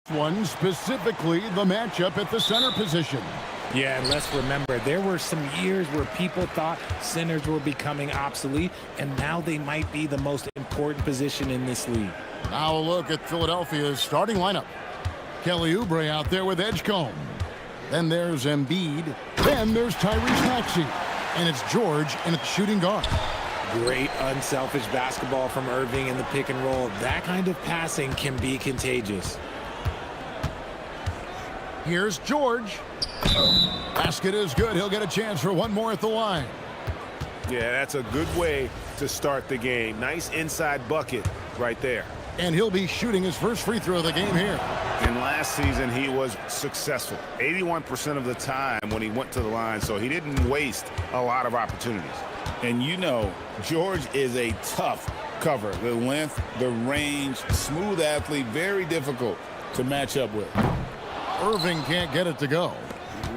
One, specifically the matchup at the center position. Yeah, and let's remember, there were some years where people thought centers were becoming obsolete, and now they might be the most important position in this league. Now a look at Philadelphia's starting lineup. Kelly Oubre out there with Edgecombe. Then there's Embiid. Then there's Tyrese Maxey. And it's George in at shooting guard. Great unselfish basketball from Irving in the pick and roll. That kind of passing can be contagious. Here's George. Basket is good. He'll get a chance for one more at the line. Yeah, that's a good way to start the game. Nice inside bucket right there. And he'll be shooting his first free throw of the game here. And last season, he was successful 81% of the time when he went to the line, so he didn't waste a lot of opportunities. And you know, George is a tough cover. The length, the range, smooth athlete, very difficult to match up with. Irving can't get it to go.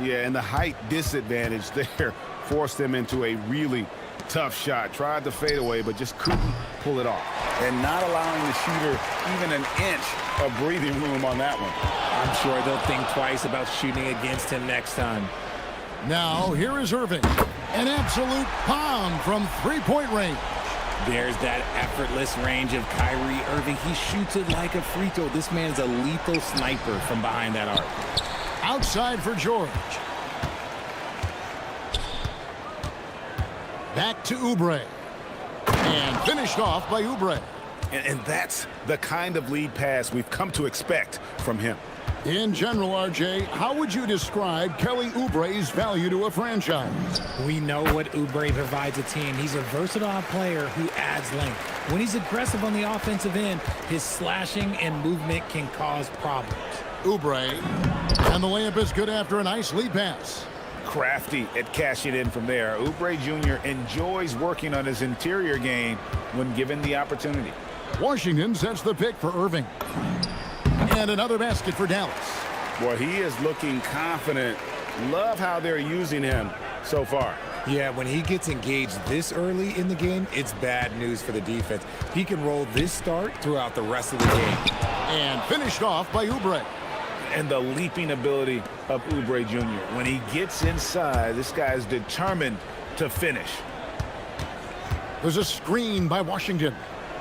Yeah, and the height disadvantage there forced him into a really tough shot. Tried to fade away, but just couldn't pull it off. And not allowing the shooter even an inch of breathing room on that one. I'm sure they'll think twice about shooting against him next time. Now, here is Irving. An absolute bomb from three-point range. There's that effortless range of Kyrie Irving. He shoots it like a free throw. This man's a lethal sniper from behind that arc. Outside for George. Back to Oubre. And finished off by Oubre. And that's the kind of lead pass we've come to expect from him. In general, RJ, how would you describe Kelly Oubre's value to a franchise? We know what Oubre provides a team. He's a versatile player who adds length. When he's aggressive on the offensive end, his slashing and movement can cause problems. Oubre, and the layup is good after a nice lead pass. Crafty at cashing in from there. Oubre Jr. enjoys working on his interior game when given the opportunity. Washington sets the pick for Irving. And another basket for Dallas. Boy, he is looking confident. Love how they're using him so far. Yeah, when he gets engaged this early in the game, it's bad news for the defense. He can roll this start throughout the rest of the game. And finished off by Oubre. And the leaping ability of Oubre Jr. When he gets inside, this guy is determined to finish. There's a screen by Washington.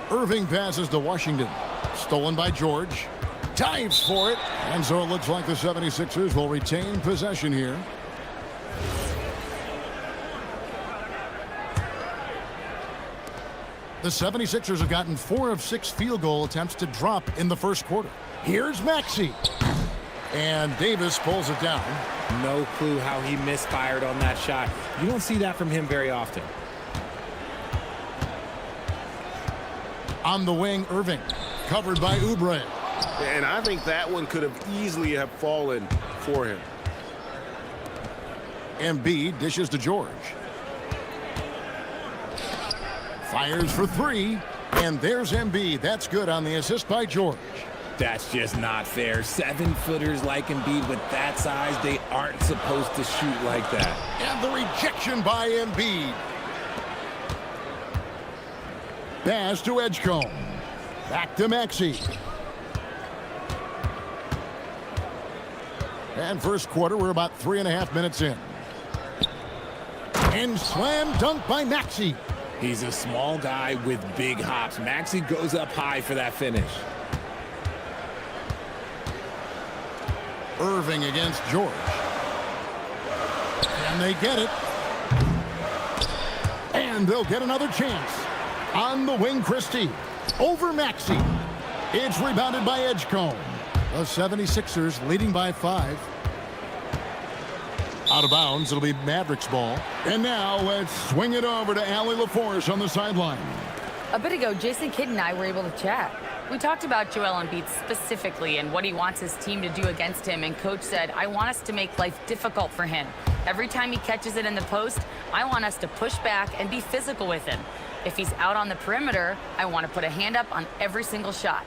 Irving passes to Washington. Stolen by George. Dives for it. And so it looks like the 76ers will retain possession here. The 76ers have gotten 4 of 6 field goal attempts to drop in the first quarter. Here's Maxey. And Davis pulls it down. No clue how he misfired on that shot. You don't see that from him very often. On the wing, Irving. Covered by Oubre. And I think that one could have easily have fallen for him. Embiid dishes to George. Fires for 3. And there's Embiid. That's good on the assist by George. That's just not fair. 7-footers like Embiid with that size, they aren't supposed to shoot like that. And the rejection by Embiid. Pass to Edgecombe. Back to Maxey. And first quarter, we're about 3.5 minutes in. And slam dunk by Maxey. He's a small guy with big hops. Maxey goes up high for that finish. Irving against George. And they get it. And they'll get another chance. On the wing, Christie. Over Maxey. It's rebounded by Edgecombe. The 76ers leading by 5. Out of bounds, it'll be Mavericks ball. And now let's swing it over to Allie LaForce on the sideline. A bit ago, Jason Kidd and I were able to chat. We talked about Joel Embiid specifically and what he wants his team to do against him, and Coach said, I want us to make life difficult for him. Every time he catches it in the post, I want us to push back and be physical with him. If he's out on the perimeter, I want to put a hand up on every single shot.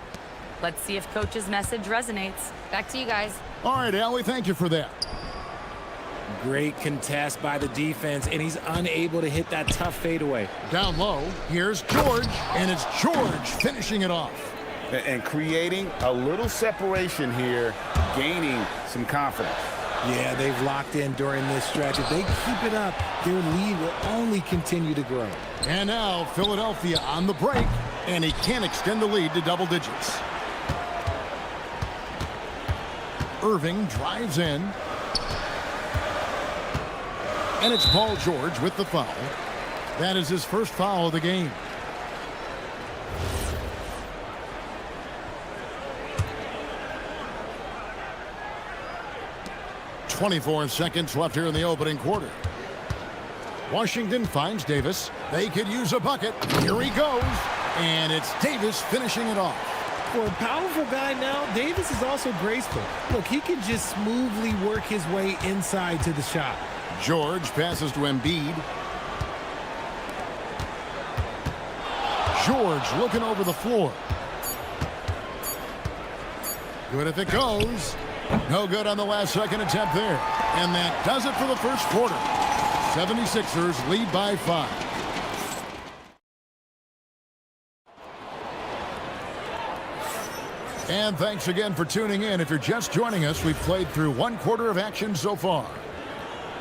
Let's see if Coach's message resonates. Back to you guys. All right, Allie, thank you for that. Great contest by the defense, and he's unable to hit that tough fadeaway. Down low, here's George, and it's George finishing it off. And creating a little separation here, gaining some confidence. Yeah, they've locked in during this stretch. If they keep it up, their lead will only continue to grow. And now Philadelphia on the break, and he can't extend the lead to double digits. Irving drives in. And it's Paul George with the foul. That is his first foul of the game. .24 seconds left here in the opening quarter. Washington finds Davis. They could use a bucket. Here he goes. And it's Davis finishing it off. For a powerful guy now, Davis is also graceful. Look, he can just smoothly work his way inside to the shot. George passes to Embiid. George looking over the floor. Good if it goes. No good on the last second attempt there. And that does it for the first quarter. 76ers lead by 5. And thanks again for tuning in. If you're just joining us, we've played through one quarter of action so far.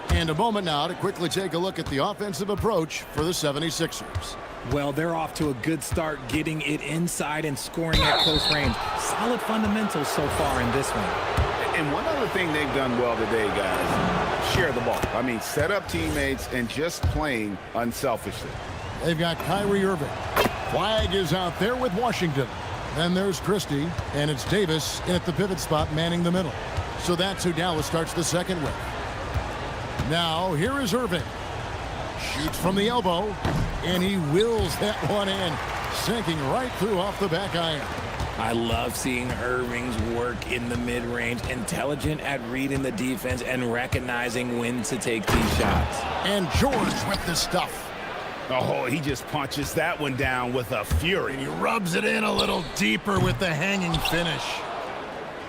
And a moment now to quickly take a look at the offensive approach for the 76ers. Well, they're off to a good start getting it inside and scoring at close range. Solid fundamentals so far in this one. And one other thing they've done well today, guys, share the ball. I mean, set up teammates and just playing unselfishly. They've got Kyrie Irving. Flag is out there with Washington. Then there's Christie, and it's Davis in at the pivot spot manning the middle. So that's who Dallas starts the second with. Now, here is Irving. Shoots from the elbow, and he wills that one in, sinking right through off the back iron. I love seeing Irving's work in the mid-range, intelligent at reading the defense and recognizing when to take these shots. And George with the stuff. Oh, he just punches that one down with a fury. And he rubs it in a little deeper with the hanging finish.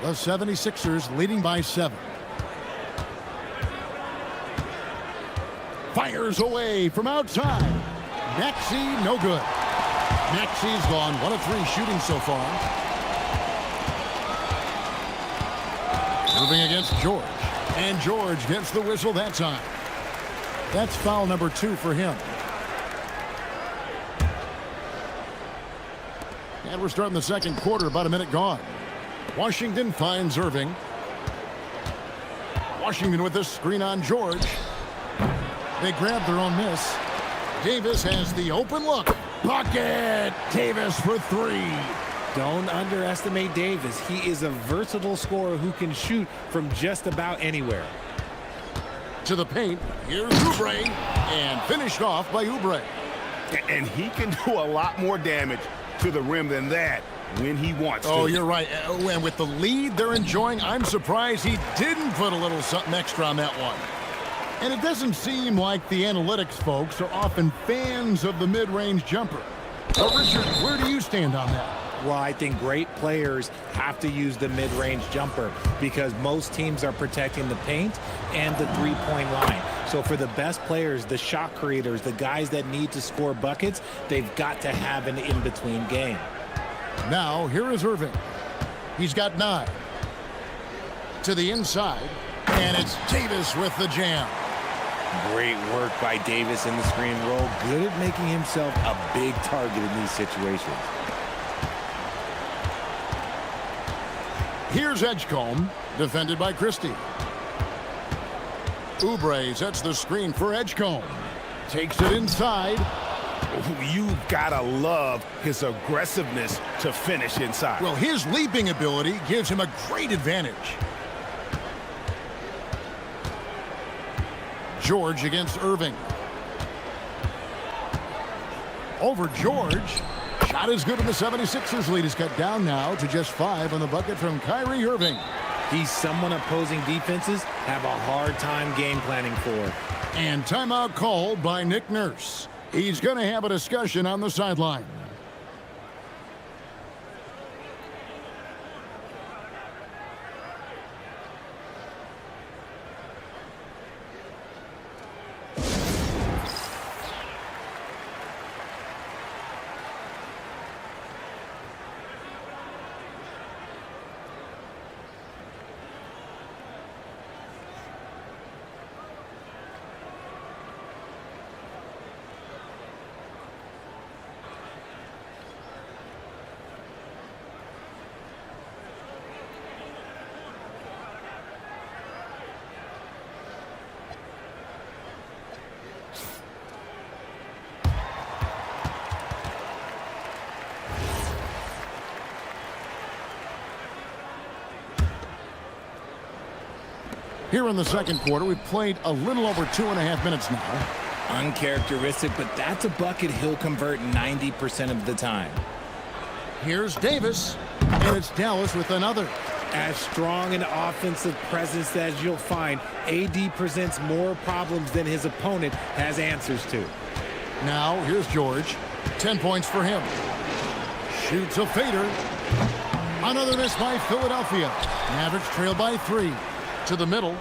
The 76ers leading by 7. Fires away from outside. Maxey, no good. Maxey's gone 1 of 3 shooting so far. Moving against George. And George gets the whistle that time. That's foul number 2 for him. And we're starting the second quarter, about a minute gone. Washington finds Irving. Washington with this screen on George. They grab their own miss. Davis has the open look. Bucket! Davis for 3. Don't underestimate Davis. He is a versatile scorer who can shoot from just about anywhere. To the paint. Here's Oubre. And finished off by Oubre. And he can do a lot more damage to the rim than that when he wants to. Oh, you're right. And with the lead they're enjoying, I'm surprised he didn't put a little something extra on that one. And it doesn't seem like the analytics folks are often fans of the mid-range jumper. But Richard, where do you stand on that? Well, I think great players have to use the mid-range jumper because most teams are protecting the paint and the three-point line. So for the best players, the shot creators, the guys that need to score buckets, they've got to have an in-between game. Now, here is Irving. He's got 9. To the inside, and it's Davis with the jam. Great work by Davis in the screen roll. Good at making himself a big target in these situations. Here's Edgecombe, defended by Christie. Oubre sets the screen for Edgecombe. Takes it inside. You've got to love his aggressiveness to finish inside. Well, his leaping ability gives him a great advantage. George against Irving. Over George. Shot is good, and the 76ers lead is cut down now to just 5 on the bucket from Kyrie Irving. He's someone opposing defenses have a hard time game planning for. And timeout called by Nick Nurse. He's going to have a discussion on the sideline. Here in the second quarter, we've played a little over 2.5 minutes now. Uncharacteristic, but that's a bucket he'll convert 90% of the time. Here's Davis, and it's Dallas with another. As strong an offensive presence as you'll find, AD presents more problems than his opponent has answers to. Now, here's George. 10 points for him. Shoots a fader. Another miss by Philadelphia. Mavericks trail by 3. To the middle.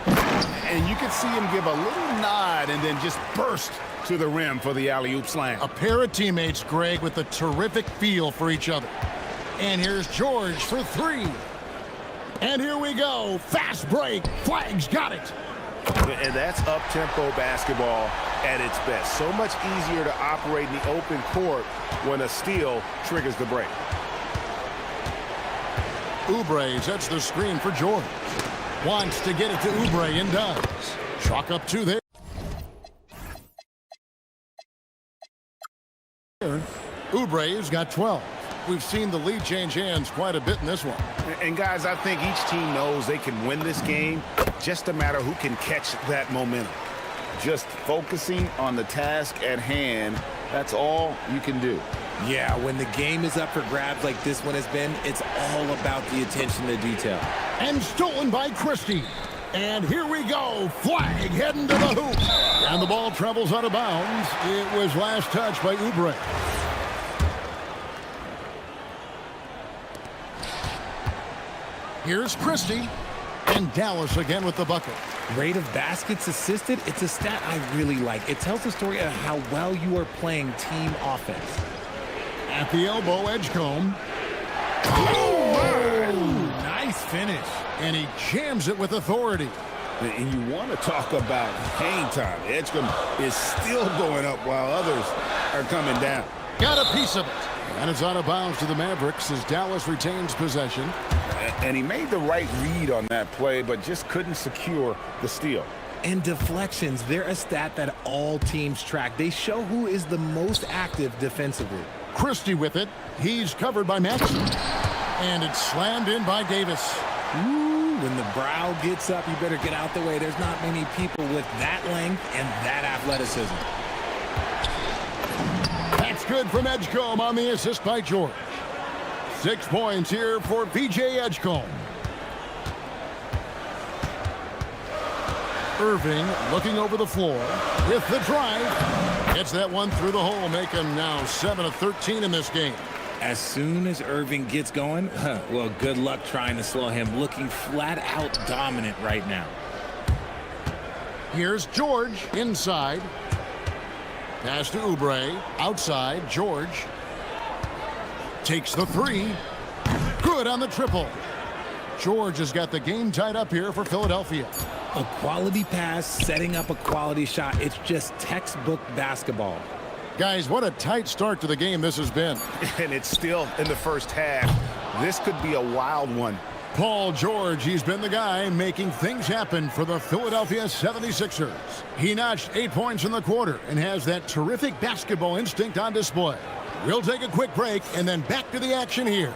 And you can see him give a little nod and then just burst to the rim for the alley-oop slam. A pair of teammates, Greg, with a terrific feel for each other. And here's George for 3. And here we go. Fast break. Flags got it. And that's up-tempo basketball at its best. So much easier to operate in the open court when a steal triggers the break. Oubre sets the screen for George. Wants to get it to Oubre and does. Chalk up 2 there. Oubre's got 12. We've seen the lead change hands quite a bit in this one. And guys, I think each team knows they can win this game. Just a matter who can catch that momentum. Just focusing on the task at hand, that's all you can do. Yeah, when the game is up for grabs like this one has been, it's all about the attention to detail. And stolen by Christie. And here we go. Flag heading to the hoop. And the ball travels out of bounds. It was last touched by Oubre. Here's Christie. And Dallas again with the bucket. Rate of baskets assisted, it's a stat I really like. It tells the story of how well you are playing team offense. At the elbow, Edgecombe. Oh, nice finish. And he jams it with authority. And you want to talk about hang time. Edgecombe is still going up while others are coming down. Got a piece of it. And it's out of bounds to the Mavericks as Dallas retains possession. And he made the right read on that play, but just couldn't secure the steal. And deflections, they're a stat that all teams track. They show who is the most active defensively. Christie with it. He's covered by Maxey. And it's slammed in by Davis. Ooh, when the brow gets up, you better get out the way. There's not many people with that length and that athleticism. That's good from Edgecombe on the assist by George. 6 points here for VJ Edgecombe. Irving looking over the floor with the drive. Gets that one through the hole, make him now 7 of 13 in this game. As soon as Irving gets going, well, good luck trying to slow him. Looking flat out dominant right now. Here's George inside. Pass to Oubre. Outside, George. Takes the 3. Good on the triple. George has got the game tied up here for Philadelphia. A quality pass, setting up a quality shot. It's just textbook basketball. Guys, what a tight start to the game this has been. And it's still in the first half. This could be a wild one. Paul George, he's been the guy making things happen for the Philadelphia 76ers. He notched 8 points in the quarter and has that terrific basketball instinct on display. We'll take a quick break and then back to the action here.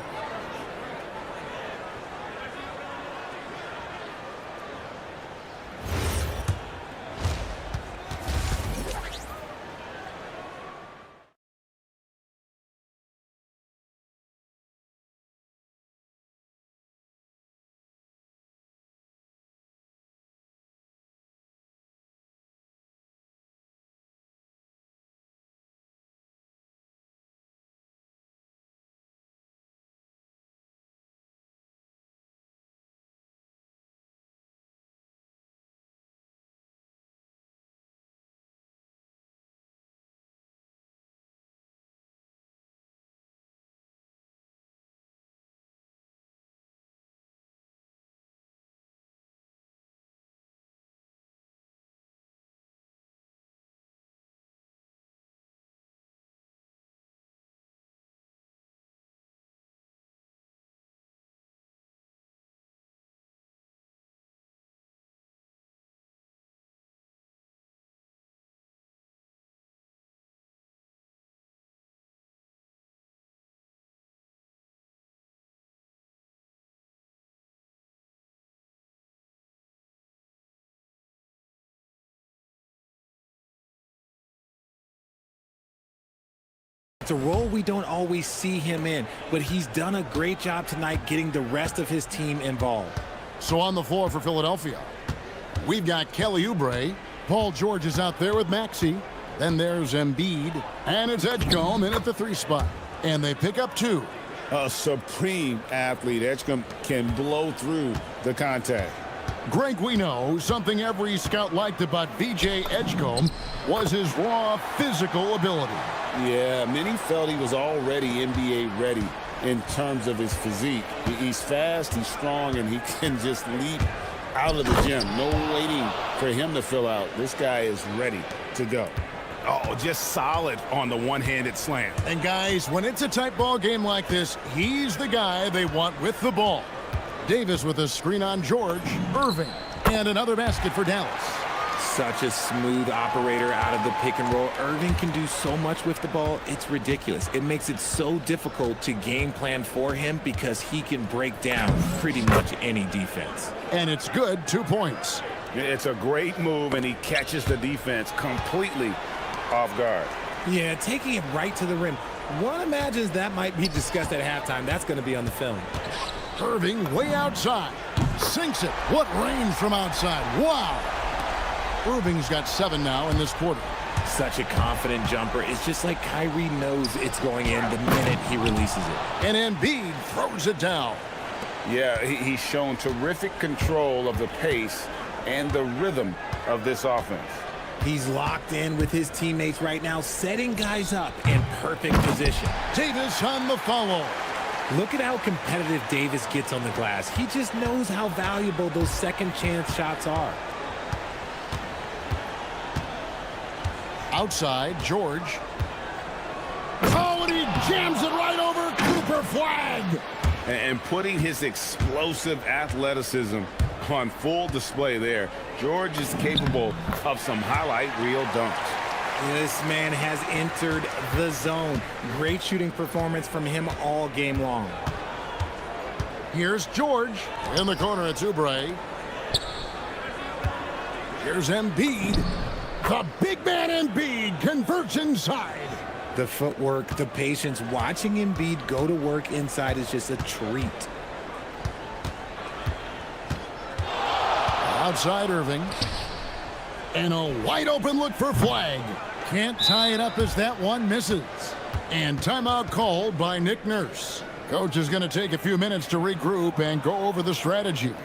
It's a role we don't always see him in, but he's done a great job tonight getting the rest of his team involved. So on the floor for Philadelphia, we've got Kelly Oubre. Paul George is out there with Maxey. Then there's Embiid. And it's Edgecombe in at the 3 spot. And they pick up 2. A supreme athlete. Edgecombe can blow through the contact. Greg, we know something every scout liked about VJ Edgecombe was his raw physical ability. Yeah, many felt he was already NBA ready in terms of his physique. He's fast, he's strong, and he can just leap out of the gym. No waiting for him to fill out. This guy is ready to go. Oh, just solid on the one-handed slam. And guys, when it's a tight ball game like this, he's the guy they want with the ball. Davis with a screen on George. Irving. And another basket for Dallas. Such a smooth operator out of the pick and roll. Irving can do so much with the ball, it's ridiculous. It makes it so difficult to game plan for him because he can break down pretty much any defense. And it's good, 2 points. It's a great move, and he catches the defense completely off guard. Yeah, taking it right to the rim. One imagines that might be discussed at halftime. That's going to be on the film. Irving way outside. Sinks it. What range from outside. Wow. Irving's got 7 now in this quarter. Such a confident jumper. It's just like Kyrie knows it's going in the minute he releases it. And Embiid throws it down. Yeah, he's shown terrific control of the pace and the rhythm of this offense. He's locked in with his teammates right now, setting guys up in perfect position. Davis on the follow. Look at how competitive Davis gets on the glass. He just knows how valuable those second chance shots are. Outside, George. Oh, and he jams it right over Cooper. Flag. And putting his explosive athleticism on full display there. George is capable of some highlight reel dunks. This man has entered the zone. Great shooting performance from him all game long. Here's George. In the corner, it's Oubre. Here's Embiid. The big man Embiid converts inside. The footwork, the patience, watching Embiid go to work inside is just a treat. Outside Irving. And a wide open look for Flag. Can't tie it up as that one misses. And timeout called by Nick Nurse. Coach is going to take a few minutes to regroup and go over the strategy.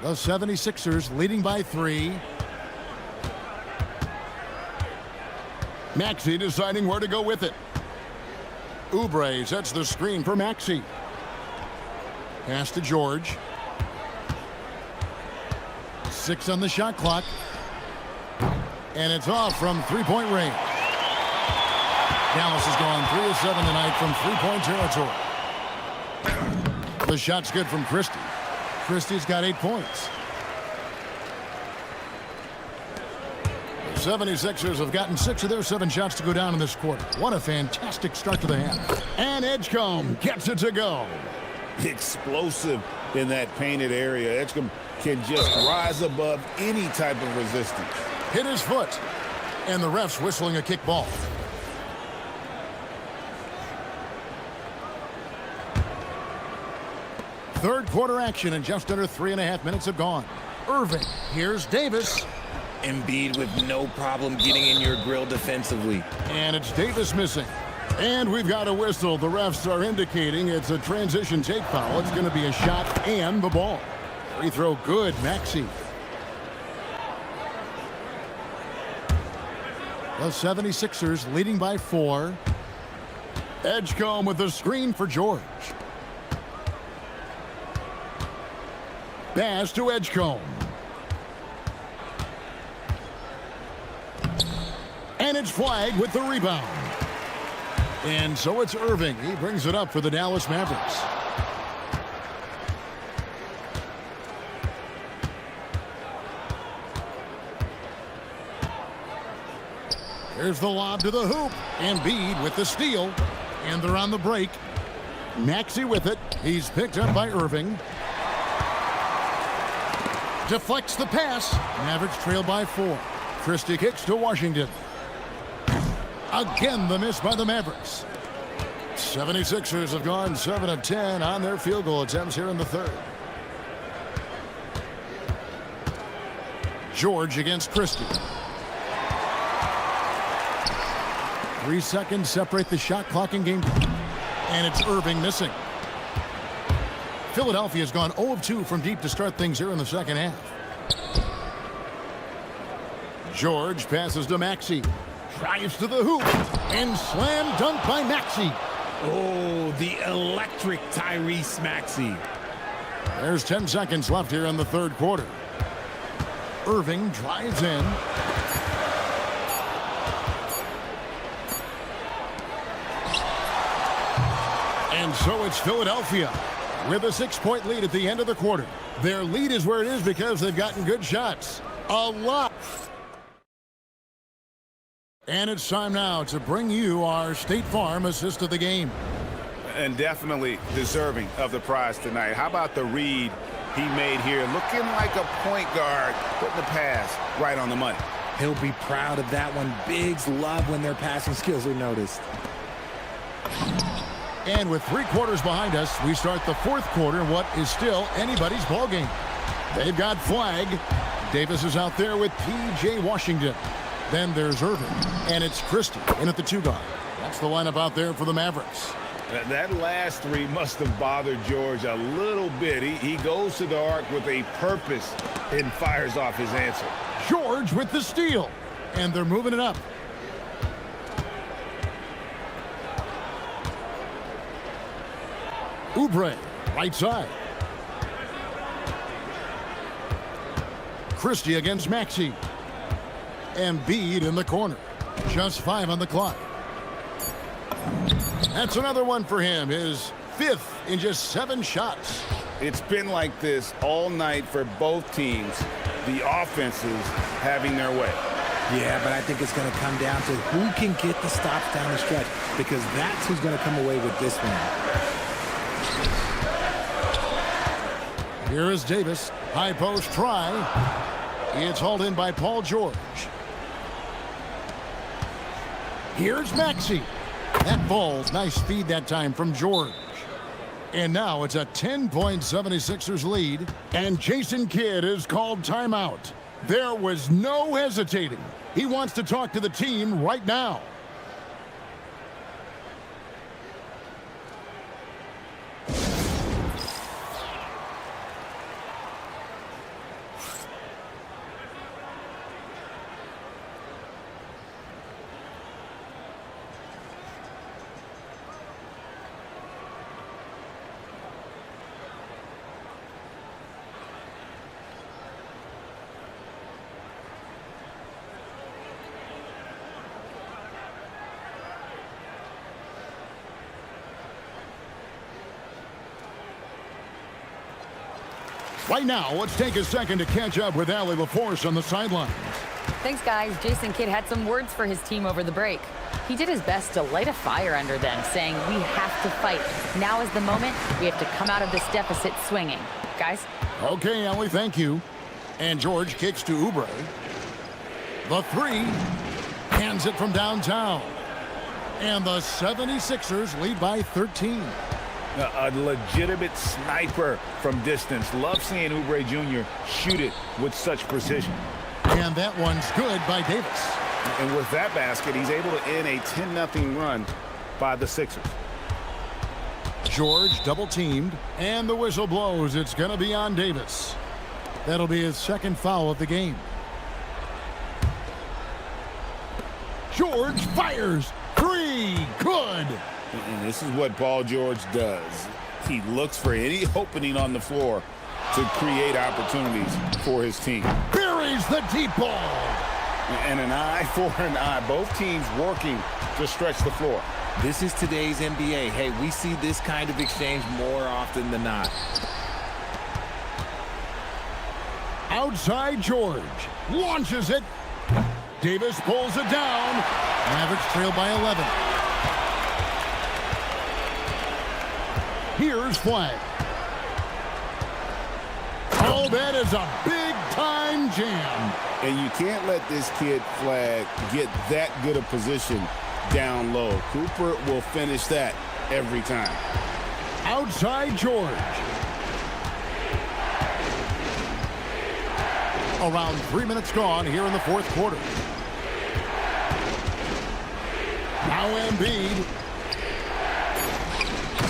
The 76ers leading by 3. Maxey deciding where to go with it. Oubre sets the screen for Maxey. Pass to George. 6 on the shot clock. And it's off from three-point range. Dallas has gone 3 of 7 tonight from three-point territory. The shot's good from Christie. Christie's got 8 points. The 76ers have gotten 6 of their 7 shots to go down in this quarter. What a fantastic start to the half. And Edgecombe gets it to go. Explosive in that painted area. Edgecombe can just rise above any type of resistance. Hit his foot. And the ref's whistling a kick ball. Third quarter action and just under 3.5 minutes have gone. Irving. Here's Davis. Embiid with no problem getting in your grill defensively. And it's Davis missing. And we've got a whistle. The refs are indicating it's a transition take foul. It's going to be a shot and the ball. Free throw good, Maxey. The 76ers leading by 4. Edgecombe with the screen for George. Pass to Edgecombe. And it's Flag with the rebound. And so it's Irving. He brings it up for the Dallas Mavericks. Here's the lob to the hoop. Embiid with the steal. And they're on the break. Maxey with it. He's picked up by Irving. Deflects the pass. Mavericks trail by 4. Christie kicks to Washington. Again, the miss by the Mavericks. 76ers have gone 7 of 10 on their field goal attempts here in the third. George against Christie. 3 seconds separate the shot clock in game. And it's Irving missing. Philadelphia has gone 0 of 2 from deep to start things here in the second half. George passes to Maxey. Drives to the hoop. And slam dunk by Maxey. Oh, the electric Tyrese Maxey. There's 10 seconds left here in the third quarter. Irving drives in. And so it's Philadelphia with a 6-point lead at the end of the quarter. Their lead is where it is because they've gotten good shots. A lot. And it's time now to bring you our State Farm assist of the game. And definitely deserving of the prize tonight. How about the read he made here? Looking like a point guard, putting the pass right on the money. He'll be proud of that one. Bigs love when their passing skills are noticed. And with 3 quarters behind us, we start the fourth quarter in what is still anybody's ball game. They've got Flag. Davis is out there with P.J. Washington. Then there's Irving, and it's Christie in at the 2 guard. That's the lineup out there for the Mavericks. That last 3 must have bothered George a little bit. He goes to the arc with a purpose and fires off his answer. George with the steal, and they're moving it up. Oubre, right side. Christie against Maxey. Embiid in the corner. Just 5 on the clock. That's another one for him. His 5th in just 7 shots. It's been like this all night for both teams. The offenses having their way. Yeah, but I think it's going to come down to who can get the stops down the stretch, because that's who's going to come away with this one. Here is Davis. High post try. It's hauled in by Paul George. Here's Maxey. That falls. Nice feed that time from George. And now it's a 10-point 76ers lead. And Jason Kidd is called timeout. There was no hesitating. He wants to talk to the team right now. Right now, let's take a second to catch up with Allie LaForce on the sidelines. Thanks, guys. Jason Kidd had some words for his team over the break. He did his best to light a fire under them, saying, we have to fight. Now is the moment. We have to come out of this deficit swinging. Guys? Okay, Allie, thank you. And George kicks to Oubre. The 3. Hands it from downtown. And the 76ers lead by 13. A legitimate sniper from distance. Love seeing Oubre Jr. shoot it with such precision. And that one's good by Davis. And with that basket, he's able to end a 10-0 run by the Sixers. George double teamed, and the whistle blows. It's going to be on Davis. That'll be his 2nd foul of the game. George fires. Three. Good. And this is what Paul George does. He looks for any opening on the floor to create opportunities for his team. Buries the deep ball. And an eye for an eye. Both teams working to stretch the floor. This is today's NBA. Hey, we see this kind of exchange more often than not. Outside George. Launches it. Davis pulls it down. Mavericks trail by 11. Here's Flag. Oh, that is a big-time jam. And you can't let this kid Flag get that good a position down low. Cooper will finish that every time. Outside George. Around 3 minutes gone here in the fourth quarter. Now Embiid.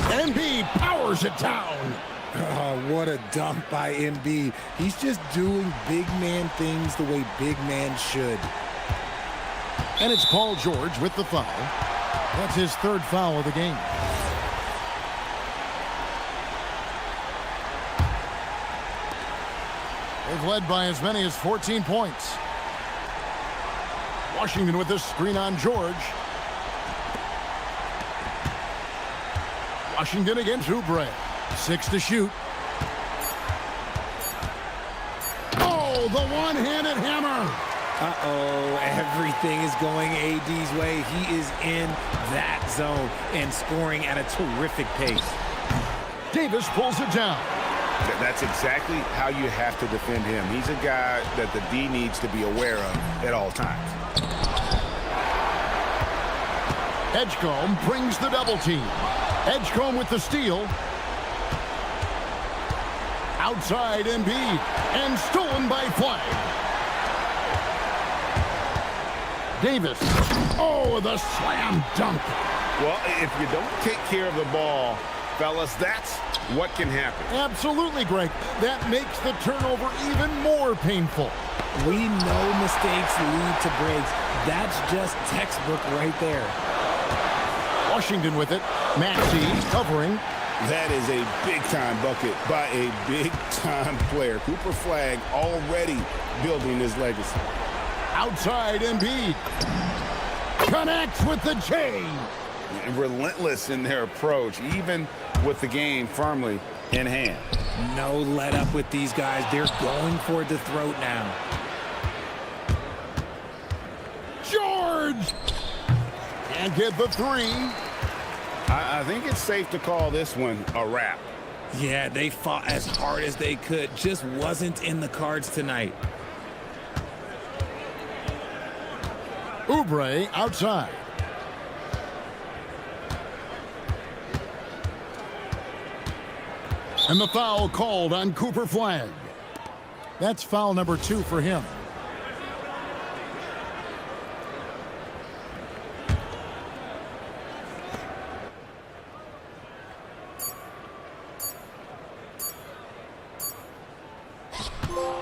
Embiid powers it down. Oh, what a dunk by Embiid. He's just doing big man things the way big man should. And it's Paul George with the foul. That's his third foul of the game. They've led by as many as 14 points. Washington with this screen on George. Washington against Oubre. 6 to shoot. Oh, the one-handed hammer. Uh-oh, everything is going AD's way. He is in that zone and scoring at a terrific pace. Davis pulls it down. That's exactly how you have to defend him. He's a guy that the D needs to be aware of at all times. Edgecombe brings the double team. Edgecombe with the steal. Outside Embiid. And stolen by Flag. Davis. Oh, the slam dunk. Well, if you don't take care of the ball, fellas, that's what can happen. Absolutely, Greg. That makes the turnover even more painful. We know mistakes lead to breaks. That's just textbook right there. Washington with it. Maxey covering. That is a big-time bucket by a big-time player. Cooper Flag already building his legacy. Outside Embiid. Connects with the J. Relentless in their approach, even with the game firmly in hand. No let up with these guys. They're going for the throat now. George! Can't get the three. I think it's safe to call this one a wrap. Yeah, they fought as hard as they could. Just wasn't in the cards tonight. Oubre outside. And the foul called on Cooper Flag. That's foul number 2 for him.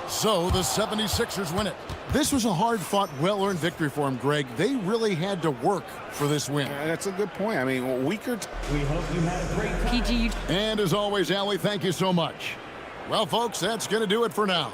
So the 76ers win it. This was a hard-fought, well-earned victory for them, Greg. They really had to work for this win. That's a good point. I mean, weaker. We hope you had a great time. PG, And as always, Allie, thank you so much. Well, folks, that's going to do it for now.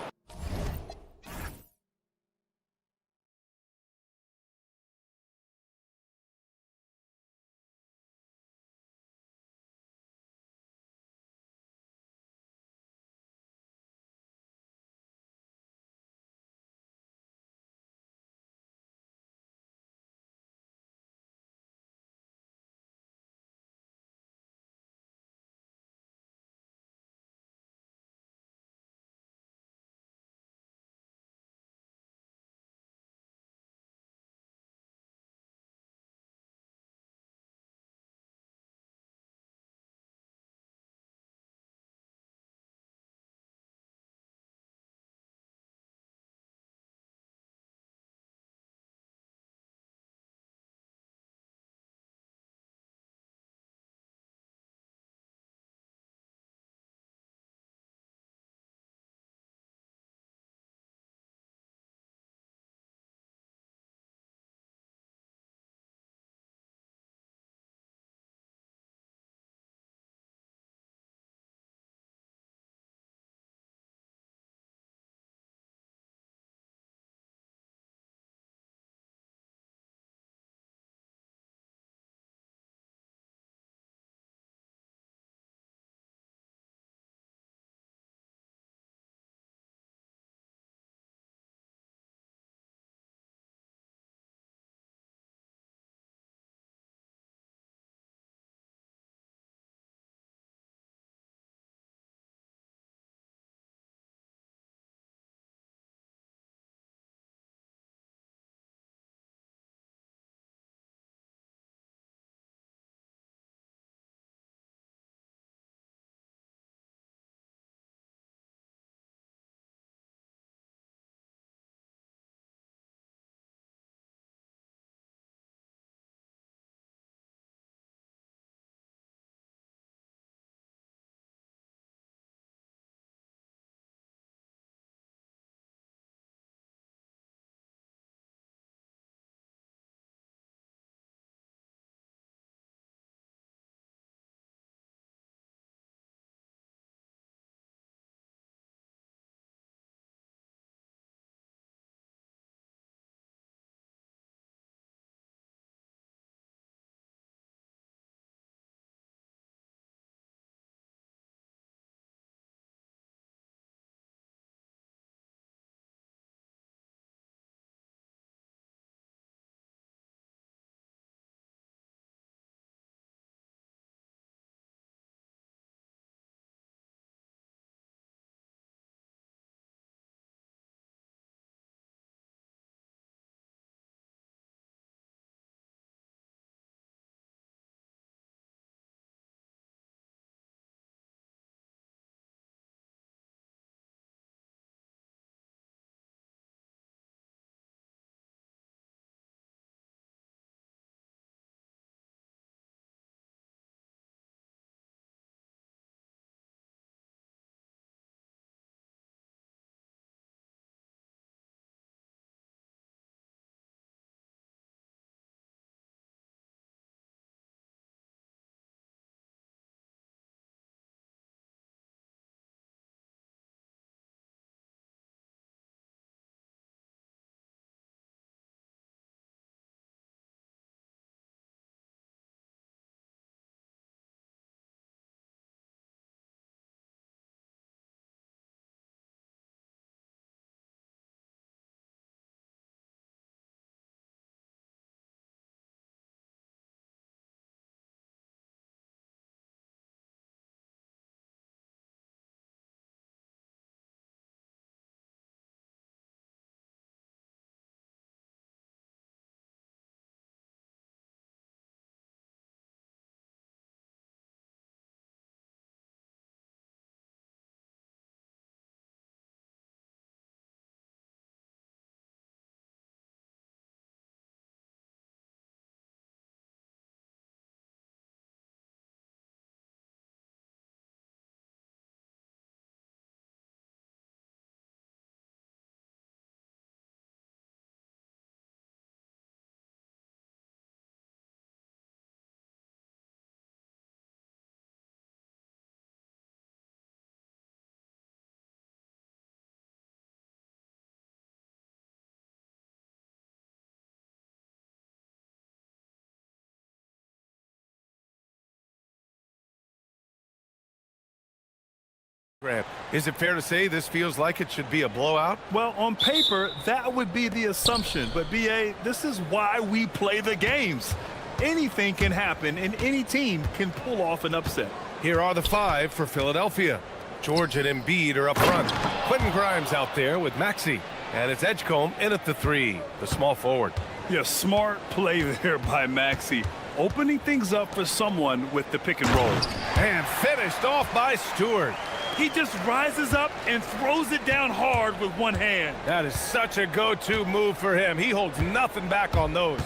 Is it fair to say this feels like it should be a blowout? Well, on paper, that would be the assumption. But, B.A., this is why we play the games. Anything can happen, and any team can pull off an upset. Here are the 5 for Philadelphia. George and Embiid are up front. Quentin Grimes out there with Maxey. And it's Edgecombe in at the 3, the small forward. Yeah, smart play there by Maxey, opening things up for someone with the pick and roll. And finished off by Stewart. He just rises up and throws it down hard with one hand. That is such a go-to move for him. He holds nothing back on those.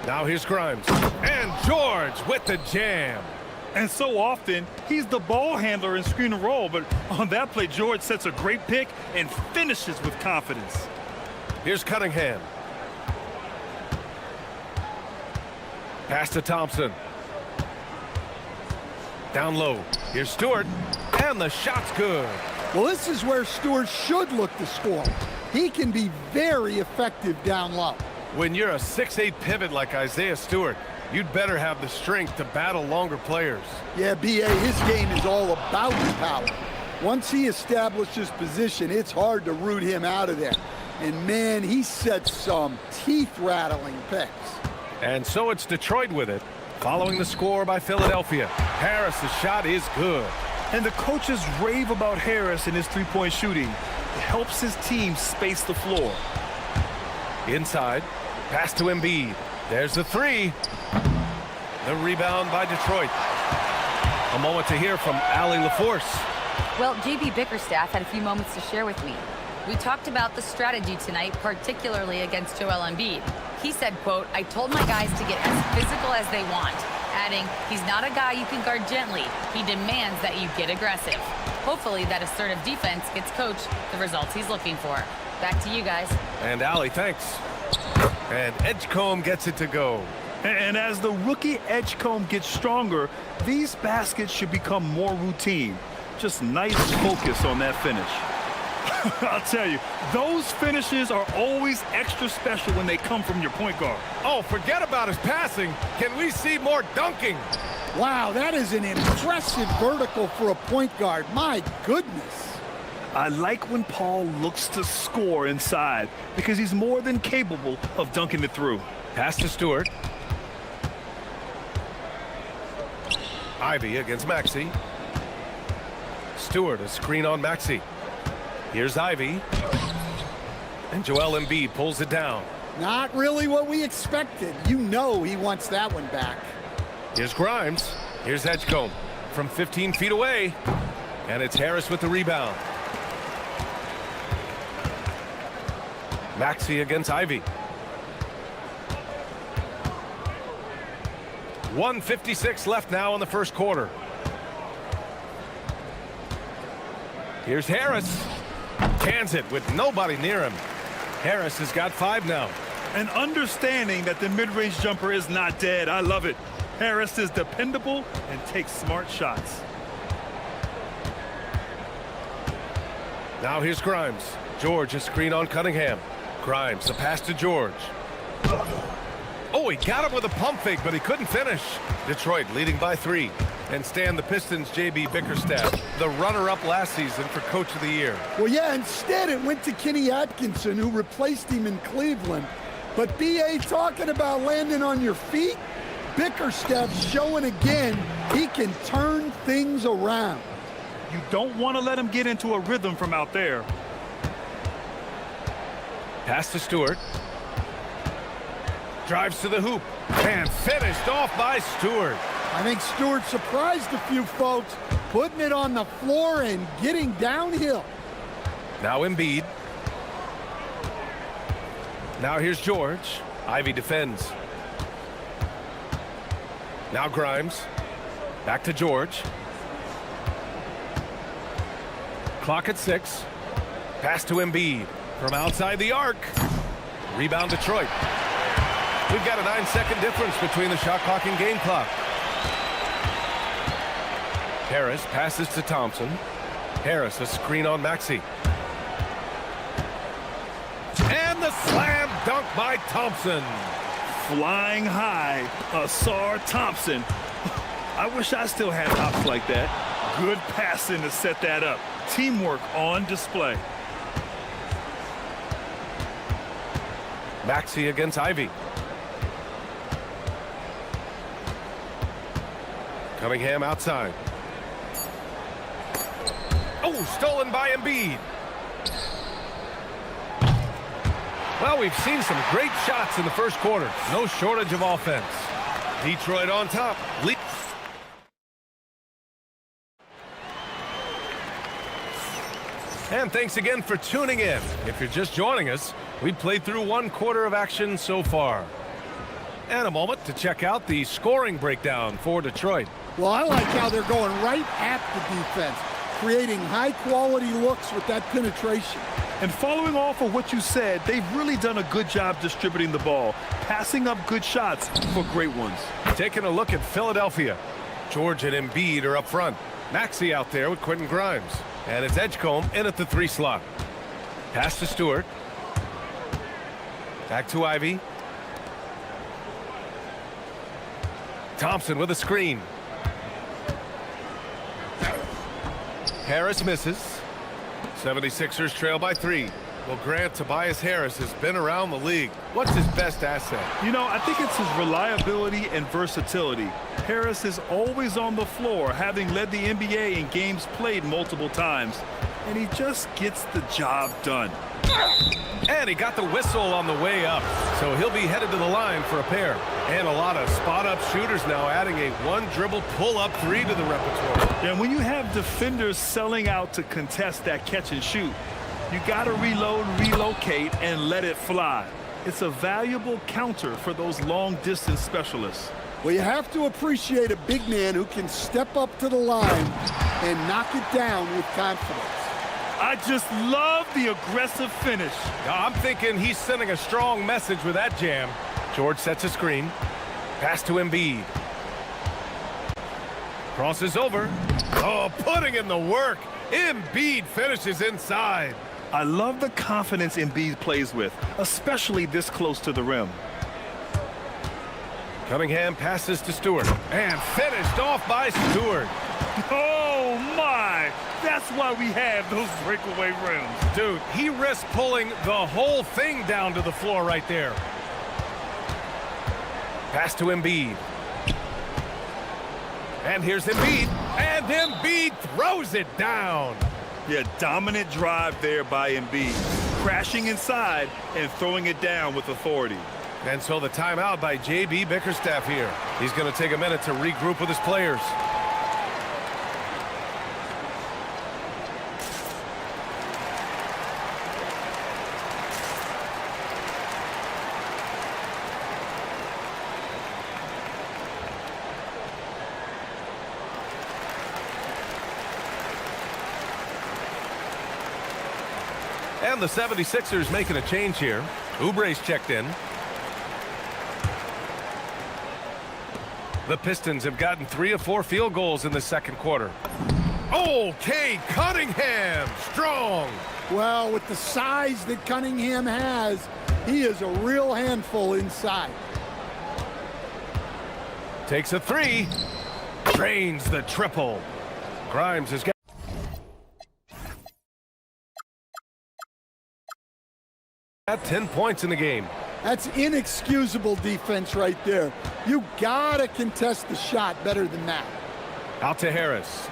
Now here's Grimes. And George with the jam. And so often, he's the ball handler in screen and roll, but on that play, George sets a great pick and finishes with confidence. Here's Cunningham. Pass to Thompson. Down low. Here's Stewart. And the shot's good. Well, this is where Stewart should look to score. He can be very effective down low. When you're a 6'8" pivot like Isaiah Stewart, you'd better have the strength to battle longer players. Yeah, B.A., his game is all about the power. Once he establishes position, it's hard to root him out of there. And, man, he sets some teeth-rattling picks. And so it's Detroit with it, following the score by Philadelphia. Harris's shot is good. And the coaches rave about Harris and his three-point shooting. It helps his team space the floor. Inside, pass to Embiid. There's the 3. The rebound by Detroit. A moment to hear from Allie LaForce. Well, JB Bickerstaff had a few moments to share with me. We talked about the strategy tonight, particularly against Joel Embiid. He said, quote, "I told my guys to get as physical as they want," adding, "He's not a guy you can guard gently. He demands that you get aggressive." Hopefully that assertive defense gets Coach the results he's looking for. Back to you guys. And Allie, thanks. And Edgecombe gets it to go. And as the rookie Edgecombe gets stronger, these baskets should become more routine. Just nice focus on that finish. I'll tell you, those finishes are always extra special when they come from your point guard. Oh, forget about his passing. Can we see more dunking? Wow, that is an impressive vertical for a point guard. My goodness. I like when Paul looks to score inside because he's more than capable of dunking it through. Pass to Stewart. Ivy against Maxey. Stewart, a screen on Maxey. Here's Ivy. And Joel Embiid pulls it down. Not really what we expected. You know he wants that one back. Here's Grimes. Here's Edgecombe from 15 feet away. And it's Harris with the rebound. Maxey against Ivy. 1:56 left now in the first quarter. Here's Harris. Cans it with nobody near him. Harris has got 5 now. And understanding that the mid-range jumper is not dead, I love it. Harris is dependable and takes smart shots. Now here's Grimes. George, a screen on Cunningham. Grimes, a pass to George. Oh, he got him with a pump fake, but he couldn't finish. Detroit leading by 3. And Stan, the Pistons' JB Bickerstaff, the runner-up last season for Coach of the Year. Well, yeah, instead it went to Kenny Atkinson, who replaced him in Cleveland. But B.A. talking about landing on your feet, Bickerstaff's showing again he can turn things around. You don't want to let him get into a rhythm from out there. Pass to Stewart. Drives to the hoop. And finished off by Stewart. I think Stewart surprised a few folks, putting it on the floor and getting downhill. Now Embiid. Now here's George. Ivy defends. Now Grimes. Back to George. Clock at 6. Pass to Embiid. From outside the arc. Rebound Detroit. We've got a 9-second difference between the shot clock and game clock. Harris passes to Thompson. Harris, a screen on Maxey. And the slam dunk by Thompson. Flying high, Asar Thompson. I wish I still had hops like that. Good passing to set that up. Teamwork on display. Maxey against Ivy. Cunningham outside. Oh, stolen by Embiid. Well, we've seen some great shots in the first quarter. No shortage of offense. Detroit on top. And thanks again for tuning in. If you're just joining us, we've played through one quarter of action so far. And a moment to check out the scoring breakdown for Detroit. Well, I like how they're going right at the defense, creating high-quality looks with that penetration. And following off of what you said, they've really done a good job distributing the ball, passing up good shots for great ones. Taking a look at Philadelphia. George and Embiid are up front. Maxey out there with Quentin Grimes. And it's Edgecombe in at the 3 slot. Pass to Stewart. Back to Ivy. Thompson with a screen. Harris misses. 76ers trail by 3. Well, Grant, Tobias Harris has been around the league. What's his best asset? You know, I think it's his reliability and versatility. Harris is always on the floor, having led the NBA in games played multiple times. And he just gets the job done. And he got the whistle on the way up. So he'll be headed to the line for a pair. And a lot of spot-up shooters now, adding a one-dribble pull-up 3 to the repertoire. And when you have defenders selling out to contest that catch and shoot, you got to reload, relocate, and let it fly. It's a valuable counter for those long-distance specialists. Well, you have to appreciate a big man who can step up to the line and knock it down with confidence. I just love the aggressive finish. I'm thinking he's sending a strong message with that jam. George sets a screen. Pass to Embiid. Crosses over. Oh, putting in the work. Embiid finishes inside. I love the confidence Embiid plays with, especially this close to the rim. Cunningham passes to Stewart. And finished off by Stewart. Oh, my! That's why we have those breakaway rims. Dude, he risked pulling the whole thing down to the floor right there. Pass to Embiid. And here's Embiid. And Embiid throws it down. Yeah, dominant drive there by Embiid. Crashing inside and throwing it down with authority. And so the timeout by J.B. Bickerstaff here. He's going to take a minute to regroup with his players. And the 76ers making a change here. Oubre's checked in. The Pistons have gotten 3 of 4 field goals in the second quarter. Oh, Cade Cunningham, strong. Well, with the size that Cunningham has, he is a real handful inside. Takes a 3. Drains the triple. Grimes has got 10 points in the game. That's inexcusable defense right there. You gotta contest the shot better than that. Out to Harris.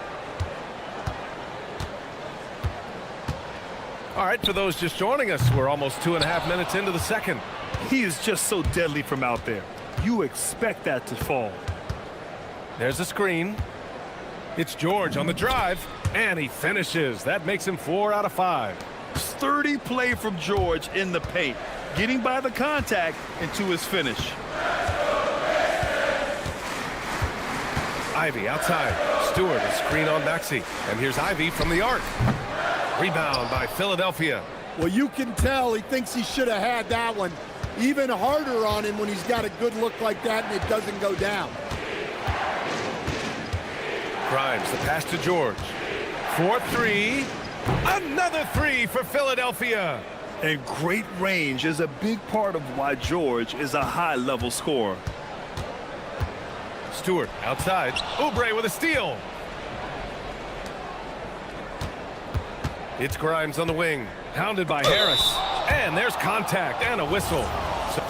All right, for those just joining us, we're almost 2.5 minutes into the second. He is just so deadly from out there. You expect that to fall. There's a screen. It's George on the drive, and he finishes. That makes him 4 out of 5. Sturdy play from George in the paint, getting by the contact and to his finish. Ivy outside. Stewart, a screen on Maxey. And here's Ivy from the arc. Rebound by Philadelphia. Well, you can tell he thinks he should have had that one. Even harder on him when he's got a good look like that and it doesn't go down. Grimes, the pass to George. 4-3. Another 3 for Philadelphia. And great range is a big part of why George is a high-level scorer. Stewart outside. Oubre with a steal. It's Grimes on the wing. Pounded by Harris. And there's contact and a whistle.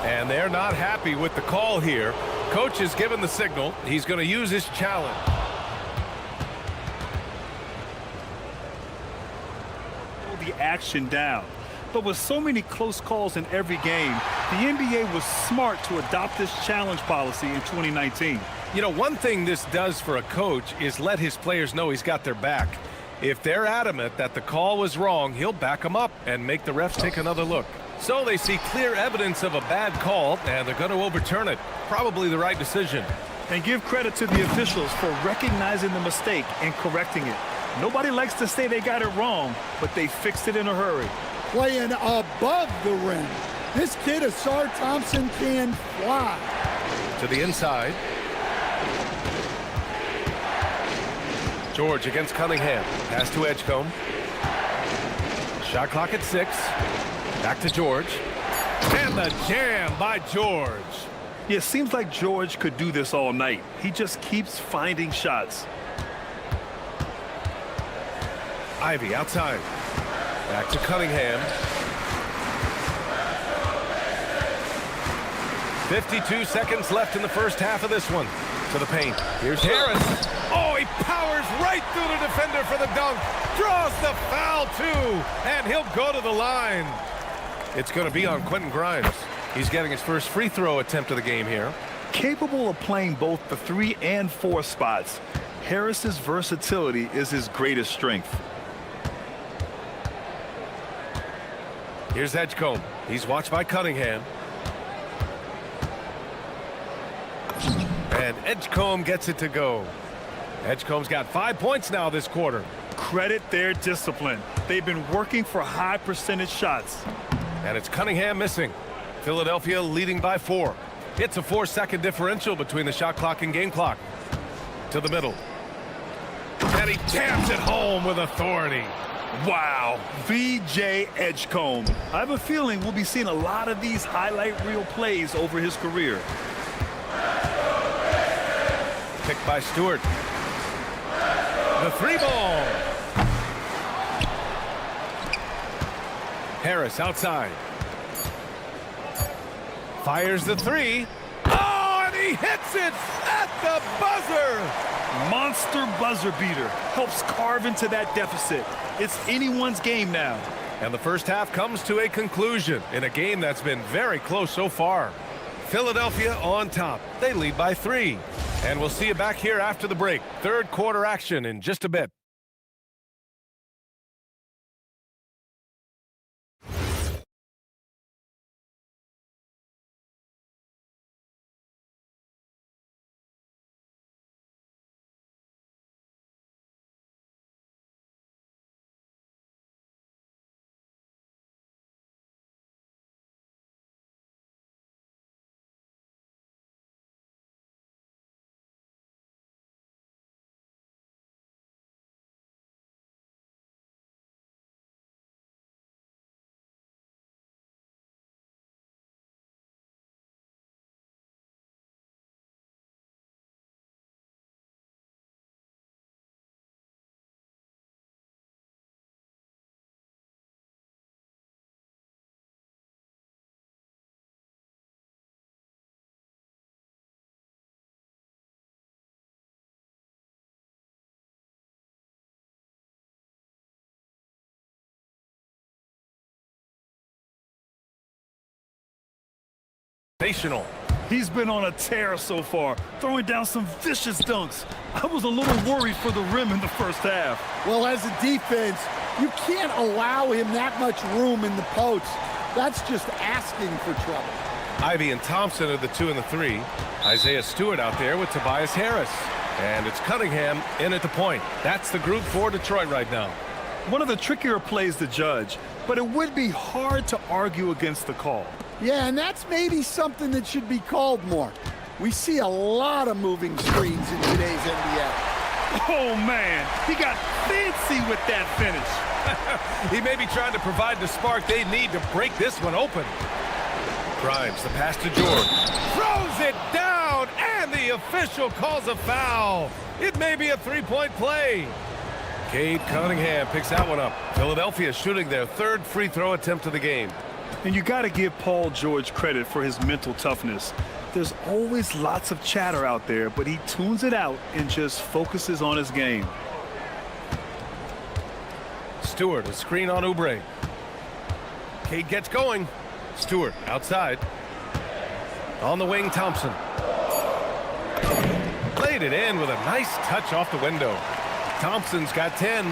And they're not happy with the call here. Coach has given the signal. He's going to use his challenge. The action down. But with so many close calls in every game, the NBA was smart to adopt this challenge policy in 2019. You know, one thing this does for a coach is let his players know he's got their back. If they're adamant that the call was wrong, he'll back them up and make the refs take another look. So they see clear evidence of a bad call, and they're going to overturn it. Probably the right decision. And give credit to the officials for recognizing the mistake and correcting it. Nobody likes to say they got it wrong, but they fixed it in a hurry. Playing above the rim. This kid, Asar Thompson, can fly. To the inside. George against Cunningham. Pass to Edgecombe. Shot clock at 6. Back to George. And the jam by George. Yeah, it seems like George could do this all night. He just keeps finding shots. Ivy outside. Back to Cunningham. 52 seconds left in the first half of this one. To the paint. Here's Harris. Oh, he powers right through the defender for the dunk. Draws the foul, too. And he'll go to the line. It's going to be on Quentin Grimes. He's getting his first free throw attempt of the game here. Capable of playing both the 3 and 4 spots, Harris's versatility is his greatest strength. Here's Edgecombe. He's watched by Cunningham. And Edgecombe gets it to go. Edgecombe's got 5 points now this quarter. Credit their discipline. They've been working for high percentage shots. And it's Cunningham missing. Philadelphia leading by 4. It's a 4-second differential between the shot clock and game clock. To the middle. And he jams it home with authority. Wow, VJ Edgecombe. I have a feeling we'll be seeing a lot of these highlight reel plays over his career. Picked by Stewart. The 3-ball. Harris outside. Fires the 3. Oh, and he hits it at the buzzer. Monster buzzer beater. Helps carve into that deficit. It's anyone's game now. And the first half comes to a conclusion in a game that's been very close so far. Philadelphia on top. They lead by 3. And we'll see you back here after the break. Third quarter action in just a bit. Sensational. He's been on a tear so far, throwing down some vicious dunks. I was a little worried for the rim in the first half. Well, as a defense, you can't allow him that much room in the post. That's just asking for trouble. Ivy and Thompson are the 2 and the 3. Isaiah Stewart out there with Tobias Harris. And it's Cunningham in at the point. That's the group for Detroit right now. One of the trickier plays to judge, but it would be hard to argue against the call. Yeah, and that's maybe something that should be called more. We see a lot of moving screens in today's NBA. Oh, man, he got fancy with that finish. He may be trying to provide the spark they need to break this one open. Grimes, the pass to George. Throws it down, and the official calls a foul. It may be a 3-point play. Cade Cunningham picks that one up. Philadelphia shooting their third free throw attempt of the game. And you got to give Paul George credit for his mental toughness. There's always lots of chatter out there, but he tunes it out and just focuses on his game. Stewart, a screen on Oubre. Cade gets going. Stewart outside. On the wing, Thompson. Laid it in with a nice touch off the window. Thompson's got 10.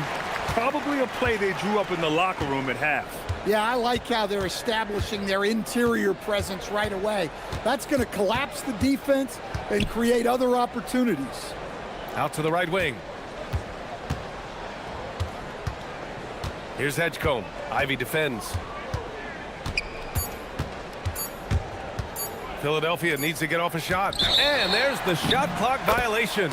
Probably a play they drew up in the locker room at half. Yeah, I like how they're establishing their interior presence right away. That's going to collapse the defense and create other opportunities. Out to the right wing. Here's Edgecombe. Ivy defends. Philadelphia needs to get off a shot. And there's the shot clock violation.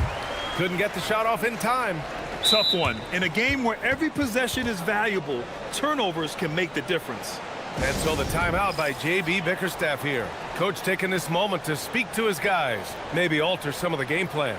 Couldn't get the shot off in time. Tough one. In a game where every possession is valuable, turnovers can make the difference. And so the timeout by J.B. Bickerstaff here. Coach taking this moment to speak to his guys. Maybe alter some of the game plan.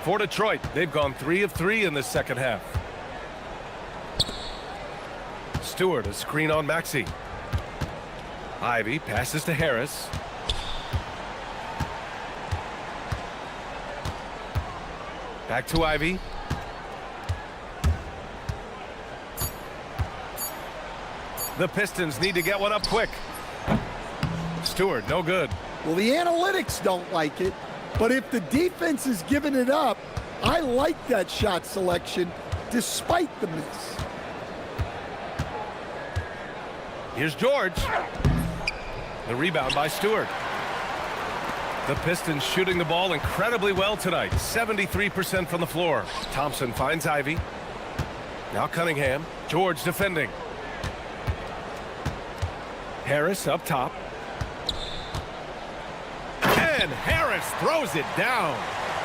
For Detroit, they've gone 3 of 3 in the second half. Stewart, a screen on Maxey. Ivy passes to Harris. Back to Ivy. The Pistons need to get one up quick. Stewart, no good. Well, the analytics don't like it, but if the defense is giving it up, I like that shot selection despite the miss. Here's George. The rebound by Stewart. The Pistons shooting the ball incredibly well tonight. 73% from the floor. Thompson finds Ivy. Now Cunningham. George defending. Harris up top. And Harris throws it down.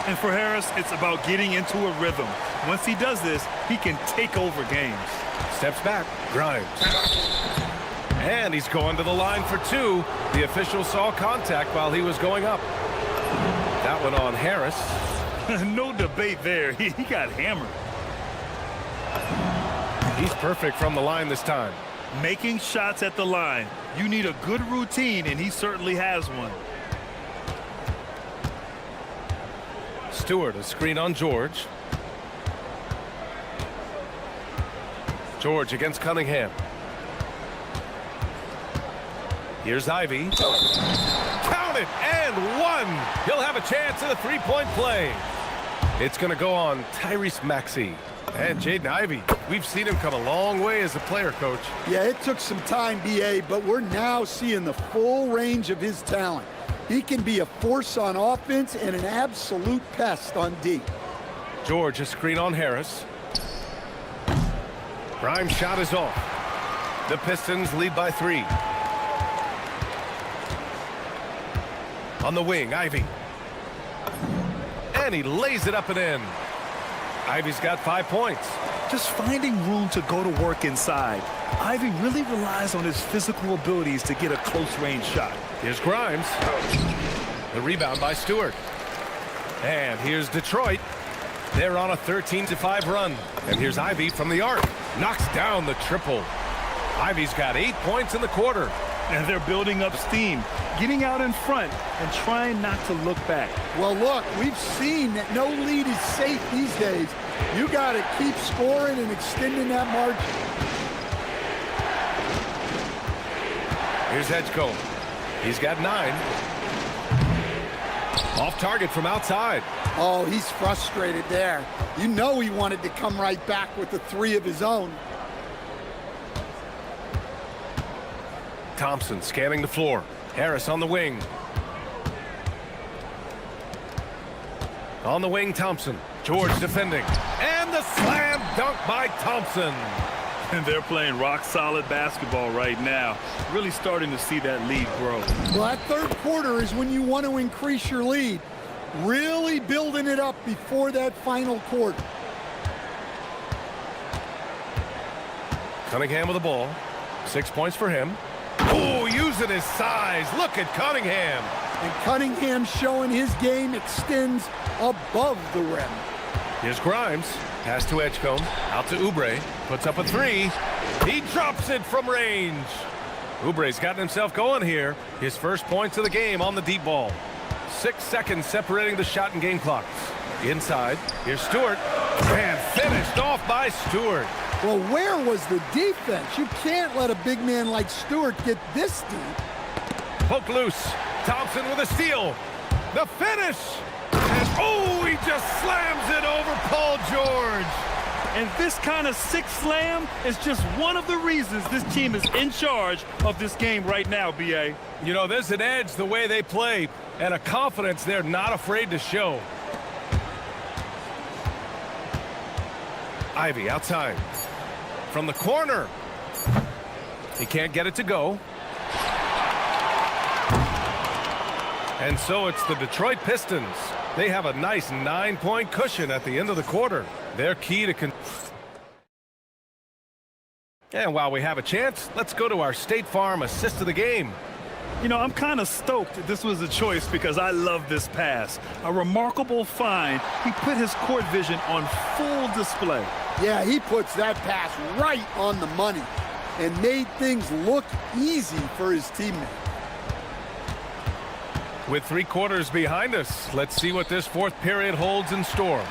And for Harris, it's about getting into a rhythm. Once he does this, he can take over games. Steps back. Grimes. And he's going to the line for 2. The official saw contact while he was going up. That one on Harris. No debate there. He got hammered. He's perfect from the line this time. Making shots at the line. You need a good routine, and he certainly has one. Stewart, a screen on George. George against Cunningham. Here's Ivy. Count it, and 1. He'll have a chance at a three-point play. It's going to go on Tyrese Maxey. And Jaden Ivey, we've seen him come a long way as a player, Coach. Yeah, it took some time, B.A., but we're now seeing the full range of his talent. He can be a force on offense and an absolute pest on D. George, a screen on Harris. Grimes' shot is off. The Pistons lead by 3. On the wing, Ivy. And he lays it up and in. Ivy's got 5 points. Just finding room to go to work inside. Ivy really relies on his physical abilities to get a close-range shot. Here's Grimes. The rebound by Stewart. And here's Detroit. They're on a 13-5 run. And here's Ivy from the arc. Knocks down the triple. Ivy's got 8 points in the quarter. And they're building up steam, getting out in front and trying not to look back. Well, look, we've seen that no lead is safe these days. You got to keep scoring and extending that margin. Here's Edgecombe. He's got 9. Off target from outside. Oh, he's frustrated there. You know he wanted to come right back with the 3 of his own. Thompson scanning the floor. Harris on the wing. On the wing, Thompson. George defending. And the slam dunk by Thompson. And they're playing rock-solid basketball right now. Really starting to see that lead grow. Well, that third quarter is when you want to increase your lead. Really building it up before that final quarter. Cunningham with the ball. 6 points for him. Oh, using his size. Look at Cunningham. And Cunningham showing his game extends above the rim. Here's Grimes. Pass to Edgecombe. Out to Oubre. Puts up a three. He drops it from range. Oubre's gotten himself going here. His first points of the game on the deep ball. 6 seconds separating the shot and game clocks. Inside. Here's Stewart. And finished off by Stewart. Well, where was the defense? You can't let a big man like Stewart get this deep. Poke loose. Thompson with a steal. The finish. And oh, he just slams it over Paul George. And this kind of sick slam is just one of the reasons this team is in charge of this game right now, B.A. You know, there's an edge the way they play and a confidence they're not afraid to show. Ivy outside. From the corner. He can't get it to go. And so it's the Detroit Pistons. They have a nice 9-point cushion at the end of the quarter. They're key to And while we have a chance, let's go to our State Farm assist of the game. You know, I'm kind of stoked this was a choice because I love this pass. A remarkable find. He put his court vision on full display. Yeah, he puts that pass right on the money and made things look easy for his teammate. With 3 quarters behind us, let's see what this fourth period holds in store.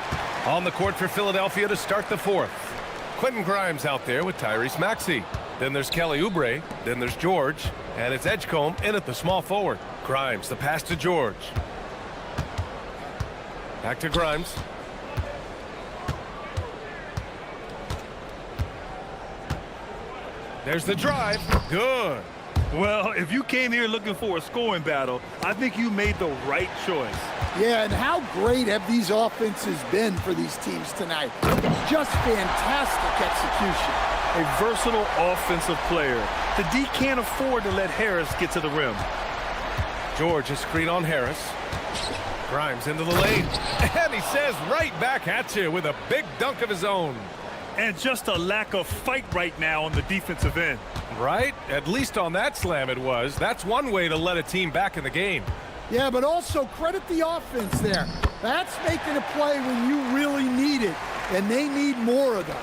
On the court for Philadelphia to start the fourth. Quentin Grimes out there with Tyrese Maxey. Then there's Kelly Oubre. Then there's George. And it's Edgecombe in at the small forward. Grimes, the pass to George. Back to Grimes. There's the drive. Good. Well, if you came here looking for a scoring battle, I think you made the right choice. Yeah, and how great have these offenses been for these teams tonight? Just fantastic execution. A versatile offensive player. The D can't afford to let Harris get to the rim. George, a screen on Harris. Grimes into the lane. And he says right back at you with a big dunk of his own. And just a lack of fight right now on the defensive end. Right? At least on that slam it was. That's one way to let a team back in the game. Yeah, but also credit the offense there. That's making a play when you really need it, and they need more of those.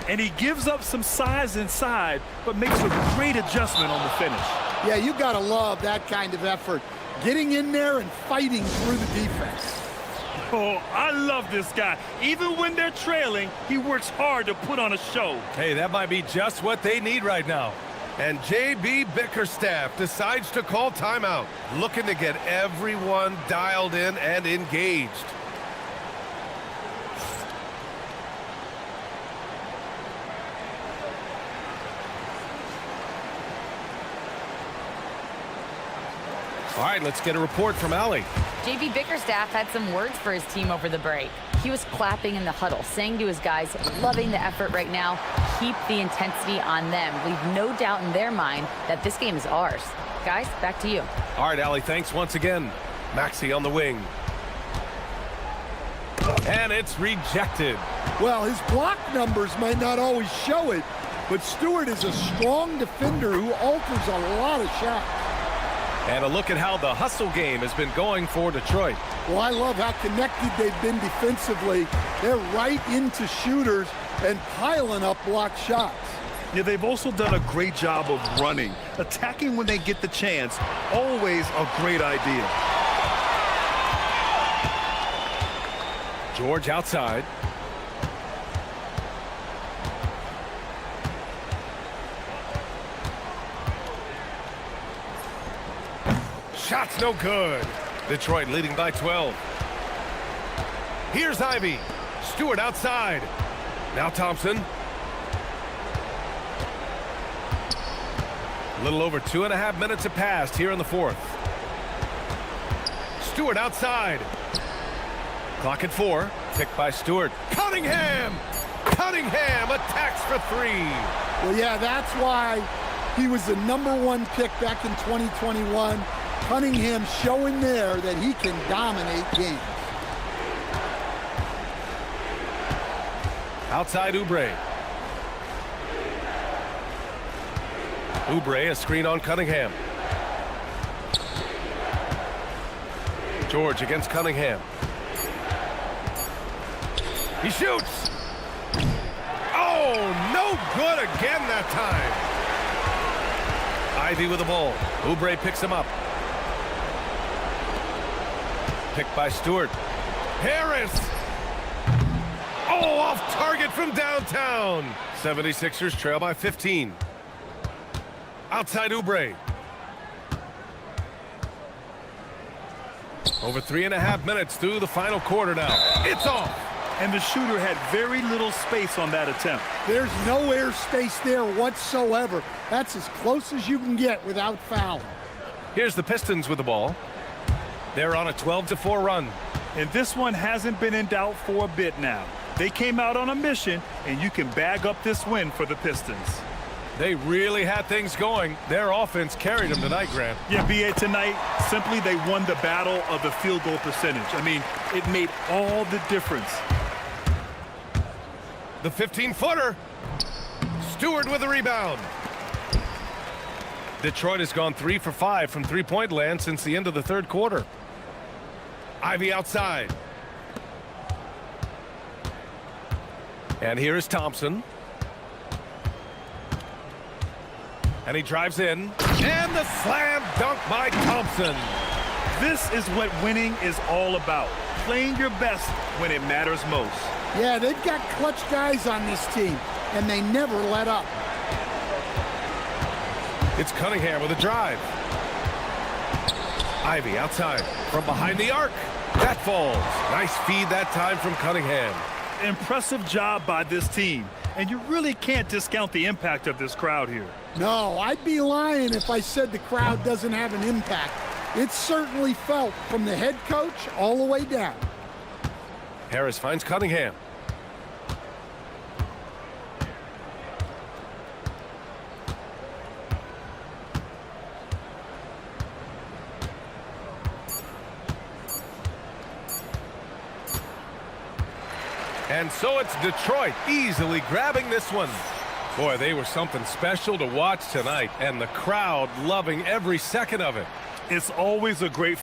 And he gives up some size inside, but makes a great adjustment on the finish. Yeah, you got to love that kind of effort. Getting in there and fighting through the defense. Oh, I love this guy. Even when they're trailing, he works hard to put on a show. Hey, that might be just what they need right now. And J.B. Bickerstaff decides to call timeout, looking to get everyone dialed in and engaged. All right, let's get a report from Allie. J.B. Bickerstaff had some words for his team over the break. He was clapping in the huddle, saying to his guys, loving the effort right now, keep the intensity on them. Leave no doubt in their mind that this game is ours. Guys, back to you. All right, Allie, thanks once again. Maxey on the wing. And it's rejected. Well, his block numbers might not always show it, but Stewart is a strong defender who alters a lot of shots. And a look at how the hustle game has been going for Detroit. Well, I love how connected they've been defensively. They're right into shooters and piling up block shots. Yeah, they've also done a great job of running. Attacking when they get the chance, always a great idea. George outside. Shot's no good. Detroit leading by 12. Here's Ivy. Stewart outside. Now Thompson. A little over 2.5 minutes have passed here in the fourth. Stewart outside. Clock at 4. Picked by Stewart. Cunningham! Cunningham attacks for three. Well, yeah, that's why he was the #1 pick back in 2021. Cunningham showing there that he can dominate games. Outside Oubre. Oubre, a screen on Cunningham. George against Cunningham. He shoots. Oh, no good again that time. Ivy with the ball. Oubre picks him up. Picked by Stewart. Harris. Oh, off target from downtown. 76ers trail by 15. Outside Oubre. Over 3.5 minutes through the final quarter now. It's off. And the shooter had very little space on that attempt. There's no air space there whatsoever. That's as close as you can get without fouling. Here's the Pistons with the ball. They're on a 12-4 run. And this one hasn't been in doubt for a bit now. They came out on a mission, and you can bag up this win for the Pistons. They really had things going. Their offense carried them tonight, Grant. Yeah, BA, tonight, simply they won the battle of the field goal percentage. I mean, it made all the difference. The 15-footer. Stewart with the rebound. Detroit has gone 3 for 5 from three-point land since the end of the third quarter. Ivy outside. And here is Thompson. And he drives in. And the slam dunk by Thompson. This is what winning is all about. Playing your best when it matters most. Yeah, they've got clutch guys on this team, and they never let up. It's Cunningham with a drive. Ivy outside from behind the arc. That falls. Nice feed that time from Cunningham. Impressive job by this team. And you really can't discount the impact of this crowd here. No, I'd be lying if I said the crowd doesn't have an impact. It's certainly felt from the head coach all the way down. Harris finds Cunningham. And so it's Detroit easily grabbing this one. Boy, they were something special to watch tonight, and the crowd loving every second of it. It's always a great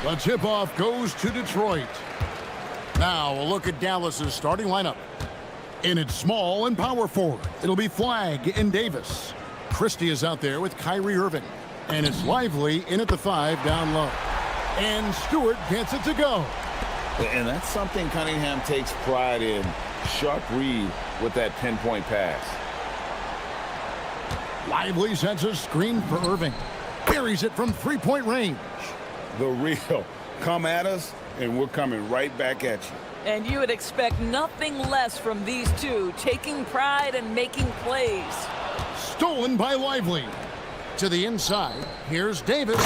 The tip-off goes to Detroit. Now a look at Dallas's starting lineup. In its small and power forward, it'll be Flagg and Davis. Christie is out there with Kyrie Irving. And it's Lively in at the 5 down low. And Stewart gets it to go. And that's something Cunningham takes pride in. Sharp read with that pinpoint pass. Lively sends a screen for Irving. Buries it from three-point range. The real. Come at us, and we're coming right back at you. And you would expect nothing less from these two, taking pride and making plays. Stolen by Lively. To the inside, here's Davis.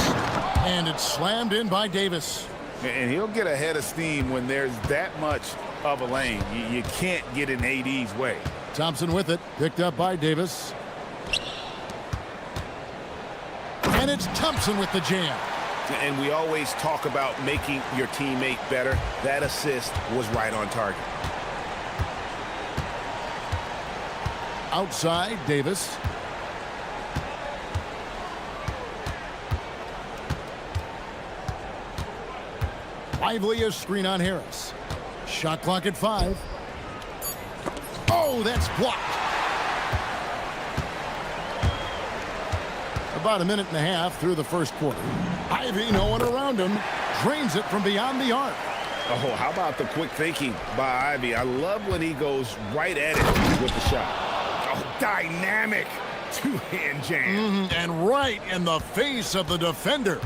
And it's slammed in by Davis. And he'll get a head of steam when there's that much of a lane. You can't get in AD's way. Thompson with it, picked up by Davis. And it's Thompson with the jam. And we always talk about making your teammate better. That assist was right on target. Outside, Davis. Lively a screen on Harris. Shot clock at 5. Oh, that's blocked. About a minute and a half through the first quarter. Ivy, no one around him, drains it from beyond the arc. Oh, how about the quick thinking by Ivy? I love when he goes right at it with the shot. Oh, dynamic two-hand jam. And right in the face of the defender.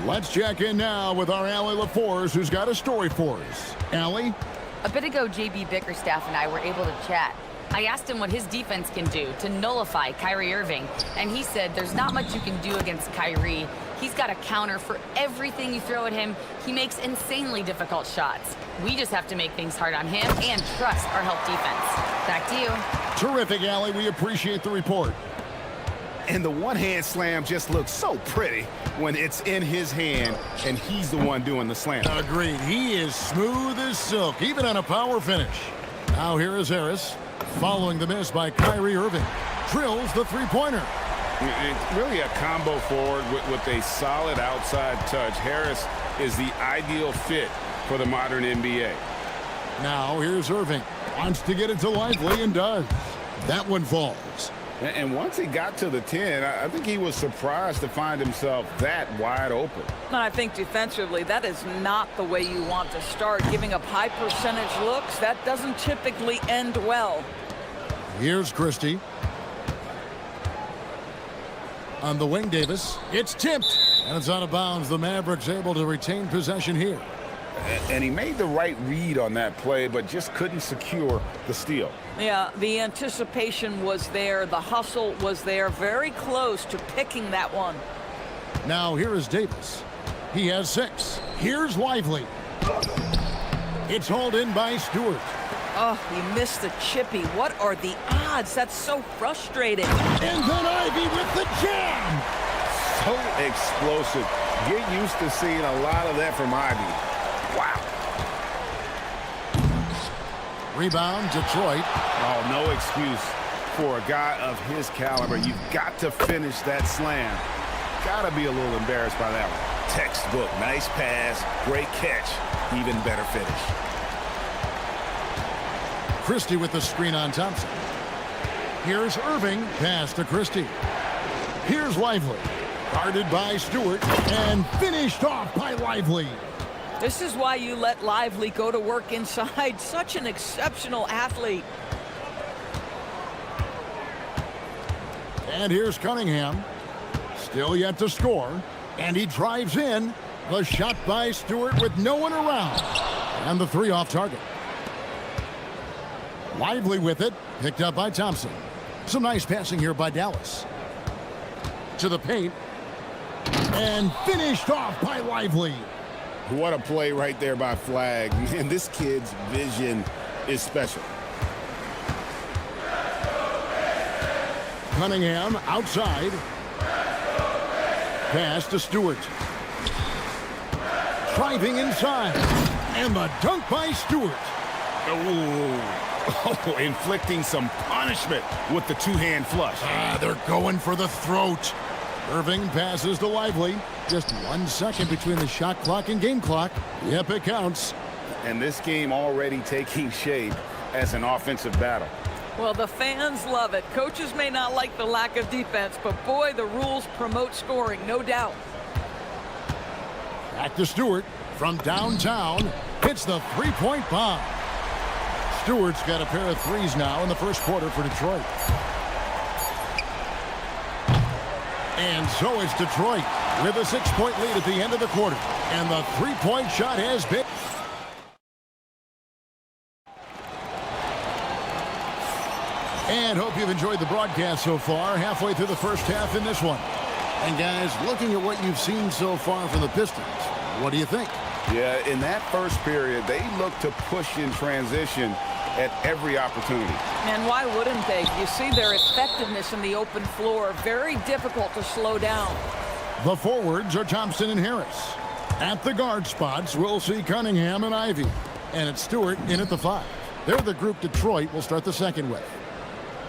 Let's check in now with our Allie LaForce, who's got a story for us. Allie? A bit ago, JB Bickerstaff and I were able to chat. I asked him what his defense can do to nullify Kyrie Irving, and he said there's not much you can do against Kyrie. He's got a counter for everything you throw at him. He makes insanely difficult shots. We just have to make things hard on him and trust our help defense. Back to you. Terrific, Allie. We appreciate the report. And the one-hand slam just looks so pretty when it's in his hand and he's the one doing the slam. Agreed. He is smooth as silk, even on a power finish. Now here is Harris, following the miss by Kyrie Irving. Drills the three-pointer. It's really a combo forward with a solid outside touch. Harris is the ideal fit for the modern NBA. Now here's Irving. Wants to get it to Lively and does. That one falls. And once he got to the 10, I think he was surprised to find himself that wide open. I think defensively, that is not the way you want to start. Giving up high percentage looks, that doesn't typically end well. Here's Christie. On the wing, Davis. It's tipped, and it's out of bounds. The Mavericks able to retain possession here. And he made the right read on that play, but just couldn't secure the steal. Yeah, the anticipation was there. The hustle was there. Very close to picking that one. Now here is Davis. He has 6. Here's Lively. It's hauled in by Stewart. Oh, he missed the chippy. What are the odds? That's so frustrating. And then Ivy with the jam. So explosive. Get used to seeing a lot of that from Ivy. Wow. Rebound, Detroit. Oh, no excuse for a guy of his caliber. You've got to finish that slam. Got to be a little embarrassed by that one. Textbook. Nice pass. Great catch. Even better finish. Christie with the screen on Thompson. Here's Irving. Pass to Christie. Here's Lively. Guarded by Stewart. And finished off by Lively. This is why you let Lively go to work inside. Such an exceptional athlete. And here's Cunningham. Still yet to score. And he drives in. The shot by Stewart with no one around. And the 3 off target. Lively with it. Picked up by Thompson. Some nice passing here by Dallas. To the paint. And finished off by Lively. What a play right there by Flagg. And this kid's vision is special. Cunningham outside. Pass to Stewart. Driving inside. And the dunk by Stewart. Oh, inflicting some punishment with the two-hand flush. They're going for the throat. Irving passes to Lively. Just 1 second between the shot clock and game clock. Yep, it counts. And this game already taking shape as an offensive battle. Well, the fans love it. Coaches may not like the lack of defense, but boy, the rules promote scoring, no doubt. Back to Stewart from downtown. Hits the three-point bomb. Stewart's got a pair of threes now in the first quarter for Detroit. And so it's Detroit with a 6-point lead at the end of the quarter. And the three-point shot has been... And hope you've enjoyed the broadcast so far. Halfway through the first half in this one. And guys, looking at what you've seen so far from the Pistons, what do you think? Yeah, in that first period, they looked to push in transition at every opportunity. And why wouldn't they? You see their effectiveness in the open floor. Very difficult to slow down. The forwards are Thompson and Harris. At the guard spots, we'll see Cunningham and Ivy. And it's Stewart in at the 5. They're the group Detroit will start the second with.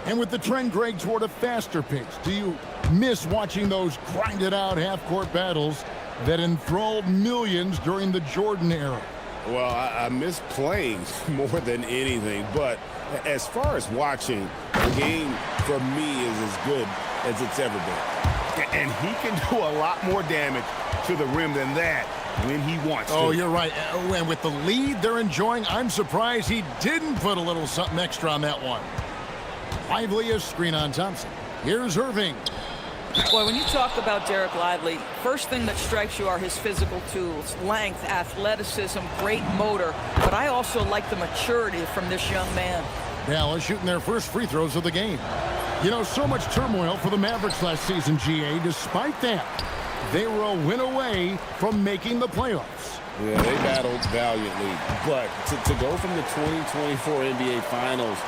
And with the trend, Greg, toward a faster pace, do you miss watching those grinded-out half-court battles that enthralled millions during the Jordan era? Well, I miss playing more than anything, but as far as watching, the game for me is as good as it's ever been. And he can do a lot more damage to the rim than that when he wants to. Oh, you're right. And with the lead they're enjoying, I'm surprised he didn't put a little something extra on that one. Lively a screen on Thompson. Here's Irving. Boy, when you talk about Derek Lively, first thing that strikes you are his physical tools, length, athleticism, great motor. But I also like the maturity from this young man. Dallas shooting their first free throws of the game. You know, so much turmoil for the Mavericks last season, GA. Despite that, they were a win away from making the playoffs. Yeah, they battled valiantly. But to go from the 2024 NBA Finals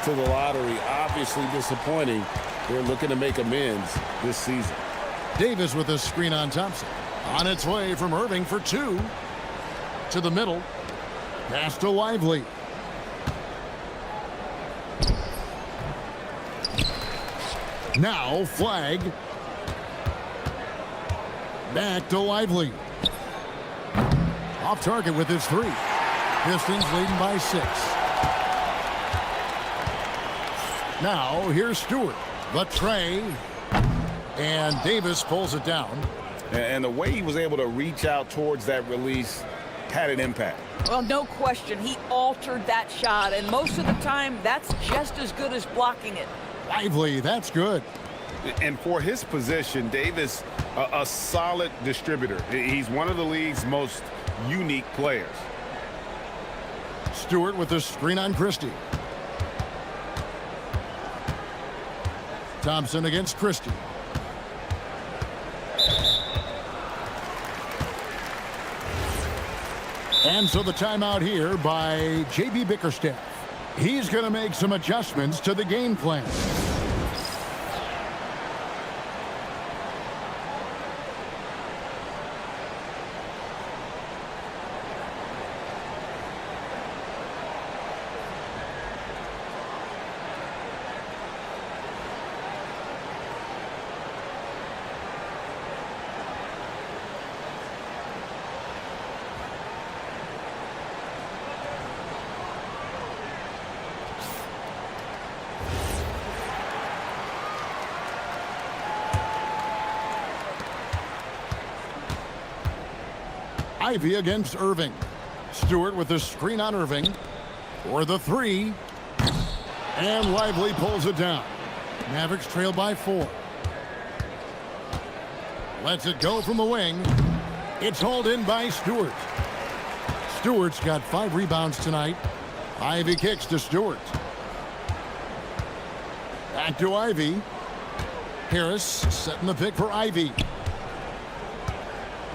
to the lottery, obviously disappointing. They're looking to make amends this season. Davis with a screen on Thompson. On its way from Irving for 2. To the middle. Pass to Lively. Now flag. Back to Lively. Off target with his 3. Pistons leading by 6. Now here's Stewart. The tray. And Davis pulls it down. And the way he was able to reach out towards that release had an impact. Well, no question. He altered that shot, and most of the time, that's just as good as blocking it. Lively, that's good. And for his position, Davis, a solid distributor. He's one of the league's most unique players. Stewart with the screen on Christie. Thompson against Christie. And so the timeout here by J.B. Bickerstaff. He's going to make some adjustments to the game plan. Ivy against Irving. Stewart with the screen on Irving. For the 3. And Lively pulls it down. Mavericks trail by 4. Lets it go from the wing. It's hauled in by Stewart. Stewart's got 5 rebounds tonight. Ivy kicks to Stewart. Back to Ivy. Harris setting the pick for Ivy.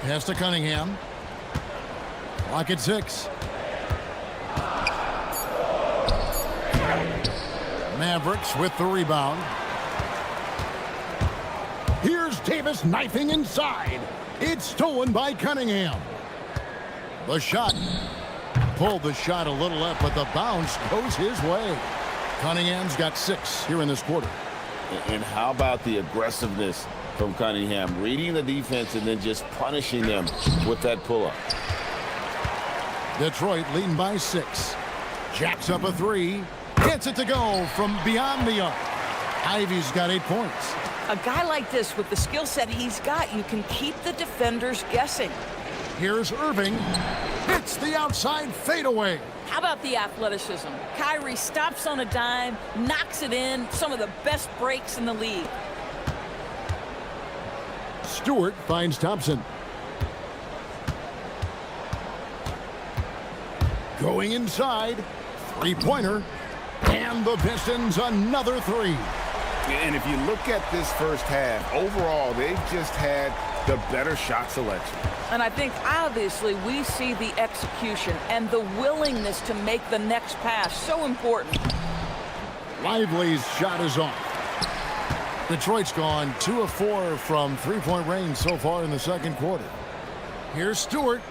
Pass to Cunningham. Clock at 6. Mavericks with the rebound. Here's Davis knifing inside. It's stolen by Cunningham. The shot. Pulled the shot a little up, but the bounce goes his way. Cunningham's got 6 here in this quarter. And how about the aggressiveness from Cunningham? Reading the defense and then just punishing them with that pull-up. Detroit leading by 6. Jacks up a 3. Gets it to go from beyond the arc. Ivy's got 8 points. A guy like this, with the skill set he's got, you can keep the defenders guessing. Here's Irving. Hits the outside fadeaway. How about the athleticism? Kyrie stops on a dime, knocks it in. Some of the best breaks in the league. Stewart finds Thompson. Going inside. Three-pointer. And the Pistons another 3. And if you look at this first half, overall, they've just had the better shot selection. And I think, obviously, we see the execution and the willingness to make the next pass so important. Lively's shot is off. Detroit's gone 2 of 4 from three-point range so far in the second quarter. Here's Stewart.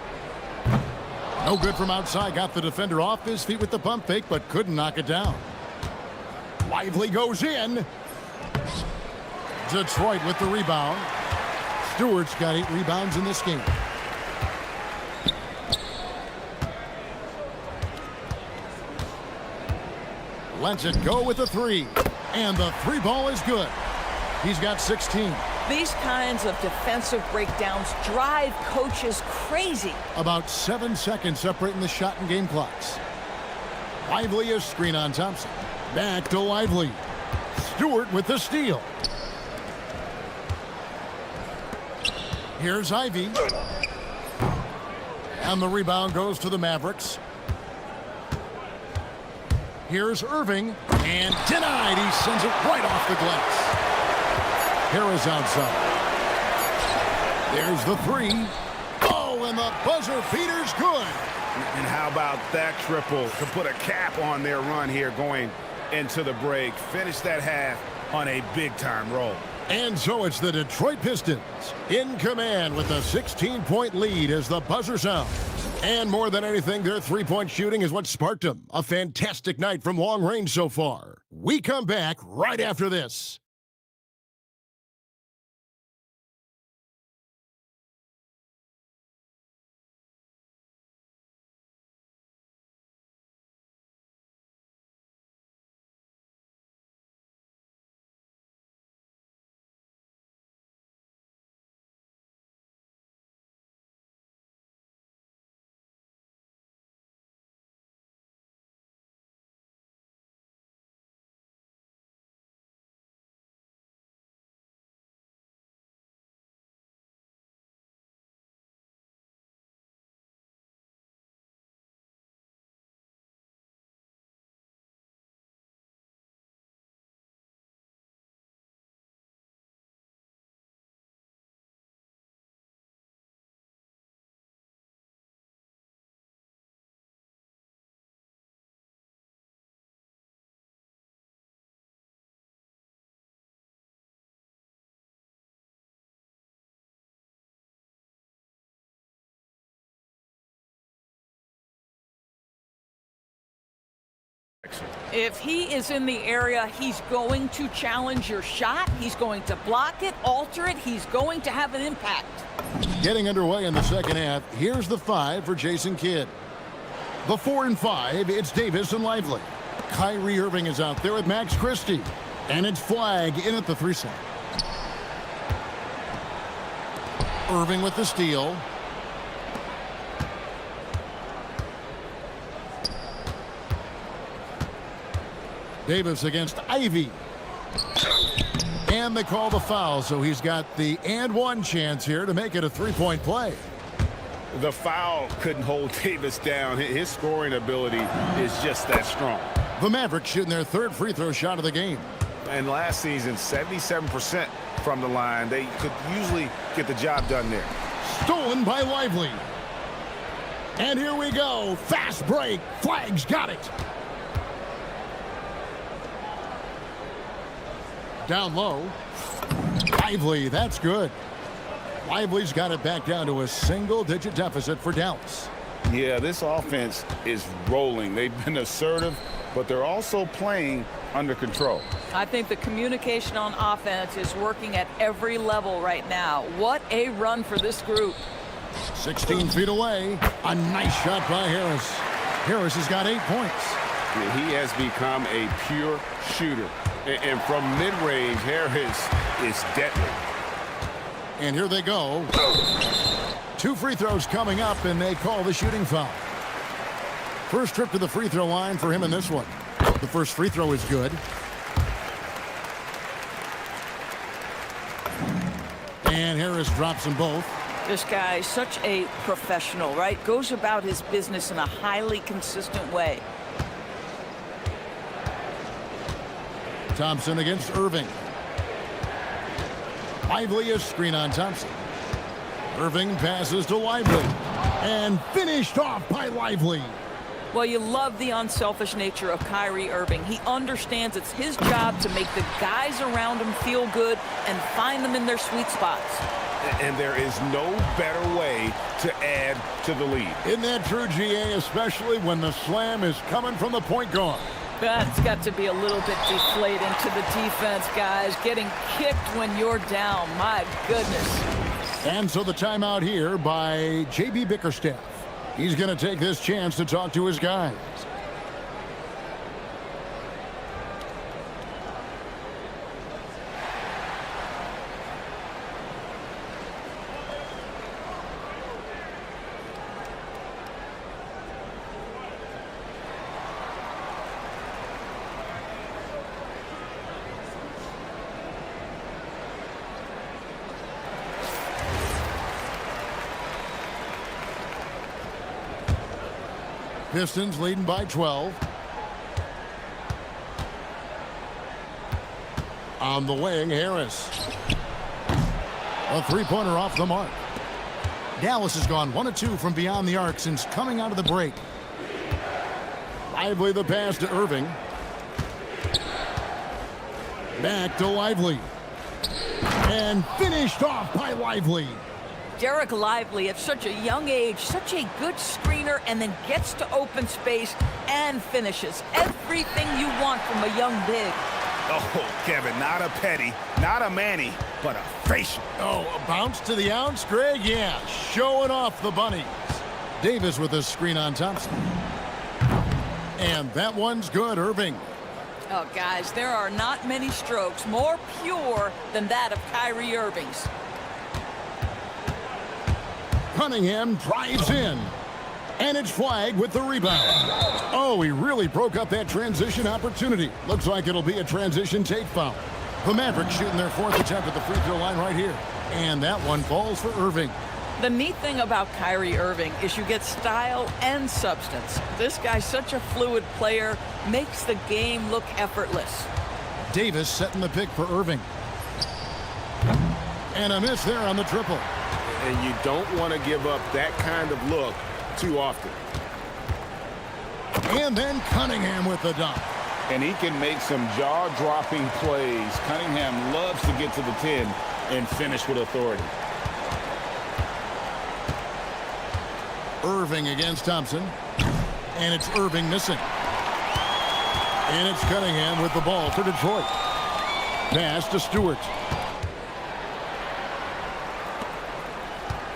No good from outside. Got the defender off his feet with the pump fake, but couldn't knock it down. Lively goes in. Detroit with the rebound. Stewart's got 8 rebounds in this game. Lets it go with the 3. And the 3 ball is good. He's got 16. These kinds of defensive breakdowns drive coaches crazy. About 7 seconds separating the shot and game clocks. Lively is screen on Thompson. Back to Lively. Stewart with the steal. Here's Ivy. And the rebound goes to the Mavericks. Here's Irving. And denied. He sends it right off the glass. Harris outside. There's the 3. Oh, and the buzzer beater's good. And how about that triple to put a cap on their run here going into the break? Finish that half on a big-time roll. And so it's the Detroit Pistons in command with a 16-point lead as the buzzer sounds. And more than anything, their three-point shooting is what sparked them. A fantastic night from long range so far. We come back right after this. If he is in the area, he's going to challenge your shot. He's going to block it, alter it. He's going to have an impact. Getting underway in the second half. Here's the 5 for Jason Kidd. The 4 and 5, it's Davis and Lively. Kyrie Irving is out there with Max Christie. And it's Flag in at the 3 side. Irving with the steal. Davis against Ivy. And they call the foul, so he's got the and one chance here to make it a three-point play. The foul couldn't hold Davis down. His scoring ability is just that strong. The Mavericks shooting their 3rd free throw shot of the game. And last season, 77% from the line. They could usually get the job done there. Stolen by Lively. And here we go. Fast break. Flag's got it. Down low. Lively, that's good. Lively's got it back down to a single-digit deficit for Dallas. Yeah, this offense is rolling. They've been assertive but they're also playing under control. I think the communication on offense is working at every level right now. What a run for this group. 16 feet away. A nice shot by Harris. Harris has got 8 points. He has become a pure shooter. And from mid-range, Harris is deadly. And here they go. 2 free throws coming up, and they call the shooting foul. First trip to the free throw line for him in this one. The first free throw is good. And Harris drops them both. This guy is such a professional, right? Goes about his business in a highly consistent way. Thompson against Irving. Lively, a screen on Thompson. Irving passes to Lively. And finished off by Lively. Well, you love the unselfish nature of Kyrie Irving. He understands it's his job to make the guys around him feel good and find them in their sweet spots. And there is no better way to add to the lead. Isn't that true, GA, especially when the slam is coming from the point guard? That's got to be a little bit deflating to the defense, guys. Getting kicked when you're down. My goodness. And so the timeout here by J.B. Bickerstaff. He's going to take this chance to talk to his guys. Pistons leading by 12. On the wing, Harris. A three-pointer off the mark. Dallas has gone 1 of 2 from beyond the arc since coming out of the break. Lively the pass to Irving. Back to Lively. And finished off by Lively. Derek Lively at such a young age, such a good screener, and then gets to open space and finishes. Everything you want from a young big. Oh, Kevin, not a Petty, not a Manny, but a facial. Oh, a bounce to the ounce, Greg? Yeah, showing off the bunnies. Davis with a screen on Thompson. And that one's good, Irving. Oh, guys, there are not many strokes more pure than that of Kyrie Irving's. Cunningham drives in. And it's flagged with the rebound. Oh, he really broke up that transition opportunity. Looks like it'll be a transition take foul. The Mavericks shooting their 4th attempt at the free throw line right here. And that one falls for Irving. The neat thing about Kyrie Irving is you get style and substance. This guy's such a fluid player, makes the game look effortless. Davis setting the pick for Irving. And a miss there on the triple. And you don't want to give up that kind of look too often. And then Cunningham with the dunk. And he can make some jaw-dropping plays. Cunningham loves to get to the 10 and finish with authority. Irving against Thompson. And it's Irving missing. And it's Cunningham with the ball for Detroit. Pass to Stewart.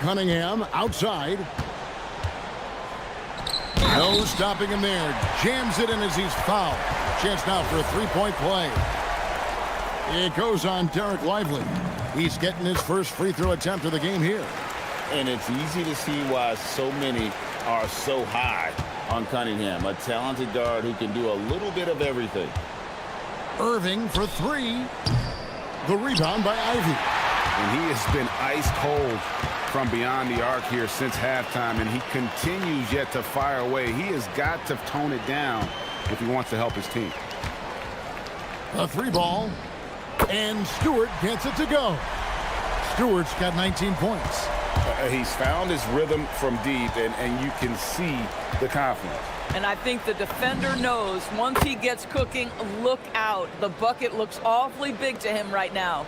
Cunningham outside. No stopping him there. Jams it in as he's fouled. Chance now for a three-point play. It goes on Derek Lively. He's getting his first free throw attempt of the game here. And it's easy to see why so many are so high on Cunningham. A talented guard who can do a little bit of everything. Irving for 3. The rebound by Ivy. And he has been ice cold from beyond the arc here since halftime, and he continues yet to fire away. He has got to tone it down if he wants to help his team. A 3 ball, and Stewart gets it to go. Stewart's got 19 points. He's found his rhythm from deep, and you can see the confidence. And I think the defender knows once he gets cooking, look out. The bucket looks awfully big to him right now.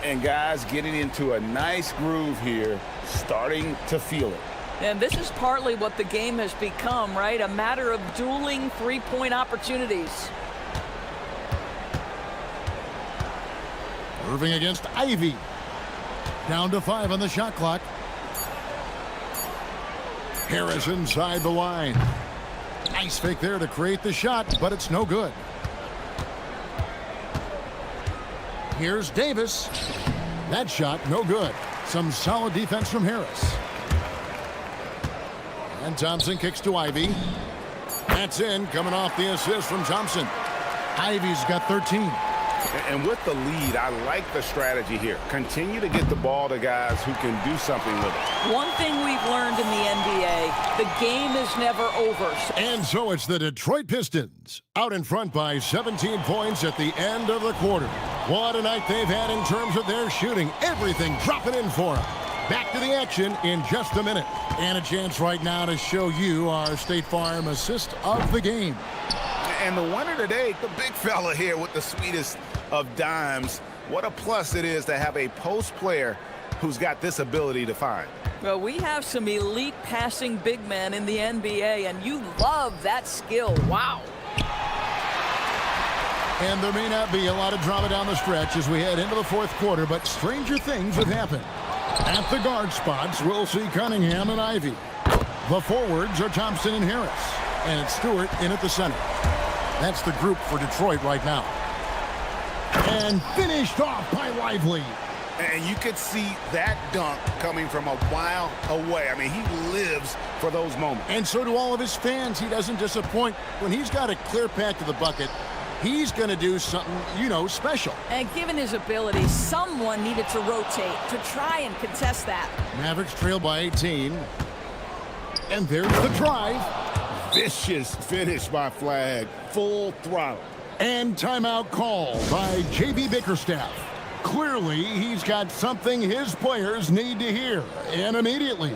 And guys getting into a nice groove here, starting to feel it. And this is partly what the game has become, right? A matter of dueling three-point opportunities. Irving against Ivy. Down to 5 on the shot clock. Harris inside the line. Nice fake there to create the shot, but it's no good. Here's Davis. That shot, no good. Some solid defense from Harris. And Thompson kicks to Ivy. That's in, coming off the assist from Thompson. Ivy's got 13. And with the lead, I like the strategy here. Continue to get the ball to guys who can do something with it. One thing we've learned in the NBA, the game is never over. And so it's the Detroit Pistons out in front by 17 points at the end of the quarter. What a night they've had in terms of their shooting. Everything dropping in for them. Back to the action in just a minute. And a chance right now to show you our State Farm assist of the game. And the winner today, the big fella here with the sweetest of dimes. What a plus it is to have a post player who's got this ability to find. Well, we have some elite passing big men in the NBA, and you love that skill. Wow. And there may not be a lot of drama down the stretch as we head into the fourth quarter, but stranger things have happened. At the guard spots, we'll see Cunningham and Ivy. The forwards are Thompson and Harris. And it's Stewart in at the center. That's the group for Detroit right now. And finished off by Lively. And you could see that dunk coming from a while away. I mean, he lives for those moments. And so do all of his fans. He doesn't disappoint. When he's got a clear path to the bucket, he's going to do something, special. And given his ability, someone needed to rotate to try and contest that. Mavericks trail by 18. And there's the drive. Vicious finish by Flag. Full throttle. And timeout call by J.B. Bickerstaff. Clearly, he's got something his players need to hear, and immediately.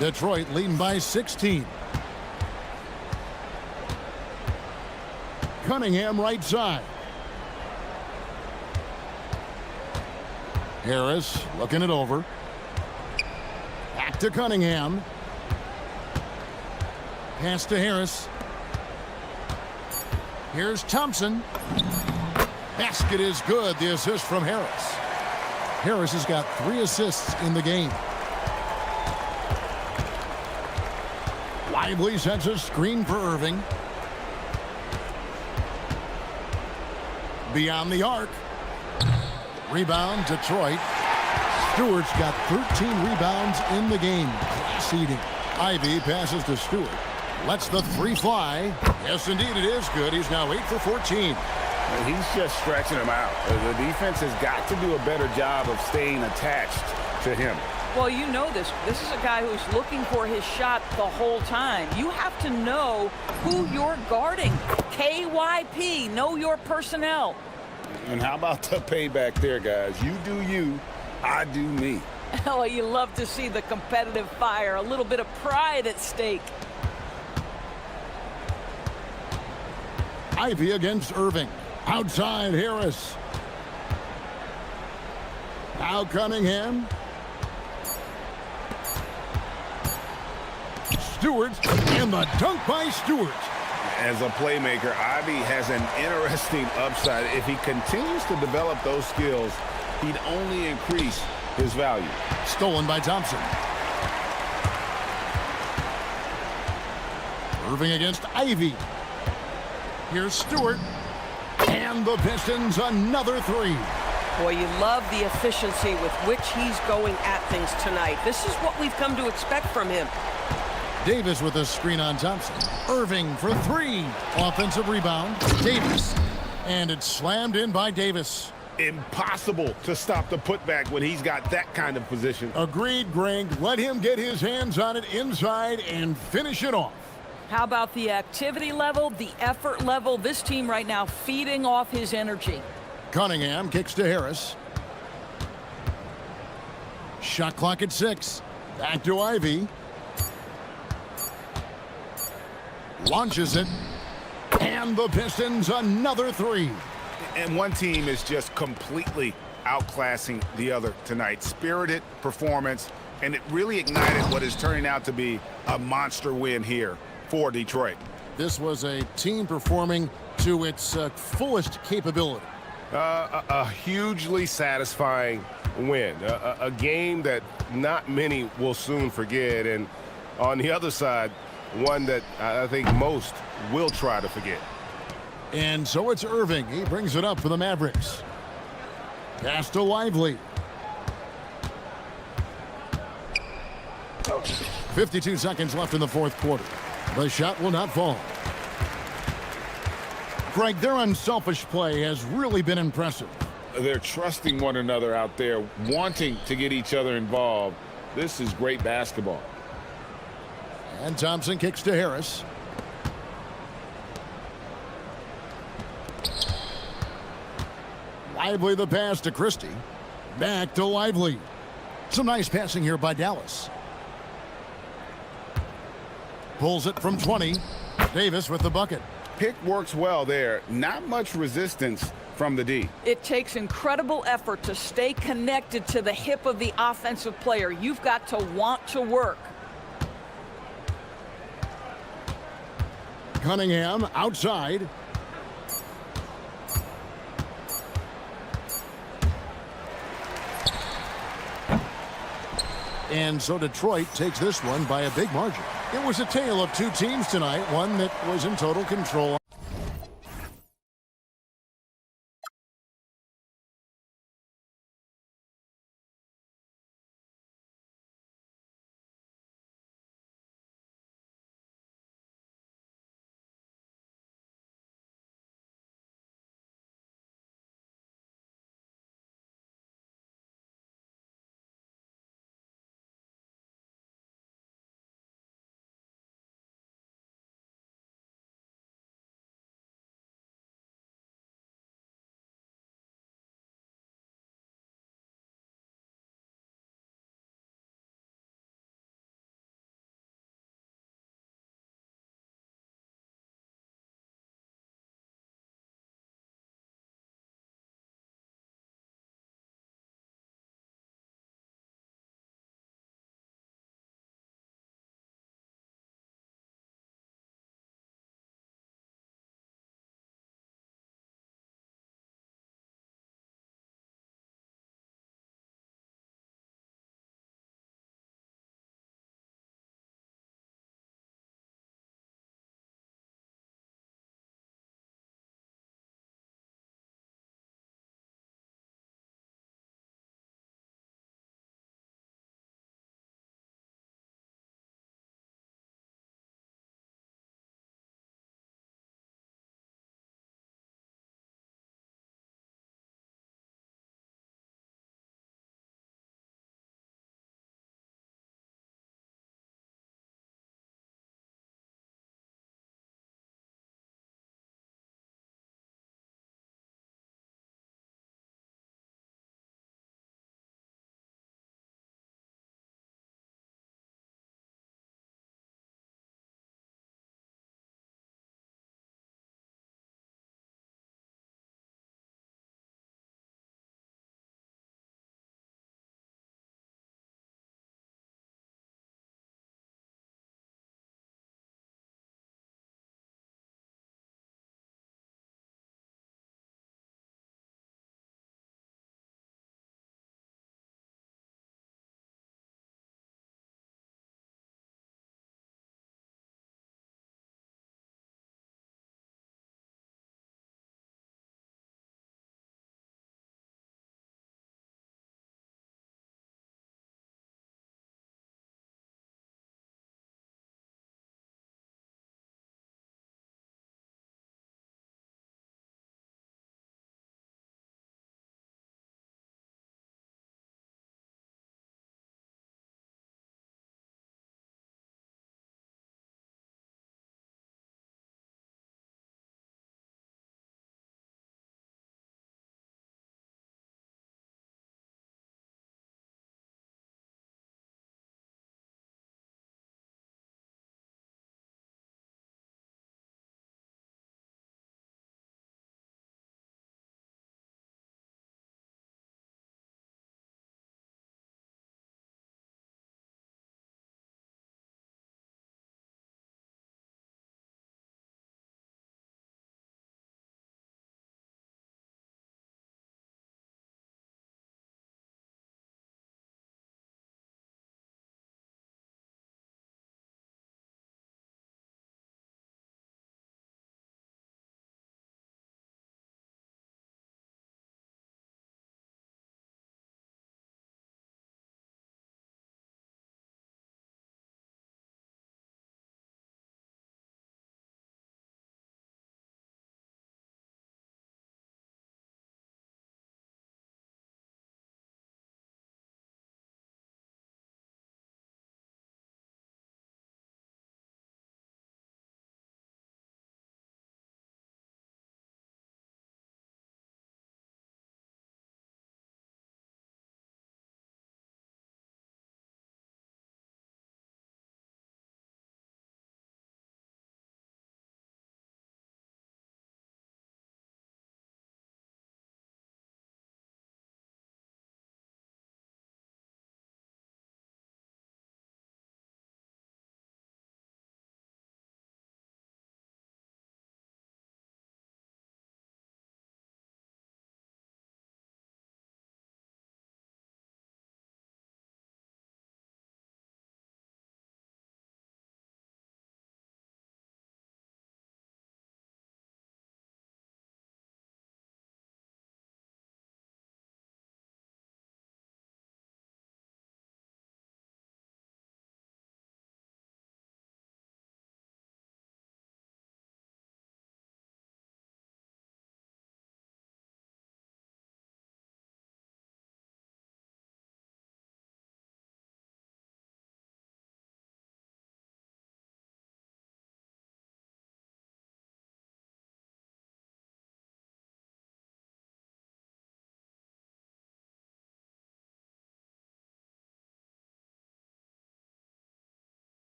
Detroit leading by 16. Cunningham right side. Harris looking it over. Back to Cunningham. Pass to Harris. Here's Thompson. Basket is good. The assist from Harris. Harris has got 3 assists in the game. Lively sends a screen for Irving. Beyond the arc. Rebound, Detroit. Stewart's got 13 rebounds in the game. Class eating. Ivy passes to Stewart. Lets the 3 fly. Yes, indeed, it is good. He's now 8 for 14. He's just stretching him out. The defense has got to do a better job of staying attached to him. Well, you know this. This is a guy who's looking for his shot the whole time. You have to know who you're guarding. KYP, know your personnel. And how about the payback there, guys? You do you, I do me. Oh, you love to see the competitive fire, a little bit of pride at stake. Ivy against Irving. Outside Harris. Now Cunningham. Stewart, and the dunk by Stewart. As a playmaker, Ivy has an interesting upside. If he continues to develop those skills, he'd only increase his value. Stolen by Thompson. Irving against Ivy. Here's Stewart. And the Pistons another 3. Boy, you love the efficiency with which he's going at things tonight. This is what we've come to expect from him. Davis with a screen on Thompson. Irving for 3. Offensive rebound. Davis. And it's slammed in by Davis. impossible to stop the putback when he's got that kind of position. Agreed, Greg. Let him get his hands on it inside and finish it off. How about the activity level, the effort level? This team right now feeding off his energy. Cunningham kicks to Harris. Shot clock at 6. Back to Ivy. Launches it. And the Pistons another 3. And one team is just completely outclassing the other tonight. Spirited performance, and it really ignited what is turning out to be a monster win here for Detroit. This was a team performing to its fullest capability. A hugely satisfying win. A game that not many will soon forget. And on the other side, one that I think most will try to forget. And so it's Irving. He brings it up for the Mavericks. Pass to Lively. 52 seconds left in the fourth quarter. The shot will not fall. Greg, their unselfish play has really been impressive. They're trusting one another out there, wanting to get each other involved. This is great basketball. And Thompson kicks to Harris. Lively the pass to Christie. Back to Lively. Some nice passing here by Dallas. Pulls it from 20. Davis with the bucket. Pick works well there. Not much resistance from the D. It takes incredible effort to stay connected to the hip of the offensive player. You've got to want to work. Cunningham outside. And so Detroit takes this one by a big margin. It was a tale of two teams tonight, one that was in total control.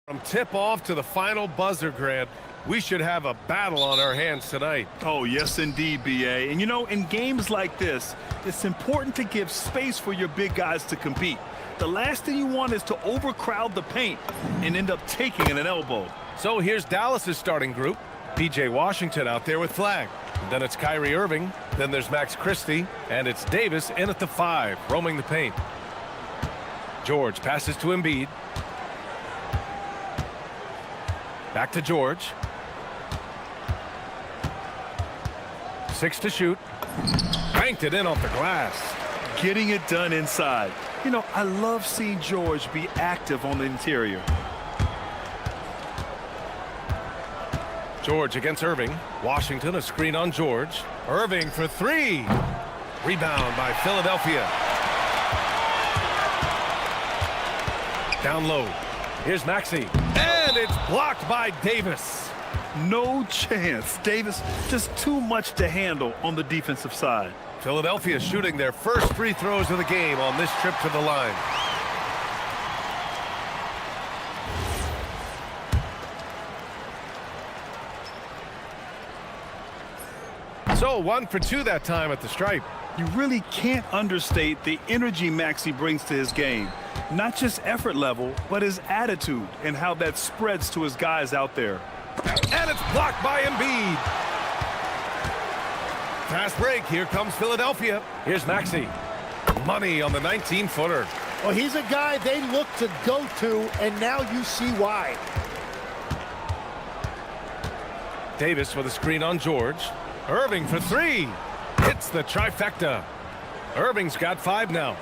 From tip-off to the final buzzer, Grant, we should have a battle on our hands tonight. Oh, yes, indeed, B.A. And, you know, in games like this, it's important to give space for your big guys to compete. The last thing you want is to overcrowd the paint and end up taking an elbow. So here's Dallas's starting group. P.J. Washington out there with flag. Then it's Kyrie Irving. Then there's Max Christie. And it's Davis in at the 5, roaming the paint. George passes to Embiid. Back to George. 6 to shoot. Banked it in off the glass. Getting it done inside. You know, I love seeing George be active on the interior. George against Irving. Washington, a screen on George. Irving for 3. Rebound by Philadelphia. Down low. Here's Maxey. And it's blocked by Davis. No chance. Davis, just too much to handle on the defensive side. Philadelphia shooting their first free throws of the game on this trip to the line. So 1 for 2 that time at the stripe. You really can't understate the energy Maxey brings to his game. Not just effort level, but his attitude and how that spreads to his guys out there. And it's blocked by Embiid. Fast break. Here comes Philadelphia. Here's Maxey. Money on the 19-footer. Well, he's a guy they look to go to, and now you see why. Davis with a screen on George. Irving for 3. Hits the trifecta. Irving's got 5 now.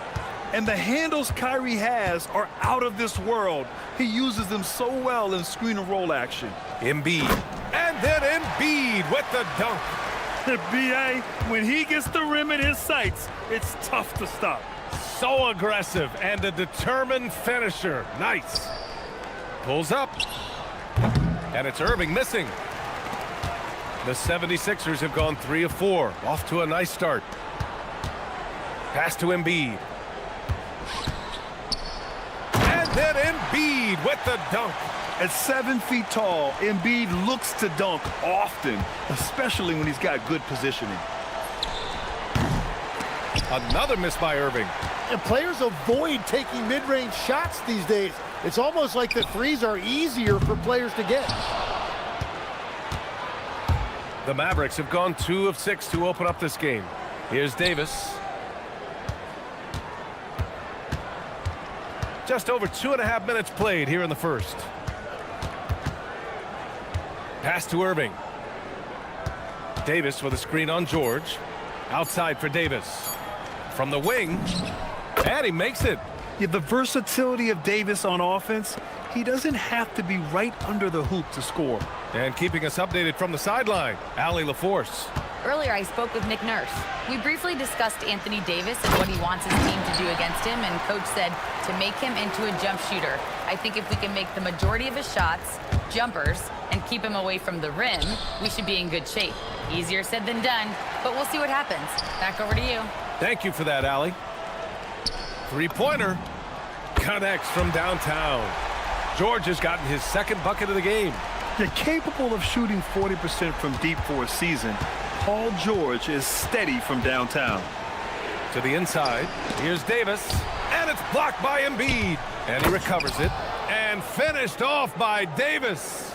And the handles Kyrie has are out of this world. He uses them so well in screen and roll action. Embiid. And then Embiid with the dunk. B.A., when he gets the rim in his sights, it's tough to stop. So aggressive and a determined finisher. Nice. Pulls up. And it's Irving missing. The 76ers have gone 3 of 4. Off to a nice start. Pass to Embiid. And then Embiid with the dunk. At 7 feet tall, Embiid looks to dunk often, especially when he's got good positioning. Another miss by Irving. And players avoid taking mid-range shots these days. It's almost like the threes are easier for players to get. The Mavericks have gone 2 of 6 to open up this game. Here's Davis. Just over 2.5 minutes played here in the first. Pass to Irving. Davis with a screen on George. Outside for Davis. From the wing. And he makes it. Yeah, the versatility of Davis on offense, he doesn't have to be right under the hoop to score. And keeping us updated from the sideline, Allie LaForce. Earlier, I spoke with Nick Nurse. We briefly discussed Anthony Davis and what he wants his team to do against him, and Coach said to make him into a jump shooter. I think if we can make the majority of his shots jumpers and keep him away from the rim, we should be in good shape. Easier said than done, but we'll see what happens. Back over to you. Thank you for that, Allie. Three-pointer connects from downtown. George has gotten his second bucket of the game. They're capable of shooting 40% from deep for a season. Paul George is steady from downtown. To the inside, here's Davis, and it's blocked by Embiid. And he recovers it, and finished off by Davis.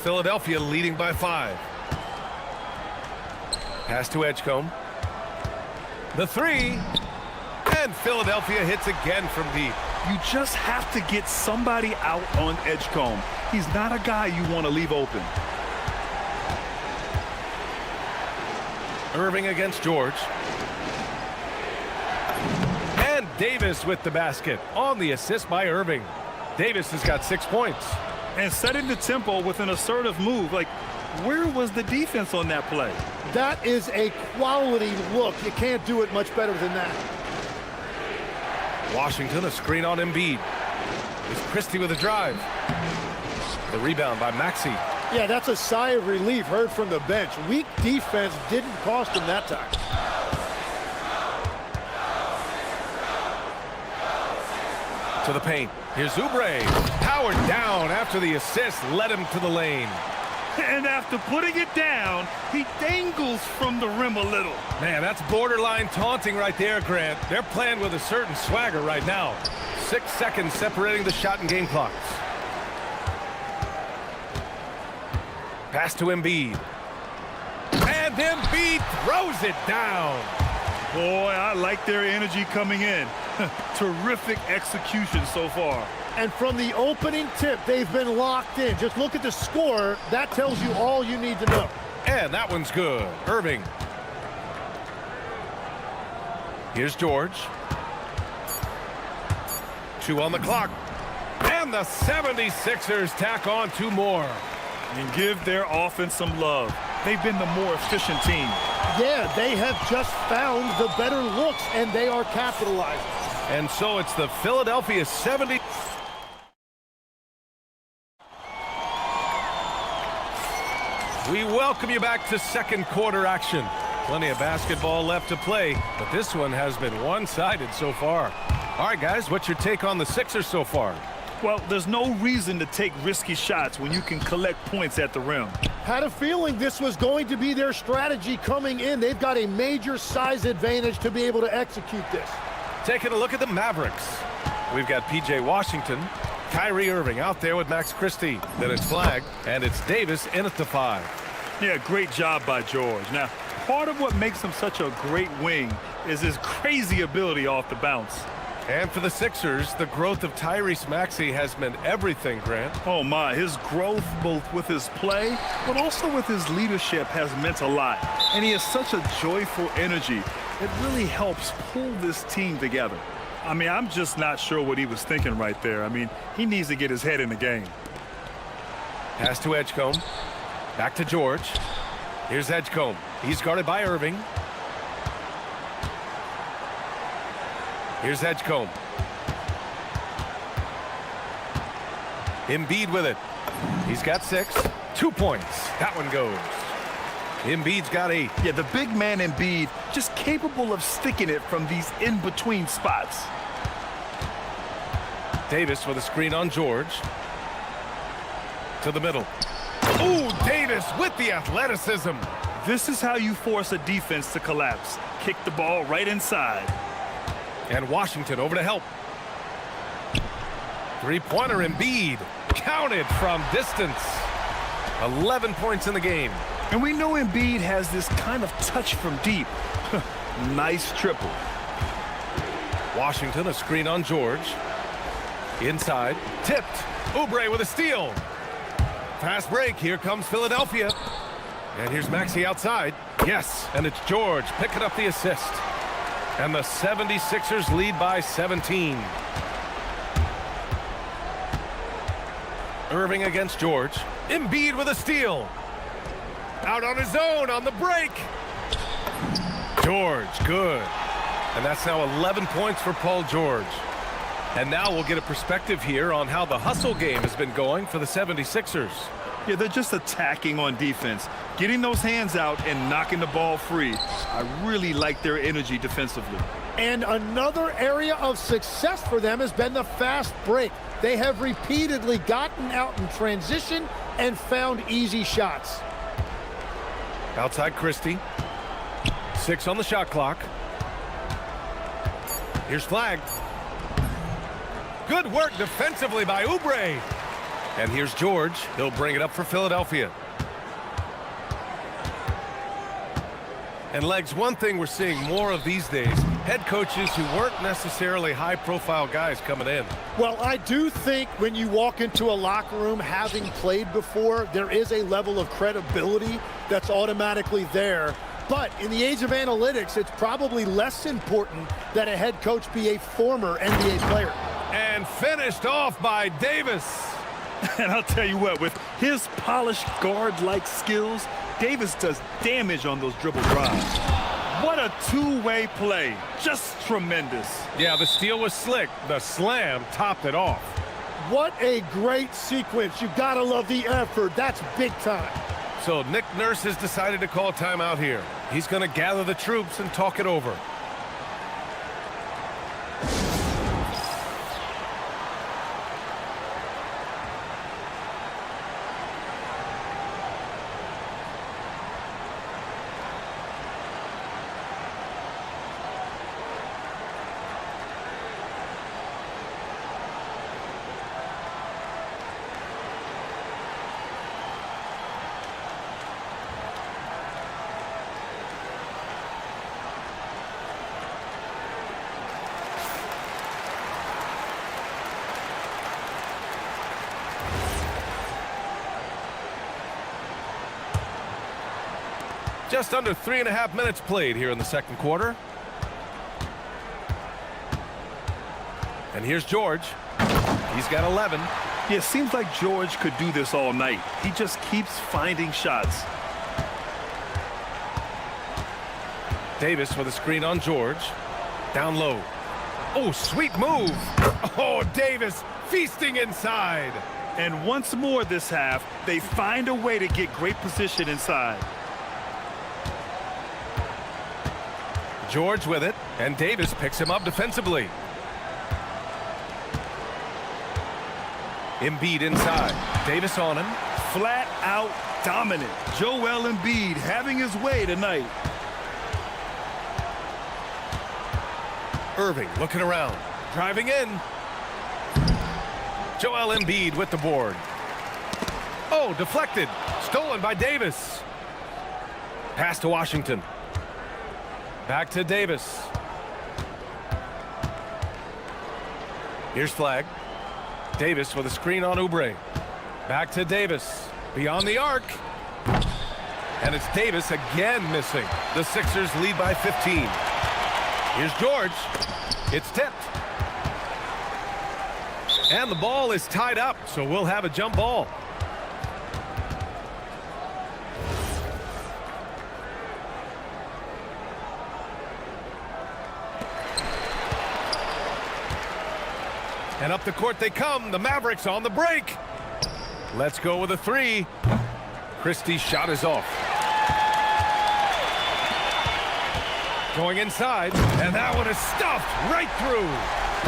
Philadelphia leading by 5. Pass to Edgecombe. The 3, and Philadelphia hits again from deep. You just have to get somebody out on Edgecombe. He's not a guy you want to leave open. Irving against George. And Davis with the basket on the assist by Irving. Davis has got 6 points. And setting the tempo with an assertive move. Like, where was the defense on that play? That is a quality look. You can't do it much better than that. Washington, a screen on Embiid. It's Christie with a drive. The rebound by Maxey. Yeah, that's a sigh of relief heard from the bench. Weak defense didn't cost him that time. To the paint. Here's Oubre. Powered down after the assist led him to the lane. And after putting it down, he dangles from the rim a little. Man, that's borderline taunting right there, Grant. They're playing with a certain swagger right now. 6 seconds separating the shot and game clocks. Pass to Embiid. And Embiid throws it down. Boy, I like their energy coming in. Terrific execution so far. And from the opening tip, they've been locked in. Just look at the score. That tells you all you need to know. And that one's good. Irving. Here's George. 2 on the clock. And the 76ers tack on 2 more. And give their offense some love. They've been the more efficient team. Yeah, they have just found the better looks, and they are capitalizing. And so it's the Philadelphia 70. We welcome you back to second quarter action. Plenty of basketball left to play, but this one has been one-sided so far. All right, guys, what's your take on the Sixers so far? Well, there's no reason to take risky shots when you can collect points at the rim. Had a feeling this was going to be their strategy coming in. They've got a major size advantage to be able to execute this. Taking a look at the Mavericks. We've got P.J. Washington, Kyrie Irving out there with Max Christie. Then it's flagged, and it's Davis in at the 5. Yeah, great job by George. Now, part of what makes him such a great wing is his crazy ability off the bounce. And for the Sixers, the growth of Tyrese Maxey has meant everything, Grant. Oh, my. His growth, both with his play, but also with his leadership, has meant a lot. And he has such a joyful energy. It really helps pull this team together. I mean, I'm just not sure what he was thinking right there. I mean, he needs to get his head in the game. Pass to Edgecombe. Back to George. Here's Edgecombe. He's guarded by Irving. Here's Edgecombe. Embiid with it. He's got 6. 2 points. That one goes. Embiid's got 8. Yeah, the big man Embiid just capable of sticking it from these in-between spots. Davis with a screen on George. To the middle. Ooh, Davis with the athleticism. This is how you force a defense to collapse. Kick the ball right inside. And Washington over to help. 3-pointer Embiid. Counted from distance. 11 points in the game. And we know Embiid has this kind of touch from deep. Nice triple. Washington, a screen on George. Inside. Tipped. Oubre with a steal. Fast break. Here comes Philadelphia. And here's Maxey outside. Yes, and it's George picking up the assist. And the 76ers lead by 17. Irving against George. Embiid with a steal. Out on his own on the break. George, good. And that's now 11 points for Paul George. And now we'll get a perspective here on how the hustle game has been going for the 76ers. Yeah, they're just attacking on defense, getting those hands out and knocking the ball free. I really like their energy defensively. And another area of success for them has been the fast break. They have repeatedly gotten out in transition and found easy shots. Outside Christie. 6 on the shot clock. Here's flag. Good work defensively by Oubre. And here's George. He'll bring it up for Philadelphia. And Legs, one thing we're seeing more of these days, head coaches who weren't necessarily high-profile guys coming in. Well, I do think when you walk into a locker room having played before, there is a level of credibility that's automatically there. But in the age of analytics, it's probably less important that a head coach be a former NBA player. And finished off by Davis. And I'll tell you what, with his polished guard-like skills, Davis does damage on those dribble drives. What a two-way play. Just tremendous. Yeah, the steal was slick. The slam topped it off. What a great sequence. You gotta love the effort. That's big time. So Nick Nurse has decided to call timeout here. He's going to gather the troops and talk it over. Just under 3.5 minutes played here in the second quarter. And here's George. He's got 11. Yeah, it seems like George could do this all night. He just keeps finding shots. Davis with a screen on George. Down low. Oh, sweet move. Oh, Davis feasting inside. And once more this half, they find a way to get great position inside. George with it, and Davis picks him up defensively. Embiid inside. Davis on him. Flat out dominant. Joel Embiid having his way tonight. Irving looking around. Driving in. Joel Embiid with the board. Oh, deflected. Stolen by Davis. Pass to Washington. Back to Davis. Here's Flag. Davis with a screen on Oubre. Back to Davis. Beyond the arc. And it's Davis again missing. The Sixers lead by 15. Here's George. It's tipped. And the ball is tied up, so we'll have a jump ball. And up the court they come. The Mavericks on the break. Let's go with a three. Christie's shot is off. Going inside, and that one is stuffed right through.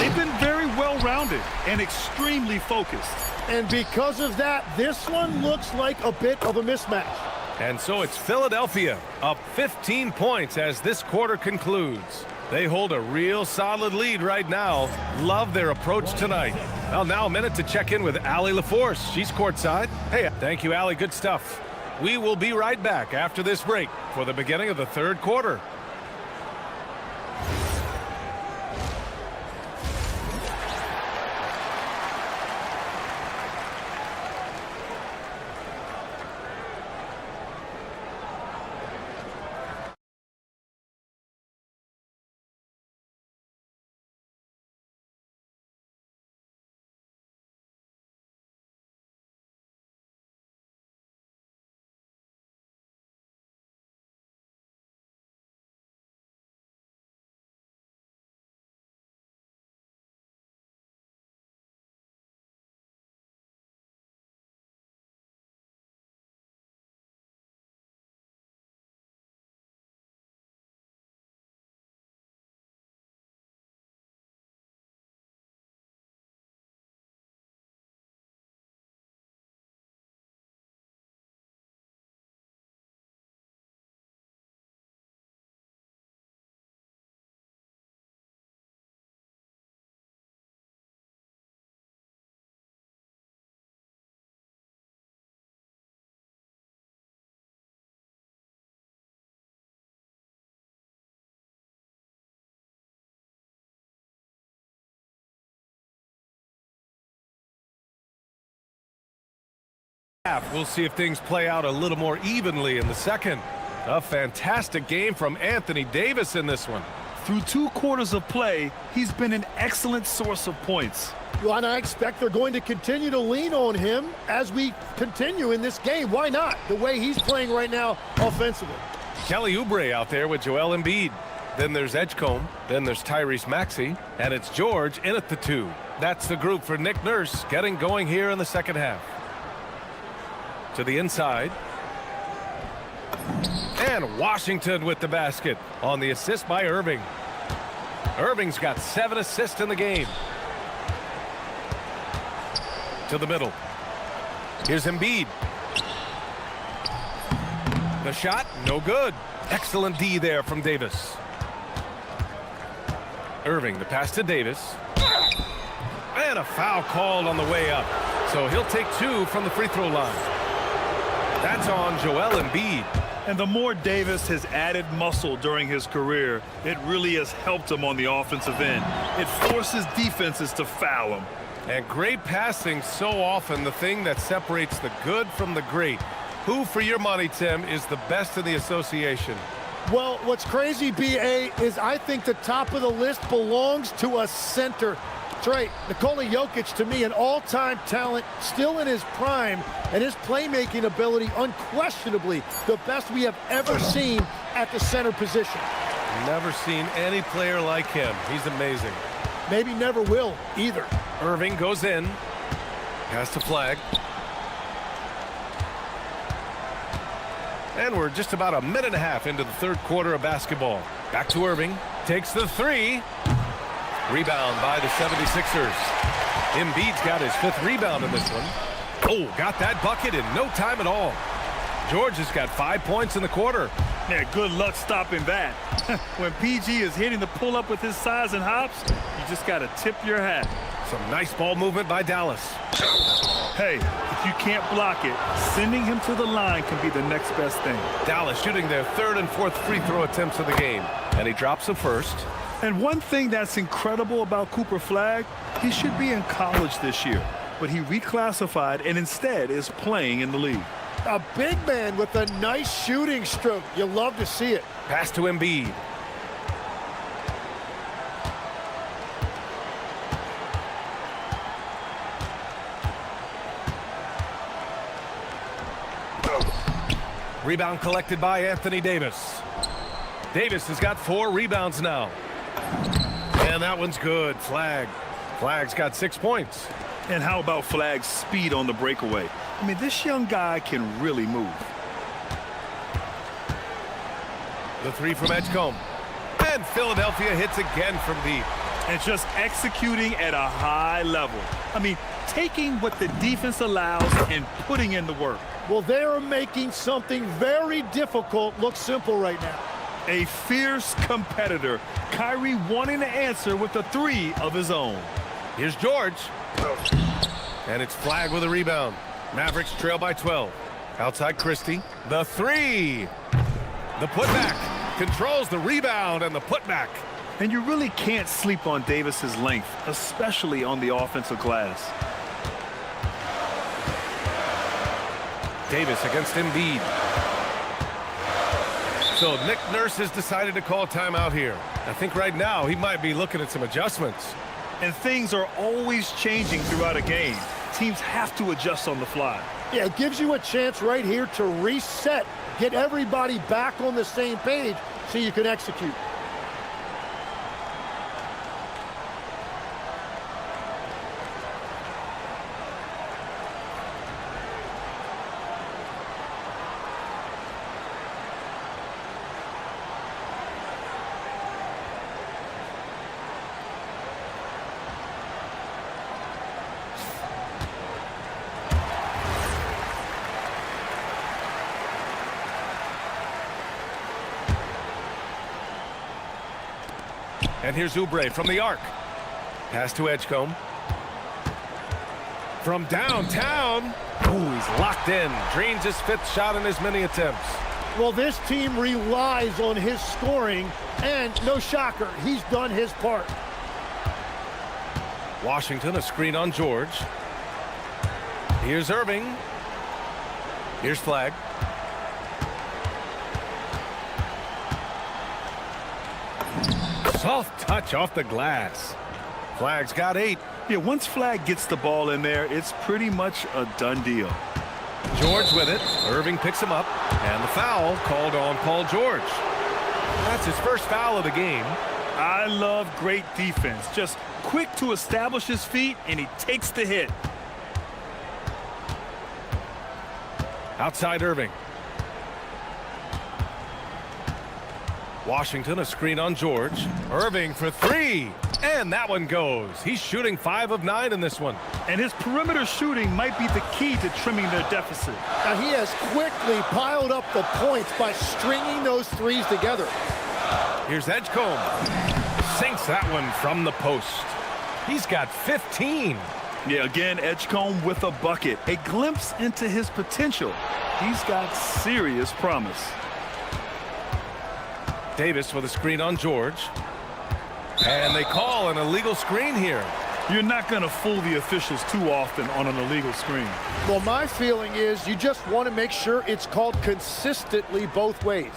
They've been very well-rounded and extremely focused. And because of that, this one looks like a bit of a mismatch. And so it's Philadelphia up 15 points as this quarter concludes. They hold a real solid lead right now. Love their approach tonight. Well, now a minute to check in with Allie LaForce. She's courtside. Hey, thank you, Allie. Good stuff. We will be right back after this break for the beginning of the third quarter. We'll see if things play out a little more evenly in the second. A fantastic game from Anthony Davis in this one. Through 2 quarters of play, he's been an excellent source of points. Well, and I expect they're going to continue to lean on him as we continue in this game. Why not? The way he's playing right now offensively. Kelly Oubre out there with Joel Embiid. Then there's Edgecombe. Then there's Tyrese Maxey. And it's George in at the 2. That's the group for Nick Nurse getting going here in the second half. To the inside. And Washington with the basket on the assist by Irving. Irving's got 7 assists in the game. To the middle. Here's Embiid. The shot, no good. Excellent D there from Davis. Irving, the pass to Davis. And a foul called on the way up. So he'll take 2 from the free throw line. That's on Joel Embiid. And the more Davis has added muscle during his career, it really has helped him on the offensive end. It forces defenses to foul him. And great passing, so often the thing that separates the good from the great. Who, for your money, Tim, is the best in the association? Well, what's crazy, BA, is I think the top of the list belongs to a center. That's right. Nikola Jokic, to me, an all-time talent, still in his prime, and his playmaking ability, unquestionably, the best we have ever seen at the center position. Never seen any player like him. He's amazing. Maybe never will, either. Irving goes in. Pass to Flag. And we're just about a minute and a half into the third quarter of basketball. Back to Irving. Takes the three. Rebound by the 76ers. Embiid's got his 5th rebound in this one. Oh, got that bucket in no time at all. George has got 5 points in the quarter. Yeah, good luck stopping that. When PG is hitting the pull-up with his size and hops, you just got to tip your hat. Some nice ball movement by Dallas. Hey, if you can't block it, sending him to the line can be the next best thing. Dallas shooting their 3rd and 4th free throw attempts of the game. And he drops the first. And one thing that's incredible about Cooper Flag, he should be in college this year, but he reclassified and instead is playing in the league. A big man with a nice shooting stroke. You love to see it. Pass to Embiid. Rebound collected by Anthony Davis. Davis has got 4 rebounds now. And that one's good. Flag's got 6 points. And how about Flag's speed on the breakaway? I mean, this young guy can really move. The 3 from Edgecombe. And Philadelphia hits again from deep. And just executing at a high level. I mean, taking what the defense allows and putting in the work. Well, they're making something very difficult look simple right now. A fierce competitor. Kyrie wanting to answer with a 3 of his own. Here's George. And it's Flag with a rebound. Mavericks trail by 12. Outside Christie. The 3. The putback. Controls the rebound and the putback. And you really can't sleep on Davis's length, especially on the offensive glass. Davis against Embiid. So Nick Nurse has decided to call timeout here. I think right now he might be looking at some adjustments. And things are always changing throughout a game. Teams have to adjust on the fly. Yeah, it gives you a chance right here to reset, get everybody back on the same page so you can execute. And here's Oubre from the arc. Pass to Edgecombe. From downtown. Ooh, he's locked in. Drains his 5th shot in as many attempts. Well, this team relies on his scoring, and no shocker, he's done his part. Washington, a screen on George. Here's Irving. Here's Flag. Soft touch off the glass. Flag's got 8. Yeah, once Flag gets the ball in there, it's pretty much a done deal. George with it. Irving picks him up. And the foul called on Paul George. That's his first foul of the game. I love great defense. Just quick to establish his feet, and he takes the hit. Outside Irving. Washington, a screen on George. Irving for 3. And that one goes. He's shooting 5 of 9 in this one. And his perimeter shooting might be the key to trimming their deficit. Now, he has quickly piled up the points by stringing those threes together. Here's Edgecombe. Sinks that one from the post. He's got 15. Yeah, again, Edgecombe with a bucket. A glimpse into his potential. He's got serious promise. Davis with a screen on George. And they call an illegal screen here. You're not going to fool the officials too often on an illegal screen. Well, my feeling is you just want to make sure it's called consistently both ways.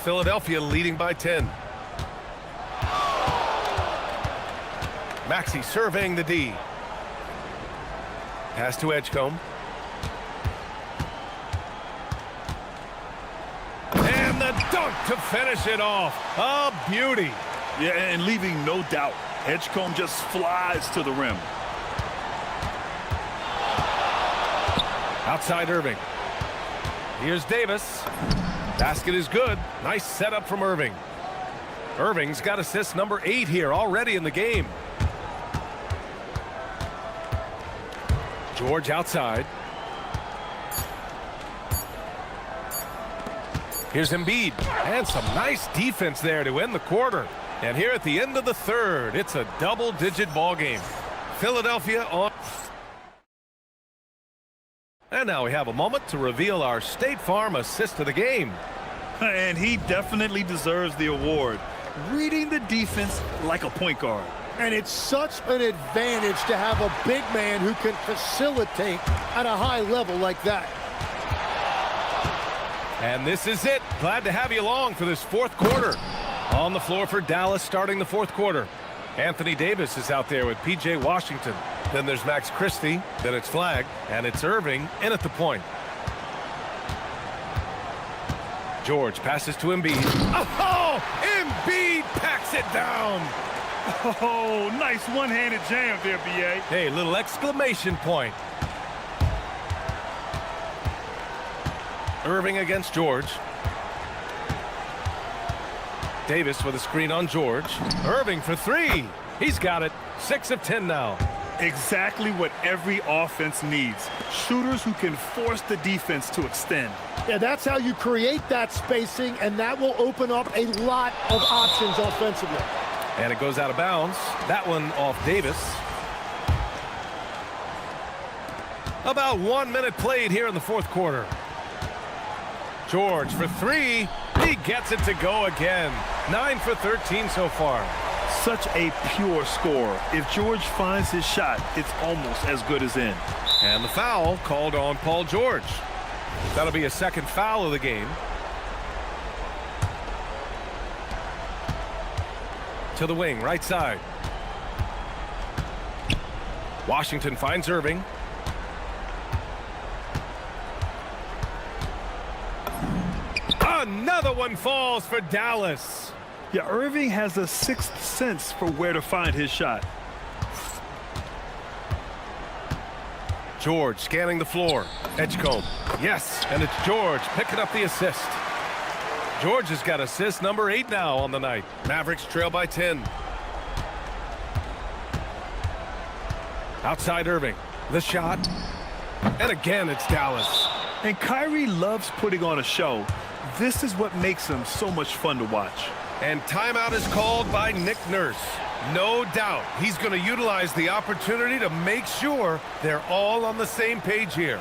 Philadelphia leading by 10. Maxey surveying the D. Pass to Edgecombe. And the dunk to finish it off. A beauty. Yeah, and leaving no doubt. Edgecombe just flies to the rim. Outside Irving. Here's Davis. Basket is good. Nice setup from Irving. Irving's got assist number 8 here already in the game. George outside. Here's Embiid. And some nice defense there to end the quarter. And here at the end of the third, it's a double-digit ball game. Philadelphia on. And now we have a moment to reveal our State Farm assist of the game. And he definitely deserves the award. Reading the defense like a point guard. And it's such an advantage to have a big man who can facilitate at a high level like that. And this is it. Glad to have you along for this fourth quarter. On the floor for Dallas starting the fourth quarter. Anthony Davis is out there with P.J. Washington. Then there's Max Christie. Then it's Flagg. And it's Irving in at the point. George passes to Embiid. Oh! Embiid packs it down! Oh, nice one-handed jam there, B.A. Hey, little exclamation point. Irving against George. Davis with a screen on George. Irving for 3. He's got it. 6 of 10 now. Exactly what every offense needs. Shooters who can force the defense to extend. Yeah, that's how you create that spacing, and that will open up a lot of options offensively. And it goes out of bounds. That one off Davis. About 1 minute played here in the fourth quarter. George for 3. He gets it to go again. 9 for 13 so far. Such a pure score. If George finds his shot, it's almost as good as in. And the foul called on Paul George. That'll be a second foul of the game. To the wing, right side. Washington finds Irving. Another one falls for Dallas. Yeah, Irving has a sixth sense for where to find his shot. George scanning the floor. Edgecombe. Yes, and it's George picking up the assist. George has got assist number 8 now on the night. Mavericks trail by 10. Outside Irving. The shot. And again, it's Dallas. And Kyrie loves putting on a show. This is what makes him so much fun to watch. And timeout is called by Nick Nurse. No doubt he's going to utilize the opportunity to make sure they're all on the same page here.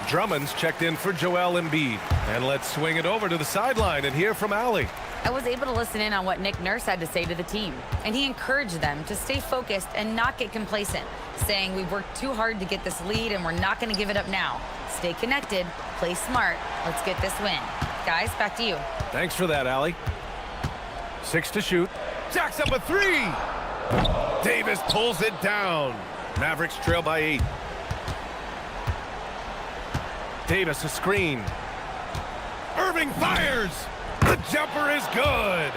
Drummond's checked in for Joel Embiid. And let's swing it over to the sideline and hear from Allie. I was able to listen in on what Nick Nurse had to say to the team, and he encouraged them to stay focused and not get complacent, saying we worked too hard to get this lead and we're not going to give it up now. Stay connected, play smart, let's get this win. Guys, back to you. Thanks for that, Allie. 6 to shoot. Jacks up a 3. Davis pulls it down. Mavericks trail by 8. Davis a screen. Irving fires. The jumper is good.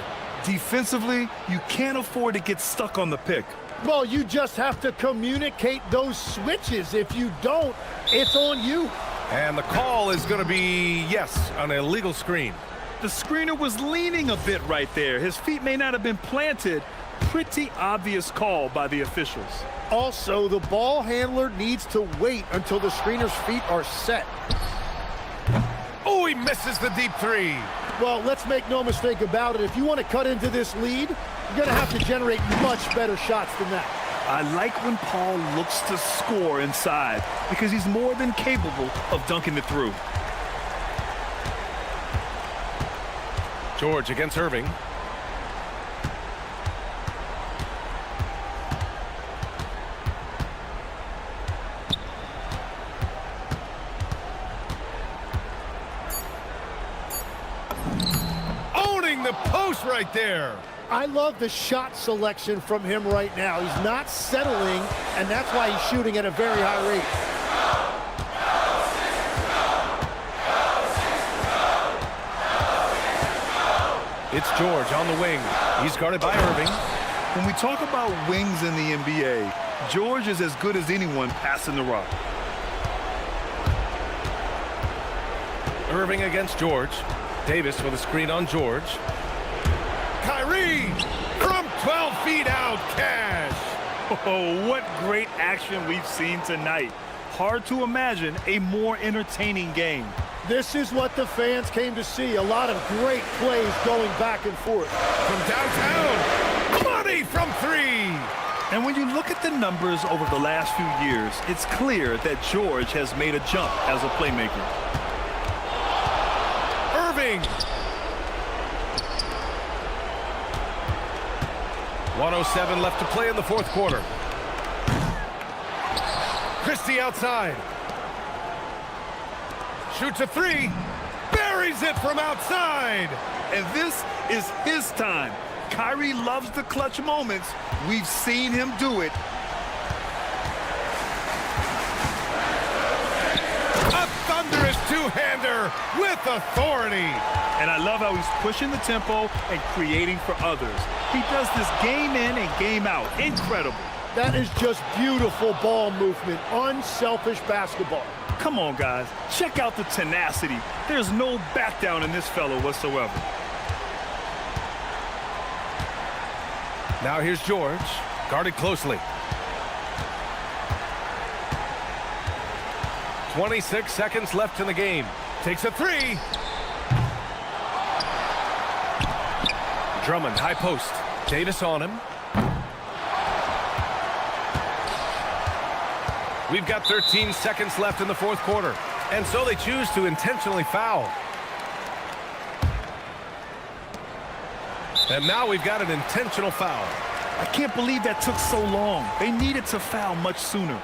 Defensively, you can't afford to get stuck on the pick. Well, you just have to communicate those switches. If you don't, it's on you. And the call is going to be, yes, an illegal screen. The screener was leaning a bit right there. His feet may not have been planted. Pretty obvious call by the officials. Also, the ball handler needs to wait until the screener's feet are set. Oh, he He misses the deep three. Well, let's make no mistake about it. If you want to cut into this lead, you're going to have to generate much better shots than that. I like when Paul looks to score inside because he's more than capable of dunking it through. George against Irving. Owning the post right there. I love the shot selection from him right now. He's not settling, and that's why he's shooting at a very high rate. It's George on the wing. He's guarded by Irving. When we talk about wings in the NBA, George is as good as anyone passing the rock. Irving against George. Davis with a screen on George. Kyrie from 12 feet out, cash. Oh, what great action we've seen tonight. Hard to imagine a more entertaining game. This is what the fans came to see. A lot of great plays going back and forth. From downtown, money from three. And when you look at the numbers over the last few years, it's clear that George has made a jump as a playmaker. Irving. 1:07 left to play in the fourth quarter. Christie outside. Shoots a three. Buries it from outside. And this is his time. Kyrie loves the clutch moments. We've seen him do it. A thunderous two-hander with authority. And I love how he's pushing the tempo and creating for others. He does this game in and game out. Incredible. That is just beautiful ball movement. Unselfish basketball. Come on, guys. Check out the tenacity. There's no back down in this fellow whatsoever. Now here's George, guarded closely. 26 seconds left in the game. Takes a three. Drummond, high post. Davis on him. We've got 13 seconds left in the fourth quarter. And so they choose to intentionally foul. And now we've got an intentional foul. I can't believe that took so long. They needed to foul much sooner.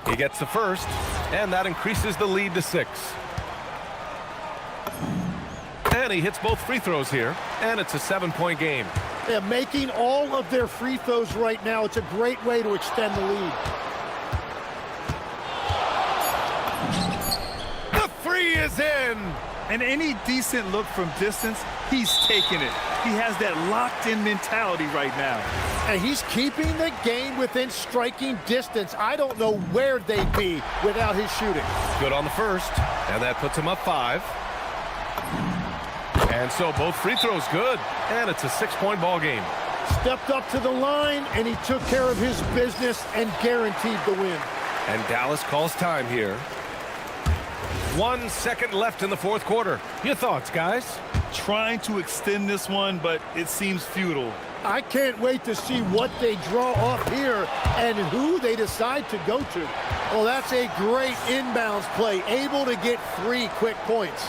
He gets the first, and that increases the lead to 6. And he hits both free throws here, and it's a 7-point game. They're making all of their free throws right now. It's a great way to extend the lead. The three is in. And any decent look from distance, he's taking it. He has that locked-in mentality right now. And he's keeping the game within striking distance. I don't know where they'd be without his shooting. Good on the first, and that puts him up 5. And so both free throws good, and it's a 6-point ball game. Stepped up to the line, and he took care of his business and guaranteed the win. And Dallas calls time here. 1 second left in the fourth quarter. Your thoughts, guys? Trying to extend this one, but it seems futile. I can't wait to see what they draw off here and who they decide to go to. Well, that's a great inbounds play, able to get 3 quick points.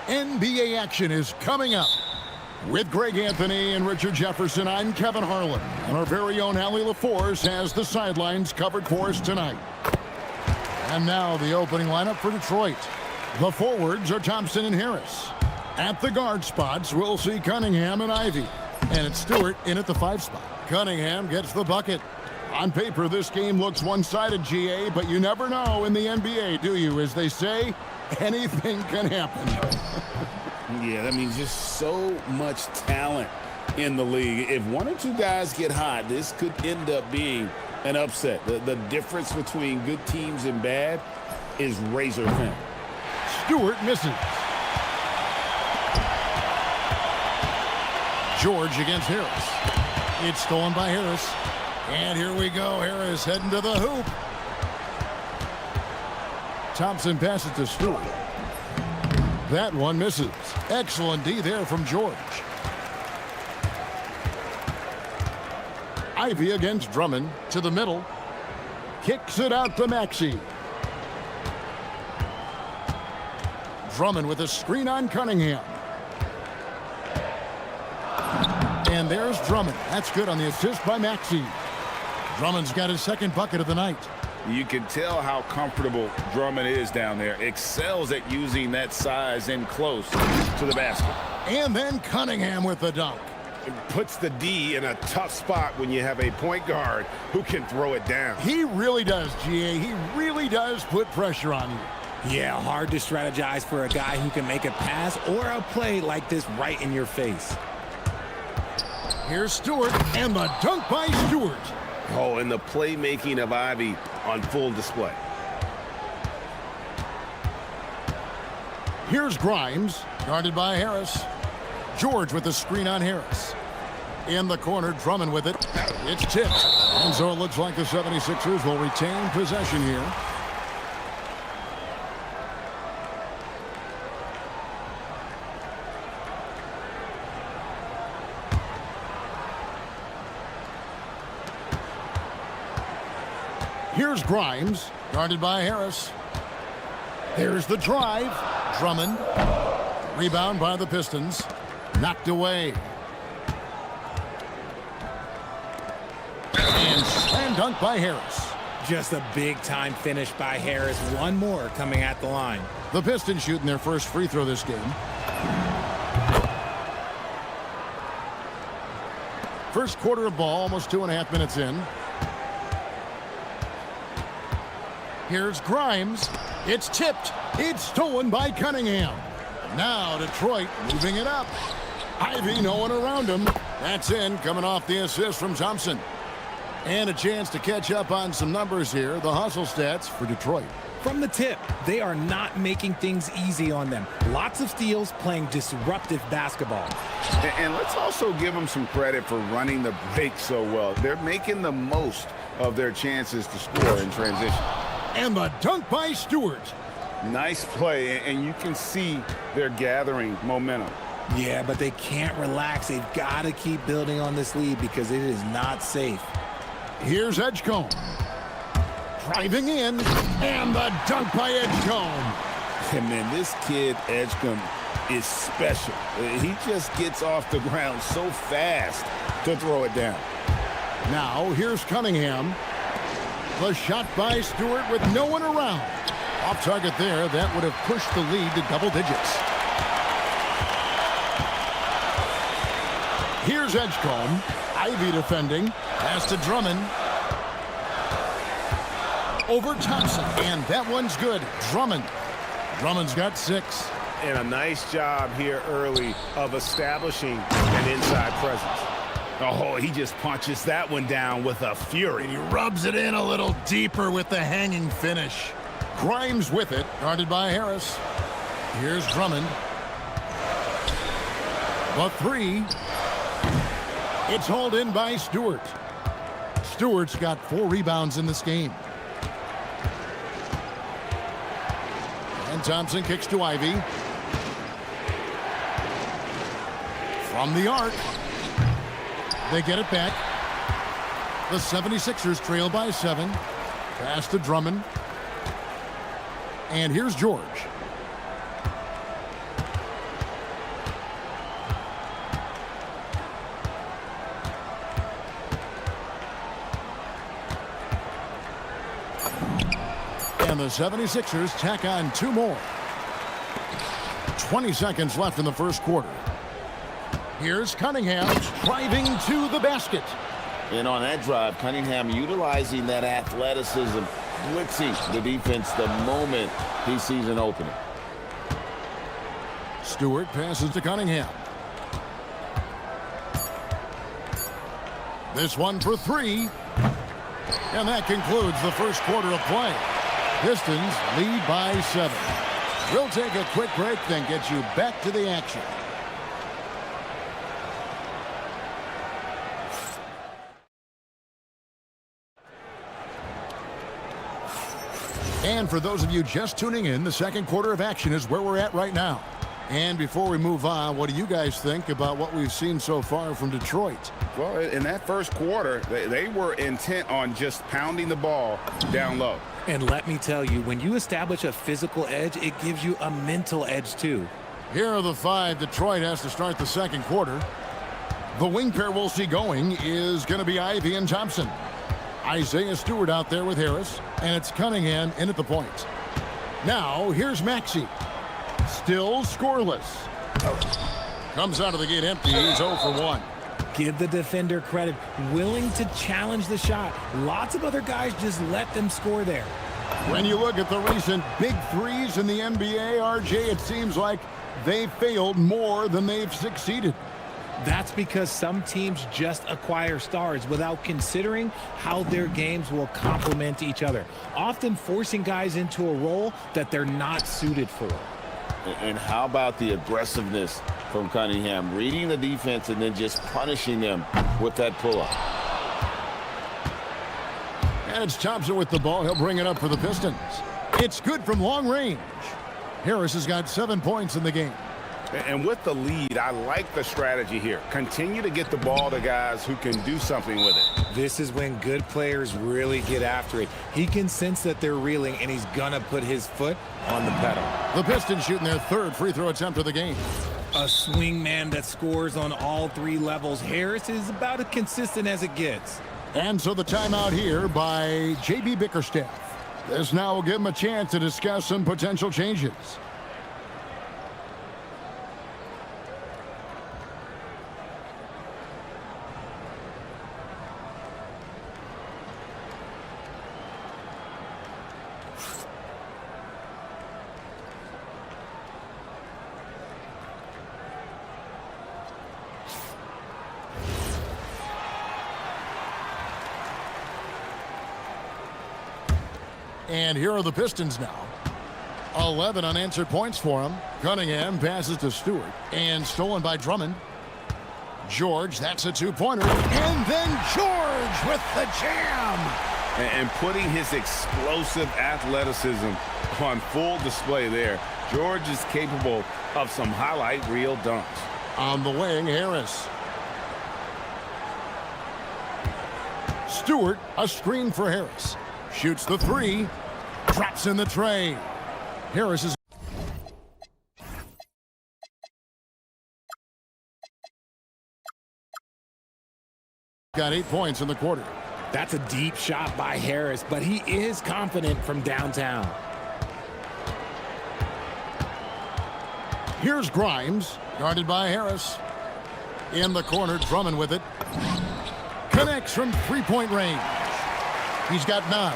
NBA action is coming up. With Greg Anthony and Richard Jefferson, I'm Kevin Harlan. And our very own Allie LaForce has the sidelines covered for us tonight. And now the opening lineup for Detroit. The forwards are Thompson and Harris. At the guard spots, we'll see Cunningham and Ivy. And it's Stewart in at the 5 spot. Cunningham gets the bucket. On paper, this game looks one-sided, GA, but you never know in the NBA, do you? As they say, anything can happen. Yeah, that means just so much talent in the league. If one or two guys get hot, this could end up being an upset. The difference between good teams and bad is razor thin. Stewart misses. George against Harris. It's stolen by Harris. And here we go. Harris heading to the hoop. Thompson passes to Stewart. That one misses. Excellent D there from George. Ivy against Drummond to the middle. Kicks it out to Maxey. Drummond with a screen on Cunningham. And there's Drummond. That's good on the assist by Maxey. Drummond's got his second bucket of the night. You can tell how comfortable Drummond is down there. Excels at using that size in close to the basket. And then Cunningham with the dunk. It puts the D in a tough spot when you have a point guard who can throw it down. He really does, GA. He really does put pressure on you. Yeah, hard to strategize for a guy who can make a pass or a play like this right in your face. Here's Stewart, and the dunk by Stewart. Oh, and the playmaking of Ivy on full display. Here's Grimes, guarded by Harris. George with the screen on Harris. In the corner, Drummond with it. It's tipped. And so it looks like the 76ers will retain possession here. Here's Grimes, guarded by Harris. There's the drive. Drummond. Rebound by the Pistons. Knocked away. And slam dunk by Harris. Just a big-time finish by Harris. One more coming at the line. The Pistons shooting their first free throw this game. First quarter of ball, almost 2.5 minutes in. Here's Grimes. It's tipped. It's stolen by Cunningham. Now Detroit moving it up. Ivy, no one around him. That's in, coming off the assist from Thompson. And a chance to catch up on some numbers here. The hustle stats for Detroit. From the tip, they are not making things easy on them. Lots of steals, playing disruptive basketball. And let's also give them some credit for running the break so well. They're making the most of their chances to score in transition. And the dunk by Stewart. Nice play, and you can see they're gathering momentum. Yeah, but they can't relax. They've got to keep building on this lead because it is not safe. Here's Edgecombe. Driving in, and the dunk by Edgecombe. And man, this kid, Edgecombe, is special. He just gets off the ground so fast to throw it down. Now, here's Cunningham. The shot by Stewart with no one around. Off target there. That would have pushed the lead to double digits. Here's Edgecombe. Ivy defending. Pass to Drummond. Over Thompson. And that one's good. Drummond. Drummond's got 6. And a nice job here early of establishing an inside presence. Oh, he just punches that one down with a fury. And he rubs it in a little deeper with the hanging finish. Grimes with it, guarded by Harris. Here's Drummond. The 3. It's hauled in by Stewart. Stewart's got 4 rebounds in this game. And Thompson kicks to Ivy. From the arc. They get it back. The 76ers trail by 7. Pass to Drummond. And here's George. And the 76ers tack on 2 more. 20 seconds left in the first quarter. Here's Cunningham driving to the basket. And on that drive, Cunningham utilizing that athleticism, blitzing the defense the moment he sees an opening. Stewart passes to Cunningham. This one for 3. And that concludes the first quarter of play. Pistons lead by 7. We'll take a quick break, then get you back to the action. And for those of you just tuning in, the second quarter of action is where we're at right now. And before we move on, what do you guys think about what we've seen so far from Detroit? Well, in that first quarter, they were intent on just pounding the ball down low. And let me tell you, when you establish a physical edge, it gives you a mental edge too. Here are the 5 Detroit has to start the second quarter. The wing pair we'll see going is going to be Ivy and Thompson. Isaiah Stewart out there with Harris, and it's Cunningham in at the point. Now, here's Maxey. Still scoreless. Comes out of the gate empty. He's 0 for 1. Give the defender credit. Willing to challenge the shot. Lots of other guys just let them score there. When you look at the recent big threes in the NBA, RJ, it seems like they failed more than they've succeeded. That's because some teams just acquire stars without considering how their games will complement each other, often forcing guys into a role that they're not suited for. And how about the aggressiveness from Cunningham, reading the defense and then just punishing them with that pull-up. And it's Thompson with the ball. He'll bring it up for the Pistons. It's good from long range. Harris has got 7 points in the game. And with the lead, I like the strategy here. Continue to get the ball to guys who can do something with it. This is when good players really get after it. He can sense that they're reeling, and he's going to put his foot on the pedal. The Pistons shooting their 3rd free throw attempt of the game. A swing man that scores on all 3 levels. Harris is about as consistent as it gets. And so the timeout here by J.B. Bickerstaff. This now will give him a chance to discuss some potential changes. And here are the Pistons now. 11 unanswered points for him. Cunningham passes to Stewart. And stolen by Drummond. George, that's a 2-pointer. And then George with the jam. And putting his explosive athleticism on full display there. George is capable of some highlight reel dunks. On the wing, Harris. Stewart, a screen for Harris. Shoots the 3. Drops in the tray. Harris is got 8 points in the quarter. That's a deep shot by Harris, but he is confident from downtown. Here's Grimes, guarded by Harris. In the corner, Drummond with it. Connects from 3-point range. He's got 9.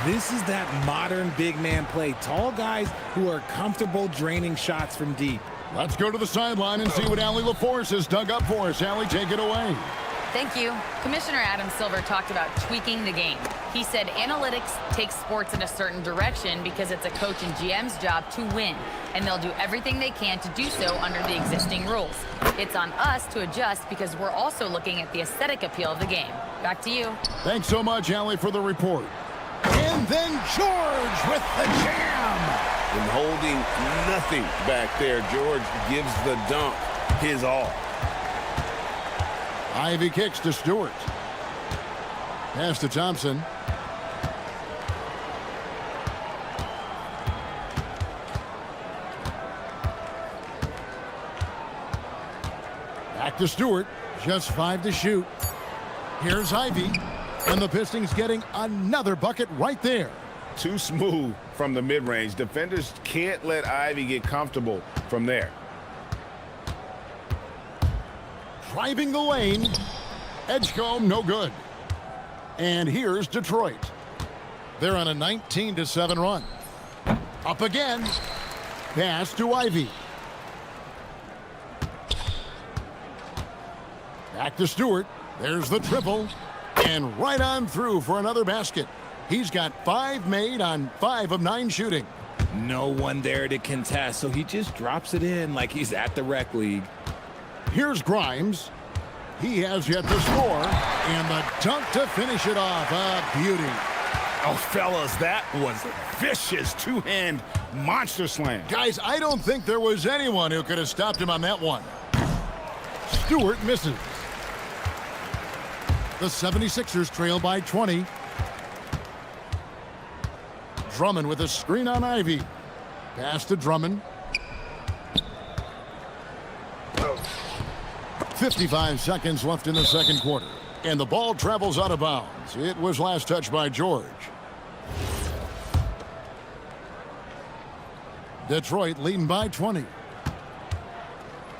This is that modern big man play. Tall guys who are comfortable draining shots from deep. Let's go to the sideline and see what Allie LaForce has dug up for us. Allie, take it away. Thank you. Commissioner Adam Silver talked about tweaking the game. He said analytics takes sports in a certain direction because it's a coach and GM's job to win, and they'll do everything they can to do so under the existing rules. It's on us to adjust because we're also looking at the aesthetic appeal of the game. Back to you. Thanks so much, Allie, for the report. And then George with the jam. And holding nothing back there, George gives the dunk his all. Ivy kicks to Stewart. Pass to Thompson. Back to Stewart. Just 5 to shoot. Here's Ivy. And the Pistons getting another bucket right there. Too smooth from the mid-range. Defenders can't let Ivy get comfortable from there. Driving the lane. Edgecombe, no good. And here's Detroit. They're on a 19-7 run. Up again. Pass to Ivy. Back to Stewart. There's the triple. And right on through for another basket. He's got 5 made on 5 of 9 shooting. No one there to contest, so he just drops it in like he's at the rec league. Here's Grimes. He has yet to score. And the dunk to finish it off. A beauty. Oh, fellas, that was a vicious two-hand monster slam. Guys, I don't think there was anyone who could have stopped him on that one. Stewart misses. The 76ers trail by 20. Drummond with a screen on Ivy. Pass to Drummond. 55 seconds left in the second quarter. And the ball travels out of bounds. It was last touched by George. Detroit leading by 20.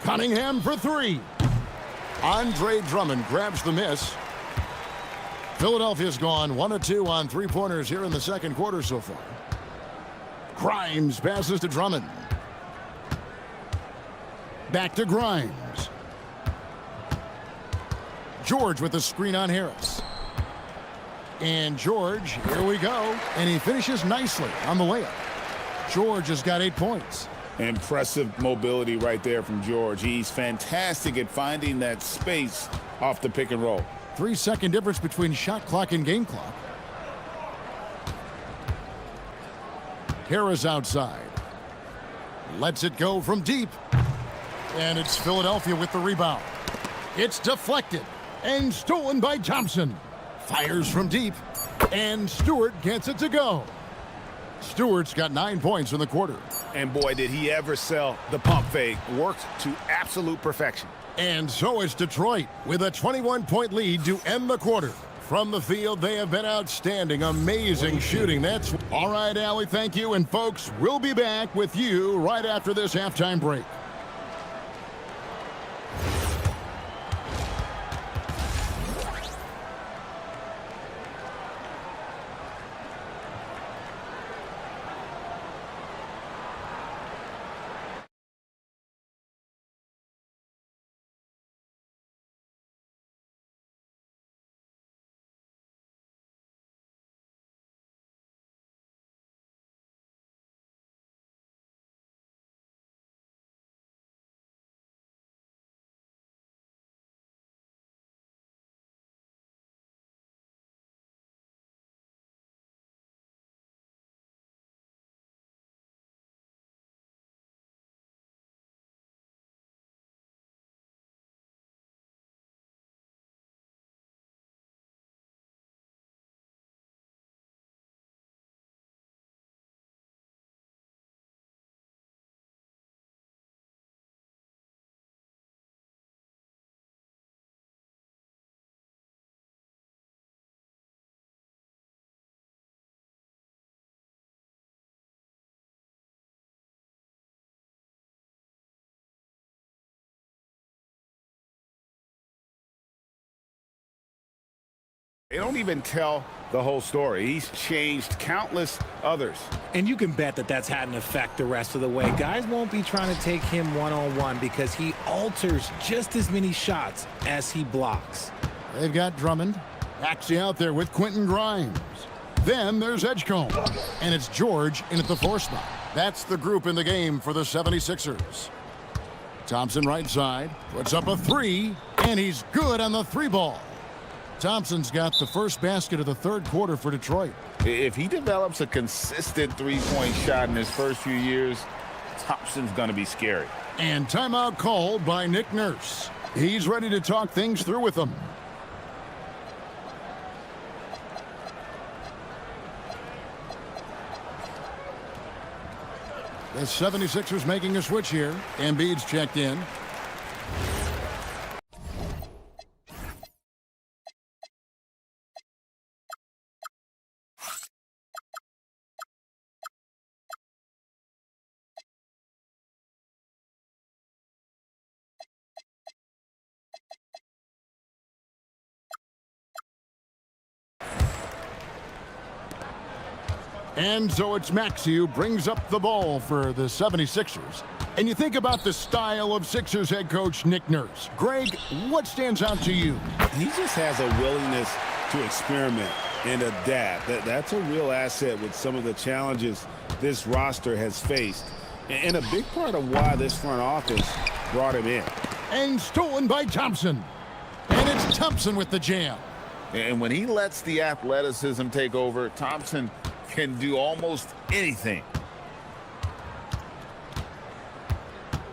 Cunningham for 3. Andre Drummond grabs the miss. Philadelphia's gone 1 of 2 on 3-pointers here in the second quarter so far. Grimes passes to Drummond. Back to Grimes. George with the screen on Harris. And George, here we go. And he finishes nicely on the layup. George has got 8 points. Impressive mobility right there from George. He's fantastic at finding that space off the pick and roll. 3-second difference between shot clock and game clock. Harris outside. Lets it go from deep. And it's Philadelphia with the rebound. It's deflected and stolen by Thompson. Fires from deep. And Stewart gets it to go. Stewart's got 9 points in the quarter. And boy, did he ever sell the pump fake. Worked to absolute perfection. And so it's Detroit with a 21-point lead to end the quarter. From the field, they have been outstanding. Amazing shooting. That's all right, Allie. Thank you. And folks, we'll be back with you right after this halftime break. They don't even tell the whole story. He's changed countless others. And you can bet that that's had an effect the rest of the way. Guys won't be trying to take him one-on-one because he alters just as many shots as he blocks. They've got Drummond. Actually out there with Quentin Grimes. Then there's Edgecombe. And it's George in at the 4 spot. That's the group in the game for the 76ers. Thompson right side. Puts up a 3. And he's good on the 3 ball. Thompson's got the first basket of the third quarter for Detroit. If he develops a consistent three-point shot in his first few years, Thompson's going to be scary. And timeout called by Nick Nurse. He's ready to talk things through with them. The 76ers making a switch here. Embiid's checked in. And so it's Maxey who brings up the ball for the 76ers. And you think about the style of Sixers head coach Nick Nurse. Greg, what stands out to you? He just has a willingness to experiment and adapt. That's a real asset with some of the challenges this roster has faced. And a big part of why this front office brought him in. And stolen by Thompson. And it's Thompson with the jam. And when he lets the athleticism take over, Thompson can do almost anything.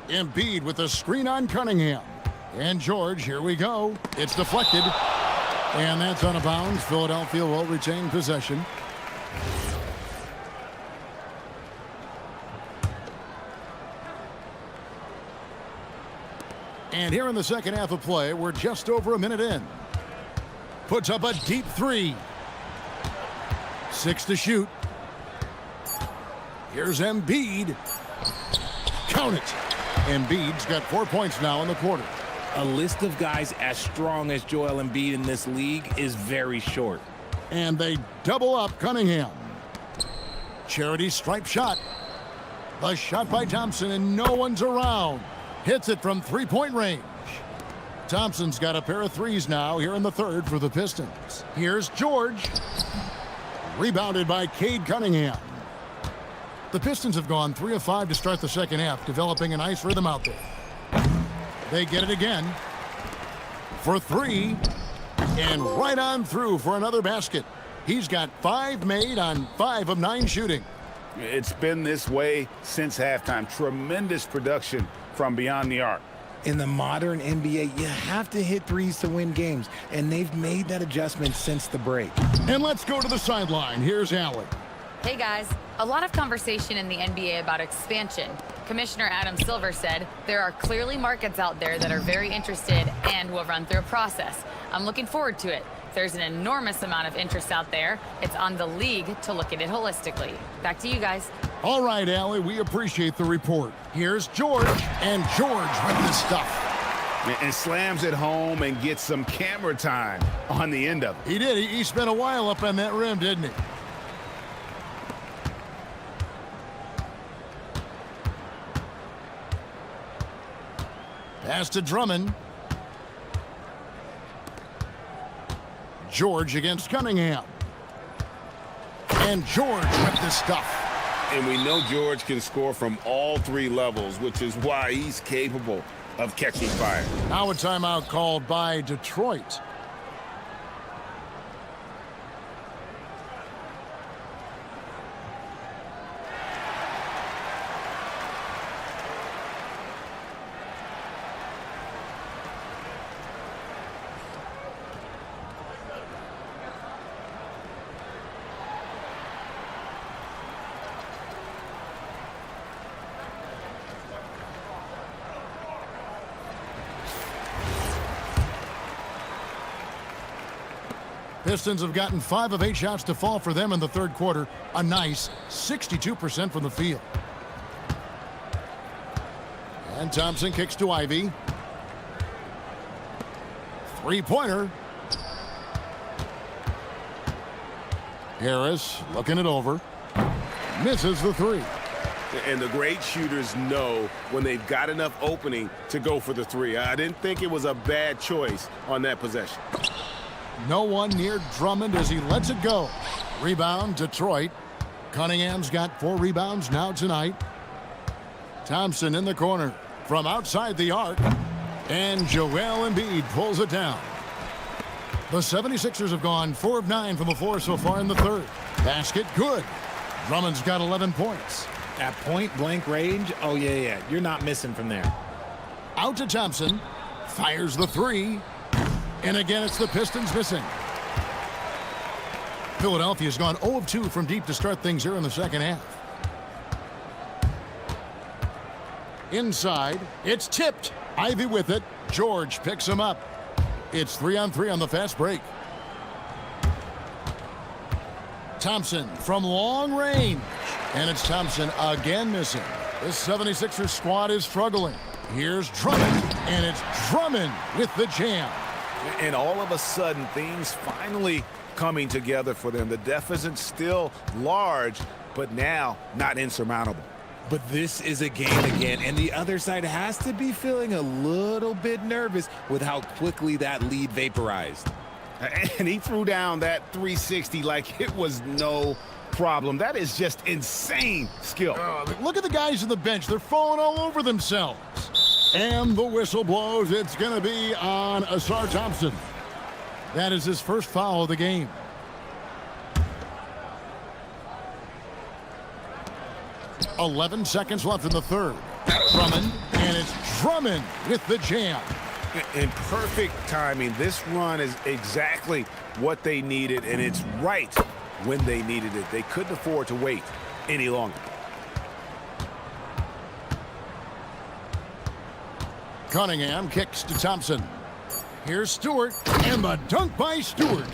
Embiid with a screen on Cunningham. And George, here we go. It's deflected. And that's out of bounds. Philadelphia will retain possession. And here in the second half of play, we're just over a minute in. Puts up a deep three. 6 to shoot. Here's Embiid. Count it. Embiid's got 4 points now in the quarter. A list of guys as strong as Joel Embiid in this league is very short. And they double up Cunningham. Charity stripe shot. The shot by Thompson, and no one's around. Hits it from three-point range. Thompson's got a pair of threes now here in the third for the Pistons. Here's George. Rebounded by Cade Cunningham. The Pistons have gone 3 of 5 to start the second half, developing a nice rhythm out there. They get it again for 3, and right on through for another basket. He's got 5 made on 5 of 9 shooting. It's been this way since halftime. Tremendous production from beyond the arc. In the modern NBA, you have to hit threes to win games, and they've made that adjustment since the break. And let's go to the sideline. Here's Allen. Hey guys, a lot of conversation in the NBA about expansion. Commissioner Adam Silver said there are clearly markets out there that are very interested and will run through a process. I'm looking forward to it. There's an enormous amount of interest out there. It's on the league to look at it holistically. Back to you guys. All right, Allie, we appreciate the report. Here's George, and George with the stuff. And slams it home and gets some camera time on the end of it. He did. He spent a while up on that rim, didn't he? Pass to Drummond. George against Cunningham. And George with the stuff. And we know George can score from all 3 levels, which is why he's capable of catching fire. Now a timeout called by Detroit. Pistons have gotten 5 of 8 shots to fall for them in the third quarter. A nice 62% from the field. And Thompson kicks to Ivy. 3-pointer. Harris looking it over. Misses the 3. And the great shooters know when they've got enough opening to go for the 3. I didn't think it was a bad choice on that possession. No one near Drummond as he lets it go. Rebound, Detroit. Cunningham's got 4 rebounds now tonight. Thompson in the corner from outside the arc. And Joel Embiid pulls it down. The 76ers have gone 4 of 9 from the floor so far in the third. Basket good. Drummond's got 11 points. At point-blank range, oh yeah, you're not missing from there. Out to Thompson. Fires the 3. And again, it's the Pistons missing. Philadelphia's gone 0 of 2 from deep to start things here in the second half. Inside, it's tipped. Ivy with it. George picks him up. It's 3-on-3 on the fast break. Thompson from long range. And it's Thompson again missing. This 76ers squad is struggling. Here's Drummond. And it's Drummond with the jam. And all of a sudden, things finally coming together for them. The deficit's still large, but now not insurmountable. But this is a game again, and the other side has to be feeling a little bit nervous with how quickly that lead vaporized. And he threw down that 360 like it was no problem. That is just insane skill. Look at the guys on the bench. They're falling all over themselves. And the whistle blows. It's going to be on Asar Thompson. That is his first foul of the game. .11 seconds left in the third. Drummond, and it's Drummond with the jam. In perfect timing. This run is exactly what they needed, and it's right when they needed it. They couldn't afford to wait any longer. Cunningham kicks to Thompson. Here's Stewart, and the dunk by Stewart.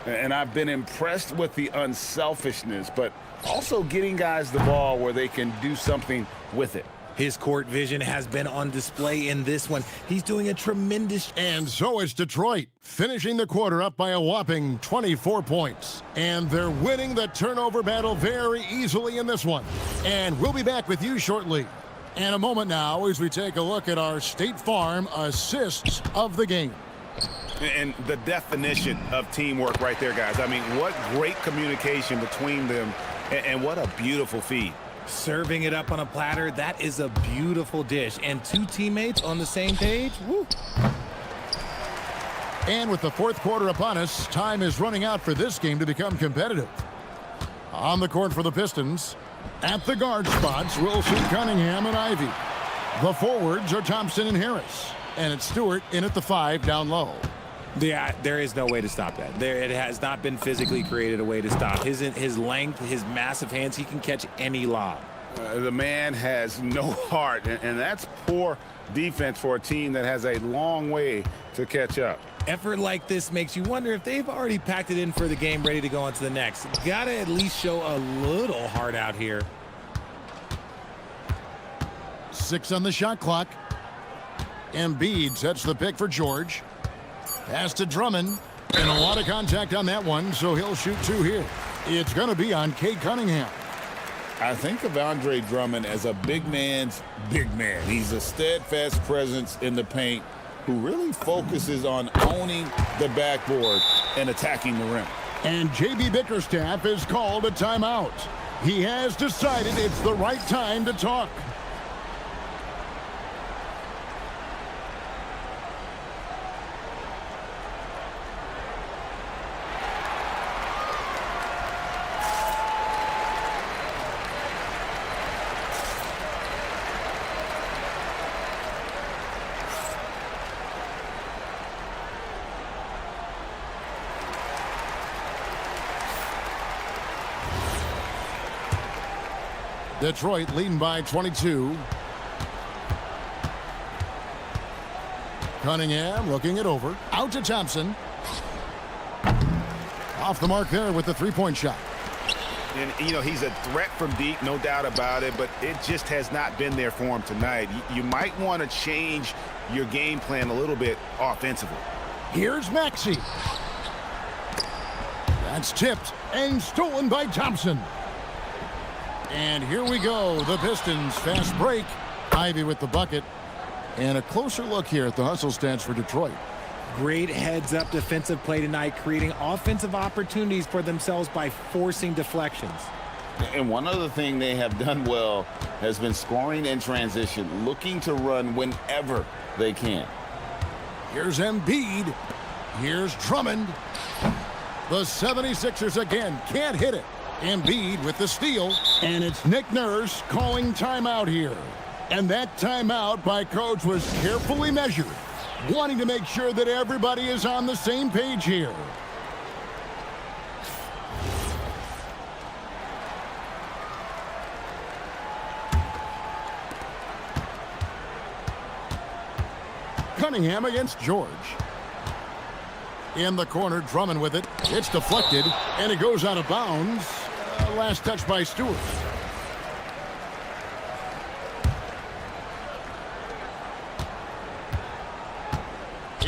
And I've been impressed with the unselfishness, but also getting guys the ball where they can do something with it. His court vision has been on display in this one. He's doing a tremendous... And so is Detroit, finishing the quarter up by a whopping 24 points. And they're winning the turnover battle very easily in this one. And we'll be back with you shortly. And a moment now as we take a look at our State Farm assists of the game. And the definition of teamwork right there, guys. I mean, what great communication between them, and what a beautiful feed. Serving it up on a platter, that is a beautiful dish. And two teammates on the same page, woo. And with the fourth quarter upon us, time is running out for this game to become competitive. On the court for the Pistons, at the guard spots, Wilson, Cunningham, and Ivy. The forwards are Thompson and Harris. And it's Stewart in at the 5 down low. Yeah, there is no way to stop that. It has not been physically created a way to stop. His length, his massive hands, he can catch any lob. The man has no heart, and that's poor defense for a team that has a long way to catch up. Effort like this makes you wonder if they've already packed it in for the game, ready to go on to the next. Gotta at least show a little heart out here. 6 on the shot clock. Embiid sets the pick for George. Pass to Drummond, and a lot of contact on that one, so he'll shoot 2 here. It's going to be on Cade Cunningham. I think of Andre Drummond as a big man's big man. He's a steadfast presence in the paint who really focuses on owning the backboard and attacking the rim. And J.B. Bickerstaff has called a timeout. He has decided it's the right time to talk. Detroit leading by 22. Cunningham looking it over. Out to Thompson. Off the mark there with the three-point shot. And, you know, he's a threat from deep, no doubt about it, but it just has not been there for him tonight. You might want to change your game plan a little bit offensively. Here's Maxey. That's tipped and stolen by Thompson. And here we go. The Pistons fast break. Ivy with the bucket. And a closer look here at the hustle stats for Detroit. Great heads-up defensive play tonight, creating offensive opportunities for themselves by forcing deflections. And one other thing they have done well has been scoring in transition, looking to run whenever they can. Here's Embiid. Here's Drummond. The 76ers again can't hit it. Embiid with the steal. And it's Nick Nurse calling timeout here. And that timeout by coach was carefully measured, wanting to make sure that everybody is on the same page here. Cunningham against George. In the corner, Drummond with it. It's deflected, and it goes out of bounds. Last touch by Stewart.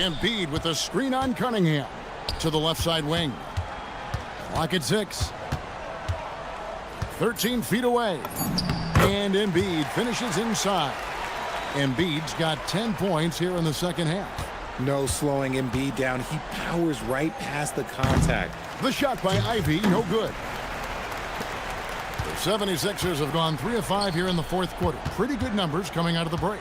Embiid with a screen on Cunningham to the left side wing. Clock at 6. 13 feet away. And Embiid finishes inside. Embiid's got 10 points here in the second half. No slowing Embiid down. He powers right past the contact. The shot by Ivy, no good. The 76ers have gone 3 of 5 here in the fourth quarter. Pretty good numbers coming out of the break.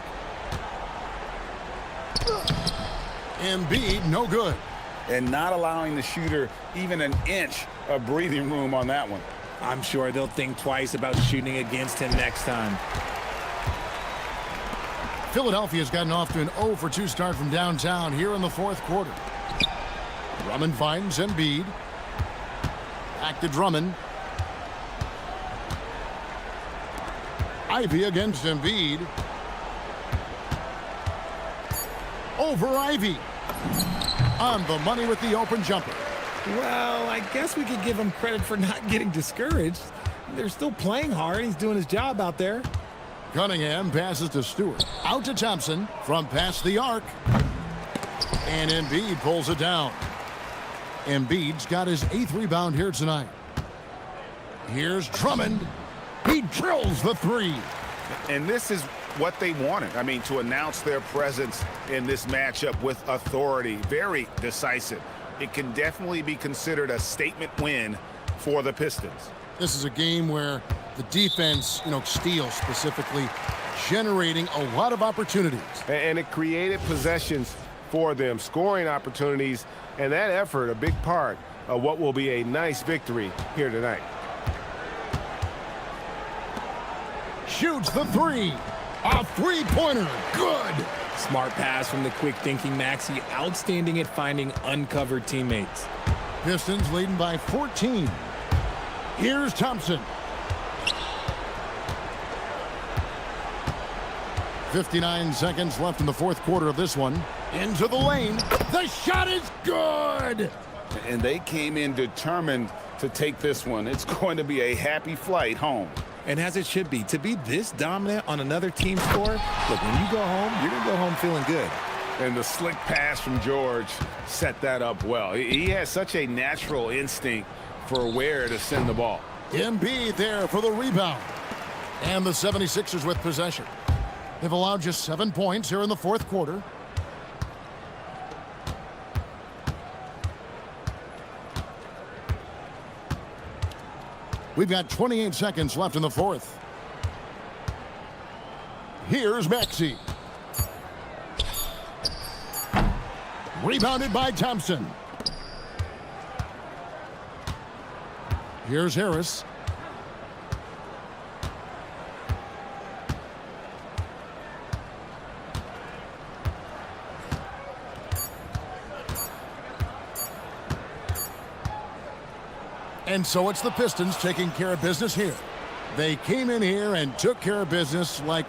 Embiid, no good. And not allowing the shooter even an inch of breathing room on that one. I'm sure they'll think twice about shooting against him next time. Philadelphia's gotten off to an 0 for 2 start from downtown here in the fourth quarter. Drummond finds Embiid. Back to Drummond. Ivy against Embiid. Over Ivy. On the money with the open jumper. Well, I guess we could give him credit for not getting discouraged. They're still playing hard. He's doing his job out there. Cunningham passes to Stewart. Out to Thompson from past the arc. And Embiid pulls it down. Embiid's got his 8th rebound here tonight. Here's Drummond. He drills the 3. And this is what they wanted. I mean, to announce their presence in this matchup with authority. Very decisive. It can definitely be considered a statement win for the Pistons. This is a game where the defense, steals specifically, generating a lot of opportunities. And it created possessions for them, scoring opportunities, and that effort a big part of what will be a nice victory here tonight. Shoots the 3. A three-pointer. Good. Smart pass from the quick-thinking Maxey. Outstanding at finding uncovered teammates. Pistons leading by 14. Here's Thompson. 59 seconds left in the fourth quarter of this one. Into the lane. The shot is good. And they came in determined to take this one. It's going to be a happy flight home. And as it should be, to be this dominant on another team's score, look, when you go home, you're going to go home feeling good. And the slick pass from George set that up well. He has such a natural instinct for where to send the ball. Embiid there for the rebound. And the 76ers with possession. They've allowed just 7 points here in the fourth quarter. We've got 28 seconds left in the fourth. Here's Maxey. Rebounded by Thompson. Here's Harris. And so it's the Pistons taking care of business here. They came in here and took care of business like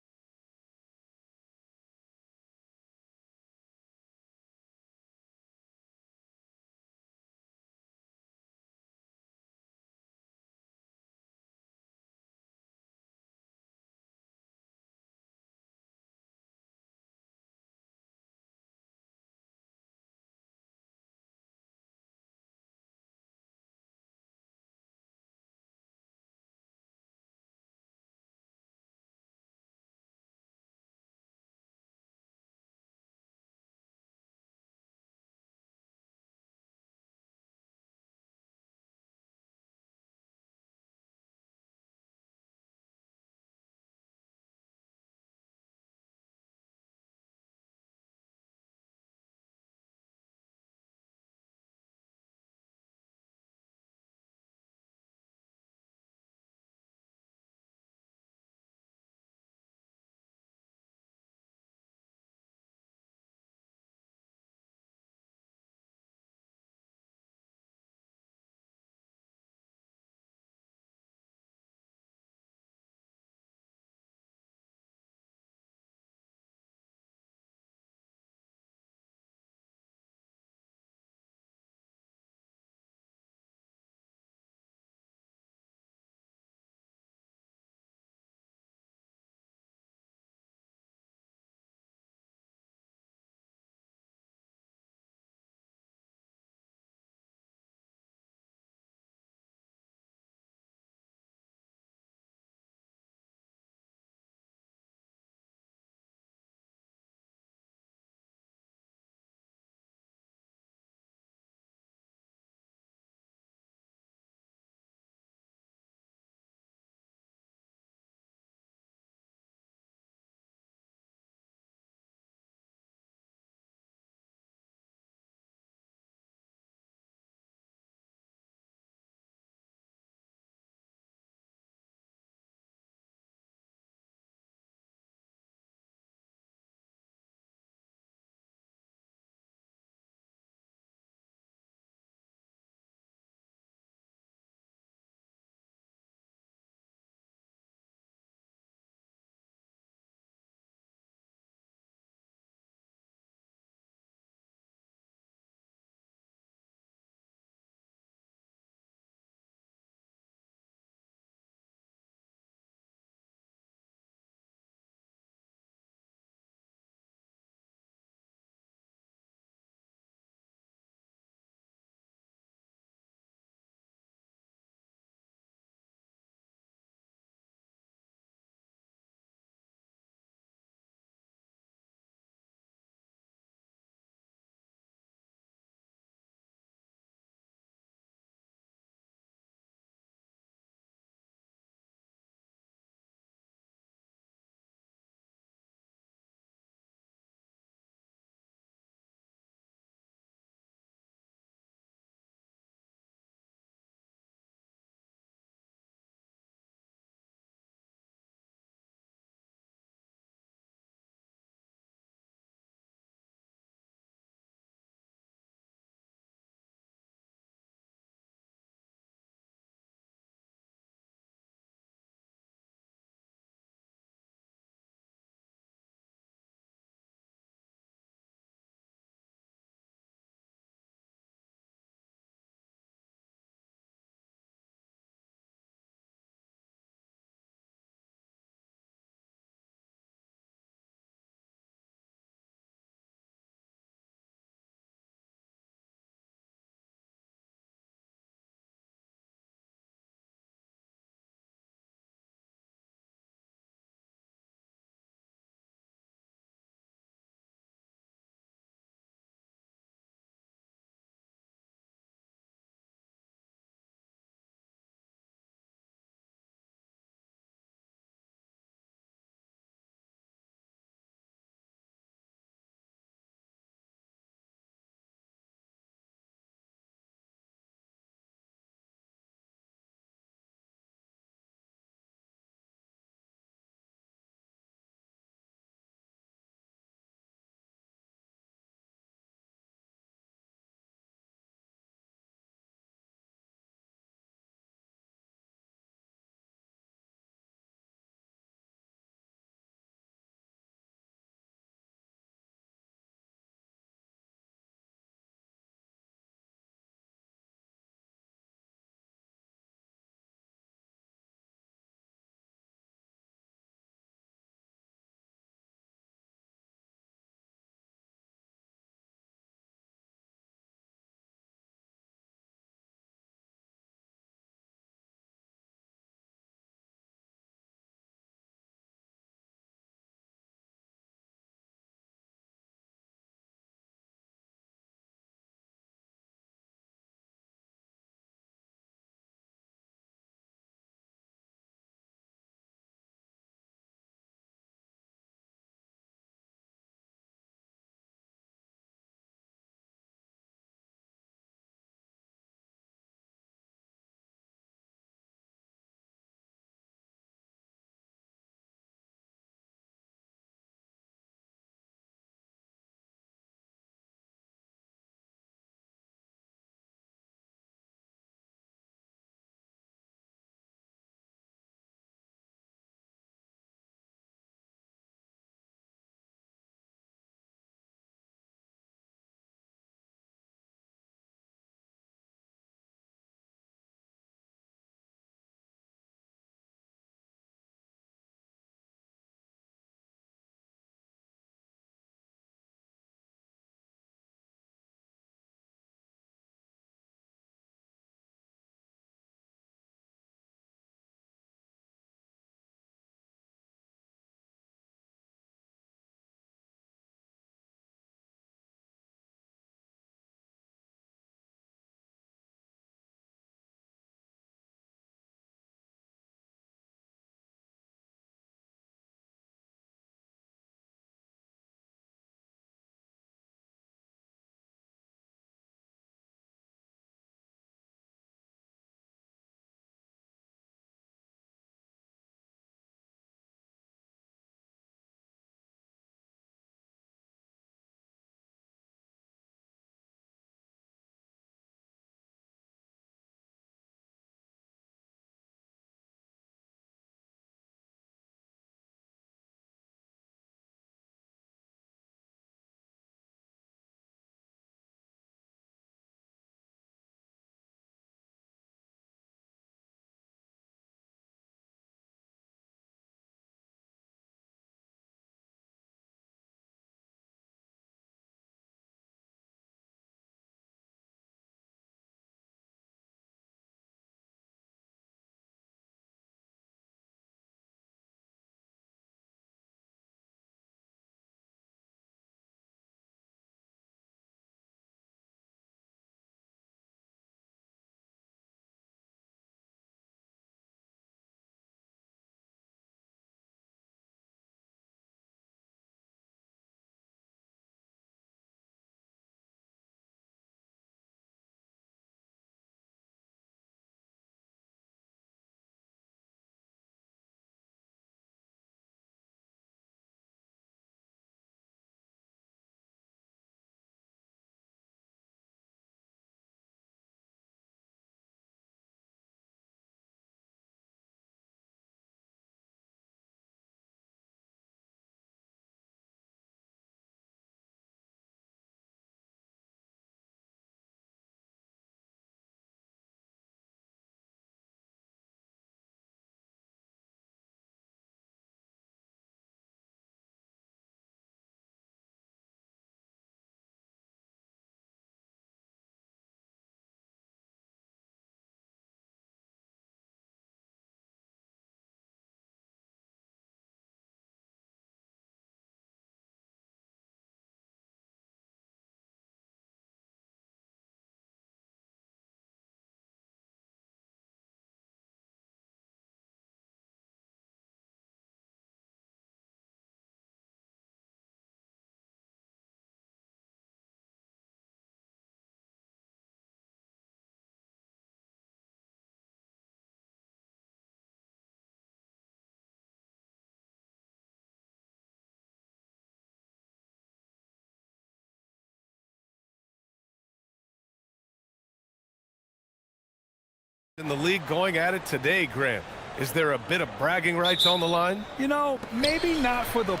In the league going at it today, Grant. Is there a bit of bragging rights on the line? You know, maybe not for the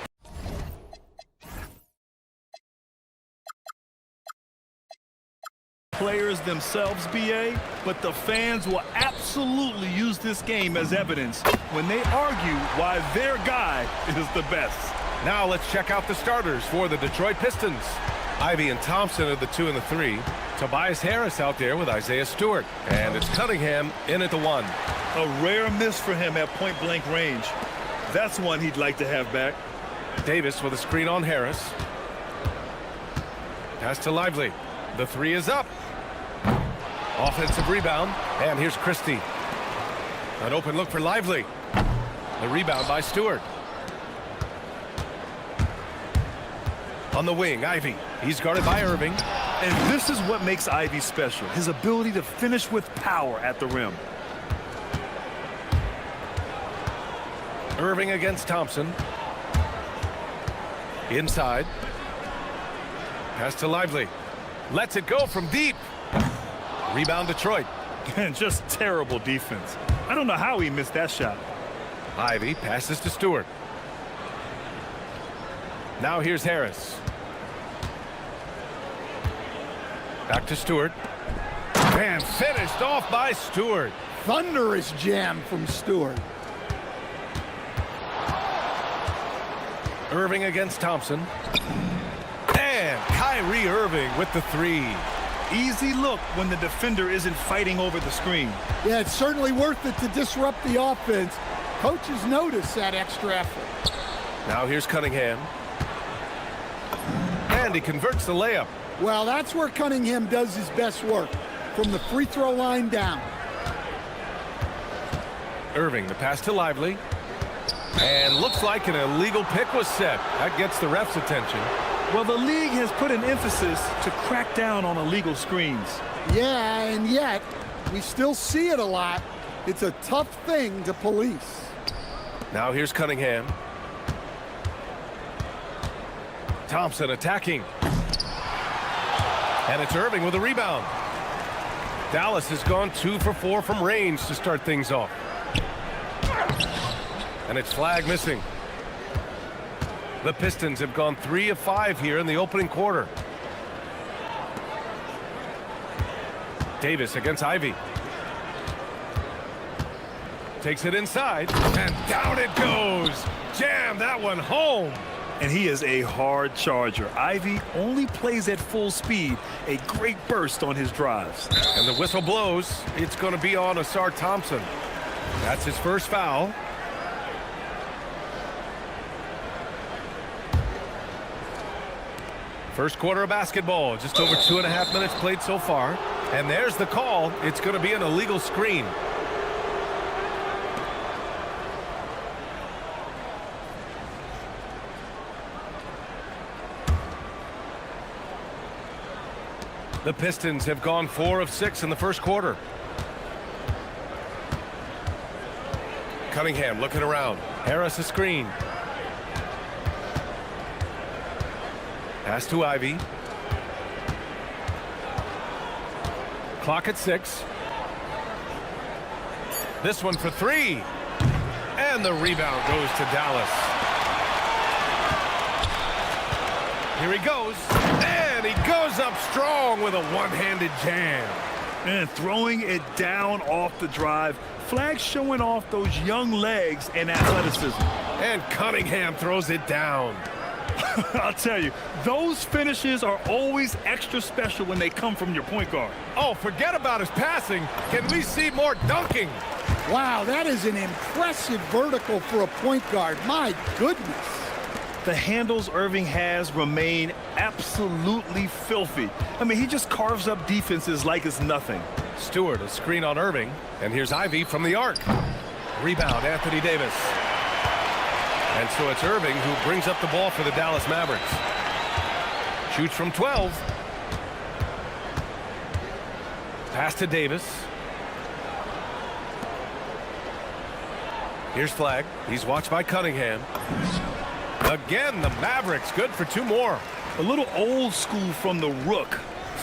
players themselves, BA, but the fans will absolutely use this game as evidence when they argue why their guy is the best. Now let's check out the starters for the Detroit Pistons. Ivy and Thompson are the 2 and the 3. Tobias Harris out there with Isaiah Stewart. And it's Cunningham in at the 1. A rare miss for him at point-blank range. That's one he'd like to have back. Davis with a screen on Harris. Pass to Lively. The 3 is up. Offensive rebound. And here's Christie. An open look for Lively. The rebound by Stewart. On the wing, Ivy. He's guarded by Irving. And this is what makes Ivy special, his ability to finish with power at the rim. Irving against Thompson. Inside. Pass to Lively. Lets it go from deep. Rebound Detroit. And just terrible defense. I don't know how he missed that shot. Ivy passes to Stewart. Now here's Harris. Back to Stewart. And finished off by Stewart. Thunderous jam from Stewart. Irving against Thompson. And Kyrie Irving with the 3. Easy look when the defender isn't fighting over the screen. Yeah, it's certainly worth it to disrupt the offense. Coaches notice that extra effort. Now here's Cunningham. And he converts the layup. Well, that's where Cunningham does his best work, from the free throw line down. Irving, the pass to Lively. And looks like an illegal pick was set. That gets the ref's attention. Well, the league has put an emphasis to crack down on illegal screens. Yeah, and yet, we still see it a lot. It's a tough thing to police. Now here's Cunningham. Thompson attacking. And it's Irving with a rebound. Dallas has gone 2 for 4 from range to start things off. And it's flag missing. The Pistons have gone 3 of 5 here in the opening quarter. Davis against Ivy. Takes it inside, and down it goes. Jam that one home. And he is a hard charger. Ivy only plays at full speed. A great burst on his drives. And the whistle blows. It's going to be on Asar Thompson. That's his first foul. First quarter of basketball. Just over 2.5 minutes played so far. And there's the call. It's going to be an illegal screen. The Pistons have gone 4 of 6 in the first quarter. Cunningham looking around. Harris a screen. Pass to Ivy. Clock at 6. This one for 3. And the rebound goes to Dallas. Here he goes. And he goes up strong with a one-handed jam. And throwing it down off the drive. Flag showing off those young legs and athleticism. And Cunningham throws it down. I'll tell you, those finishes are always extra special when they come from your point guard. Oh, forget about his passing. Can we see more dunking? Wow, that is an impressive vertical for a point guard. My goodness. The handles Irving has remain absolutely filthy. I mean, he just carves up defenses like it's nothing. Stewart, a screen on Irving. And here's Ivy from the arc. Rebound, Anthony Davis. And so it's Irving who brings up the ball for the Dallas Mavericks. Shoots from 12. Pass to Davis. Here's Flag. He's watched by Cunningham. Again, the Mavericks good for 2 more. A little old school from the Rook.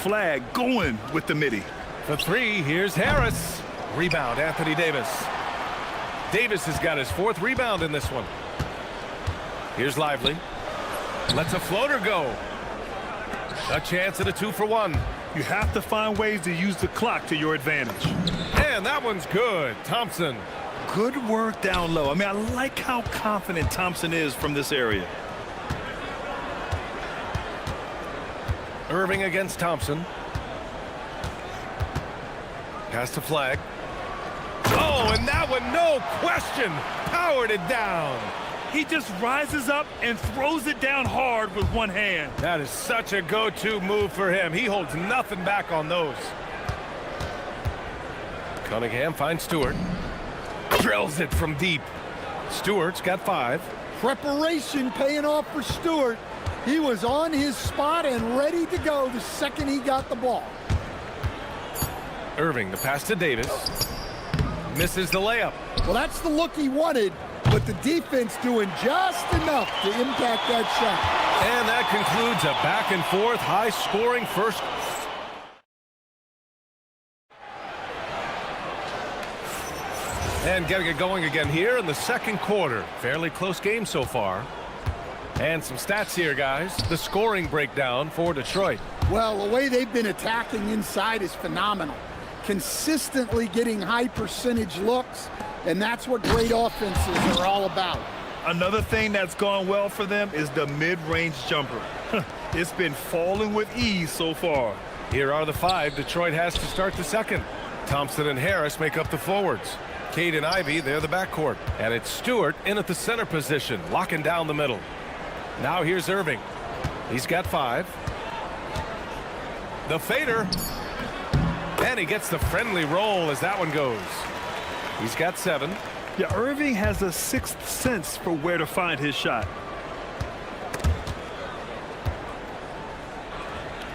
Flag going with the midi. For 3, here's Harris. Rebound, Anthony Davis. Davis has got his 4th rebound in this one. Here's Lively. Lets a floater go. A chance at a 2-for-1. You have to find ways to use the clock to your advantage. And that one's good. Thompson. Good work down low. I mean, I like how confident Thompson is from this area. Irving against Thompson. Pass to Flag. Oh, and that one, no question, powered it down. He just rises up and throws it down hard with one hand. That is such a go-to move for him. He holds nothing back on those. Cunningham finds Stewart. Drills it from deep. Stewart's got 5. Preparation paying off for Stewart. He was on his spot and ready to go the second he got the ball. Irving, the pass to Davis. Misses the layup. Well, that's the look he wanted, but the defense doing just enough to impact that shot. And that concludes a back-and-forth, high-scoring first. And getting it going again here in the second quarter. Fairly close game so far. And some stats here, guys. The scoring breakdown for Detroit. Well, the way they've been attacking inside is phenomenal. Consistently getting high percentage looks, and that's what great offenses are all about. Another thing that's gone well for them is the mid-range jumper. It's been falling with ease so far. Here are the 5 Detroit has to start the second. Thompson and Harris make up the forwards. Cade and Ivy, they're the backcourt. And it's Stewart in at the center position, locking down the middle. Now here's Irving. He's got 5. The fader. And he gets the friendly roll as that one goes. He's got 7. Yeah, Irving has a 6th sense for where to find his shot.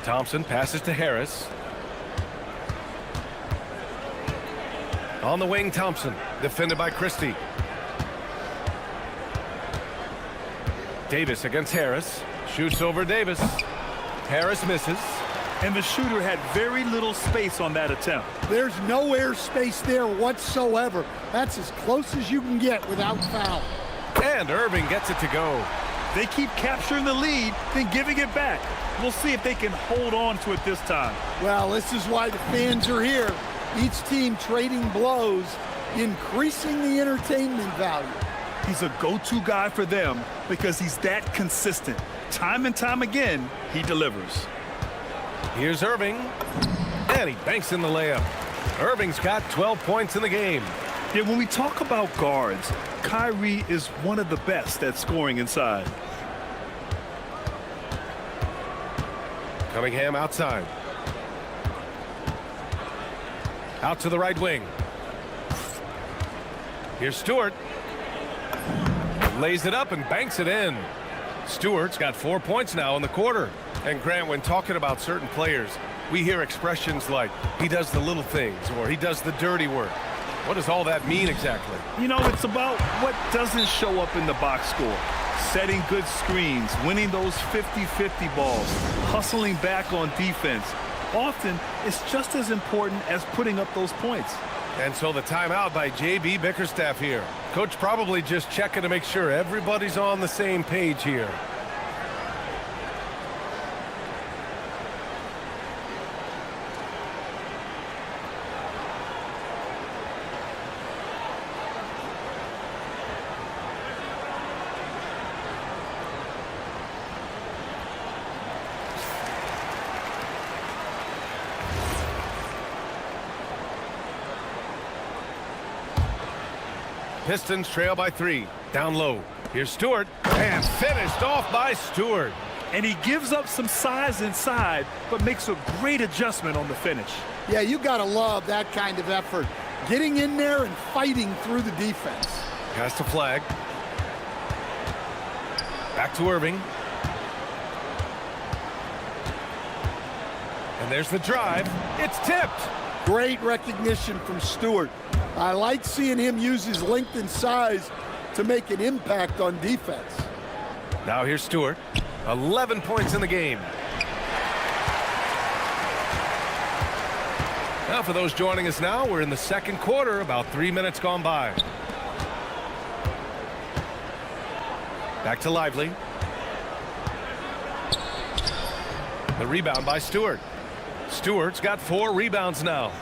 Thompson passes to Harris. On the wing, Thompson, defended by Christie. Davis against Harris. Shoots over Davis. Harris misses. And the shooter had very little space on that attempt. There's no air space there whatsoever. That's as close as you can get without foul. And Irving gets it to go. They keep capturing the lead, then giving it back. We'll see if they can hold on to it this time. Well, this is why the fans are here. Each team trading blows, increasing the entertainment value. He's a go-to guy for them because he's that consistent. Time and time again, he delivers. Here's Irving, and he banks in the layup. Irving's got 12 points in the game. Yeah, when we talk about guards, Kyrie is one of the best at scoring inside. Cunningham outside. Out to the right wing. Here's Stewart. Lays it up and banks it in. Stewart's got 4 points now in the quarter. And Grant, when talking about certain players, we hear expressions like, he does the little things, or he does the dirty work. What does all that mean exactly? You know, it's about what doesn't show up in the box score. Setting good screens, winning those 50-50 balls, hustling back on defense. Often, it's just as important as putting up those points. And so the timeout by J.B. Bickerstaff here. Coach probably just checking to make sure everybody's on the same page here. Pistons trail by 3. Down low. Here's Stewart. And finished off by Stewart. And he gives up some size inside, but makes a great adjustment on the finish. Yeah, you got to love that kind of effort. Getting in there and fighting through the defense. Pass to Flag. Back to Irving. And there's the drive. It's tipped. Great recognition from Stewart. I like seeing him use his length and size to make an impact on defense. Now here's Stewart. 11 points in the game. Now, for those joining us now, we're in the second quarter, about 3 minutes gone by. Back to Lively. The rebound by Stewart. Stewart's got 4 rebounds now.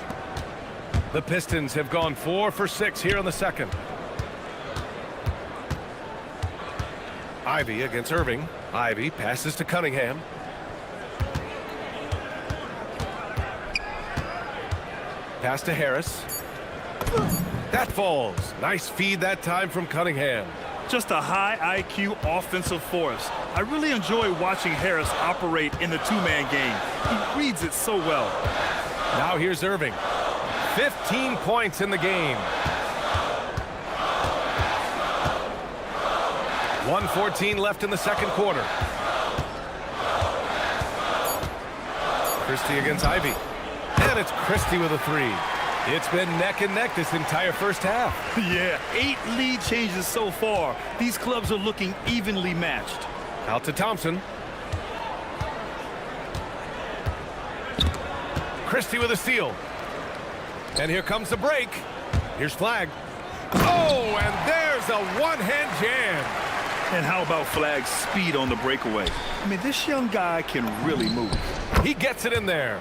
The Pistons have gone 4 for 6 here in the second. Ivy against Irving. Ivy passes to Cunningham. Pass to Harris. That falls. Nice feed that time from Cunningham. Just a high IQ offensive force. I really enjoy watching Harris operate in the two-man game. He reads it so well. Now here's Irving. 15 points in the game. 1:14 left in the second quarter. Christie against Ivy. And it's Christie with a 3. It's been neck and neck this entire first half. Yeah, 8 lead changes so far. These clubs are looking evenly matched. Out to Thompson. Christie with a steal. And here comes the break. Here's Flag. Oh, and there's a one-hand jam. And how about Flag's speed on the breakaway? I mean, this young guy can really move. He gets it in there.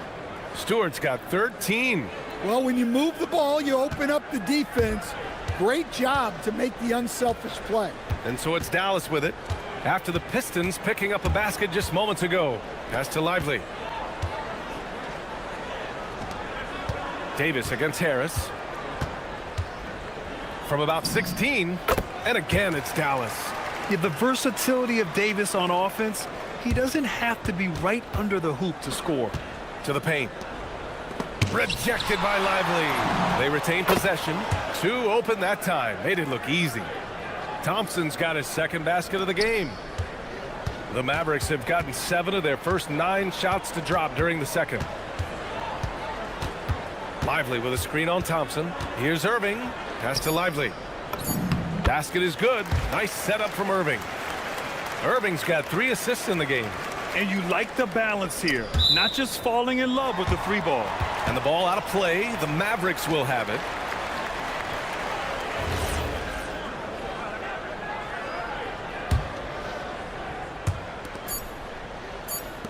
Stewart's got 13. Well, when you move the ball, you open up the defense. Great job to make the unselfish play. And so it's Dallas with it. After the Pistons picking up a basket just moments ago. Pass to Lively. Davis against Harris. From about 16. And again, it's Dallas. Yeah, the versatility of Davis on offense, he doesn't have to be right under the hoop to score. To the paint. Rejected by Lively. They retain possession. 2 open that time. Made it look easy. Thompson's got his second basket of the game. The Mavericks have gotten 7 of their first 9 shots to drop during the second. Lively with a screen on Thompson. Here's Irving. Pass to Lively. Basket is good. Nice setup from Irving. Irving's got 3 assists in the game. And you like the balance here. Not just falling in love with the 3 ball. And the ball out of play. The Mavericks will have it.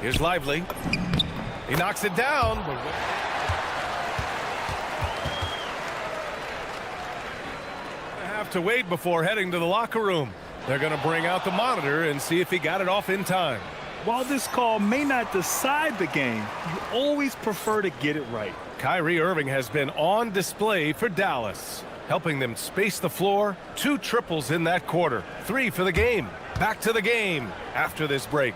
Here's Lively. He knocks it down. Have to wait before heading to the locker room. They're going to bring out the monitor and see if he got it off in time. While this call may not decide the game, you always prefer to get it right. Kyrie Irving has been on display for Dallas, helping them space the floor. 2 triples in that quarter. 3 for the game. Back to the game after this break.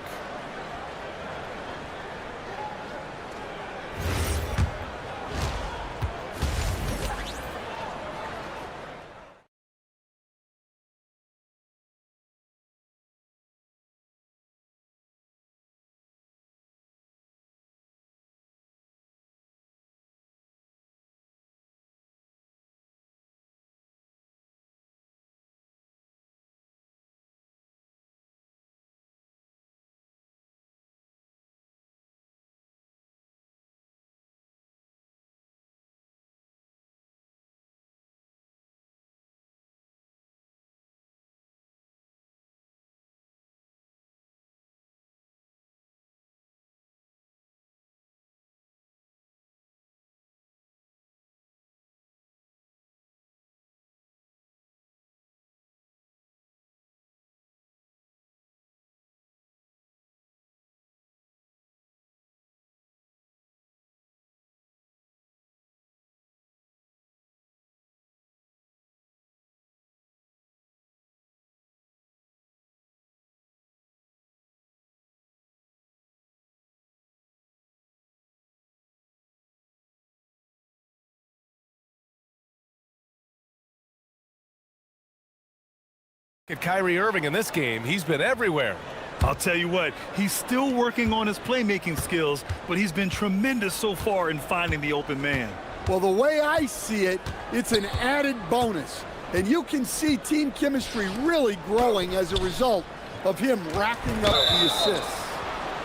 At Kyrie Irving in this game, he's been everywhere. I'll tell you what, he's still working on his playmaking skills, but he's been tremendous so far in finding the open man. Well, the way I see it, it's an added bonus. And you can see team chemistry really growing as a result of him racking up the assists.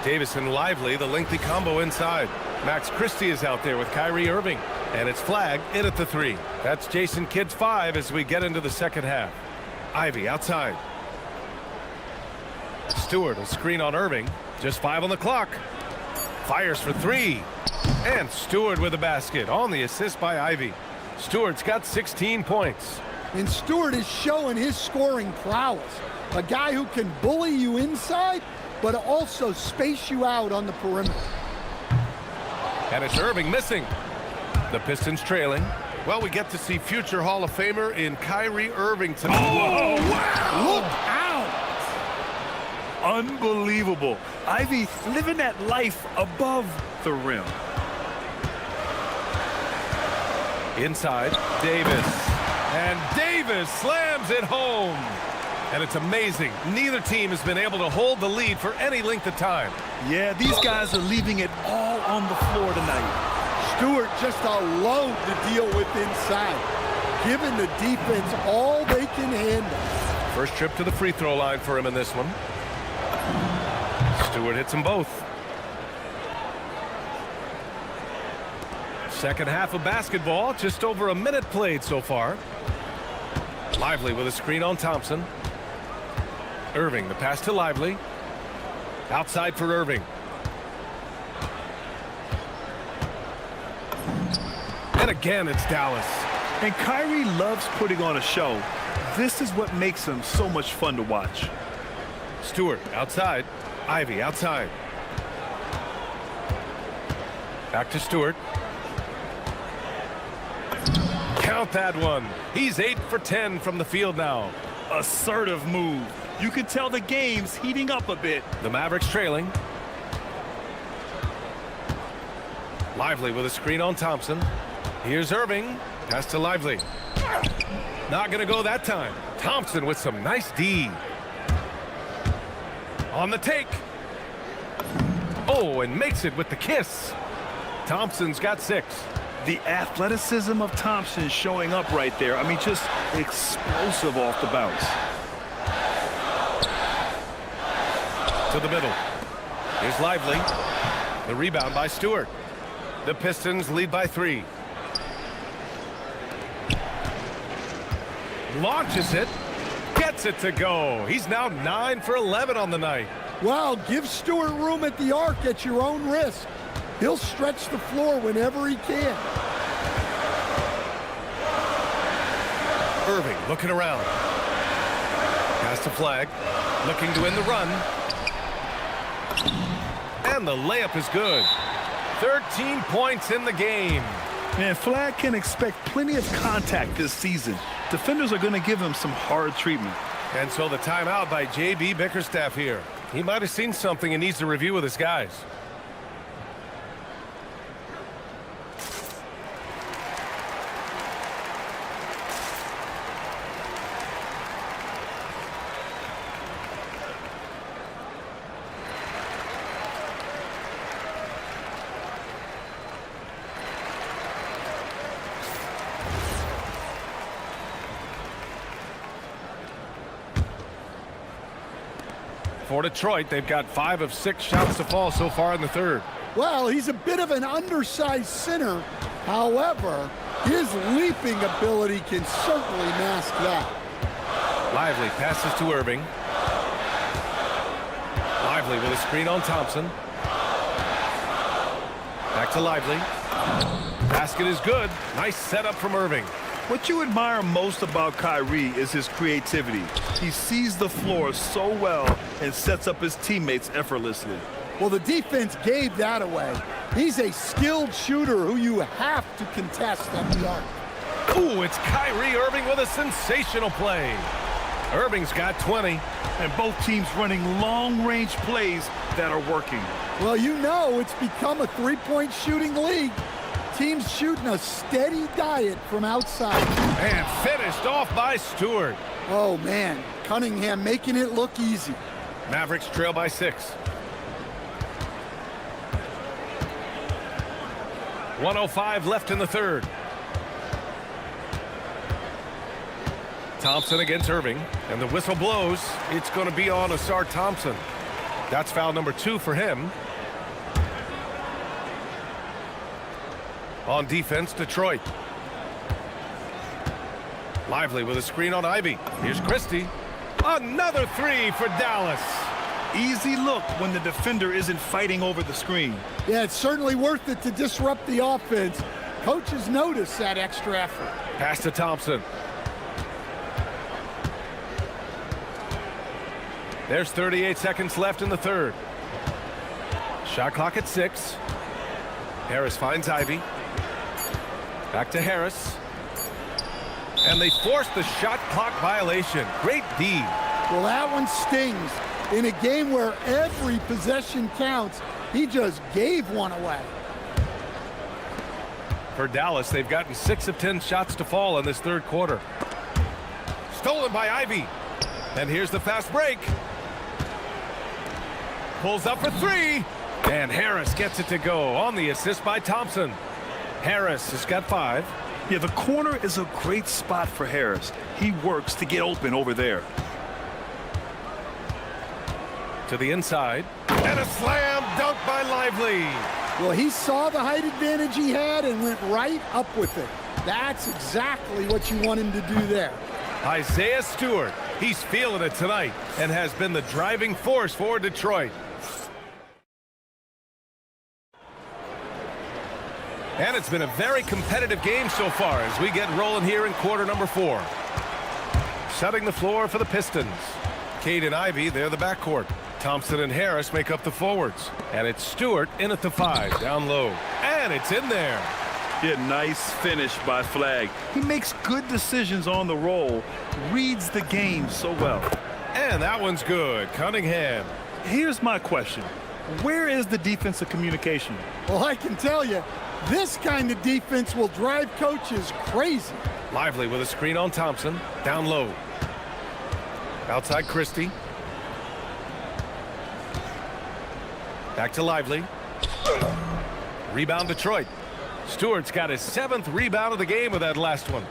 Davis and Lively, the lengthy combo inside. Max Christie is out there with Kyrie Irving. And it's flagged in at the 3. That's Jason Kidd's 5 as we get into the second half. Ivy outside. Stewart will screen on Irving. Just 5 on the clock. Fires for 3. And Stewart with a basket on the assist by Ivy. Stewart's got 16 points. And Stewart is showing his scoring prowess. A guy who can bully you inside, but also space you out on the perimeter. And it's Irving missing. The Pistons trailing. Well, we get to see future Hall of Famer in Kyrie Irving tonight. Oh, wow! Look out! Unbelievable. Ivy living that life above the rim. Inside, Davis. And Davis slams it home. And it's amazing. Neither team has been able to hold the lead for any length of time. Yeah, these guys are leaving it all on the floor tonight. Stewart just a load to deal with inside, giving the defense all they can handle. First trip to the free throw line for him in this one. Stewart hits them both. Second half of basketball, just over a minute played so far. Lively with a screen on Thompson. Irving, the pass to Lively. Outside for Irving. And again, it's Dallas. And Kyrie loves putting on a show. This is what makes him so much fun to watch. Stewart outside. Ivy outside. Back to Stewart. Count that one. He's 8 for 10 from the field now. Assertive move. You can tell the game's heating up a bit. The Mavericks trailing. Lively with a screen on Thompson. Here's Irving. Pass to Lively. Not going to go that time. Thompson with some nice D. On the take. Oh, and makes it with the kiss. Thompson's got 6. The athleticism of Thompson showing up right there. I mean, just explosive off the bounce. To the middle. Here's Lively. The rebound by Stewart. The Pistons lead by 3. Launches it. Gets it to go. He's now 9 for 11 on the night. Wow, give Stewart room at the arc at your own risk. He'll stretch the floor whenever he can. Irving looking around. Pass to Flag. Looking to end the run. And the layup is good. 13 points in the game. Man, Flag can expect plenty of contact this season. Defenders are going to give him some hard treatment. And so the timeout by J.B. Bickerstaff here. He might have seen something and needs to review with his guys. For Detroit, they've got 5 of 6 shots to fall so far in the third. Well, he's a bit of an undersized center. However, his leaping ability can certainly mask that. Lively passes to Irving. Lively with a screen on Thompson. Back to Lively. Basket is good. Nice setup from Irving. What you admire most about Kyrie is his creativity. He sees the floor so well and sets up his teammates effortlessly. Well, the defense gave that away. He's a skilled shooter who you have to contest at the arc. Ooh, it's Kyrie Irving with a sensational play. Irving's got 20. And both teams running long-range plays that are working. Well, you know it's become a three-point shooting league. Teams shooting a steady diet from outside. And finished off by Stewart. Oh, man. Cunningham making it look easy. Mavericks trail by 6. 1:05 left in the third. Thompson against Irving. And the whistle blows. It's going to be on Asar Thompson. That's foul number 2 for him. On defense, Detroit. Lively with a screen on Ivy. Here's Christie. Another three for Dallas. Easy look when the defender isn't fighting over the screen. Yeah, it's certainly worth it to disrupt the offense. Coaches notice that extra effort. Pass to Thompson. There's 38 seconds left in the third. Shot clock at 6. Harris finds Ivy. Back to Harris. And they force the shot clock violation. Great D. Well, that one stings. In a game where every possession counts, he just gave one away. For Dallas, they've gotten 6 of 10 shots to fall in this third quarter. Stolen by Ivy. And here's the fast break. Pulls up for 3. And Harris gets it to go on the assist by Thompson. Harris has got 5. Yeah, the corner is a great spot for Harris. He works to get open over there. To the inside. And a slam dunk by Lively. Well, he saw the height advantage he had and went right up with it. That's exactly what you want him to do there. Isaiah Stewart. He's feeling it tonight and has been the driving force for Detroit. And it's been a very competitive game so far as we get rolling here in quarter number 4. Setting the floor for the Pistons. Cade and Ivy, they're the backcourt. Thompson and Harris make up the forwards. And it's Stewart in at the 5, down low. And it's in there. Yeah, nice finish by Flag. He makes good decisions on the roll, reads the game so well. And that one's good. Cunningham. Here's my question. Where is the defensive communication? Well, I can tell you, this kind of defense will drive coaches crazy. Lively with a screen on Thompson. Down low. Outside Christie. Back to Lively. Rebound Detroit. Stewart's got his 7th rebound of the game with that last one.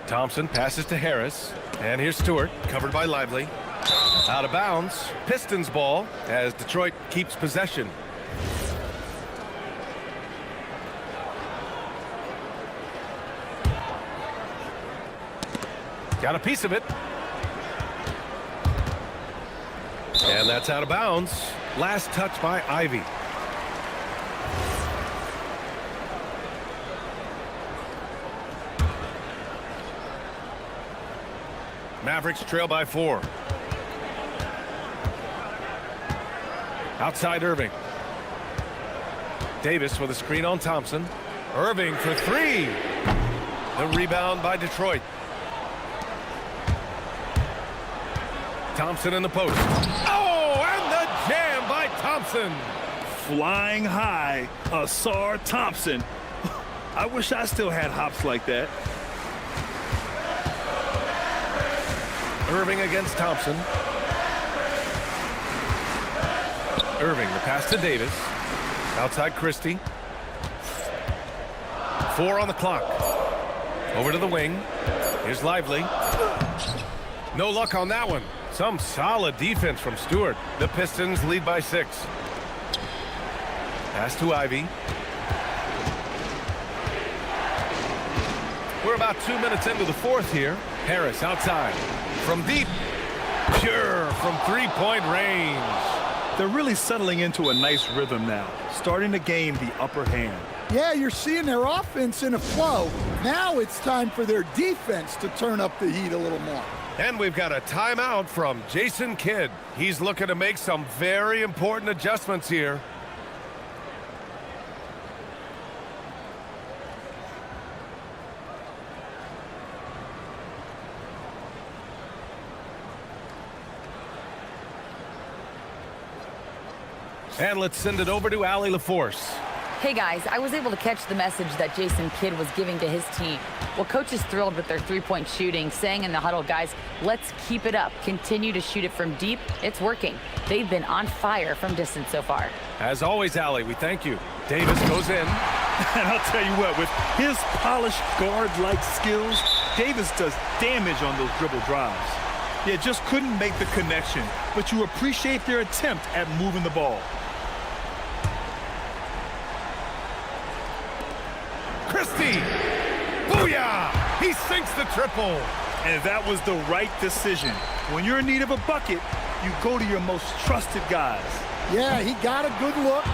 Thompson passes to Harris. And here's Stewart, covered by Lively. Out of bounds. Pistons ball as Detroit keeps possession. Got a piece of it. And that's out of bounds. Last touch by Ivy. Mavericks trail by 4. Outside Irving. Davis with a screen on Thompson. Irving for 3. The rebound by Detroit. Thompson in the post. Oh, and the jam by Thompson. Flying high, Asar Thompson. I wish I still had hops like that. Irving against Thompson. Irving, the pass to Davis. Outside Christie. 4 on the clock. Over to the wing. Here's Lively. No luck on that one. Some solid defense from Stewart. The Pistons lead by 6. Pass to Ivy. We're about 2 minutes into the fourth here. Harris outside. From deep. Pure from 3-point range. They're really settling into a nice rhythm now, starting to gain the upper hand. Yeah, you're seeing their offense in a flow. Now it's time for their defense to turn up the heat a little more. And we've got a timeout from Jason Kidd. He's looking to make some very important adjustments here. And let's send it over to Allie LaForce. Hey guys, I was able to catch the message that Jason Kidd was giving to his team. Well, coach is thrilled with their 3-point shooting, saying in the huddle, guys, let's keep it up. Continue to shoot it from deep. It's working. They've been on fire from distance so far. As always, Allie, we thank you. Davis goes in. And I'll tell you what, with his polished guard-like skills, Davis does damage on those dribble drives. Yeah, just couldn't make the connection, but you appreciate their attempt at moving the ball. Christie! Booyah! He sinks the triple. And that was the right decision. When you're in need of a bucket, you go to your most trusted guys. Yeah, he got a good look,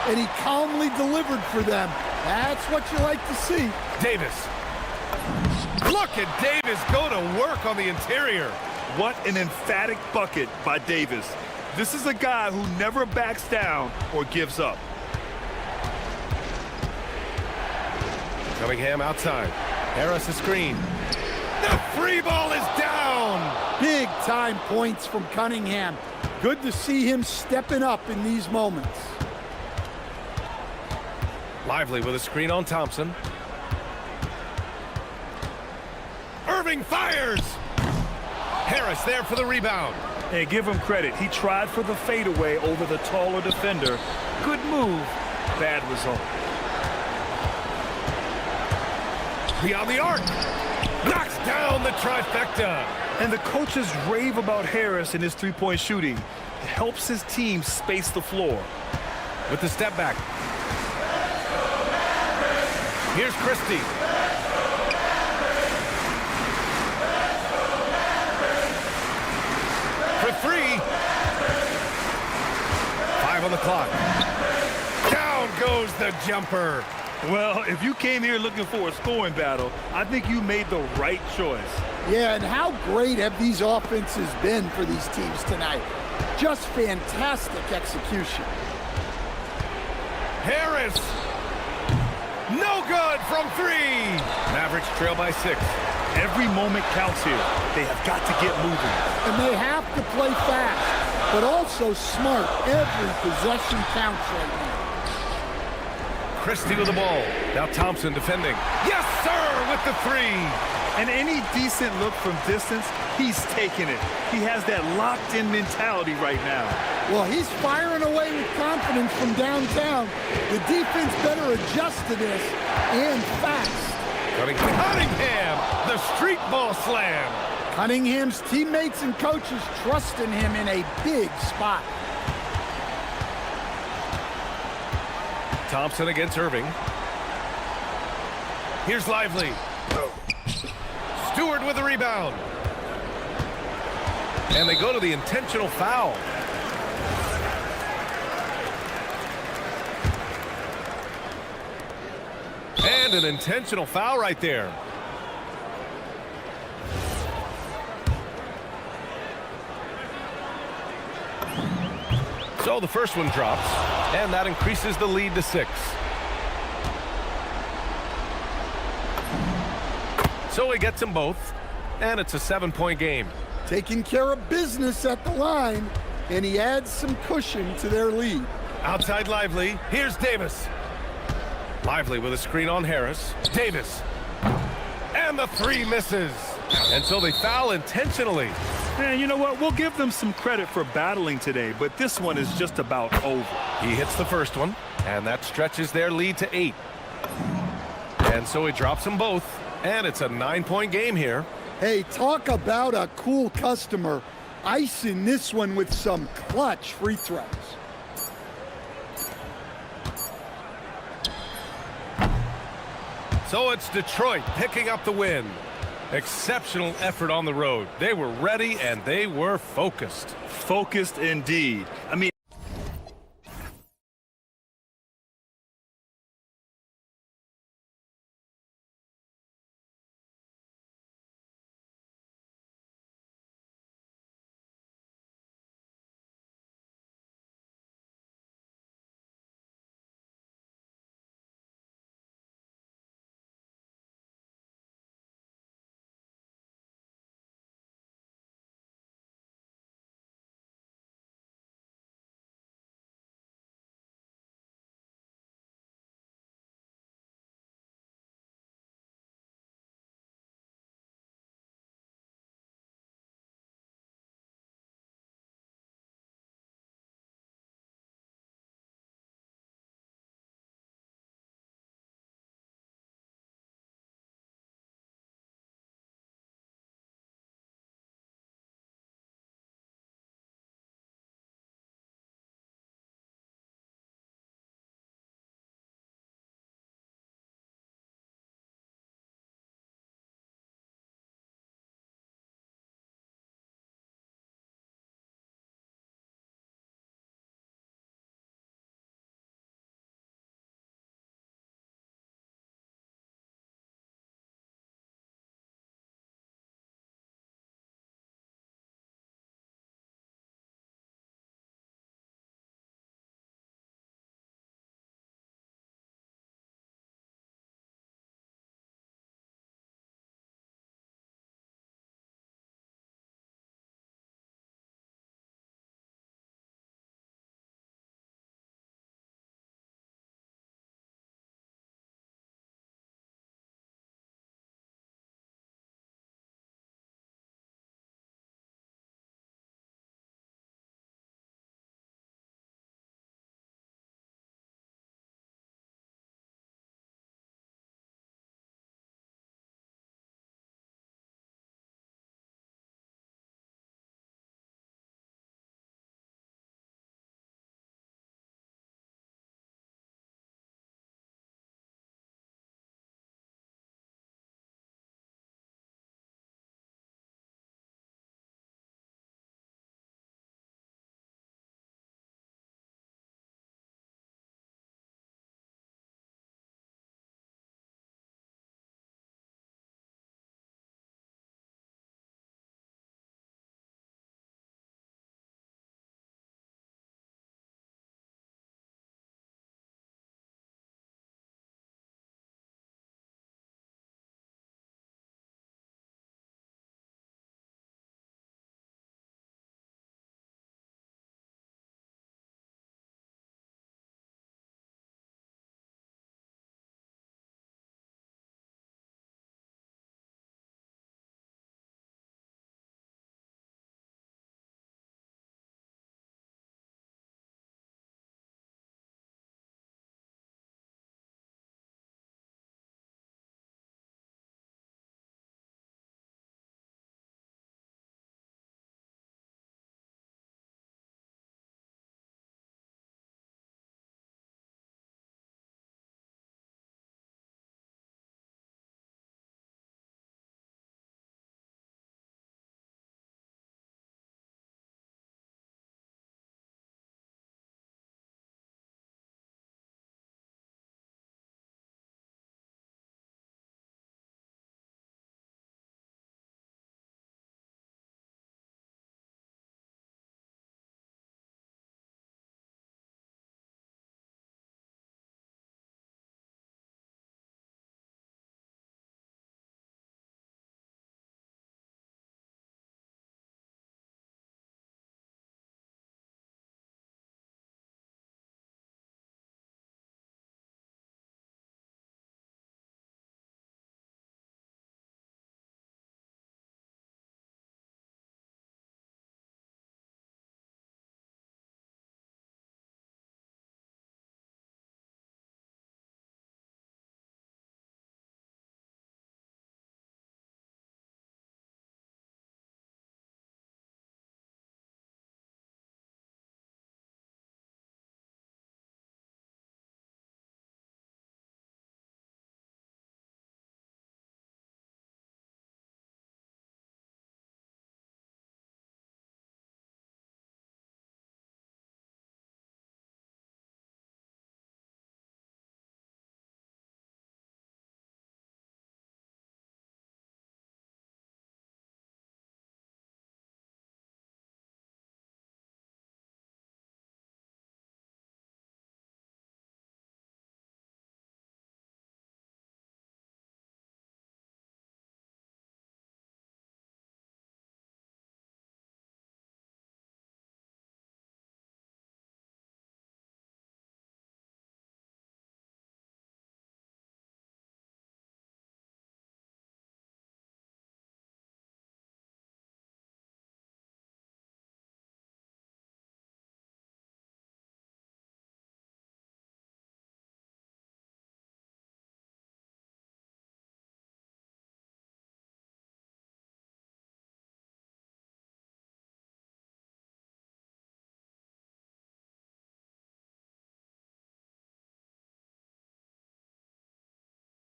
and he calmly delivered for them. That's what you like to see. Davis. Look at Davis go to work on the interior. What an emphatic bucket by Davis. This is a guy who never backs down or gives up. Cunningham outside. Harris a screen. The free ball is down. Big time points from Cunningham. Good to see him stepping up in these moments. Lively with a screen on Thompson. Irving fires. Harris there for the rebound. Hey, give him credit. He tried for the fadeaway over the taller defender. Good move, bad result. Beyond the arc. Knocks down the trifecta. And the coaches rave about Harris and his three-point shooting. It helps his team space the floor. With the step back. Here's Christie. For three. 5 on the clock. Down goes the jumper. Well, if you came here looking for a scoring battle, I think you made the right choice. Yeah, and how great have these offenses been for these teams tonight? Just fantastic execution. Harris. No good from 3. Mavericks trail by 6. Every moment counts here. They have got to get moving. And they have to play fast, but also smart. Every possession counts right now. Christie with the ball. Now Thompson defending. Yes, sir, with the 3. And any decent look from distance, he's taking it. He has that locked-in mentality right now. Well, he's firing away with confidence from downtown. The defense better adjust to this, and fast. Cunningham, the street ball slam. Cunningham's teammates and coaches trusting him in a big spot. Thompson against Irving. Here's Lively. Stewart with the rebound. And they go to the intentional foul. And an intentional foul right there. So the first one drops, and that increases the lead to 6. So he gets them both, and it's a 7-point game. Taking care of business at the line, and he adds some cushion to their lead. Outside Lively, here's Davis. Lively with a screen on Harris. Davis. And the 3 misses. And so they foul intentionally. Man, you know what? We'll give them some credit for battling today, but this one is just about over. He hits the first one, and that stretches their lead to 8. And so he drops them both, and it's a 9-point game here. Hey, talk about a cool customer. Icing this one with some clutch free throws. So it's Detroit picking up the win. Exceptional effort on the road. They were ready and they were focused. Focused indeed. I mean,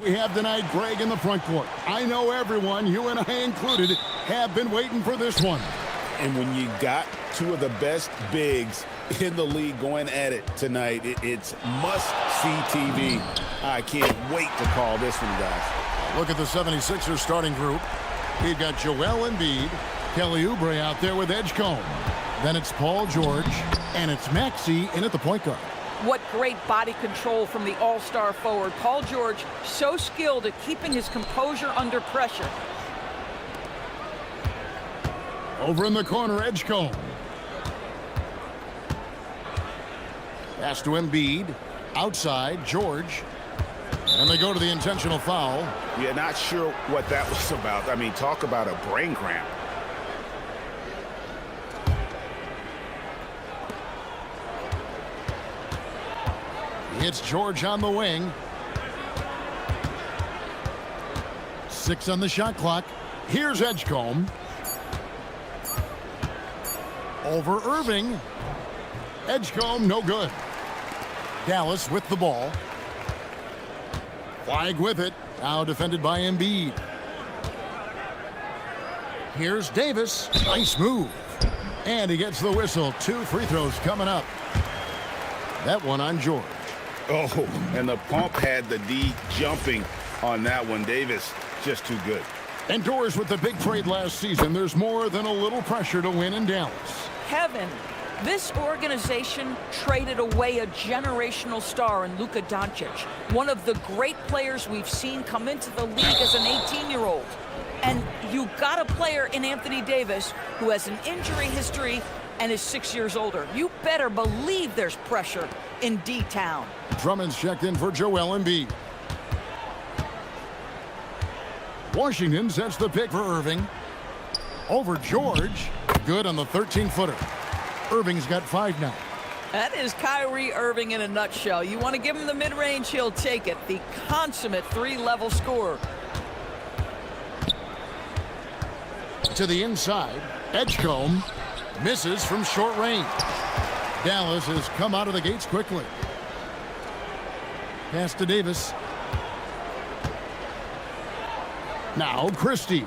We have tonight Greg in the front court. I know everyone, you and I included, have been waiting for this one. And when you got two of the best bigs in the league going at it tonight, it's must-see TV. I can't wait to call this one, guys. Look at the 76ers starting group. We've got Joel Embiid, Kelly Oubre out there with Edgecombe. Then it's Paul George, and it's Maxey in at the point guard. What great body control from the all-star forward. Paul George, so skilled at keeping his composure under pressure. Over in the corner, Edgecombe. Pass to Embiid. Outside, George. And they go to the intentional foul. Yeah, not sure what that was about. I mean, talk about a brain cramp. It's George on the wing. 6 on the shot clock. Here's Edgecombe. Over Irving. Edgecombe, no good. Dallas with the ball. Flag with it. Now defended by Embiid. Here's Davis. Nice move. And he gets the whistle. 2 free throws coming up. That one on George. Oh, and the pump had the D jumping on that one. Davis, just too good. Indoors with the big trade last season, there's more than a little pressure to win in Dallas. Heaven. This organization traded away a generational star in Luka Doncic, one of the great players we've seen come into the league as an 18-year-old. And you got a player in Anthony Davis who has an injury history and is 6 years older. You better believe there's pressure in D-Town. Drummond's checked in for Joel Embiid. Washington sets the pick for Irving. Over George. Good on the 13-footer. Irving's got 5 now. That is Kyrie Irving in a nutshell. You want to give him the mid-range, he'll take it. The consummate 3-level scorer. To the inside. Edgecombe misses from short range. Dallas has come out of the gates quickly. Pass to Davis. Now Christie.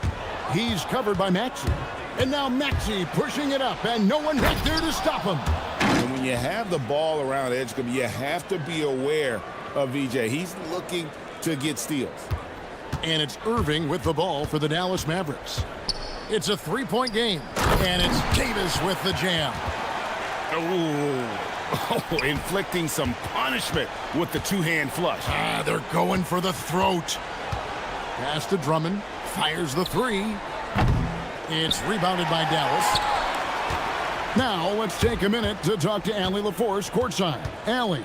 He's covered by Maxey. And now Maxey pushing it up, and no one back there to stop him. And when you have the ball around Edgecombe, you have to be aware of VJ. He's looking to get steals. And it's Irving with the ball for the Dallas Mavericks. It's a 3-point game, and it's Davis with the jam. Oh, inflicting some punishment with the 2-hand flush. They're going for the throat. Pass to Drummond. Fires the 3. It's rebounded by Dallas. Now let's take a minute to talk to Allie LaForce courtside. Allie.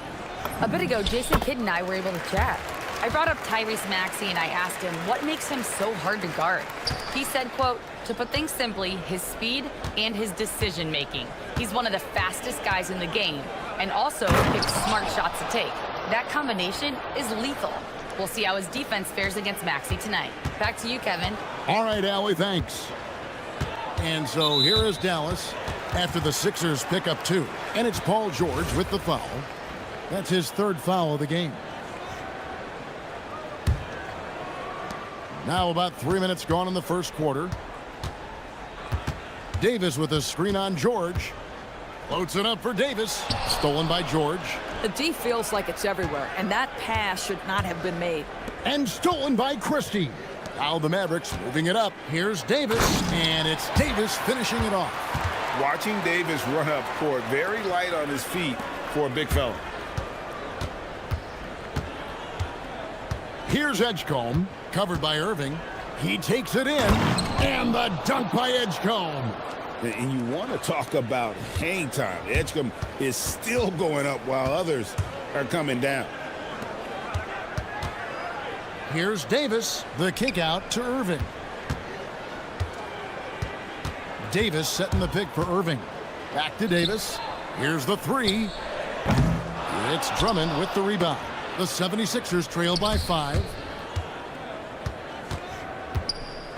A bit ago, Jason Kidd and I were able to chat. I brought up Tyrese Maxey and I asked him what makes him so hard to guard. He said, quote, to put things simply, his speed and his decision making. He's one of the fastest guys in the game and also picks smart shots to take. That combination is lethal. We'll see how his defense fares against Maxey tonight. Back to you, Kevin. All right, Allie, thanks. And so here is Dallas after the Sixers pick up 2. And it's Paul George with the foul. That's his 3rd foul of the game. Now about 3 minutes gone in the first quarter. Davis with a screen on George. Floats it up for Davis. Stolen by George. The D feels like it's everywhere, and that pass should not have been made. And stolen by Christie. Now the Mavericks moving it up. Here's Davis, and it's Davis finishing it off. Watching Davis run up court, very light on his feet for a big fella. Here's Edgecombe, covered by Irving. He takes it in, and the dunk by Edgecombe. And you want to talk about hang time. Edgecombe is still going up while others are coming down. Here's Davis, the kick out to Irving. Davis setting the pick for Irving. Back to Davis. Here's the 3. It's Drummond with the rebound. The 76ers trail by 5.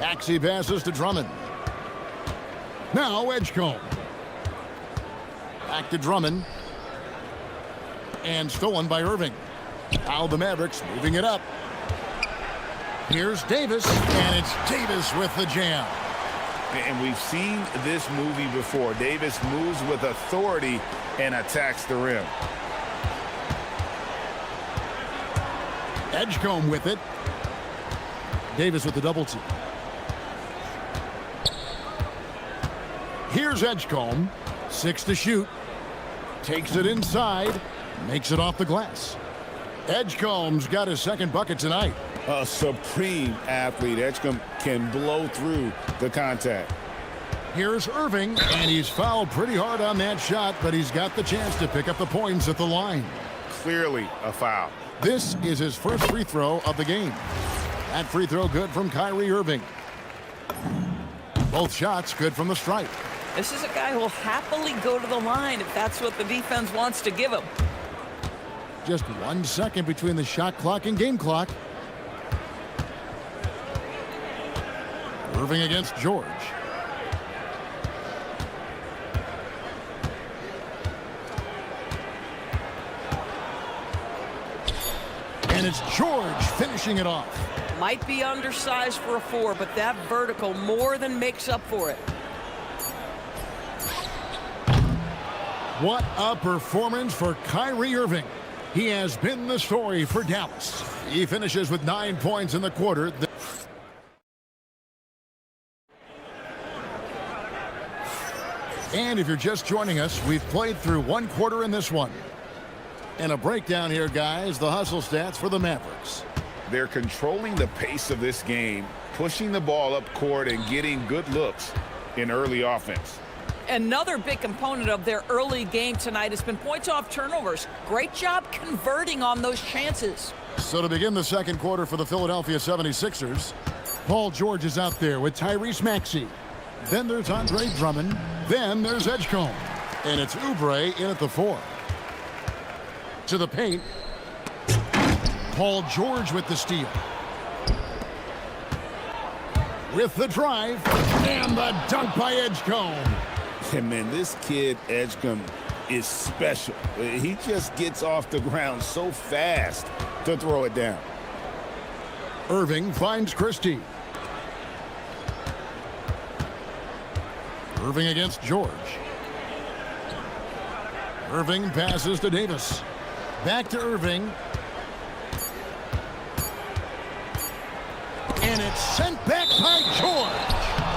Maxey passes to Drummond. Now Edgecombe. Back to Drummond. And stolen by Irving. Now the Mavericks moving it up. Here's Davis, and it's Davis with the jam. And we've seen this movie before. Davis moves with authority and attacks the rim. Edgecombe with it. Davis with the double team. Here's Edgecombe. 6 to shoot. Takes it inside. Makes it off the glass. Edgecombe's got his second bucket tonight. A supreme athlete. Edgecombe can blow through the contact. Here's Irving, and he's fouled pretty hard on that shot, but he's got the chance to pick up the points at the line. Clearly a foul. This is his first free throw of the game. That free throw good from Kyrie Irving. Both shots good from the stripe. This is a guy who'll happily go to the line if that's what the defense wants to give him. Just 1 second between the shot clock and game clock. Irving against George. And it's George finishing it off. Might be undersized for a 4, but that vertical more than makes up for it. What a performance for Kyrie Irving. He has been the story for Dallas. He finishes with 9 points in the quarter. And if you're just joining us, we've played through 1 quarter in this one. And a breakdown here, guys, the hustle stats for the Mavericks. They're controlling the pace of this game, pushing the ball up court and getting good looks in early offense. Another big component of their early game tonight has been points off turnovers. Great job converting on those chances. So to begin the second quarter for the Philadelphia 76ers, Paul George is out there with Tyrese Maxey. Then there's Andre Drummond. Then there's Edgecombe. And it's Oubre in at the 4. To the paint. Paul George with the steal. With the drive. And the dunk by Edgecombe. And man, this kid, Edgecombe, is special. He just gets off the ground so fast to throw it down. Irving finds Christie. Irving against George. Irving passes to Davis. Back to Irving. And it's sent back by George.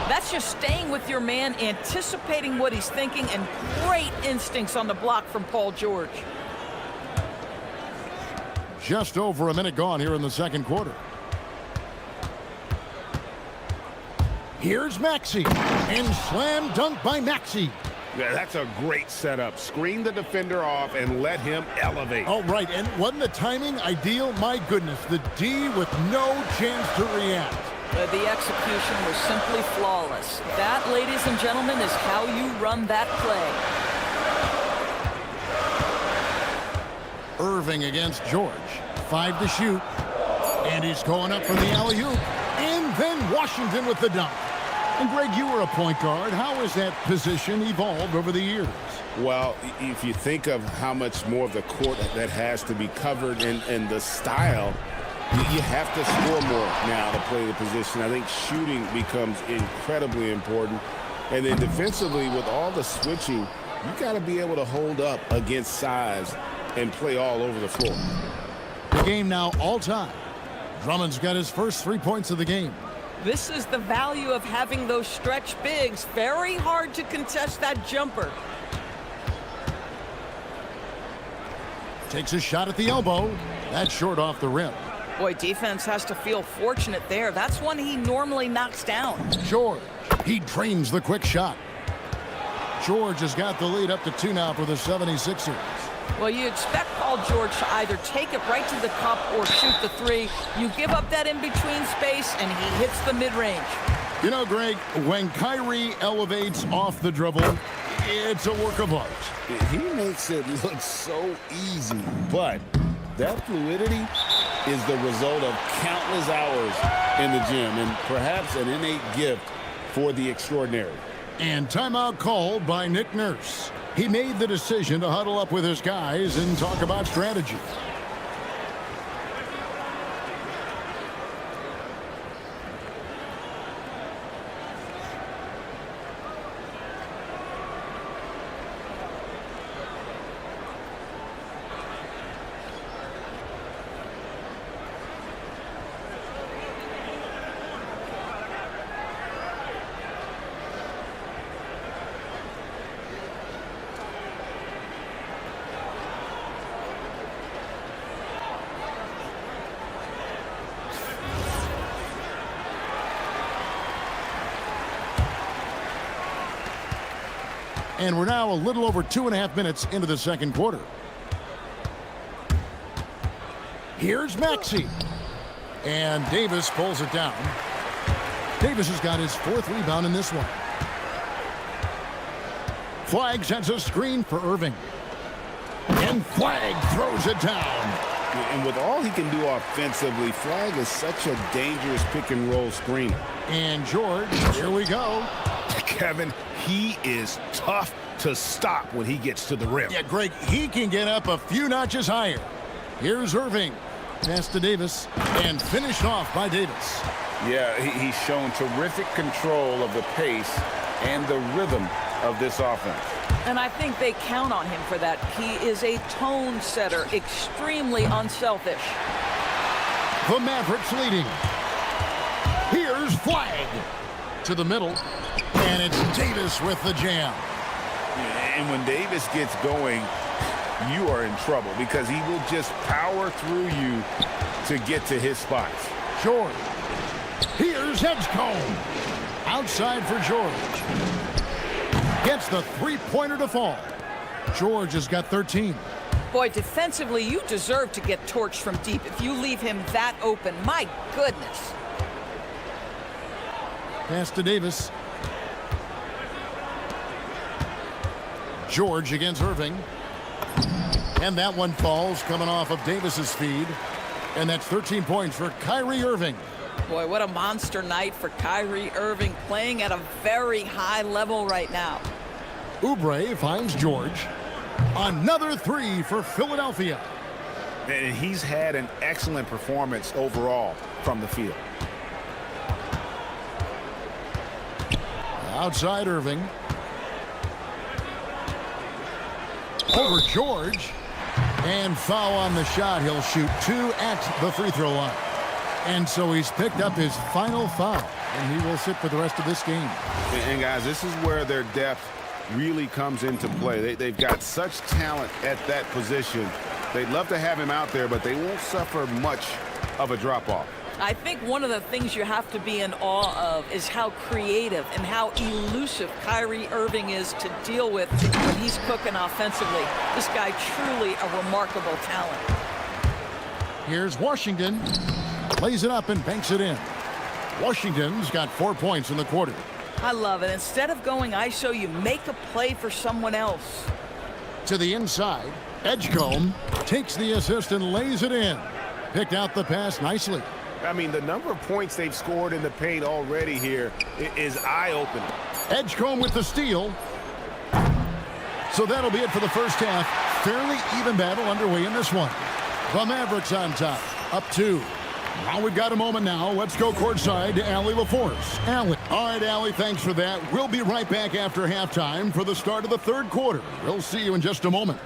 That's just staying with your man, anticipating what he's thinking, and great instincts on the block from Paul George. Just over a minute gone here in the second quarter. Here's Maxey. And slam dunk by Maxey. Yeah, that's a great setup. Screen the defender off and let him elevate. Oh, right. And wasn't the timing ideal? My goodness. The D with no chance to react. The execution was simply flawless. That, ladies and gentlemen, is how you run that play. Irving against George. 5 to shoot. And he's going up for the alley-oop. And then Washington with the dunk. And Greg, you were a point guard. How has that position evolved over the years? Well, if you think of how much more of the court that has to be covered and the style, you have to score more now to play the position. I think shooting becomes incredibly important. And then defensively, with all the switching, you got to be able to hold up against size and play all over the floor. The game now all time. Drummond's got his first 3 points of the game. This is the value of having those stretch bigs. Very hard to contest that jumper. Takes a shot at the elbow. That's short off the rim. Boy, defense has to feel fortunate there. That's one he normally knocks down. George, he drains the quick shot. George has got the lead up to 2 now for the 76ers. Well, you expect Paul George to either take it right to the cup or shoot the 3. You give up that in-between space, and he hits the mid-range. You know, Greg, when Kyrie elevates off the dribble, it's a work of art. He makes it look so easy, but that fluidity is the result of countless hours in the gym and perhaps an innate gift for the extraordinary. And timeout called by Nick Nurse. He made the decision to huddle up with his guys and talk about strategy. And we're now a little over 2.5 minutes into the second quarter. Here's Maxey. And Davis pulls it down. Davis has got his 4th rebound in this one. Flagg sends a screen for Irving. And Flagg throws it down. And with all he can do offensively, Flagg is such a dangerous pick-and-roll screener. And George, here we go. Kevin, he is tough to stop when he gets to the rim. Yeah, Greg, he can get up a few notches higher. Here's Irving. Pass to Davis. And finished off by Davis. Yeah, he's shown terrific control of the pace and the rhythm of this offense. And I think they count on him for that. He is a tone setter, extremely unselfish. The Mavericks leading. Here's Flagg to the middle. And it's Davis with the jam. And when Davis gets going, you are in trouble because he will just power through you to get to his spots. George. Here's Edgecombe. Outside for George. Gets the three-pointer to fall. George has got 13. Boy, defensively, you deserve to get torched from deep if you leave him that open. My goodness. Pass to Davis. George against Irving. And that one falls coming off of Davis's feed. And that's 13 points for Kyrie Irving. Boy, what a monster night for Kyrie Irving, playing at a very high level right now. Oubre finds George. Another three for Philadelphia. And he's had an excellent performance overall from the field. Outside Irving. Over George. And foul on the shot. He'll shoot 2 at the free throw line. And so he's picked up his final foul. And he will sit for the rest of this game. And guys, this is where their depth really comes into play. They've got such talent at that position. They'd love to have him out there, but they won't suffer much of a drop-off. I think one of the things you have to be in awe of is how creative and how elusive Kyrie Irving is to deal with when he's cooking offensively. This guy truly a remarkable talent. Here's Washington. Plays it up and banks it in. Washington's got 4 points in the quarter. I love it. Instead of going ISO, you make a play for someone else. To the inside. Edgecombe takes the assist and lays it in. Picked out the pass nicely. I mean, the number of points they've scored in the paint already here is eye-opening. Edgecombe with the steal. So that'll be it for the first half. Fairly even battle underway in this one. The Mavericks on top, up 2. Now we've got a moment now. Let's go courtside to Allie LaForce. Allie. All right, Allie, thanks for that. We'll be right back after halftime for the start of the third quarter. We'll see you in just a moment.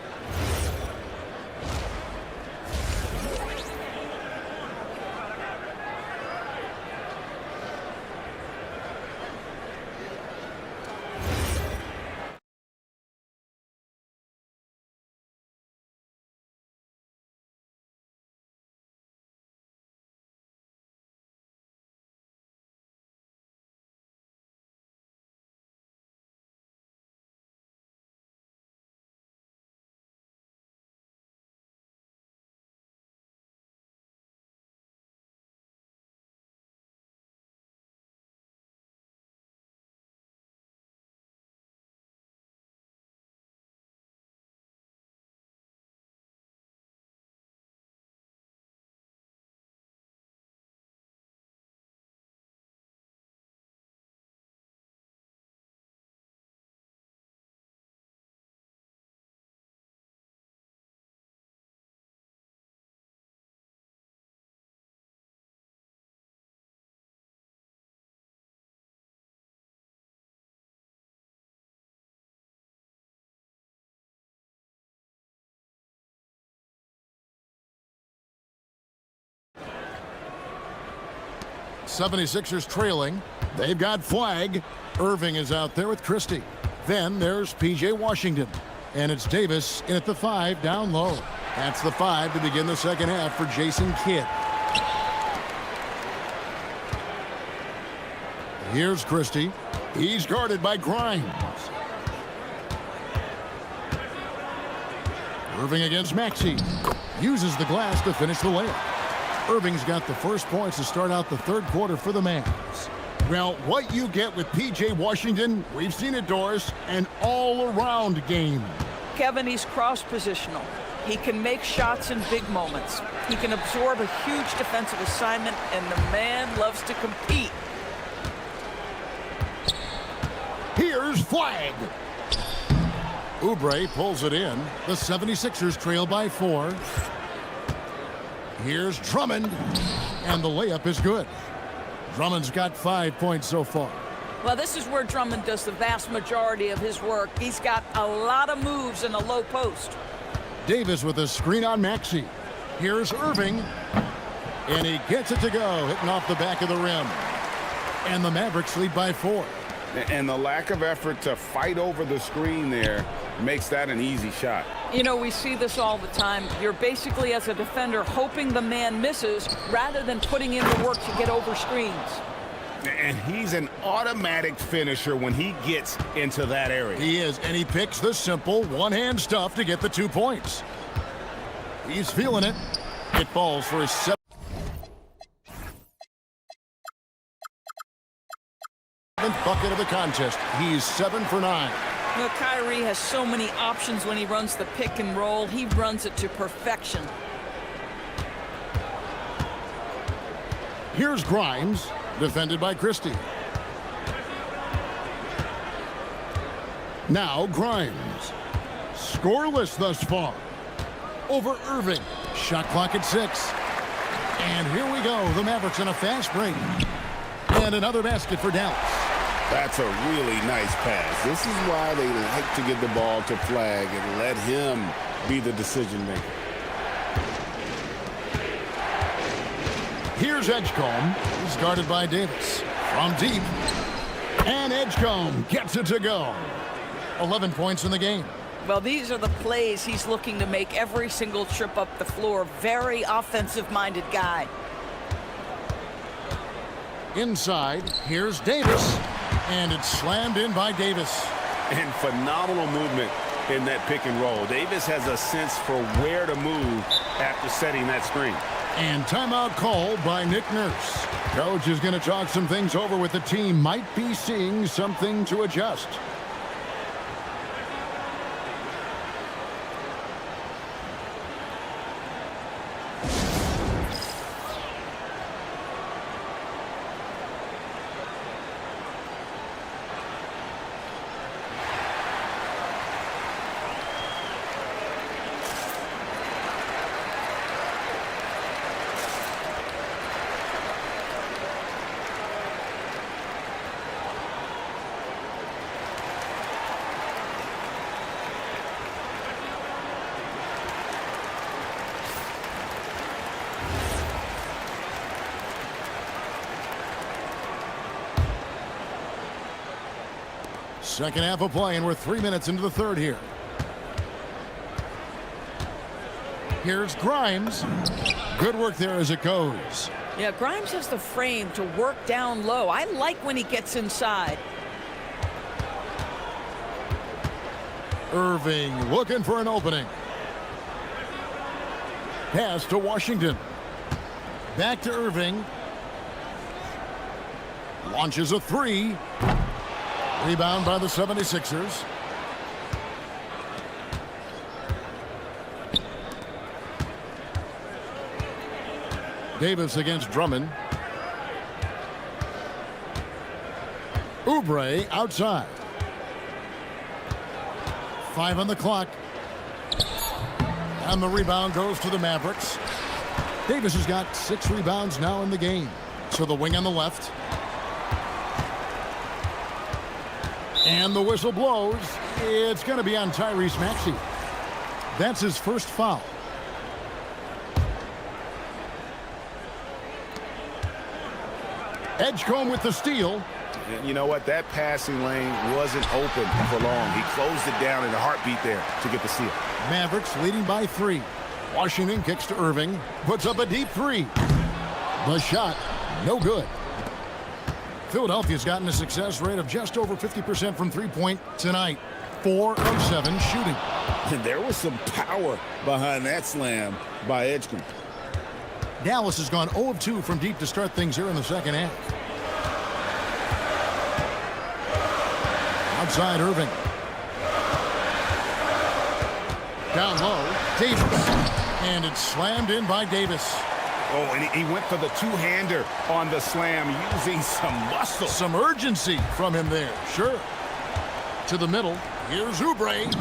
'76ers trailing. They've got Flagg. Irving is out there with Christie. Then there's P.J. Washington. And it's Davis in at the 5 down low. That's the 5 to begin the second half for Jason Kidd. Here's Christie. He's guarded by Grimes. Irving against Maxey. Uses the glass to finish the layup. Irving's got the first points to start out the third quarter for the Mavs. Well, what you get with P.J. Washington, we've seen it, Doris, an all-around game. Kevin, he's cross-positional. He can make shots in big moments. He can absorb a huge defensive assignment, and the man loves to compete. Here's Flag. Oubre pulls it in. The 76ers trail by 4. Here's Drummond, and the layup is good. Drummond's got 5 points so far. Well, this is where Drummond does the vast majority of his work. He's got a lot of moves in the low post. Davis with a screen on Maxey. Here's Irving, and he gets it to go, hitting off the back of the rim. And the Mavericks lead by 4. And the lack of effort to fight over the screen there makes that an easy shot. You know, we see this all the time. You're basically, as a defender, hoping the man misses rather than putting in the work to get over screens. And he's an automatic finisher when he gets into that area. He is, and he picks the simple one-hand stuff to get the 2 points. He's feeling it. It falls for his 7th bucket of the contest. He's 7 for 9. You know, Kyrie has so many options when he runs the pick and roll. He runs it to perfection. Here's Grimes, defended by Christie. Now Grimes. Scoreless thus far. Over Irving. Shot clock at 6. And here we go. The Mavericks in a fast break. And another basket for Dallas. That's a really nice pass. This is why they like to get the ball to Flag and let him be the decision maker. Here's Edgecombe. He's guarded by Davis. From deep. And Edgecombe gets it to go. 11 points in the game. Well, these are the plays he's looking to make every single trip up the floor. Very offensive-minded guy. Inside, here's Davis. And it's slammed in by Davis. And phenomenal movement in that pick and roll. Davis has a sense for where to move after setting that screen. And timeout called by Nick Nurse. Coach is going to talk some things over with the team. Might be seeing something to adjust. Second half of play, and we're 3 minutes into the third here. Here's Grimes. Good work there as it goes. Yeah, Grimes has the frame to work down low. I like when he gets inside. Irving looking for an opening. Pass to Washington. Back to Irving. Launches a 3. Rebound by the 76ers. Davis against Drummond. Oubre outside. 5 on the clock. And the rebound goes to the Mavericks. Davis has got 6 rebounds now in the game. So the wing on the left. And the whistle blows. It's going to be on Tyrese Maxey. That's his first foul. Edgecombe with the steal. You know what? That passing lane wasn't open for long. He closed it down in a heartbeat there to get the steal. Mavericks leading by 3. Washington kicks to Irving. Puts up a deep 3. The shot, no good. Philadelphia's gotten a success rate of just over 50% from three-point tonight. 4 of 7 shooting. And there was some power behind that slam by Edgecombe. Dallas has gone 0 of 2 from deep to start things here in the second half. Outside Irving. Down low, Davis. And it's slammed in by Davis. Oh, and he went for the two-hander on the slam, using some muscle. Some urgency from him there, sure. To the middle, here's Oubre.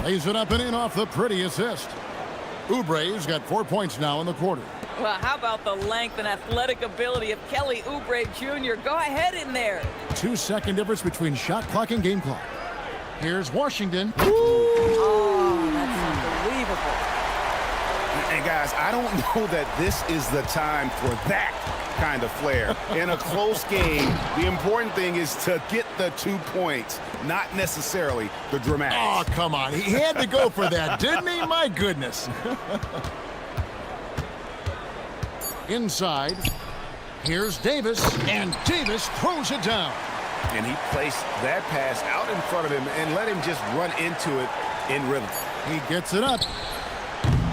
Lays it up and in off the pretty assist. Oubre's got 4 points now in the quarter. Well, how about the length and athletic ability of Kelly Oubre Jr.? Go ahead in there. 2-second difference between shot clock and game clock. Here's Washington. Oh, that's unbelievable. And guys, I don't know that this is the time for that kind of flair. In a close game, the important thing is to get the 2 points, not necessarily the dramatics. Oh, come on. He had to go for that, didn't he? My goodness. Inside, here's Davis, and Davis throws it down. And he placed that pass out in front of him and let him just run into it in rhythm. He gets it up.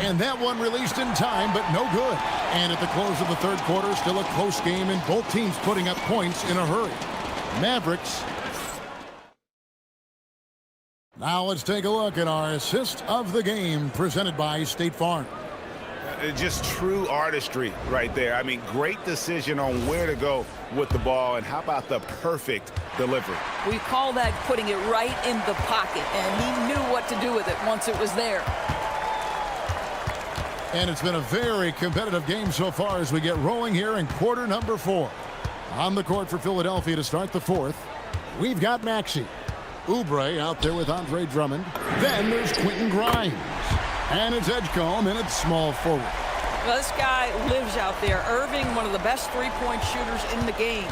And that one released in time, but no good. And at the close of the third quarter, still a close game, and both teams putting up points in a hurry. Mavericks. Now let's take a look at our assist of the game, presented by State Farm. Just true artistry right there. I mean, great decision on where to go with the ball, and how about the perfect delivery? We call that putting it right in the pocket, and he knew what to do with it once it was there. And it's been a very competitive game so far as we get rolling here in quarter number 4. On the court for Philadelphia to start the fourth, we've got Maxey. Oubre out there with Andre Drummond. Then there's Quentin Grimes. And it's Edgecombe, and it's small forward. Well, this guy lives out there. Irving, one of the best three-point shooters in the game.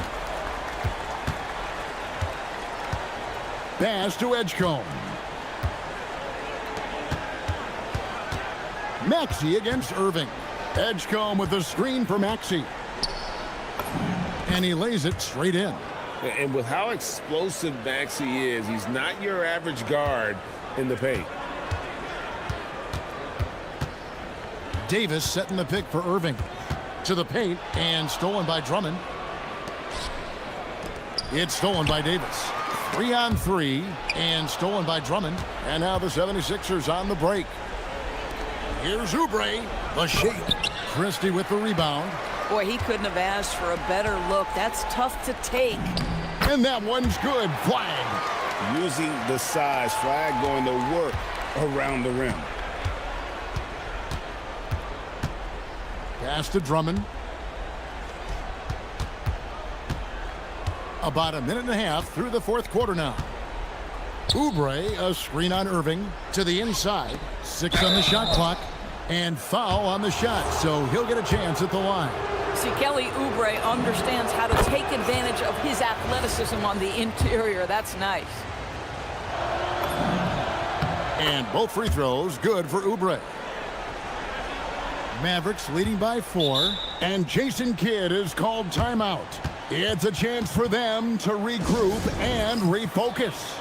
Pass to Edgecombe. Maxey against Irving. Edgecombe with the screen for Maxey. And he lays it straight in. And with how explosive Maxey is, he's not your average guard in the paint. Davis setting the pick for Irving. To the paint, and stolen by Drummond. It's stolen by Davis. 3-on-3, and stolen by Drummond. And now the 76ers on the break. Here's Oubre, the shape. Christie with the rebound. Boy, he couldn't have asked for a better look. That's tough to take. And that one's good. Flag. Using the size, flag going to work around the rim. Pass to Drummond. About a minute and a half through the fourth quarter now. Oubre, a screen on Irving to the inside. 6 on the shot clock. And foul on the shot, so he'll get a chance at the line. See, Kelly Oubre understands how to take advantage of his athleticism on the interior. That's nice. And both free throws good for Oubre. Mavericks leading by 4, and Jason Kidd is called timeout. It's a chance for them to regroup and refocus.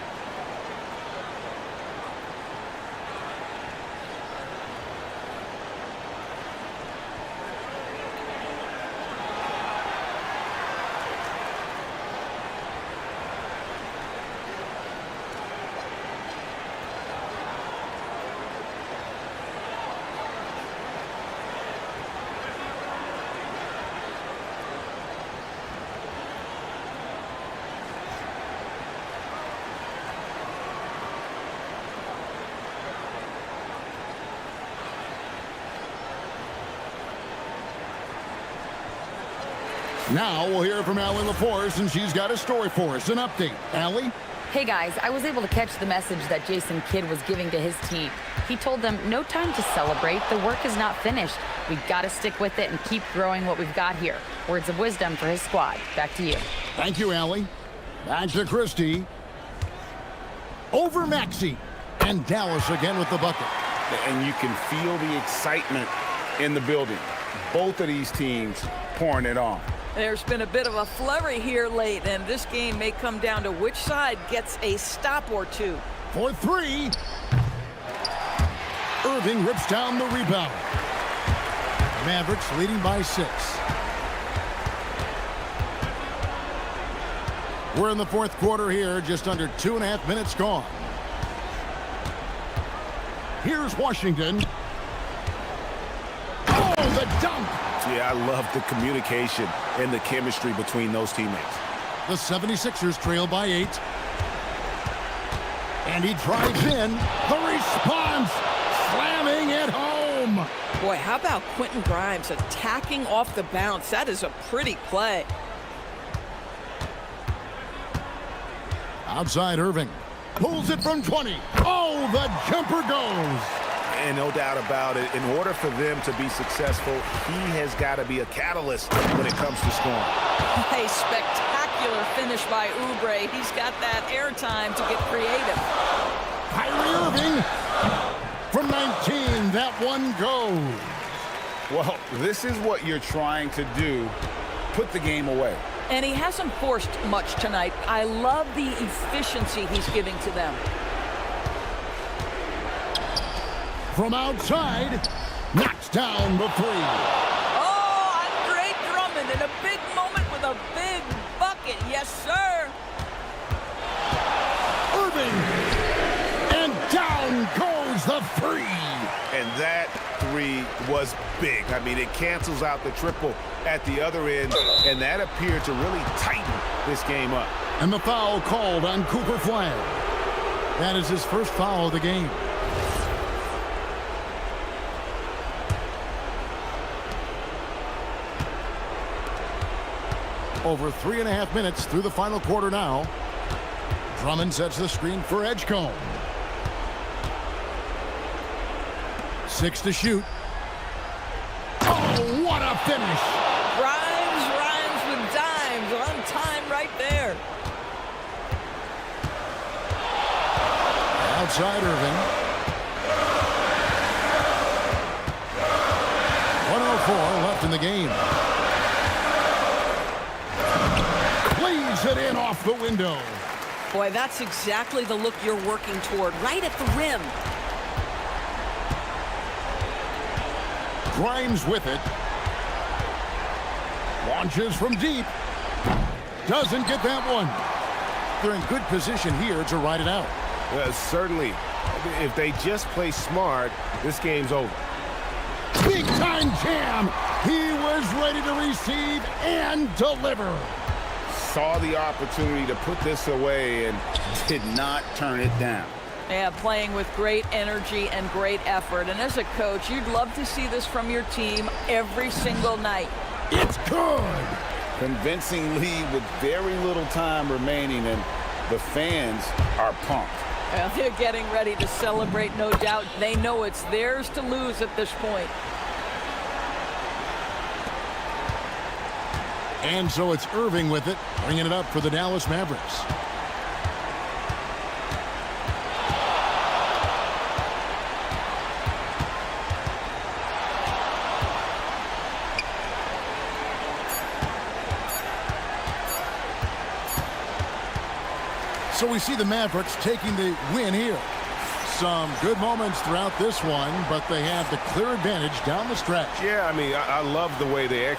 Now we'll hear from Allie LaForce, and she's got a story for us. An update. Allie? Hey guys, I was able to catch the message that Jason Kidd was giving to his team. He told them, no time to celebrate. The work is not finished. We've got to stick with it and keep growing what we've got here. Words of wisdom for his squad. Back to you. Thank you, Allie. Back to Christie. Over Maxey. And Dallas again with the bucket. And you can feel the excitement in the building. Both of these teams pouring it on. There's been a bit of a flurry here late, and this game may come down to which side gets a stop or two. For 3. Irving rips down the rebound. Mavericks leading by 6. We're in the fourth quarter here, just under 2.5 minutes gone. Here's Washington. Oh, the dunk! Yeah, I love the communication and the chemistry between those teammates. The 76ers trail by 8. And he drives in. The response! Slamming it home! Boy, how about Quentin Grimes attacking off the bounce? That is a pretty play. Outside Irving. Pulls it from 20. Oh, the jumper goes! And no doubt about it, in order for them to be successful, he has got to be a catalyst when it comes to scoring. A spectacular finish by Oubre. He's got that airtime to get creative. Kyrie Irving from 19. That one goes. Well, this is what you're trying to do. Put the game away. And he hasn't forced much tonight. I love the efficiency he's giving to them. From outside, knocks down the 3. Oh, Andre Drummond in a big moment with a big bucket. Yes, sir. Irving. And down goes the 3. And that 3 was big. I mean, it cancels out the triple at the other end, and that appeared to really tighten this game up. And the foul called on Cooper Flag. That is his first foul of the game. Over 3.5 minutes through the final quarter now. Drummond sets the screen for Edgecombe. 6 to shoot. Oh, what a finish! Grimes rhymes with dimes. On time right there. Outside Irving. 104 left in the game. Cleaves it in off the window. Boy, that's exactly the look you're working toward, right at the rim. Grimes with it. Launches from deep. Doesn't get that one. They're in good position here to ride it out. Certainly. If they just play smart, this game's over. Big time jam. He was ready to receive and deliver. Saw the opportunity to put this away and did not turn it down. Yeah, playing with great energy and great effort. And as a coach, you'd love to see this from your team every single night. It's good. Convincing lead with very little time remaining, and the fans are pumped. Well, they're getting ready to celebrate, no doubt. They know it's theirs to lose at this point. And so it's Irving with it, bringing it up for the Dallas Mavericks. So we see the Mavericks taking the win here. Some good moments throughout this one, but they have the clear advantage down the stretch. Yeah, I mean, I love the way they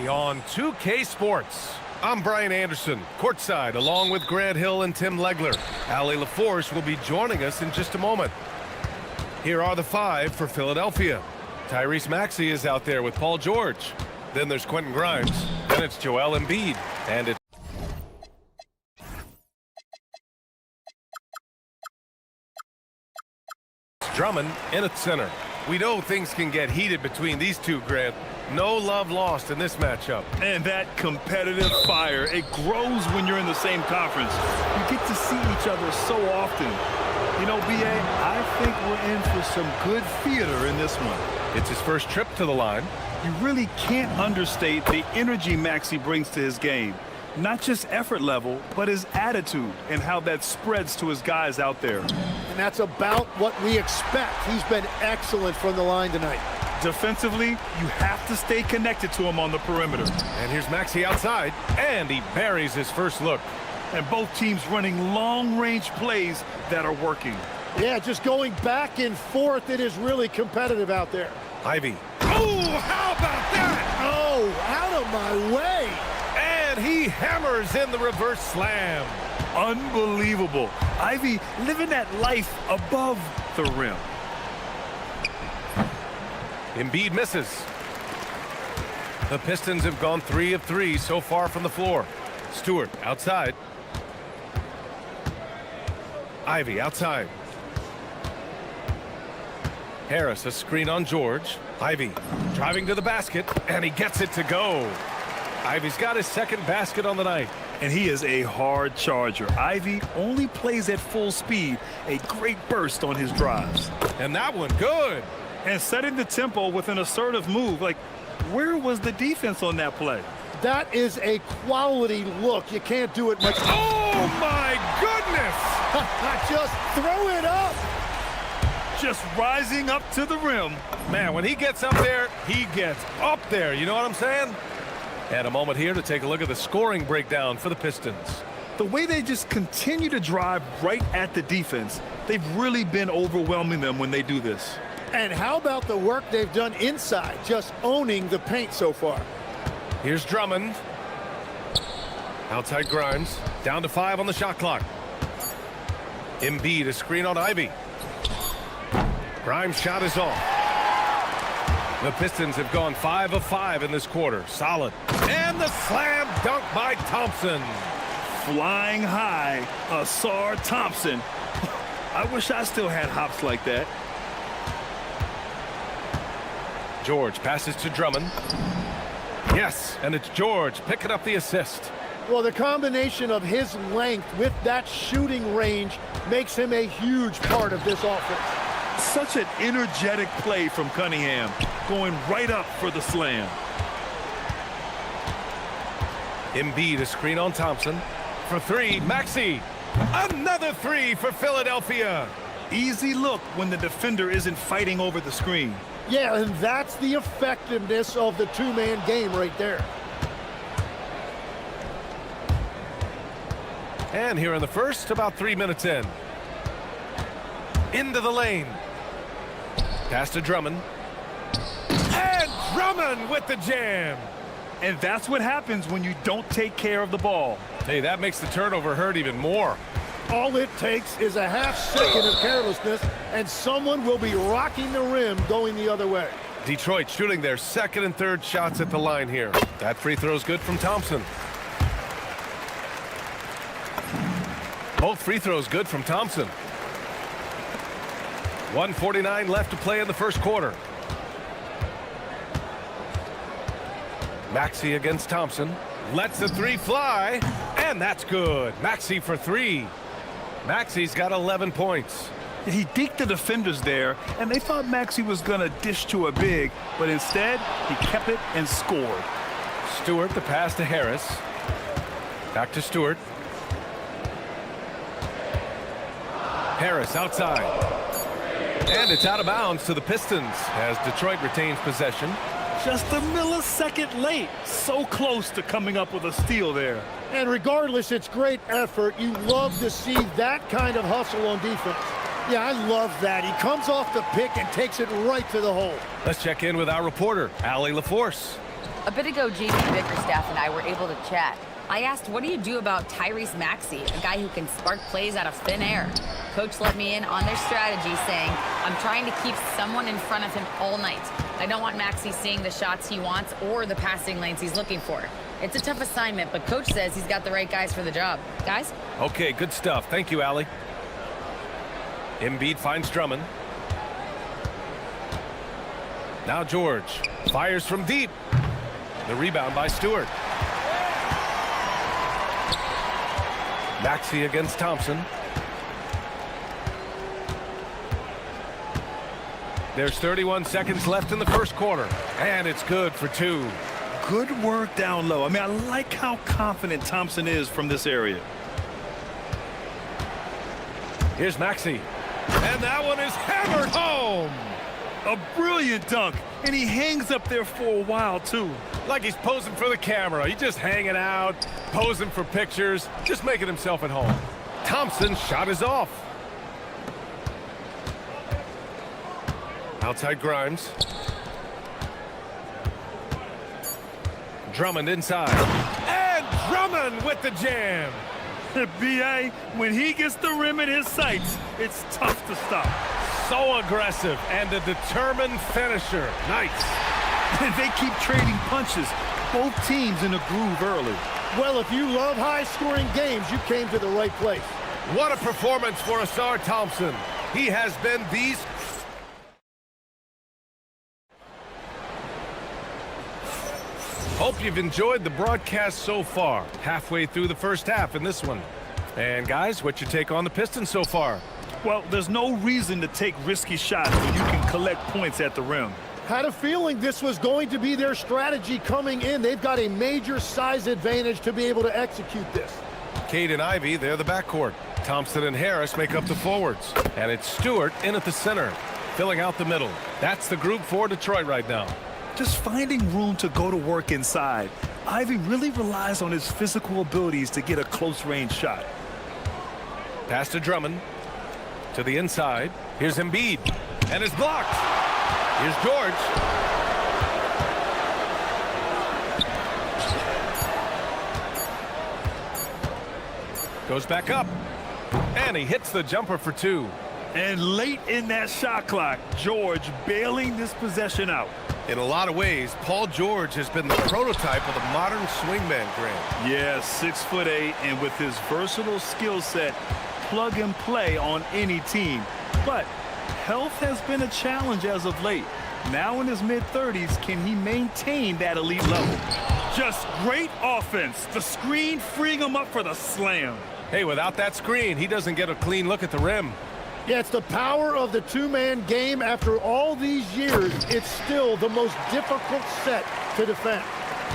today on 2K Sports. I'm Brian Anderson, courtside, along with Grant Hill and Tim Legler. Ali LaForce will be joining us in just a moment. Here are the 5 for Philadelphia. Tyrese Maxey is out there with Paul George. Then there's Quentin Grimes. Then it's Joel Embiid. And it's Drummond in at center. We know things can get heated between these two, Grant. No love lost in this matchup. And that competitive fire, it grows when you're in the same conference. You get to see each other so often. You know, B.A., I think we're in for some good theater in this one. It's his first trip to the line. You really can't understate the energy Maxey brings to his game. Not just effort level, but his attitude and how that spreads to his guys out there. And that's about what we expect. He's been excellent from the line tonight. Defensively, you have to stay connected to him on the perimeter. And here's Maxey outside, and he buries his first look. And both teams running long-range plays that are working. Yeah, just going back and forth, it is really competitive out there. Ivy. Oh, how about that? Oh, out of my way. And he hammers in the reverse slam. Unbelievable. Ivy living that life above the rim. Embiid misses. The Pistons have gone 3 of 3 so far from the floor. Stewart outside. Ivy outside. Harris, a screen on George. Ivy driving to the basket, and he gets it to go. Ivy's got his second basket on the night. And he is a hard charger. Ivy only plays at full speed. A great burst on his drives. And that one good. And setting the tempo with an assertive move. Like, where was the defense on that play? That is a quality look. You can't do it much. Oh, my goodness! Just throw it up. Just rising up to the rim. Man, when he gets up there, he gets up there. You know what I'm saying? And a moment here to take a look at the scoring breakdown for the Pistons. The way they just continue to drive right at the defense, they've really been overwhelming them when they do this. And how about the work they've done inside, just owning the paint so far? Here's Drummond. Outside Grimes. Down to 5 on the shot clock. Embiid, a screen on Ivy. Grimes' shot is off. The Pistons have gone 5 of 5 in this quarter. Solid. And the slam dunk by Thompson. Flying high, Asar Thompson. I wish I still had hops like that. George passes to Drummond. Yes, and it's George picking up the assist. Well, the combination of his length with that shooting range makes him a huge part of this offense. Such an energetic play from Cunningham, going right up for the slam. Embiid, a screen on Thompson. For 3, Maxey. Another 3 for Philadelphia. Easy look when the defender isn't fighting over the screen. Yeah, and that's the effectiveness of the two-man game right there. And here in the first, about 3 minutes in. Into the lane. Pass to Drummond. And Drummond with the jam. And that's what happens when you don't take care of the ball. Hey, that makes the turnover hurt even more. All it takes is a half second of carelessness, and someone will be rocking the rim going the other way. Detroit shooting their second and third shots at the line here. That free throw is good from Thompson. Both free throws good from Thompson. 1:49 left to play in the first quarter. Maxey against Thompson. Lets the 3 fly, and that's good. Maxey for 3. Maxey's got 11 points. He deked the defenders there, and they thought Maxey was going to dish to a big, but instead, he kept it and scored. Stewart, the pass to Harris. Back to Stewart. Harris outside. And it's out of bounds to the Pistons as Detroit retains possession. Just a millisecond late. So close to coming up with a steal there. And regardless, it's great effort. You love to see that kind of hustle on defense. Yeah, I love that. He comes off the pick and takes it right to the hole. Let's check in with our reporter, Ali LaForce. A bit ago, JB Bickerstaff and I were able to chat. I asked, what do you do about Tyrese Maxey, a guy who can spark plays out of thin air? Coach let me in on their strategy, saying, I'm trying to keep someone in front of him all night. I don't want Maxey seeing the shots he wants or the passing lanes he's looking for. It's a tough assignment, but Coach says he's got the right guys for the job. Guys? Okay, good stuff. Thank you, Allie. Embiid finds Drummond. Now George fires from deep. The rebound by Stewart. Maxey against Thompson. There's 31 seconds left in the first quarter, and it's good for two. Good work down low. I mean, I like how confident Thompson is from this area. Here's Maxey, and that one is hammered home. A brilliant dunk, and he hangs up there for a while, too. Like he's posing for the camera. He's just hanging out, posing for pictures, just making himself at home. Thompson's shot is off. Outside Grimes. Drummond inside. And Drummond with the jam. B.A., when he gets the rim in his sights, it's tough to stop. So aggressive and a determined finisher. Nice. They keep trading punches. Both teams in a groove early. Well, if you love high-scoring games, you came to the right place. What a performance for Asar Thompson. He has been these... Hope you've enjoyed the broadcast so far. Halfway through the first half in this one. And guys, what's your take on the Pistons so far? Well, there's no reason to take risky shots when you can collect points at the rim. Had a feeling this was going to be their strategy coming in. They've got a major size advantage to be able to execute this. Cade and Ivy, they're the backcourt. Thompson and Harris make up the forwards. And it's Stewart in at the center, filling out the middle. That's the group for Detroit right now. Just finding room to go to work inside. Ivy really relies on his physical abilities to get a close-range shot. Pass to Drummond. To the inside. Here's Embiid. And it's blocked. Here's George. Goes back up. And he hits the jumper for two. And late in that shot clock, George bailing this possession out. In a lot of ways, Paul George has been the prototype of the modern swingman, Grant. Yeah, 6'8", and with his versatile skill set, plug and play on any team. But health has been a challenge as of late. Now in his mid-30s, can he maintain that elite level? Just great offense. The screen freeing him up for the slam. Hey, without that screen, he doesn't get a clean look at the rim. Yeah, it's the power of the two-man game. After all these years, it's still the most difficult set to defend.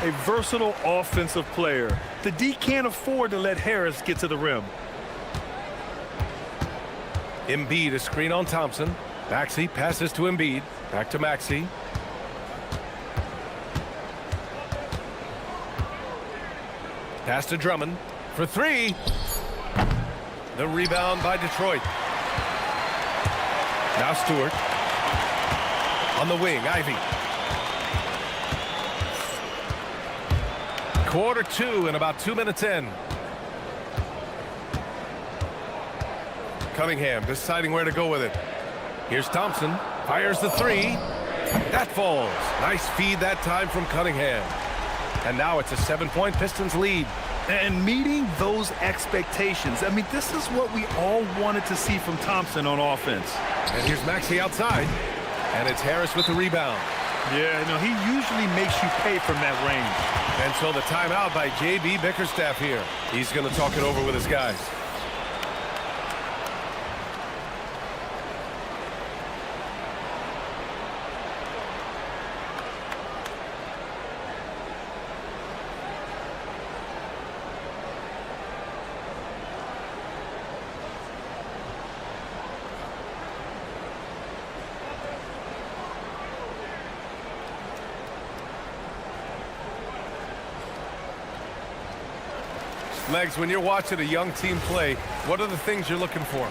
A versatile offensive player. The D can't afford to let Harris get to the rim. Embiid, a screen on Thompson. Maxey passes to Embiid. Back to Maxey. Pass to Drummond for three. The rebound by Detroit. Now Stewart. On the wing, Ivy. Quarter two and about 2 minutes in. Cunningham deciding where to go with it. Here's Thompson. Fires the three. That falls. Nice feed that time from Cunningham. And now it's a 7-point Pistons lead. And meeting those expectations. I mean, this is what we all wanted to see from Thompson on offense. And here's Maxey outside. And it's Harris with the rebound. Yeah, no, he usually makes you pay from that range. And so the timeout by JB Bickerstaff here. He's going to talk it over with his guys. Legs, when you're watching a young team play, what are the things you're looking for?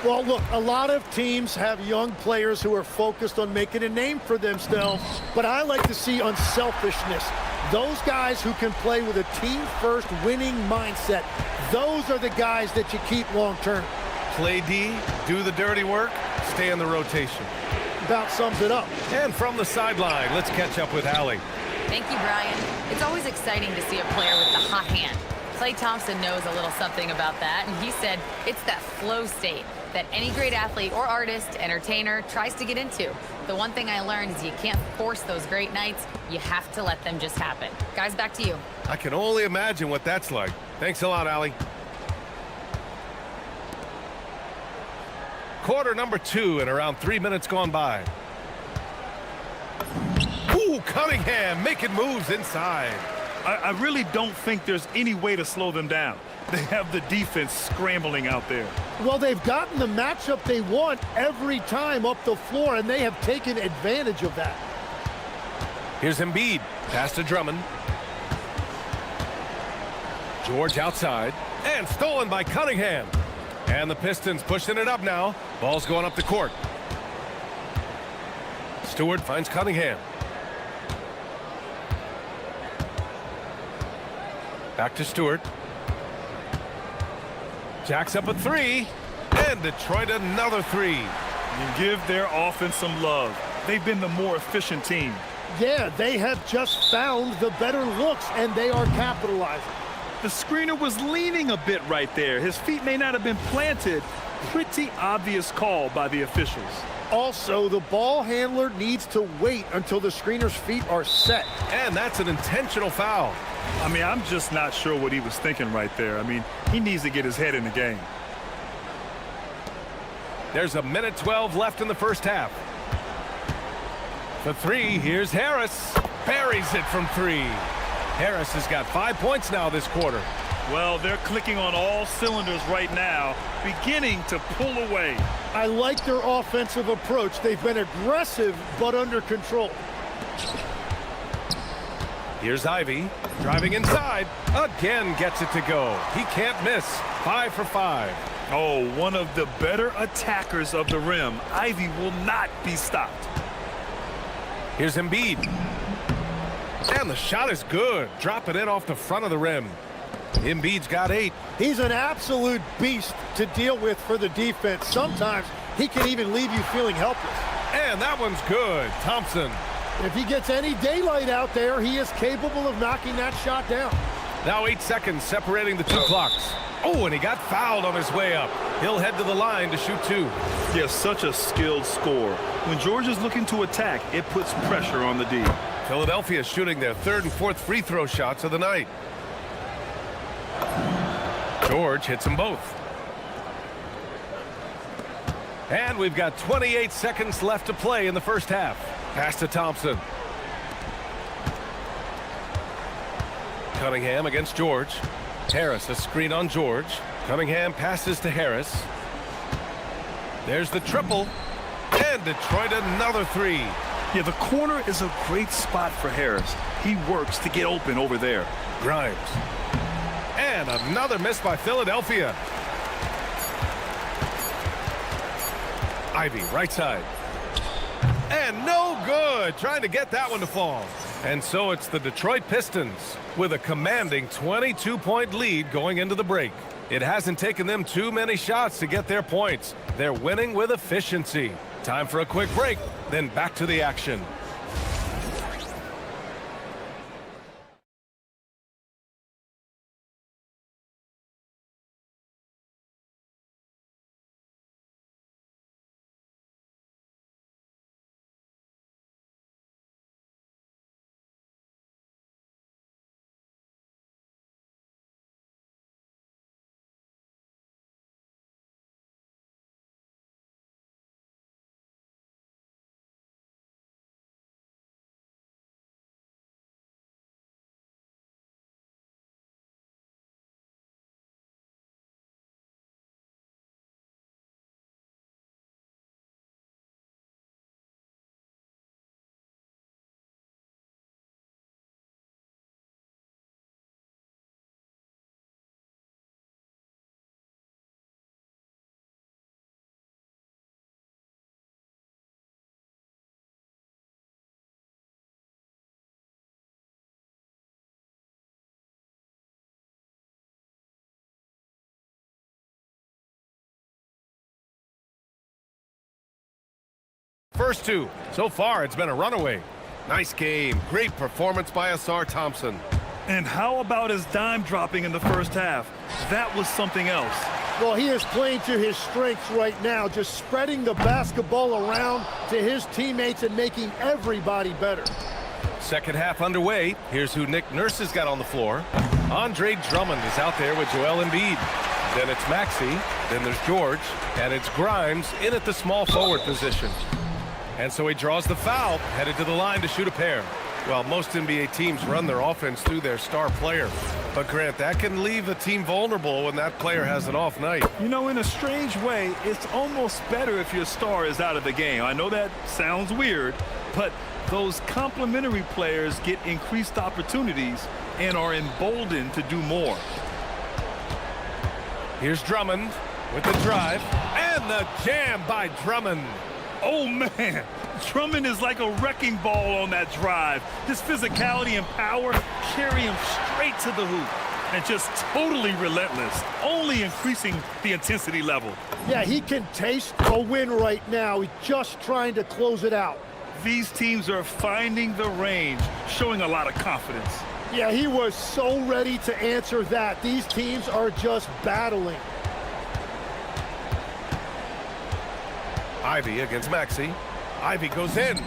Well, look, a lot of teams have young players who are focused on making a name for themselves, but I like to see unselfishness. Those guys who can play with a team-first winning mindset, those are the guys that you keep long-term. Play D, do the dirty work, stay in the rotation. About sums it up. And from the sideline, let's catch up with Allie. Thank you, Brian. It's always exciting to see a player with the hot hand. Klay Thompson knows a little something about that, and he said it's that flow state that any great athlete or artist, entertainer, tries to get into. The one thing I learned is you can't force those great nights. You have to let them just happen. Guys, back to you. I can only imagine what that's like. Thanks a lot, Allie. Quarter number 2 and around 3 minutes gone by. Ooh, Cunningham making moves inside. I really don't think there's any way to slow them down. They have the defense scrambling out there. Well, they've gotten the matchup they want every time up the floor, and they have taken advantage of that. Here's Embiid. Pass to Drummond. George outside. And stolen by Cunningham. And the Pistons pushing it up now. Ball's going up the court. Stewart finds Cunningham. Back to Stewart. Jacks up a 3. And Detroit another 3. You give their offense some love. They've been the more efficient team. Yeah, they have just found the better looks, and they are capitalizing. The screener was leaning a bit right there. His feet may not have been planted. Pretty obvious call by the officials. Also, the ball handler needs to wait until the screener's feet are set. And that's an intentional foul. I mean, I'm just not sure what he was thinking right there. I mean, he needs to get his head in the game. There's a minute 12 left in the first half. For 3, here's Harris. Buries it from 3. Harris has got 5 points now this quarter. Well, they're clicking on all cylinders right now, beginning to pull away. I like their offensive approach. They've been aggressive, but under control. Here's Ivy, driving inside. Again gets it to go. He can't miss. 5 for 5. Oh, one of the better attackers of the rim. Ivy will not be stopped. Here's Embiid. And the shot is good. Dropping it off the front of the rim. Embiid's got 8. He's an absolute beast to deal with for the defense. Sometimes he can even leave you feeling helpless. And that one's good. Thompson. If he gets any daylight out there, he is capable of knocking that shot down. Now 8 seconds separating the 2 clocks. Oh, and he got fouled on his way up. He'll head to the line to shoot 2. Yes, such a skilled scorer. When George is looking to attack, it puts pressure on the D. Philadelphia shooting their 3rd and 4th free throw shots of the night. George hits them both. And we've got 28 seconds left to play in the first half. Pass to Thompson. Cunningham against George. Harris, a screen on George. Cunningham passes to Harris. There's the triple. And Detroit another 3. Yeah, the corner is a great spot for Harris. He works to get open over there. Grimes. And another miss by Philadelphia. Ivy, right side. And no good. Trying to get that one to fall. And so it's the Detroit Pistons with a commanding 22-point lead going into the break. It hasn't taken them too many shots to get their points. They're winning with efficiency. Time for a quick break, then back to the action. first two. So far, it's been a runaway. Nice game. Great performance by Asar Thompson. And how about his dime dropping in the first half? That was something else. Well, he is playing to his strengths right now, just spreading the basketball around to his teammates and making everybody better. Second half underway. Here's who Nick Nurse has got on the floor. Andre Drummond is out there with Joel Embiid. Then it's Maxey. Then there's George. And it's Grimes in at the small forward position. And so he draws the foul, headed to the line to shoot a pair. Well, most NBA teams run their offense through their star player. But, Grant, that can leave the team vulnerable when that player has an off night. You know, in a strange way, it's almost better if your star is out of the game. I know that sounds weird, but those complementary players get increased opportunities and are emboldened to do more. Here's Drummond with the drive and the jam by Drummond. Oh, man. Drummond is like a wrecking ball on that drive. His physicality and power carry him straight to the hoop. And just totally relentless, only increasing the intensity level. Yeah, he can taste a win right now. He's just trying to close it out. These teams are finding the range, showing a lot of confidence. Yeah, he was so ready to answer that. These teams are just battling. Ivy against Maxey. Ivy goes in.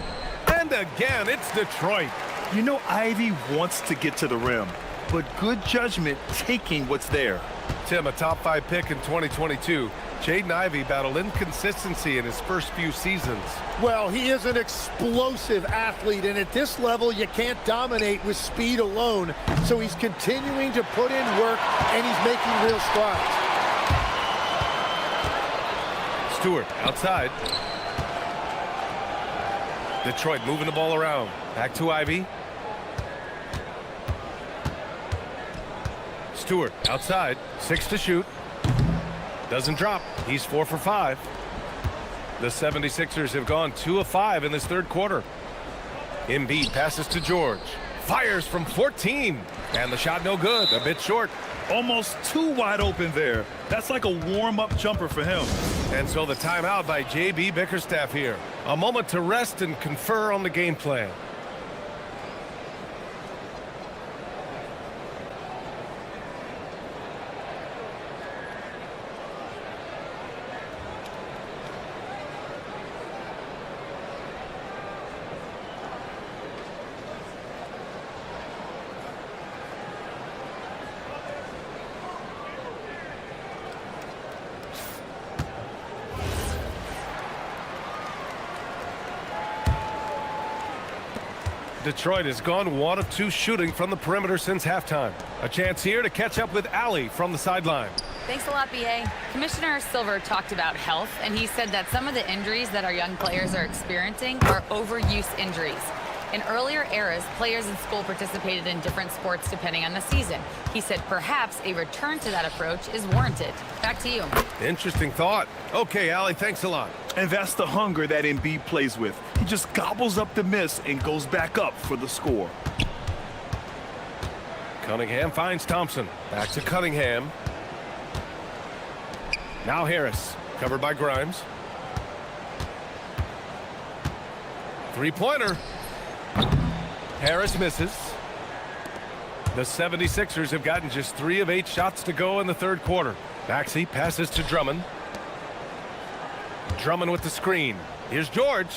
And again, it's Detroit. You know, Ivy wants to get to the rim, but good judgment taking what's there. Tim, a top 5 pick in 2022. Jaden Ivey battled inconsistency in his first few seasons. Well, he is an explosive athlete, and at this level, you can't dominate with speed alone. So he's continuing to put in work, and he's making real strides. Stewart outside. Detroit moving the ball around. Back to Ivy. Stewart outside. 6 to shoot. Doesn't drop. He's 4 for 5. The 76ers have gone 2 of 5 in this third quarter. Embiid passes to George. Fires from 14. And the shot no good. A bit short. Almost too wide open there. That's like a warm-up jumper for him. And so the timeout by J.B. Bickerstaff here. A moment to rest and confer on the game plan. Detroit has gone 1 of 2 shooting from the perimeter since halftime. A chance here to catch up with Allie from the sideline. Thanks a lot, B.A. Commissioner Silver talked about health, and he said that some of the injuries that our young players are experiencing are overuse injuries. In earlier eras, players in school participated in different sports depending on the season. He said perhaps a return to that approach is warranted. Back to you. Interesting thought. Okay, Allie, thanks a lot. And that's the hunger that Embiid plays with. He just gobbles up the miss and goes back up for the score. Cunningham finds Thompson. Back to Cunningham. Now Harris, covered by Grimes. Three-pointer. Harris misses. The 76ers have gotten just 3 of 8 shots to go in the third quarter. Maxey passes to Drummond. Drummond with the screen. Here's George.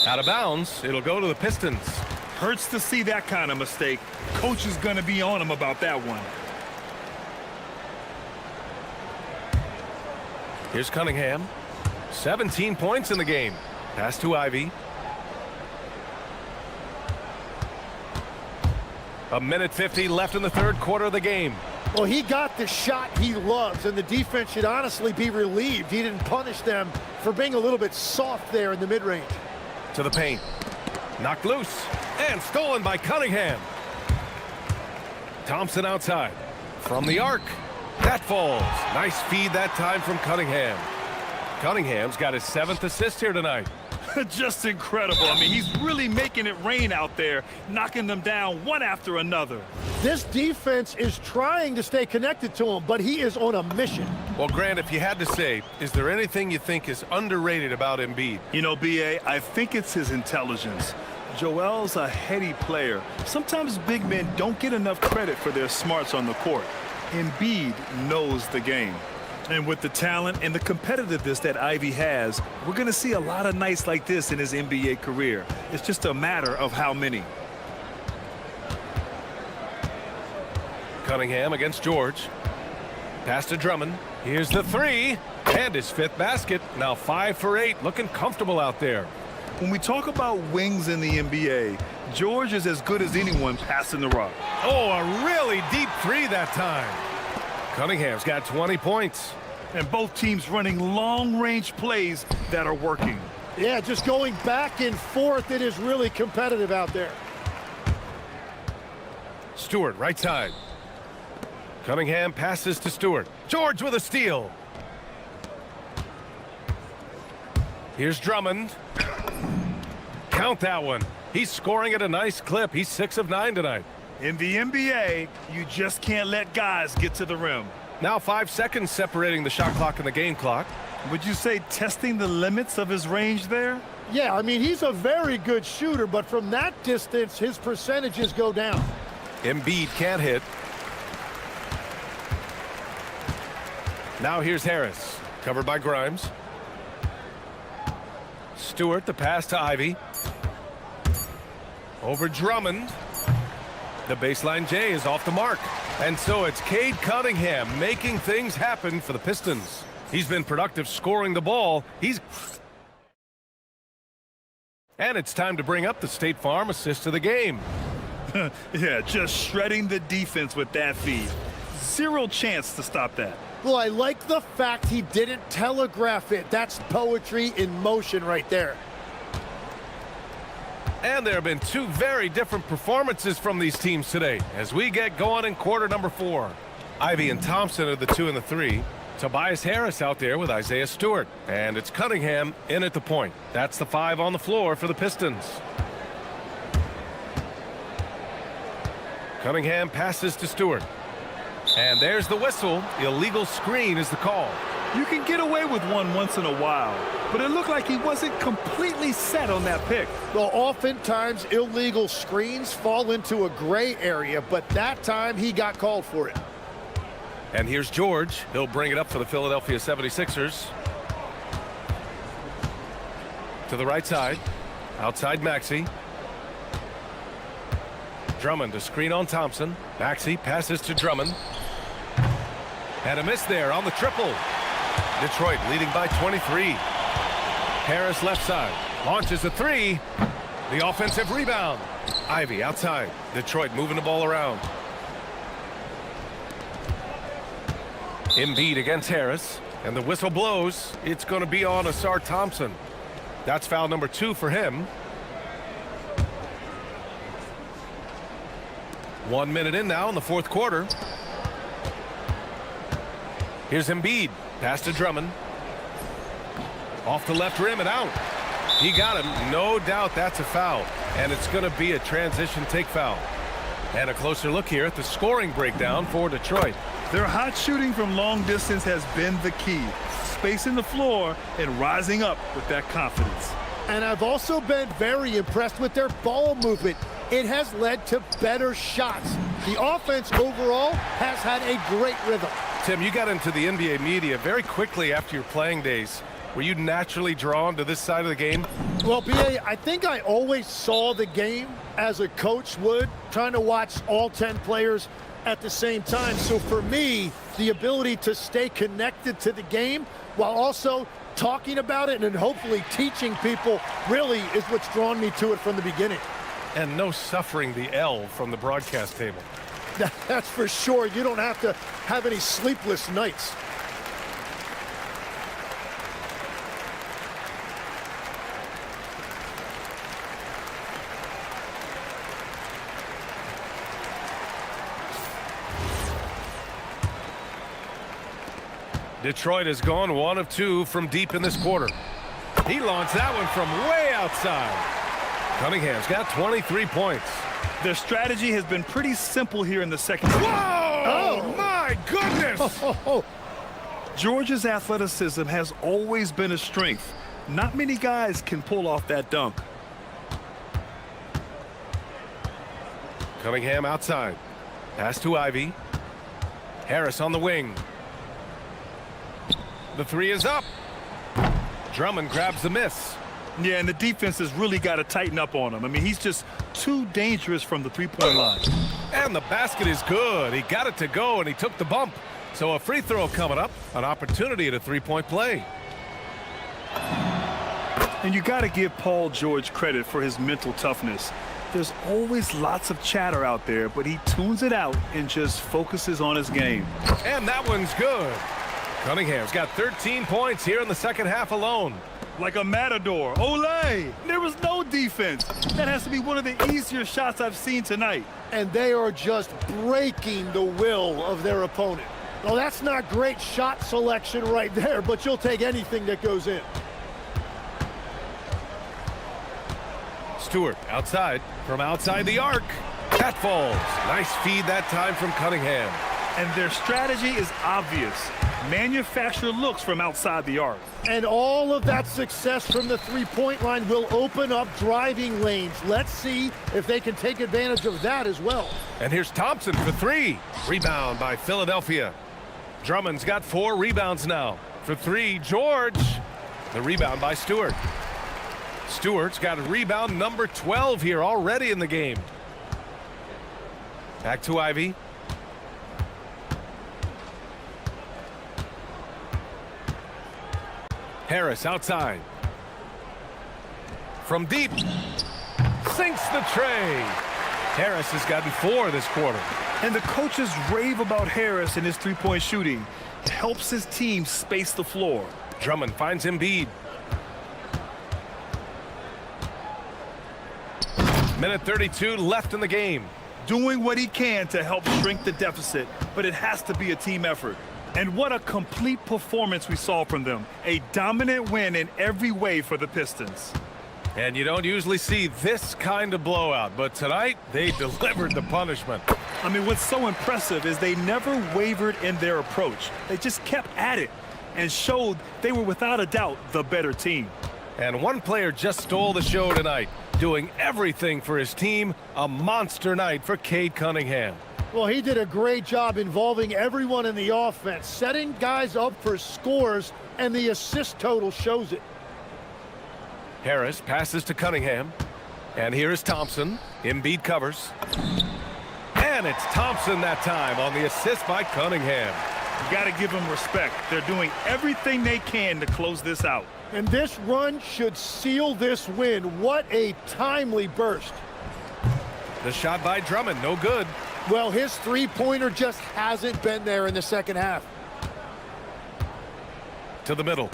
Out of bounds. It'll go to the Pistons. Hurts to see that kind of mistake. Coach is going to be on him about that one. Here's Cunningham. 17 points in the game. Pass to Ivy. A minute 50 left in the third quarter of the game. Well, he got the shot he loves, and the defense should honestly be relieved. He didn't punish them for being a little bit soft there in the mid-range. To the paint. Knocked loose. And stolen by Cunningham. Thompson outside. From the arc. That falls. Nice feed that time from Cunningham. Cunningham's got his 7th assist here tonight. Just incredible. I mean, he's really making it rain out there, knocking them down one after another. This defense is trying to stay connected to him, but he is on a mission. Well, Grant, if you had to say, is there anything you think is underrated about Embiid? You know, B.A., I think it's his intelligence. Joel's a heady player. Sometimes big men don't get enough credit for their smarts on the court. Embiid knows the game. And with the talent and the competitiveness that Ivy has, we're going to see a lot of nights like this in his NBA career. It's just a matter of how many. Cunningham against George. Pass to Drummond. Here's the three. And his fifth basket. Now 5 for 8. Looking comfortable out there. When we talk about wings in the NBA, George is as good as anyone passing the rock. Oh, a really deep three that time. Cunningham's got 20 points. And both teams running long-range plays that are working. Yeah, just going back and forth. It is really competitive out there. Stewart, right side. Cunningham passes to Stewart. George with a steal. Here's Drummond. Count that one. He's scoring at a nice clip. He's 6 of 9 tonight. In the NBA, you just can't let guys get to the rim. Now 5 seconds separating the shot clock and the game clock. Would you say testing the limits of his range there? Yeah, I mean, he's a very good shooter, but from that distance, his percentages go down. Embiid can't hit. Now here's Harris, covered by Grimes. Stewart, the pass to Ivy. Over Drummond. The baseline J is off the mark. And so it's Cade Cunningham making things happen for the Pistons. He's been productive scoring the ball. And it's time to bring up the State Farm assist of the game. Yeah, just shredding the defense with that feed. Zero chance to stop that. Well, I like the fact he didn't telegraph it. That's poetry in motion right there. And there have been 2 very different performances from these teams today as we get going in quarter number 4. Ivy and Thompson are the 2 and the 3. Tobias Harris out there with Isaiah Stewart. And it's Cunningham in at the point. That's the 5 on the floor for the Pistons. Cunningham passes to Stewart. And there's the whistle. Illegal screen is the call. You can get away with one once in a while, but it looked like he wasn't completely set on that pick. Well, oftentimes illegal screens fall into a gray area, but that time he got called for it. And here's George. He'll bring it up for the Philadelphia 76ers. To the right side. Outside Maxey. Drummond to screen on Thompson. Maxey passes to Drummond. And a miss there on the triple. Detroit leading by 23. Harris left side. Launches a 3. The offensive rebound. Ivy outside. Detroit moving the ball around. Embiid against Harris. And the whistle blows. It's going to be on Asar Thompson. That's foul number 2 for him. 1 minute in now in the 4th quarter. Here's Embiid. Pass to Drummond. Off the left rim and out. He got him. No doubt that's a foul. And it's going to be a transition take foul. And a closer look here at the scoring breakdown for Detroit. Their hot shooting from long distance has been the key. Spacing the floor and rising up with that confidence. And I've also been very impressed with their ball movement. It has led to better shots. The offense overall has had a great rhythm. Tim, you got into the NBA media very quickly after your playing days. Were you naturally drawn to this side of the game? Well, B.A., I think I always saw the game as a coach would, trying to watch all 10 players at the same time. So for me, the ability to stay connected to the game while also talking about it and hopefully teaching people really is what's drawn me to it from the beginning. And no suffering the L from the broadcast table. That's for sure. You don't have to have any sleepless nights. Detroit has gone 1 of 2 from deep in this quarter. He launched that one from way outside. Cunningham's got 23 points. Their strategy has been pretty simple here in the second quarter. Whoa! Oh, my goodness! George's athleticism has always been a strength. Not many guys can pull off that dunk. Cunningham outside. Pass to Ivy. Harris on the wing. The three is up. Drummond grabs the miss. Yeah, and the defense has really got to tighten up on him. I mean, he's just too dangerous from the three-point line. And the basket is good. He got it to go, and he took the bump. So a free throw coming up, an opportunity at a three-point play. And you got to give Paul George credit for his mental toughness. There's always lots of chatter out there, but he tunes it out and just focuses on his game. And that one's good. Cunningham's got 13 points here in the second half alone. Like a matador. Olé! There was no defense. That has to be one of the easier shots I've seen tonight. And they are just breaking the will of their opponent. Well, that's not great shot selection right there, but you'll take anything that goes in. Stewart outside, from outside the arc. That falls. Nice feed that time from Cunningham. And their strategy is obvious. Manufacture looks from outside the arc. And all of that success from the three-point line will open up driving lanes. Let's see if they can take advantage of that as well. And here's Thompson for three. Rebound by Philadelphia. Drummond's got 4 rebounds now. For three, George. The rebound by Stewart. Stewart's got a rebound number 12 here already in the game. Back to Ivy. Harris outside. From deep. Sinks the tray. Harris has gotten 4 this quarter. And the coaches rave about Harris and his three-point shooting. It helps his team space the floor. Drummond finds Embiid. Minute 32 left in the game. Doing what he can to help shrink the deficit, but it has to be a team effort. And what a complete performance we saw from them. A dominant win in every way for the Pistons. And you don't usually see this kind of blowout, but tonight they delivered the punishment. I mean, what's so impressive is they never wavered in their approach. They just kept at it and showed they were without a doubt the better team. And one player just stole the show tonight, doing everything for his team. A monster night for Cade Cunningham. Well, he did a great job involving everyone in the offense, setting guys up for scores, and the assist total shows it. Harris passes to Cunningham. And here is Thompson. Embiid covers. And it's Thompson that time on the assist by Cunningham. You got to give them respect. They're doing everything they can to close this out. And this run should seal this win. What a timely burst. The shot by Drummond, no good. Well, his three-pointer just hasn't been there in the second half. To the middle.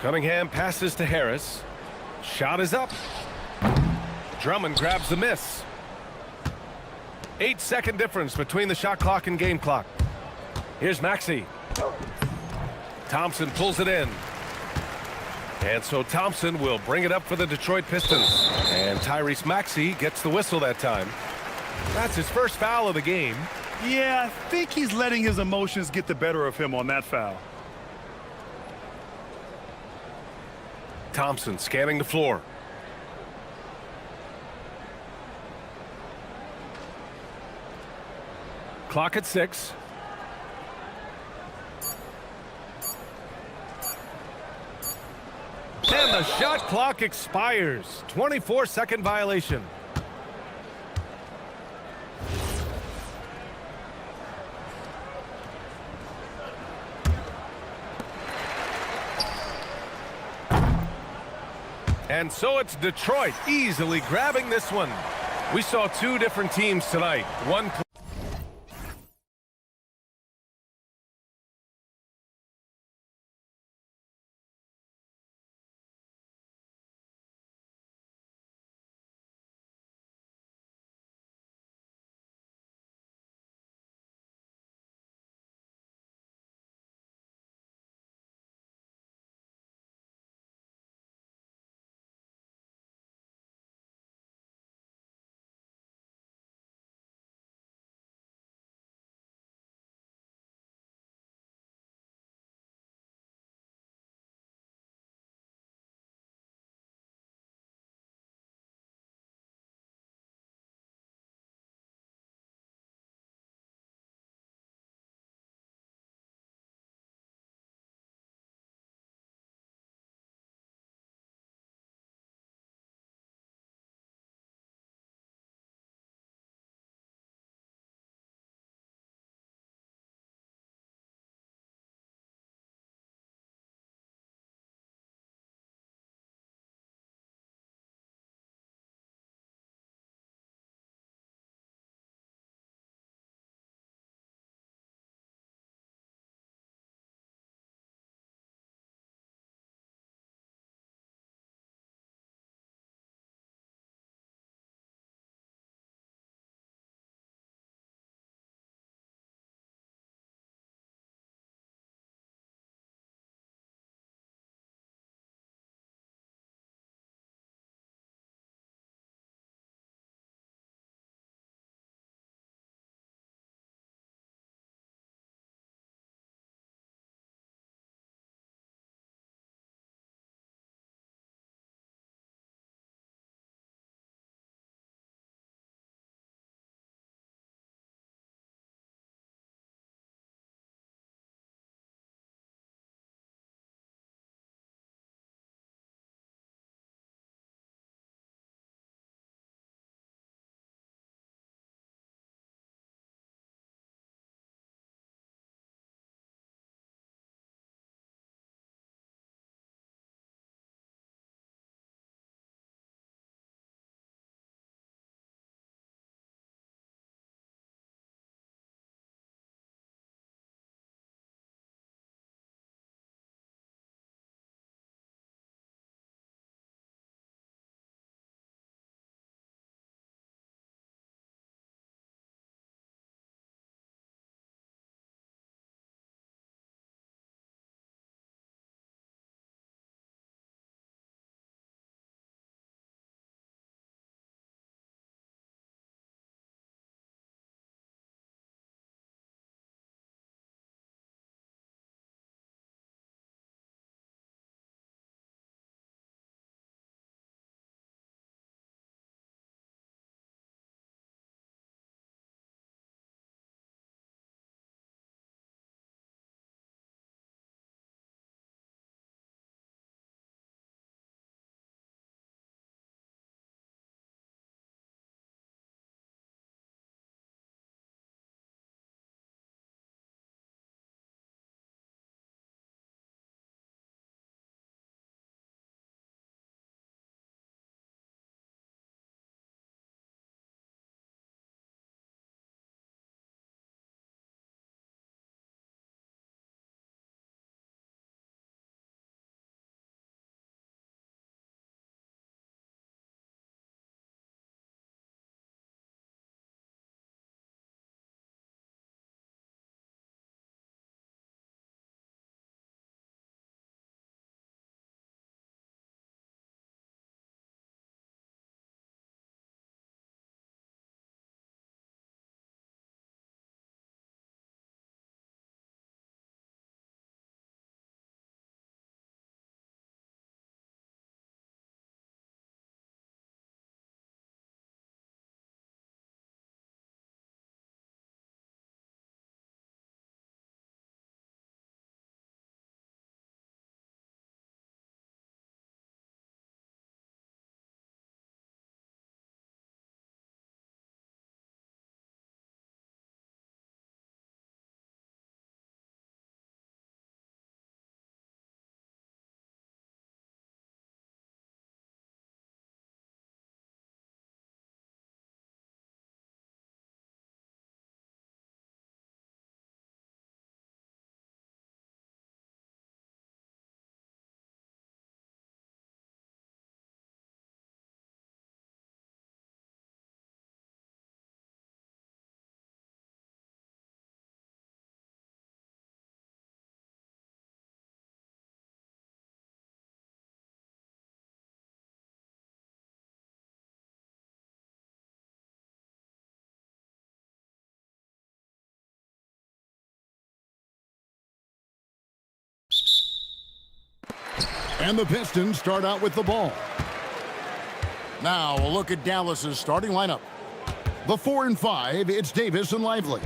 Cunningham passes to Harris. Shot is up. Drummond grabs the miss. 8-second difference between the shot clock and game clock. Here's Maxey. Thompson pulls it in. And so Thompson will bring it up for the Detroit Pistons. And Tyrese Maxey gets the whistle that time. That's his first foul of the game. Yeah, I think he's letting his emotions get the better of him on that foul. Thompson scanning the floor. Clock at 6. And the shot clock expires. 24-second violation. And so it's Detroit easily grabbing this one. We saw 2 different teams tonight. One And the Pistons start out with the ball. Now a look at Dallas's starting lineup. The 4 and 5, it's Davis and Lively.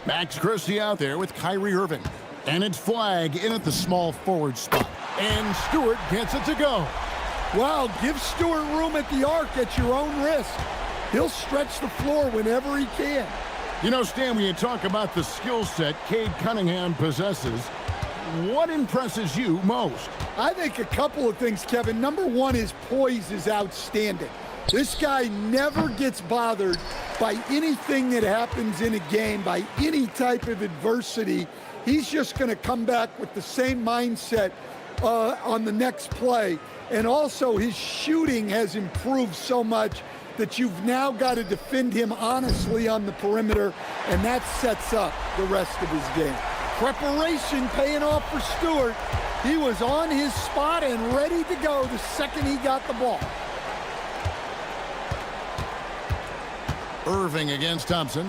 Max Christie out there with Kyrie Irving. And it's Flag in at the small forward spot. And Stewart gets it to go. Wow, give Stewart room at the arc at your own risk. He'll stretch the floor whenever he can. You know, Stan, when you talk about the skill set Cade Cunningham possesses, what impresses you most? I think a couple of things, Kevin. Number one, his poise is outstanding. This guy never gets bothered by anything that happens in a game, by any type of adversity. He's just going to come back with the same mindset on the next play. And also, his shooting has improved so much that you've now got to defend him honestly on the perimeter, and that sets up the rest of his game. Preparation paying off for Stewart. He was on his spot and ready to go the second he got the ball. Irving against Thompson.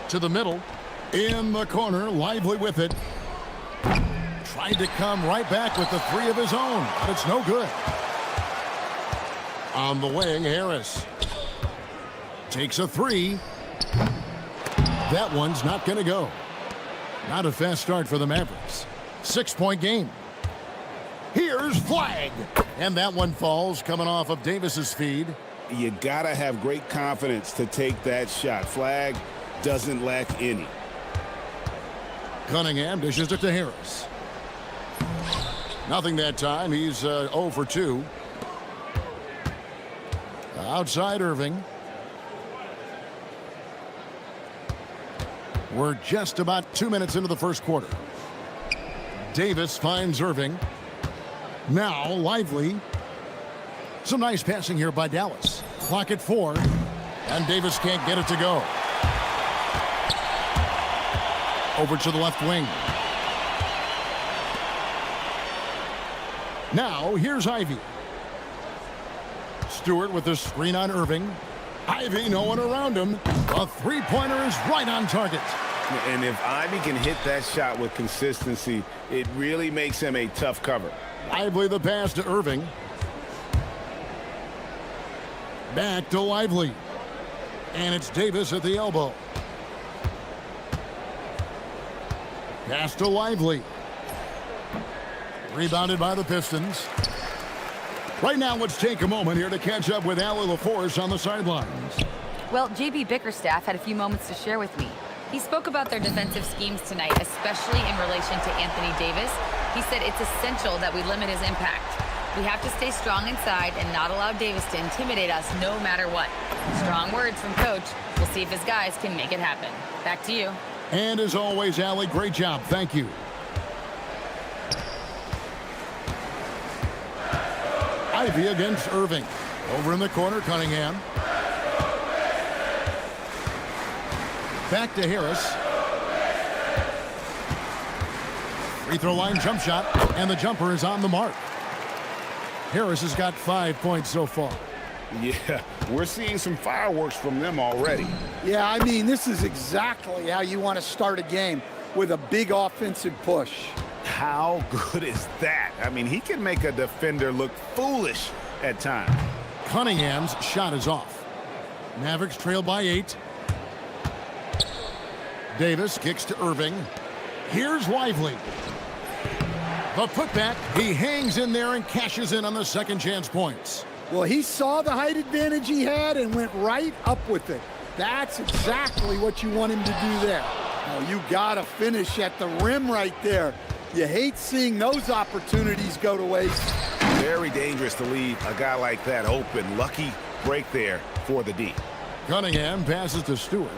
To the middle. In the corner, Lively with it. Tried to come right back with the 3 of his own, but it's no good. On the wing, Harris. Takes a 3. That one's not going to go. Not a fast start for the Mavericks. 6-point game. Here's Flag. And that one falls coming off of Davis's feed. You got to have great confidence to take that shot. Flag doesn't lack any. Cunningham dishes it to Harris. Nothing that time. He's 0 for 2. Outside Irving. We're just about 2 minutes into the first quarter. Davis finds Irving. Now Lively. Some nice passing here by Dallas. Clock at 4. And Davis can't get it to go. Over to the left wing. Now here's Ivy. Stewart with the screen on Irving. Ivy, no one around him. A 3-pointer is right on target. And if Ivy can hit that shot with consistency, it really makes him a tough cover. Lively the pass to Irving. Back to Lively. And it's Davis at the elbow. Pass to Lively. Rebounded by the Pistons. Right now, let's take a moment here to catch up with Allie LaForce on the sidelines. Well, JB Bickerstaff had a few moments to share with me. He spoke about their defensive schemes tonight, especially in relation to Anthony Davis. He said it's essential that we limit his impact. We have to stay strong inside and not allow Davis to intimidate us no matter what. Strong words from Coach. We'll see if his guys can make it happen. Back to you. And as always, Allie, great job. Thank you. Ivy against Irving. Over in the corner, Cunningham. Back to Harris. Free throw line jump shot, and the jumper is on the mark. Harris has got 5 points so far. Yeah, we're seeing some fireworks from them already. Yeah, I mean, this is exactly how you want to start a game, with a big offensive push. How good is that? I mean, he can make a defender look foolish at times. Cunningham's shot is off. Mavericks trail by 8. Davis kicks to Irving. Here's Lively. The putback. He hangs in there and cashes in on the second chance points. Well, he saw the height advantage he had and went right up with it. That's exactly what you want him to do there. Oh, you got to finish at the rim right there. You hate seeing those opportunities go to waste. Very dangerous to leave a guy like that open. Lucky break there for the D. Cunningham passes to Stewart.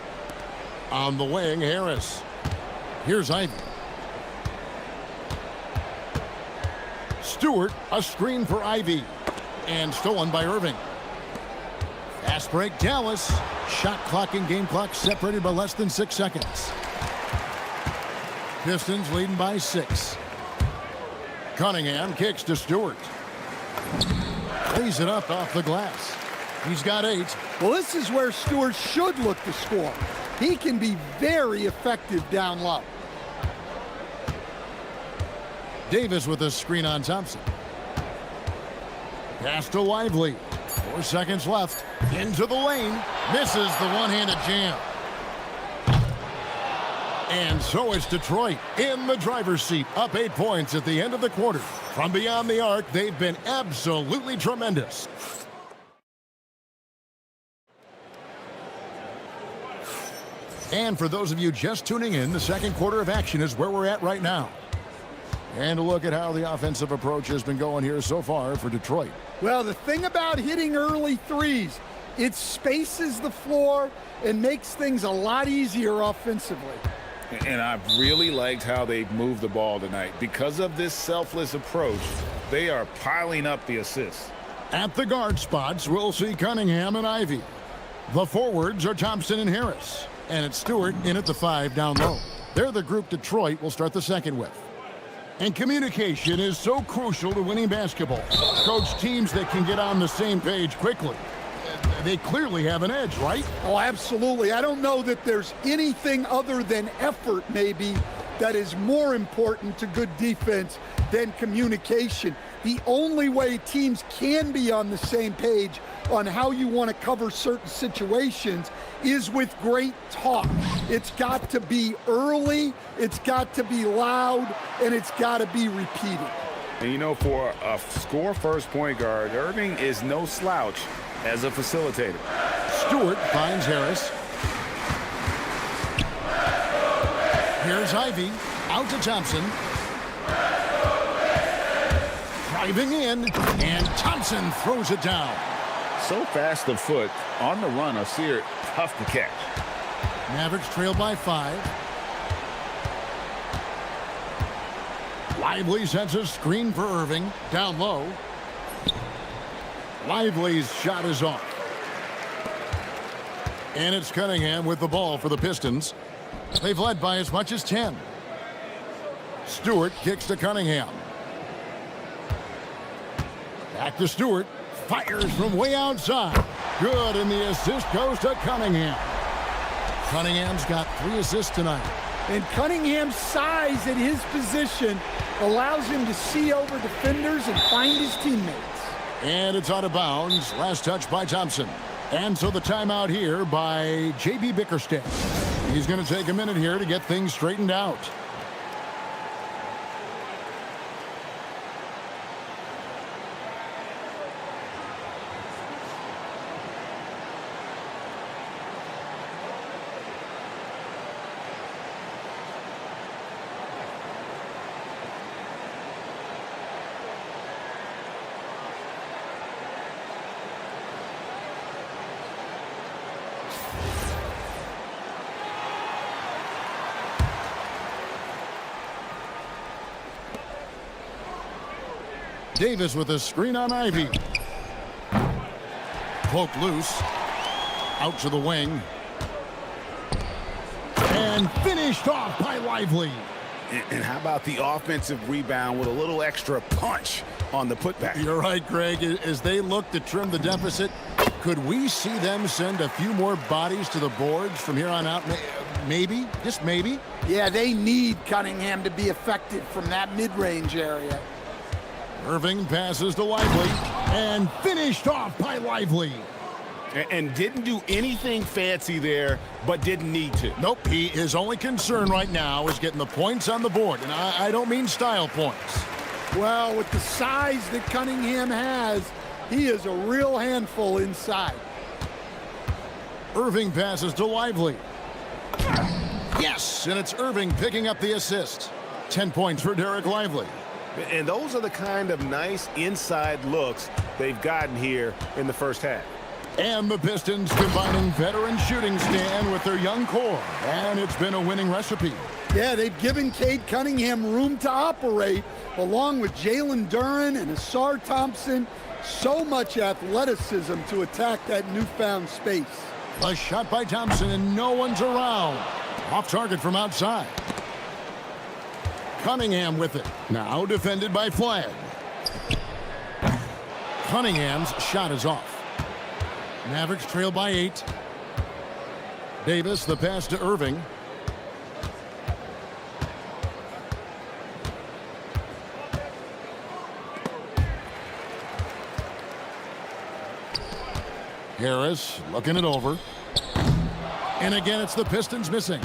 On the wing, Harris. Here's Ivy. Stewart, a screen for Ivy. And stolen by Irving. Fast break, Dallas. Shot clock and game clock separated by less than 6 seconds. Pistons leading by 6. Cunningham kicks to Stewart. Plays it up off the glass. He's got 8. Well, this is where Stewart should look to score. He can be very effective down low. Davis with a screen on Thompson. Pass to Lively. 4 seconds left. Into the lane. Misses the one-handed jam. And so it's Detroit in the driver's seat, up 8 points at the end of the quarter. From beyond the arc, they've been absolutely tremendous. And for those of you just tuning in, the second quarter of action is where we're at right now. And a look at how the offensive approach has been going here so far for Detroit. Well, the thing about hitting early threes, it spaces the floor and makes things a lot easier offensively. And I've really liked how they've moved the ball tonight. Because of this selfless approach, they are piling up the assists. At the guard spots, we'll see Cunningham and Ivy. The forwards are Thompson and Harris. And it's Stewart in at the 5 down low. They're the group Detroit will start the second with. And communication is so crucial to winning basketball. Coach, teams that can get on the same page quickly, they clearly have an edge, right? Oh, absolutely. I don't know that there's anything other than effort, maybe, that is more important to good defense than communication. The only way teams can be on the same page on how you want to cover certain situations is with great talk. It's got to be early, it's got to be loud, and it's got to be repeated. And you know, for a score-first point guard, Irving is no slouch as a facilitator. Stewart finds Harris. Here's Ivy. Out to Thompson. Driving in, and Thompson throws it down. So fast of foot, on the run, I see her tough to catch. Mavericks trail by 5. Lively sets a screen for Irving. Down low. Lively's shot is off. And it's Cunningham with the ball for the Pistons. They've led by as much as 10. Stewart kicks to Cunningham. Back to Stewart. Fires from way outside. Good, and the assist goes to Cunningham. Cunningham's got 3 assists tonight. And Cunningham's size at his position allows him to see over defenders and find his teammates. And it's out of bounds. Last touch by Thompson. And so the timeout here by J.B. Bickerstaff. He's going to take a minute here to get things straightened out. Davis with a screen on Ivy. Poked loose. Out to the wing. And finished off by Lively. And how about the offensive rebound with a little extra punch on the putback? You're right, Greg. As they look to trim the deficit, could we see them send a few more bodies to the boards from here on out? Maybe, just maybe. Yeah, they need Cunningham to be effective from that mid-range area. Irving passes to Lively and finished off by Lively. And didn't do anything fancy there, but didn't need to. Nope, his only concern right now is getting the points on the board. And I don't mean style points. Well, with the size that Cunningham has, he is a real handful inside. Irving passes to Lively. Yes, and it's Irving picking up the assist. 10 points for Derek Lively. And those are the kind of nice inside looks they've gotten here in the first half. And the Pistons combining veteran shooting stand with their young core. And it's been a winning recipe. Yeah, they've given Cade Cunningham room to operate, along with Jalen Duren and Asar Thompson. So much athleticism to attack that newfound space. A shot by Thompson, and no one's around. Off target from outside. Cunningham with it. Now defended by Flagg. Cunningham's shot is off. Mavericks trail by 8. Davis, the pass to Irving. Harris looking it over. And again, it's the Pistons missing.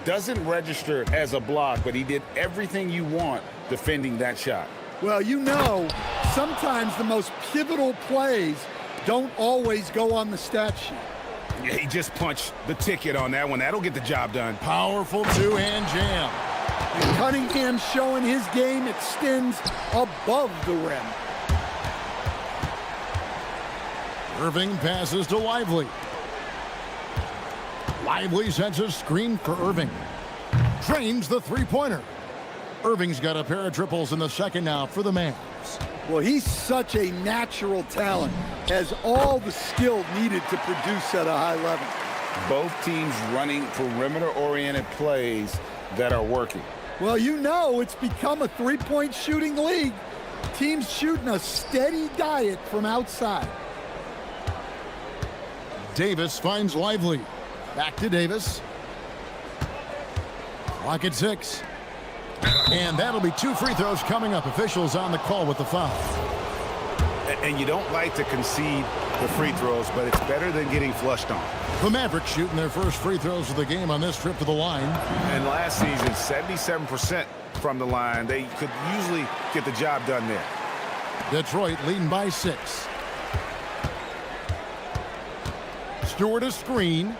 Doesn't register as a block, but he did everything you want defending that shot. Well, you know, sometimes the most pivotal plays don't always go on the stat sheet. Yeah, he just punched the ticket on that one. That'll get the job done. Powerful two-hand jam. And Cunningham showing his game extends above the rim. Irving passes to Lively. Lively sends a screen for Irving. Drains the three-pointer. Irving's got a pair of triples in the second now for the Mavs. Well, he's such a natural talent, has all the skill needed to produce at a high level. Both teams running perimeter-oriented plays that are working. Well, you know, it's become a three-point shooting league. Teams shooting a steady diet from outside. Davis finds Lively. Back to Davis. Clock at 6. And that'll be 2 free throws coming up. Officials on the call with the foul. And you don't like to concede the free throws, but it's better than getting flushed on. The Mavericks shooting their first free throws of the game on this trip to the line. And last season, 77% from the line. They could usually get the job done there. Detroit leading by 6. Stewart a screen.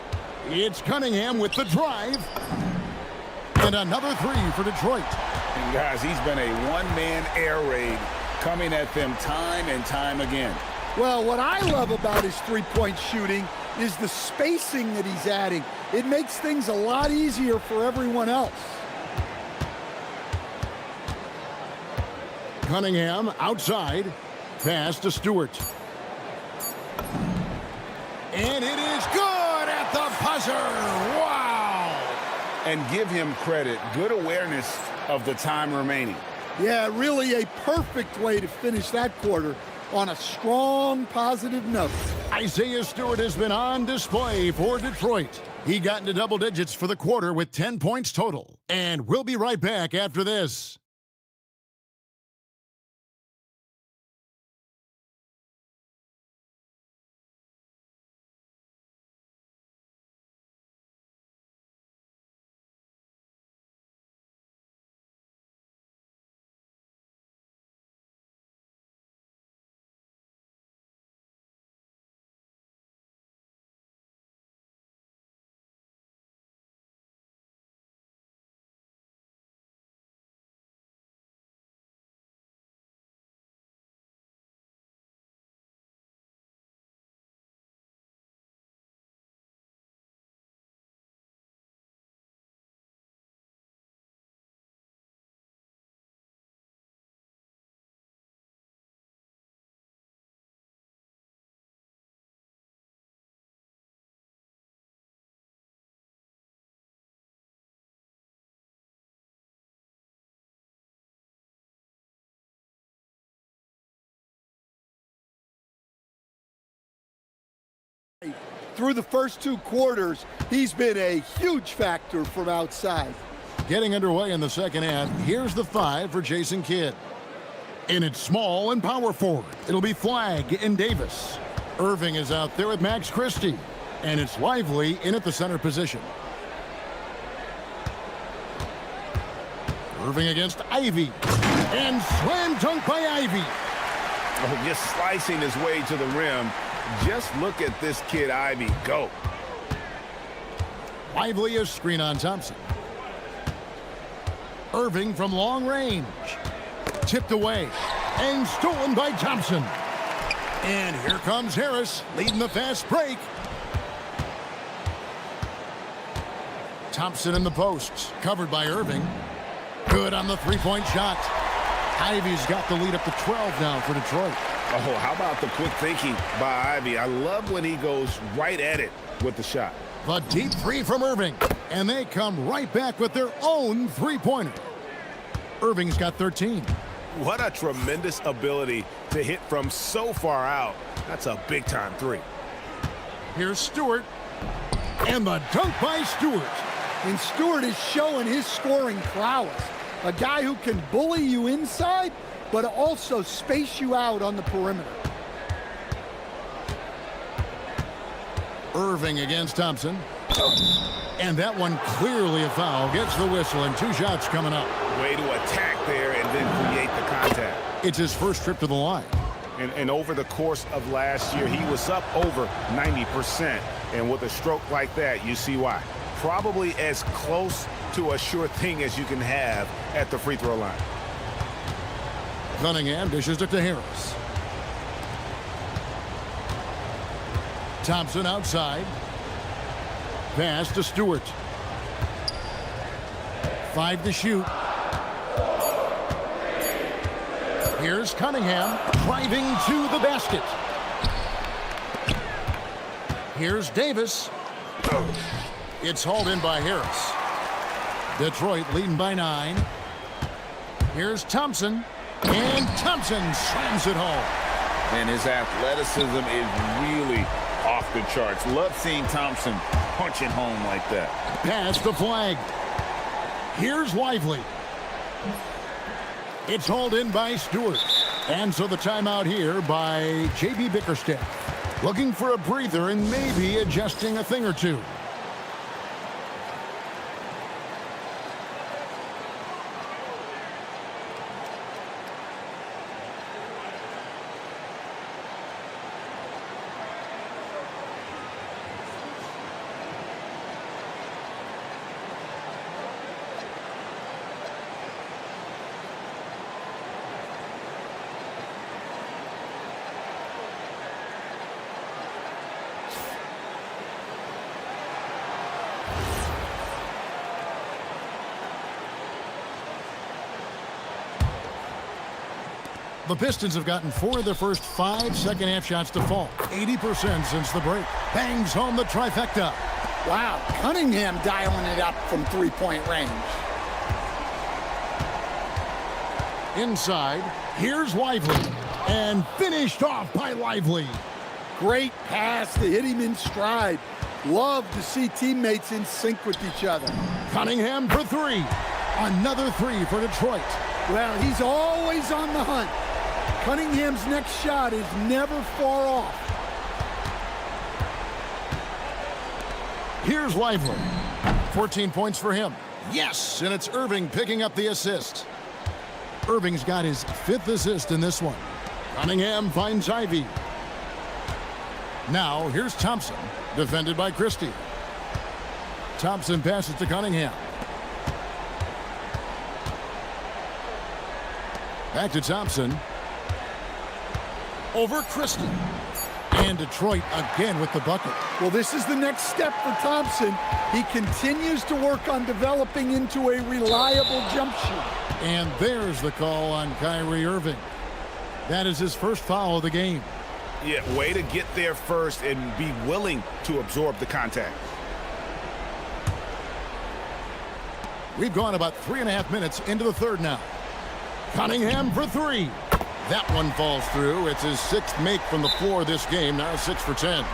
It's Cunningham with the drive. And another three for Detroit. And guys, he's been a one-man air raid coming at them time and time again. Well, what I love about his three-point shooting is the spacing that he's adding. It makes things a lot easier for everyone else. Cunningham outside. Pass to Stewart. And it is good at the buzzer. Wow. And give him credit. Good awareness of the time remaining. Yeah, really a perfect way to finish that quarter on a strong, positive note. Isaiah Stewart has been on display for Detroit. He got into double digits for the quarter with 10 points total. And we'll be right back after this. Through the first 2 quarters, he's been a huge factor from outside. Getting underway in the second half, here's the 5 for Jason Kidd. And it's small and power forward. It'll be Flagg and Davis. Irving is out there with Max Christie. And it's Lively in at the center position. Irving against Ivy. And slam dunk by Ivy. Oh, just slicing his way to the rim. Just look at this kid, Ivy, go. Lively a screen on Thompson. Irving from long range. Tipped away and stolen by Thompson. And here comes Harris leading the fast break. Thompson in the posts, covered by Irving. Good on the three-point shot. Ivy's got the lead up to 12 now for Detroit. Oh, how about the quick thinking by Ivy? I love when he goes right at it with the shot. The deep three from Irving. And they come right back with their own three-pointer. Irving's got 13. What a tremendous ability to hit from so far out. That's a big-time three. Here's Stewart. And the dunk by Stewart. And Stewart is showing his scoring prowess. A guy who can bully you inside, but also space you out on the perimeter. Irving against Thompson. And that one clearly a foul. Gets the whistle and 2 shots coming up. Way to attack there and then create the contact. It's his first trip to the line. And over the course of last year, he was up over 90%. And with a stroke like that, you see why. Probably as close to a sure thing as you can have at the free throw line. Cunningham dishes it to Harris. Thompson outside. Pass to Stewart. 5 to shoot. Here's Cunningham driving to the basket. Here's Davis. It's hauled in by Harris. Detroit leading by 9. Here's Thompson. And Thompson slams it home. And his athleticism is really off the charts. Love seeing Thompson punching home like that. Pass the flag. Here's Lively. It's hauled in by Stewart. And so the timeout here by J.B. Bickerstaff. Looking for a breather and maybe adjusting a thing or two. The Pistons have gotten 4 of their first 5 second-half shots to fall. 80% since the break. Bangs home the trifecta. Wow, Cunningham dialing it up from three-point range. Inside, here's Lively. And finished off by Lively. Great pass to hit him in stride. Love to see teammates in sync with each other. Cunningham for 3. Another 3 for Detroit. Well, he's always on the hunt. Cunningham's next shot is never far off. Here's Lively. 14 points for him. Yes, and it's Irving picking up the assist. Irving's got his 5th assist in this one. Cunningham finds Ivy. Now, here's Thompson, defended by Christie. Thompson passes to Cunningham. Back to Thompson. Over Christie. And Detroit again with the bucket. Well, this is the next step for Thompson. He continues to work on developing into a reliable jump shooter. And there's the call on Kyrie Irving. That is his first foul of the game. Yeah, way to get there first and be willing to absorb the contact. We've gone about 3.5 minutes into the third now. Cunningham for 3. That one falls through. It's his 6th make from the floor this game, now 6 for 10.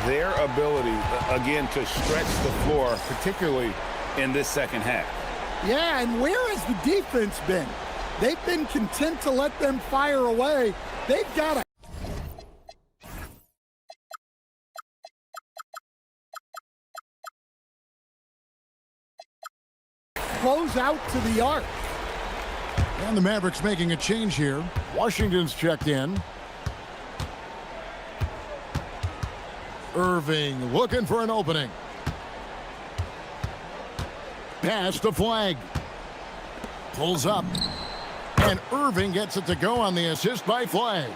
Their ability, again, to stretch the floor, particularly in this second half. Yeah, and where has the defense been? They've been content to let them fire away. They've got to close out to the arc. And the Mavericks making a change here. Washington's checked in. Irving looking for an opening. Pass to Flag. Pulls up. And Irving gets it to go on the assist by Flag.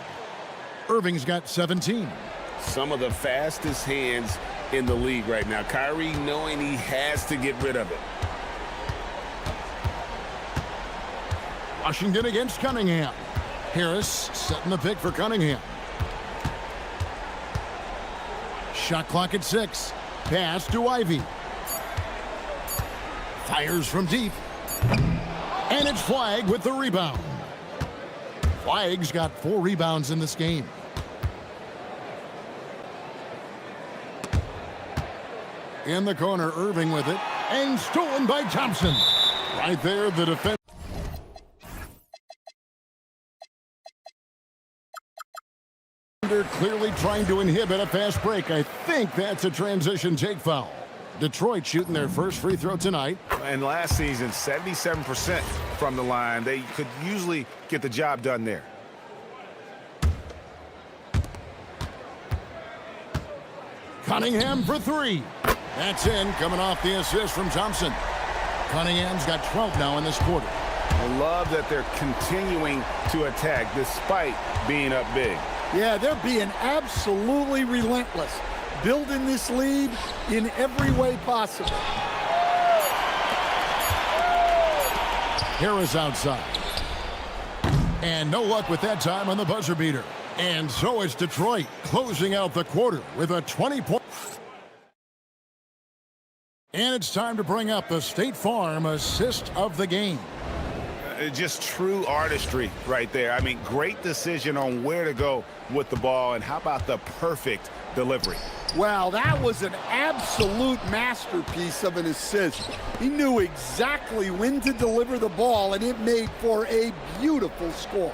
Irving's got 17. Some of the fastest hands in the league right now. Kyrie knowing he has to get rid of it. Washington against Cunningham. Harris setting the pick for Cunningham. Shot clock at 6. Pass to Ivy. Fires from deep. And it's Flag with the rebound. Flag's got 4 rebounds in this game. In the corner, Irving with it. And stolen by Thompson. Right there, the defense. Clearly trying to inhibit a fast break. I think that's a transition take foul. Detroit shooting their first free throw tonight. And last season, 77% from the line. They could usually get the job done there. Cunningham for three. That's in, coming off the assist from Thompson. Cunningham's got 12 now in this quarter. I love that they're continuing to attack despite being up big. Yeah, they're being absolutely relentless, building this lead in every way possible. Harris outside. And no luck with that time on the buzzer beater. And so it's Detroit closing out the quarter with a 20-point. And it's time to bring up the State Farm assist of the game. Just true artistry right there. I mean, great decision on where to go with the ball, and how about the perfect delivery? Wow, that was an absolute masterpiece of an assist. He knew exactly when to deliver the ball, and it made for a beautiful score.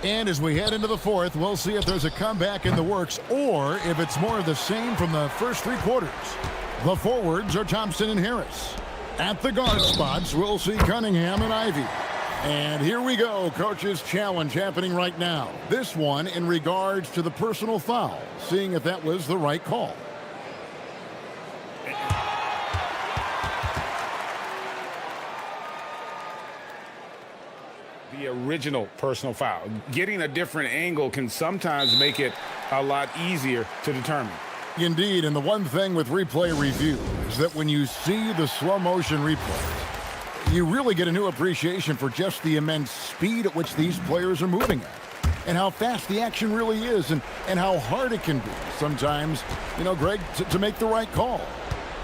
And as we head into the fourth, we'll see if there's a comeback in the works or if it's more of the same from the first three quarters. The forwards are Thompson and Harris. At the guard spots, we'll see Cunningham and Ivy. And here we go, coach's challenge happening right now. This one in regards to the personal foul, seeing if that was the right call. The original personal foul. Getting a different angle can sometimes make it a lot easier to determine. Indeed, and the one thing with replay review is that when you see the slow motion replay, you really get a new appreciation for just the immense speed at which these players are moving at, and how fast the action really is, and how hard it can be sometimes, Greg, to make the right call.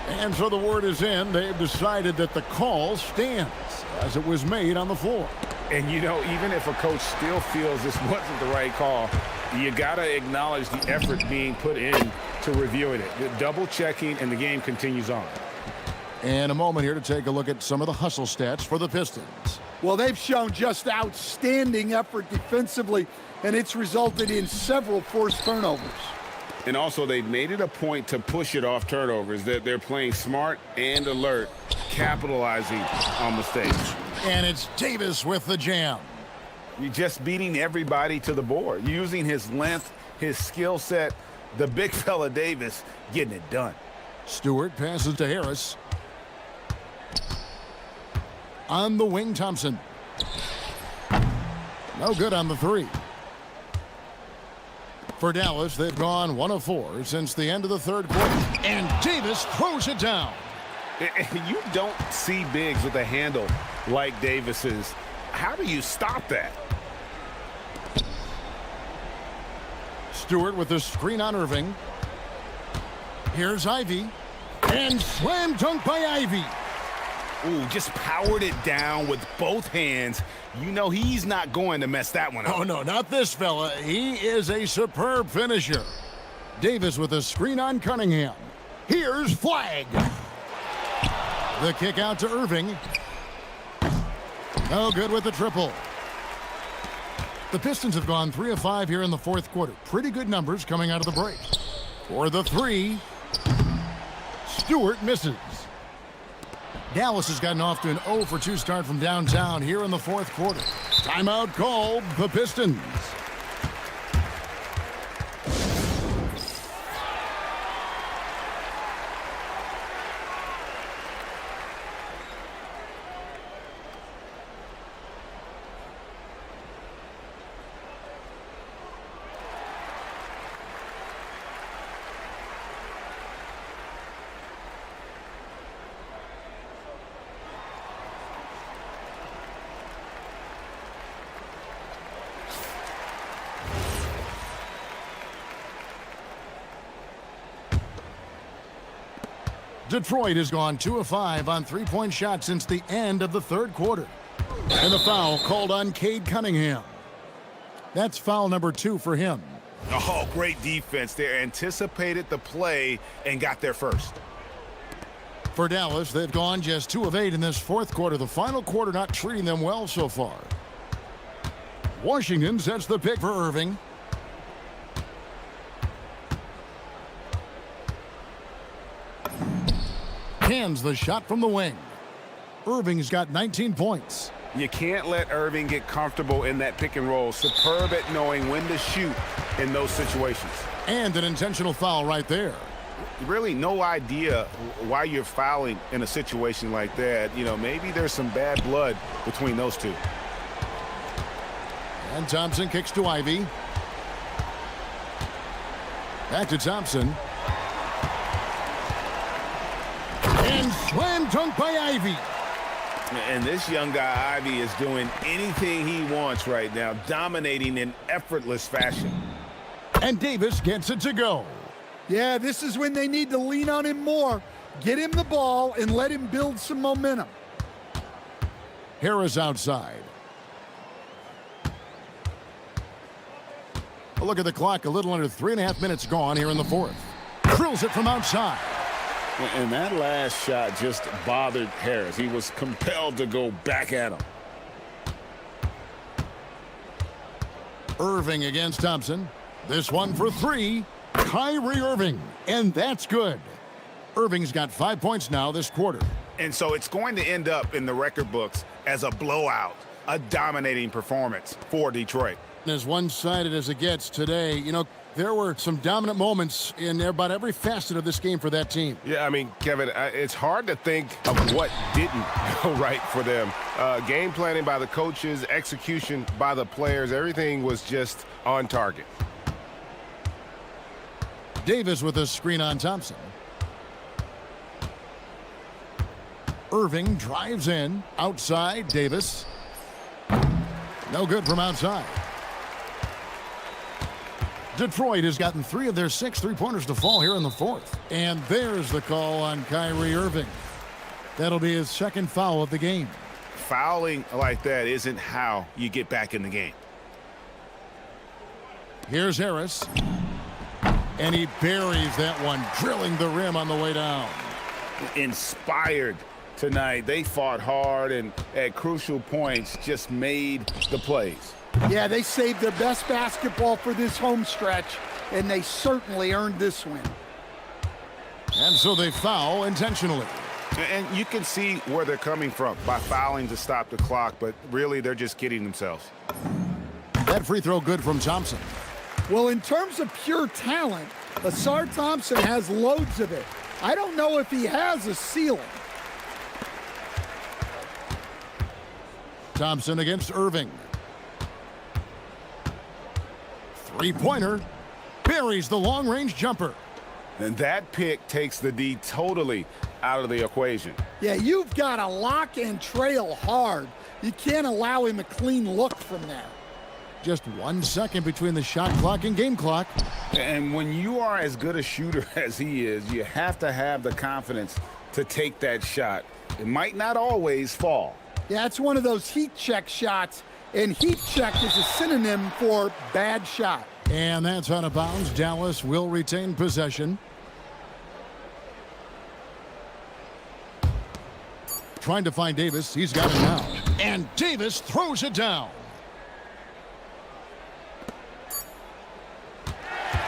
And so the word is in. They've decided that the call stands as it was made on the floor. And, even if a coach still feels this wasn't the right call, you got to acknowledge the effort being put in to reviewing it. The double checking, and the game continues on. And a moment here to take a look at some of the hustle stats for the Pistons. Well, they've shown just outstanding effort defensively, and it's resulted in several forced turnovers. And also, they've made it a point to push it off turnovers. They're playing smart and alert, capitalizing on mistakes. And it's Davis with the jam. You're just beating everybody to the board, using his length, his skill set. The big fella Davis getting it done. Stewart passes to Harris. On the wing, Thompson. No good on the three. For Dallas, they've gone 1 of 4 since the end of the third quarter. And Davis throws it down. You don't see bigs with a handle like Davis's. How do you stop that? Stewart with the screen on Irving. Here's Ivy. And slam dunk by Ivy. Ooh, just powered it down with both hands. He's not going to mess that one up. Oh, no, not this fella. He is a superb finisher. Davis with a screen on Cunningham. Here's Flag. The kick out to Irving. No good with the triple. The Pistons have gone 3 of 5 here in the fourth quarter. Pretty good numbers coming out of the break. For the three, Stewart misses. Dallas has gotten off to an 0 for 2 start from downtown here in the fourth quarter. Timeout called the Pistons. Detroit has gone 2 of 5 on three-point shots since the end of the third quarter. And the foul called on Cade Cunningham. That's foul number 2 for him. Oh, great defense. They anticipated the play and got there first. For Dallas, they've gone just 2 of 8 in this fourth quarter. The final quarter not treating them well so far. Washington sets the pick for Irving. Hands the shot from the wing. Irving's got 19 points. You can't let Irving get comfortable in that pick and roll. Superb at knowing when to shoot in those situations. And an intentional foul right there. Really no idea why you're fouling in a situation like that. You know, maybe there's some bad blood between those two. And Thompson kicks to Ivy. Back to Thompson. And slam dunk by Ivy. And this young guy, Ivy, is doing anything he wants right now, dominating in effortless fashion. And Davis gets it to go. Yeah, this is when they need to lean on him more. Get him the ball and let him build some momentum. Harris outside. A look at the clock, a little under 3.5 minutes gone here in the fourth. Drills it from outside. And that last shot just bothered Harris. He was compelled to go back at him. Irving against Thompson. This one for three. Kyrie Irving. And that's good. Irving's got 5 points now this quarter. And so it's going to end up in the record books as a blowout, a dominating performance for Detroit. As one-sided as it gets today, you know, there were some dominant moments in about every facet of this game for that team. Yeah, I mean, Kevin, it's hard to think of what didn't go right for them. Game planning by the coaches, execution by the players, everything was just on target. Davis with a screen on Thompson. Irving drives in. Outside, Davis. No good from outside. Detroit has gotten 3 of their 6 three-pointers to fall here in the fourth. And there's the call on Kyrie Irving. That'll be his second foul of the game. Fouling like that isn't how you get back in the game. Here's Harris. And he buries that one, drilling the rim on the way down. Inspired tonight. They fought hard and at crucial points just made the plays. Yeah, they saved their best basketball for this home stretch, and they certainly earned this win. And so they foul intentionally. And you can see where they're coming from by fouling to stop the clock, but really they're just kidding themselves. That free throw good from Thompson. Well, in terms of pure talent, Asar Thompson has loads of it. I don't know if he has a ceiling. Thompson against Irving. Three-pointer. Buries the long-range jumper. And that pick takes the D totally out of the equation. Yeah, you've got to lock and trail hard. You can't allow him a clean look from there. Just 1 second between the shot clock and game clock. And when you are as good a shooter as he is, you have to have the confidence to take that shot. It might not always fall. Yeah, it's one of those heat check shots, and heat check is a synonym for bad shot. And that's out of bounds. Dallas will retain possession. Trying to find Davis. He's got it now. And Davis throws it down.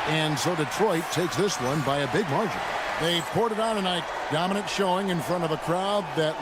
And so Detroit takes this one by a big margin. They poured it on tonight. Dominant showing in front of a crowd that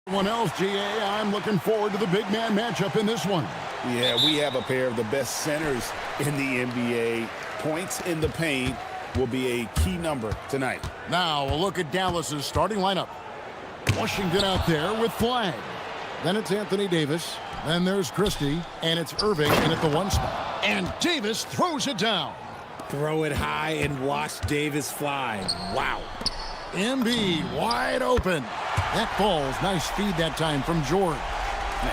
Everyone else, GA, I'm looking forward to the big man matchup in this one. Yeah, we have a pair of the best centers in the NBA. Points in the paint will be a key number tonight. Now a look at Dallas's starting lineup. Washington out there with Flag. Then it's Anthony Davis. Then there's Christie. And it's Irving in at the 1 spot. And Davis throws it down. Throw it high and watch Davis fly. Wow. Embiid wide open. That ball's nice feed that time from George.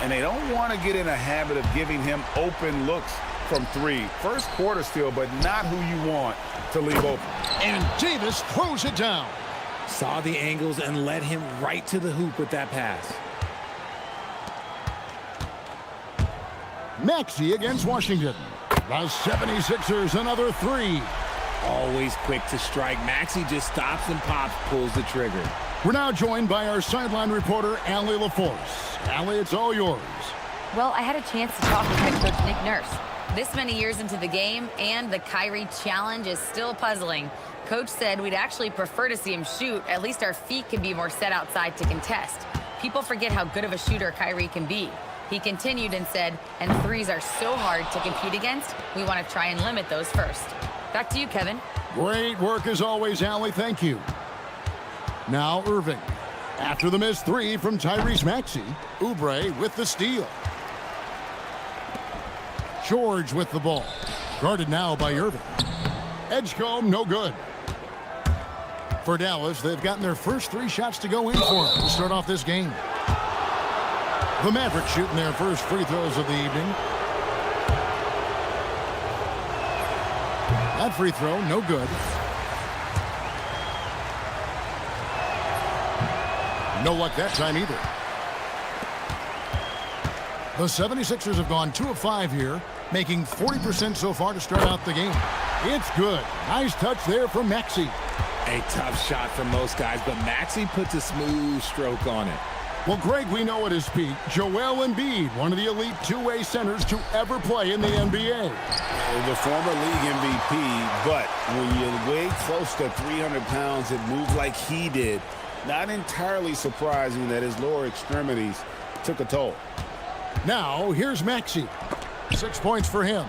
And they don't want to get in a habit of giving him open looks from 3. First quarter still, but not who you want to leave open. And Davis throws it down. Saw the angles and led him right to the hoop with that pass. Maxey against Washington. The 76ers another 3. Always quick to strike. Maxey just stops and pops, pulls the trigger. We're now joined by our sideline reporter, Allie LaForce. Allie, it's all yours. Well, I had a chance to talk with head coach Nick Nurse. This many years into the game, and the Kyrie challenge is still puzzling. Coach said we'd actually prefer to see him shoot. At least our feet can be more set outside to contest. People forget how good of a shooter Kyrie can be. He continued and said, and threes are so hard to compete against, we want to try and limit those first. Back to you, Kevin. Great work as always, Allie. Thank you. Now Irving. After the missed 3 from Tyrese Maxey, Oubre with the steal. George with the ball. Guarded now by Irving. Edgecombe, no good. For Dallas, they've gotten their first 3 shots to go in for them to start off this game. The Mavericks shooting their first free throws of the evening. That free throw, no good. No luck that time either. The 76ers have gone 2 of 5 here, making 40% so far to start out the game. It's good. Nice touch there from Maxey. A tough shot for most guys, but Maxey puts a smooth stroke on it. Well, Greg, we know at his peak, Joel Embiid, one of the elite two-way centers to ever play in the NBA. The former league MVP, but when you weigh close to 300 pounds and move like he did, not entirely surprising that his lower extremities took a toll. Now, here's Maxey. 6 points for him.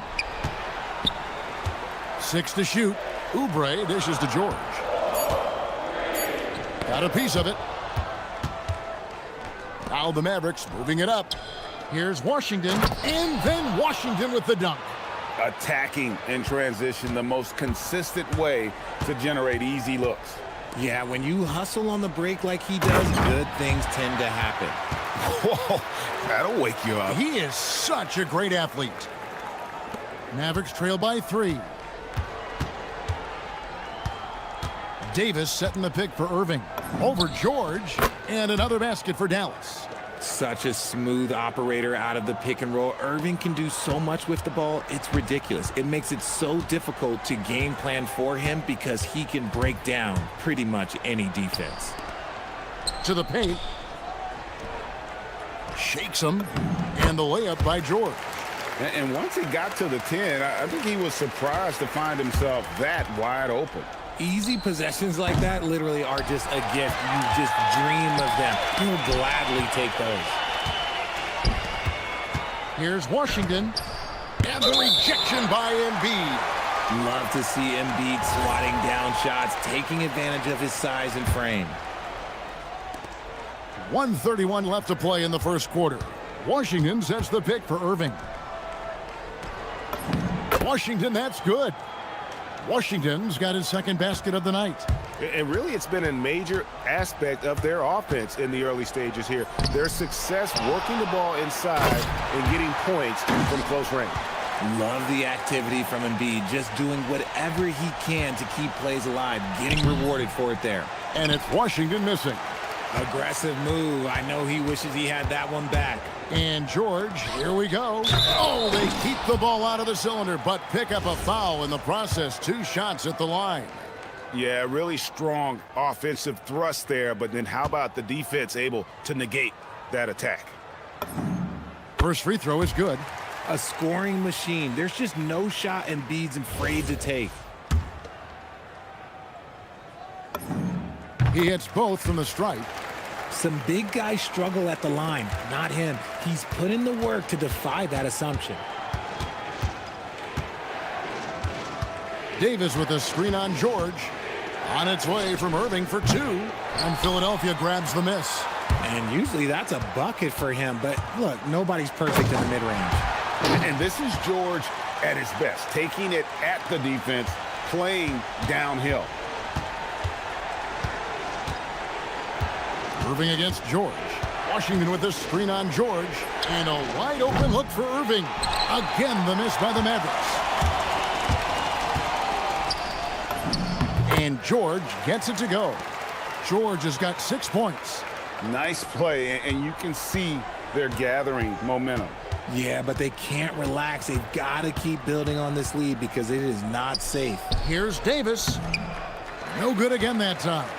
6 to shoot. Oubre dishes to George. Got a piece of it. Now the Mavericks moving it up. Here's Washington, and then Washington with the dunk. Attacking in transition, the most consistent way to generate easy looks. Yeah, when you hustle on the break like he does, good things tend to happen. Whoa, that'll wake you up. He is such a great athlete. Mavericks trail by 3. Davis setting the pick for Irving. Over George, and another basket for Dallas. Such a smooth operator out of the pick and roll. Irving can do so much with the ball, it's ridiculous. It makes it so difficult to game plan for him because he can break down pretty much any defense. To the paint. Shakes him, and the layup by George. And once he got to the 10, I think he was surprised to find himself that wide open. Easy possessions like that literally are just a gift. You just dream of them. You'll gladly take those. Here's Washington. And the rejection by Embiid. Love to see Embiid swatting down shots, taking advantage of his size and frame. 1:31 left to play in the first quarter. Washington sets the pick for Irving. Washington, that's good. Washington's got his second basket of the night. And really, it's been a major aspect of their offense in the early stages here. Their success working the ball inside and getting points from close range. Love the activity from Embiid, just doing whatever he can to keep plays alive, getting rewarded for it there. And it's Washington missing. Aggressive move. I know he wishes he had that one back. And George, here we go. Oh, they keep the ball out of the cylinder, but pick up a foul in the process. 2 shots at the line. Yeah, really strong offensive thrust there, but then how about the defense able to negate that attack? First free throw is good. A scoring machine. There's just no shot Embiid's afraid to take. He hits both from the stripe. Some big guys struggle at the line, not him. He's put in the work to defy that assumption. Davis with a screen on George. On its way from Irving for two. And Philadelphia grabs the miss. And usually that's a bucket for him, but look, nobody's perfect in the mid-range. And this is George at his best, taking it at the defense, playing downhill. Irving against George. Washington with a screen on George. And a wide open look for Irving. Again, the miss by the Mavericks. And George gets it to go. George has got 6 points. Nice play, and you can see they're gathering momentum. Yeah, but they can't relax. They've got to keep building on this lead because it is not safe. Here's Davis. No good again that time.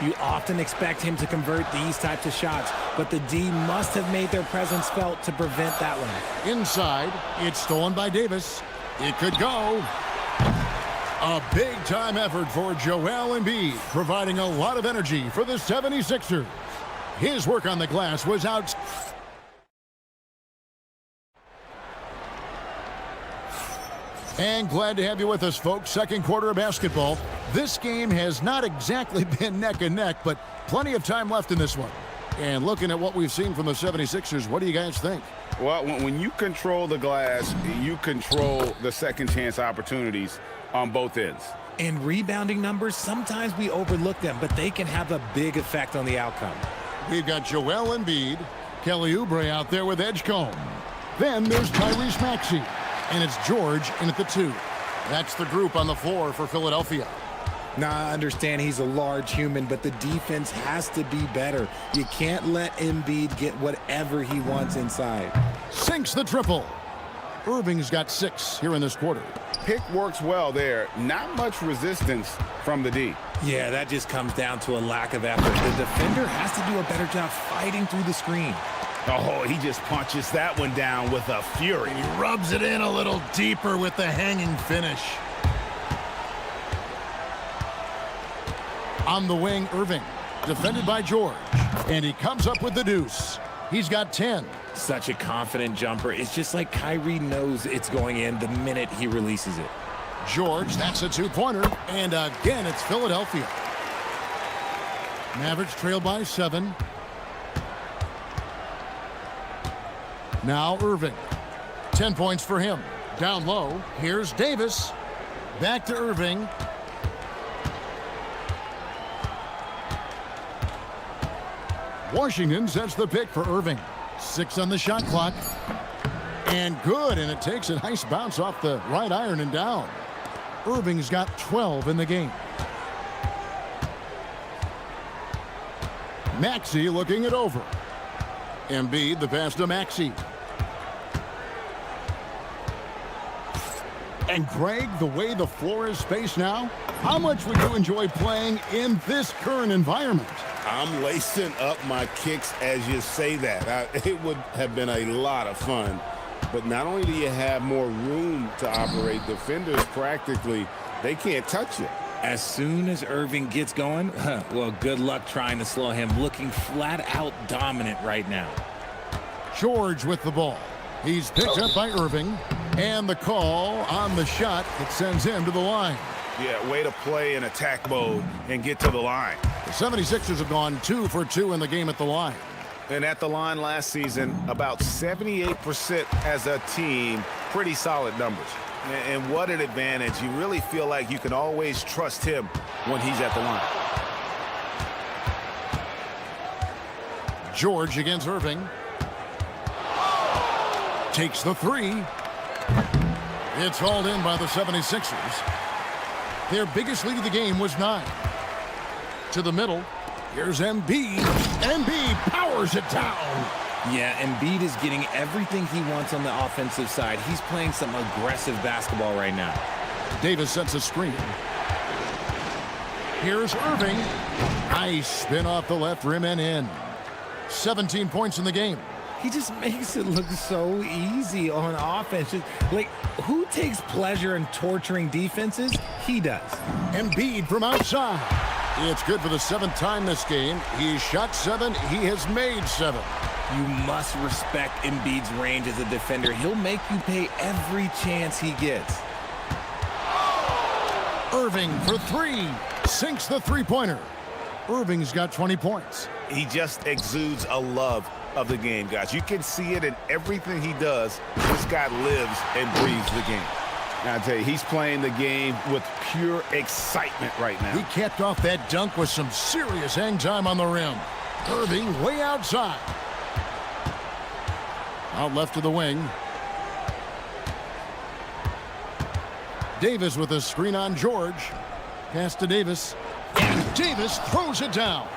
You often expect him to convert these types of shots, but the D must have made their presence felt to prevent that one. Inside, it's stolen by Davis. It could go. A big-time effort for Joel Embiid, providing a lot of energy for the 76ers. His work on the glass was out. And glad to have you with us, folks. Second quarter of basketball. This game has not exactly been neck and neck, but plenty of time left in this one. And looking at what we've seen from the 76ers, what do you guys think? Well, when you control the glass, you control the second chance opportunities on both ends. And rebounding numbers, sometimes we overlook them, but they can have a big effect on the outcome. We've got Joel Embiid, Kelly Oubre out there with Edgecombe. Then there's Tyrese Maxey, and it's George in at the 2. That's the group on the floor for Philadelphia. Now, I understand he's a large human, but the defense has to be better. You can't let Embiid get whatever he wants inside. Sinks the triple. Irving's got 6 here in this quarter. Pick works well there. Not much resistance from the D. Yeah, that just comes down to a lack of effort. The defender has to do a better job fighting through the screen. Oh, he just punches that one down with a fury. He rubs it in a little deeper with the hanging finish. On the wing, Irving, defended by George. And he comes up with the deuce. He's got 10. Such a confident jumper. It's just like Kyrie knows it's going in the minute he releases it. George, that's a 2-pointer. And again, it's Philadelphia. Mavericks trail by 7. Now Irving. 10 points for him. Down low, here's Davis. Back to Irving. Washington sets the pick for Irving. 6 on the shot clock. And good, and it takes a nice bounce off the right iron and down. Irving's got 12 in the game. Maxey looking it over. Embiid, the pass to Maxey. And Greg, the way the floor is spaced now, how much would you enjoy playing in this current environment? I'm lacing up my kicks as you say that. It would have been a lot of fun. But not only do you have more room to operate, defenders practically, they can't touch you. As soon as Irving gets going, well, good luck trying to slow him. Looking flat out dominant right now. George with the ball. He's picked up by Irving. And the call on the shot that sends him to the line. Yeah, way to play in attack mode and get to the line. The 76ers have gone 2 for 2 in the game at the line. And at the line last season, about 78% as a team. Pretty solid numbers. And what an advantage. You really feel like you can always trust him when he's at the line. George against Irving. Takes the 3. It's hauled in by the 76ers. Their biggest lead of the game was 9. To the middle. Here's Embiid. Embiid powers it down. Yeah, Embiid is getting everything he wants on the offensive side. He's playing some aggressive basketball right now. Davis sets a screen. Here's Irving. Nice spin off the left rim and in. 17 points in the game. He just makes it look so easy on offense. Like, who takes pleasure in torturing defenses? He does. Embiid from outside. It's good for the 7th time this game. He shot 7. He has made 7. You must respect Embiid's range as a defender. He'll make you pay every chance he gets. Irving for 3. Sinks the three-pointer. Irving's got 20 points. He just exudes a love of the game, guys. You can see it in everything he does. This guy lives and breathes the game. Now, I tell you, he's playing the game with pure excitement right now. He capped off that dunk with some serious hang time on the rim. Irving way outside. Out left to the wing. Davis with a screen on George. Pass to Davis. And Davis throws it down.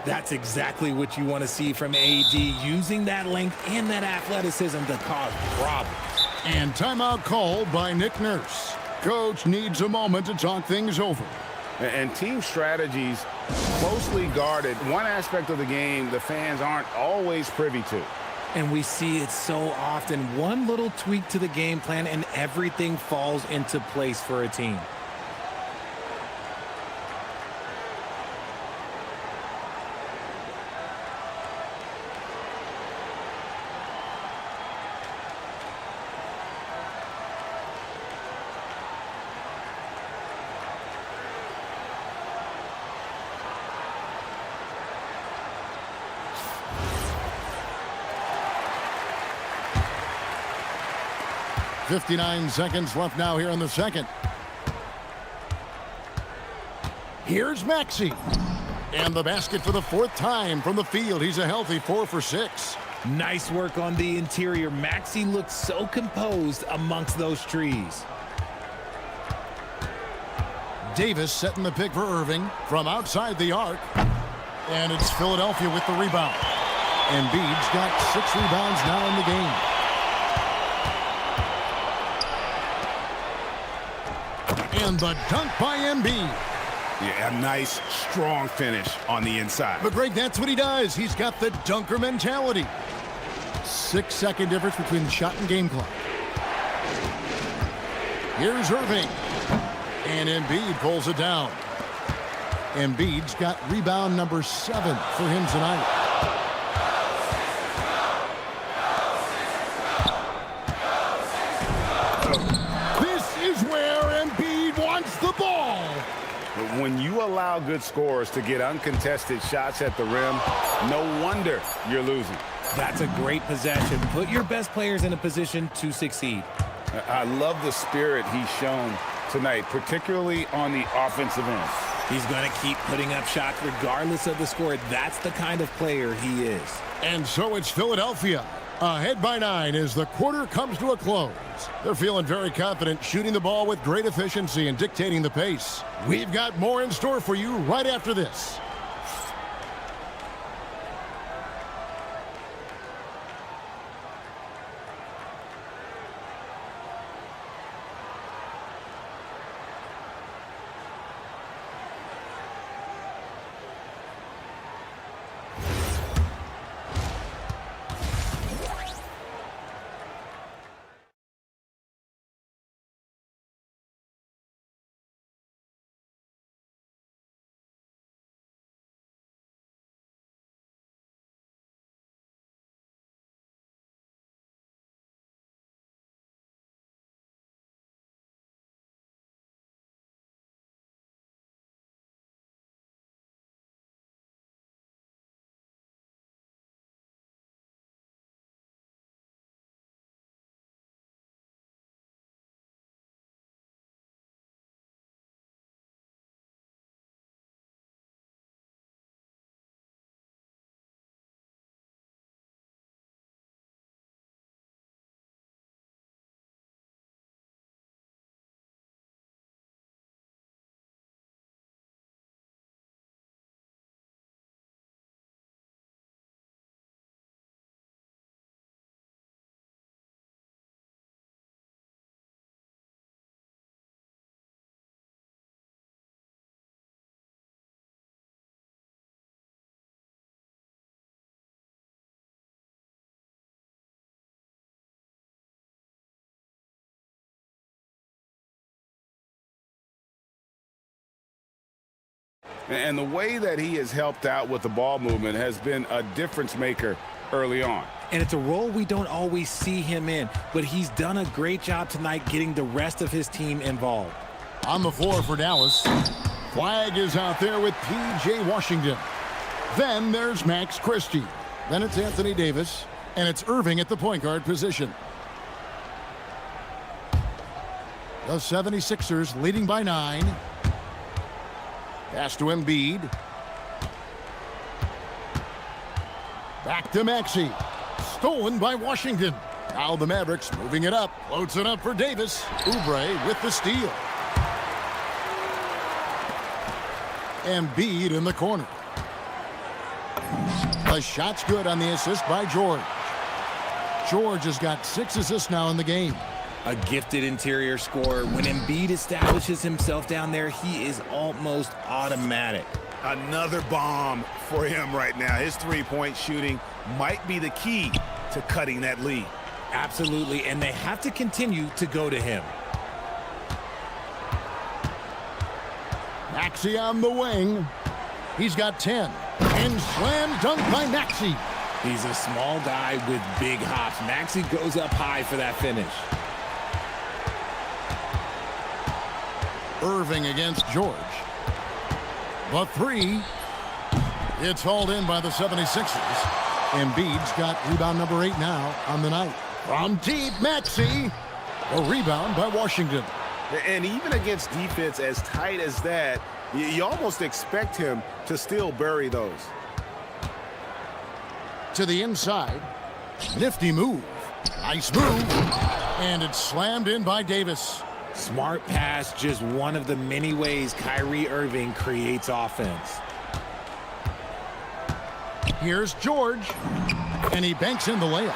That's exactly what you want to see from AD, using that length and that athleticism to cause problems. And timeout called by Nick Nurse. Coach needs a moment to talk things over. And team strategies closely guarded. One aspect of the game the fans aren't always privy to. And we see it so often. One little tweak to the game plan and everything falls into place for a team. .59 seconds left now here in the second. Here's Maxey. And the basket for the 4th time from the field. He's a healthy 4 for 6. Nice work on the interior. Maxey looks so composed amongst those trees. Davis setting the pick for Irving from outside the arc. And it's Philadelphia with the rebound. Embiid's got 6 rebounds now in the game. And the dunk by Embiid. Yeah, a nice, strong finish on the inside. But, Greg, that's what he does. He's got the dunker mentality. 6-second difference between shot and game clock. Here's Irving. And Embiid pulls it down. Embiid's got rebound number 7 for him tonight. When you allow good scorers to get uncontested shots at the rim, no wonder you're losing. That's a great possession. Put your best players in a position to succeed. I love the spirit he's shown tonight, particularly on the offensive end. He's going to keep putting up shots regardless of the score. That's the kind of player he is. And so it's Philadelphia ahead by 9 as the quarter comes to a close. They're feeling very confident, shooting the ball with great efficiency and dictating the pace. We've got more in store for you right after this. And the way that he has helped out with the ball movement has been a difference maker early on. And it's a role we don't always see him in, but he's done a great job tonight getting the rest of his team involved. On the floor for Dallas. Flag is out there with P.J. Washington. Then there's Max Christie. Then it's Anthony Davis. And it's Irving at the point guard position. The 76ers leading by 9. Pass to Embiid. Back to Maxey. Stolen by Washington. Now the Mavericks moving it up. Floats it up for Davis. Oubre with the steal. Embiid in the corner. The shot's good on the assist by George. George has got 6 assists now in the game. A gifted interior scorer. When Embiid establishes himself down there, he is almost automatic. Another bomb for him right now. His three-point shooting might be the key to cutting that lead. Absolutely, and they have to continue to go to him. Maxey on the wing. He's got 10. And slam dunk by Maxey. He's a small guy with big hops. Maxey goes up high for that finish. Irving against George. The 3. It's hauled in by the 76ers. Embiid's got rebound number 8 now on the night. From deep, Maxey. A rebound by Washington. And even against defense as tight as that, you almost expect him to still bury those. To the inside. Nifty move. Nice move. And it's slammed in by Davis. Smart pass, just one of the many ways Kyrie Irving creates offense. Here's George. And he banks in the layup.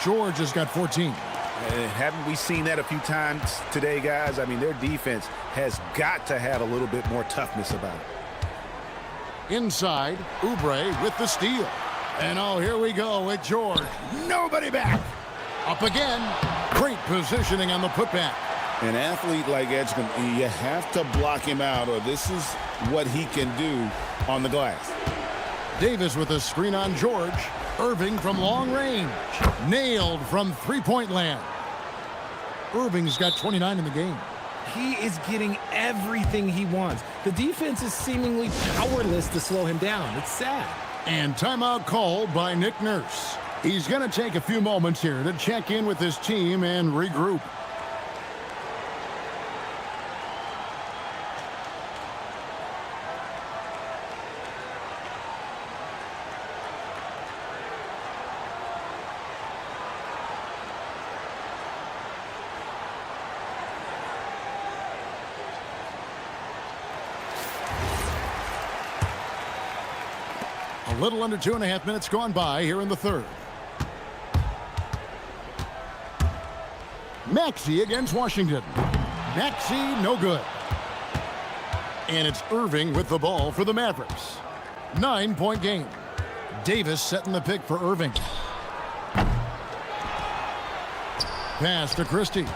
George has got 14. Haven't we seen that a few times today, guys? I mean, their defense has got to have a little bit more toughness about it. Inside, Oubre with the steal. And oh, here we go with George. Nobody back. Up again. Great positioning on the putback. An athlete like Edgecombe, you have to block him out, or this is what he can do on the glass. Davis with a screen on George. Irving from long range. Nailed from three-point land. Irving's got 29 in the game. He is getting everything he wants. The defense is seemingly powerless to slow him down. It's sad. And timeout called by Nick Nurse. He's going to take a few moments here to check in with his team and regroup. A little under 2.5 minutes gone by here in the third. Maxey against Washington. Maxey, no good. And it's Irving with the ball for the Mavericks. 9-point game. Davis setting the pick for Irving. Pass to Christie.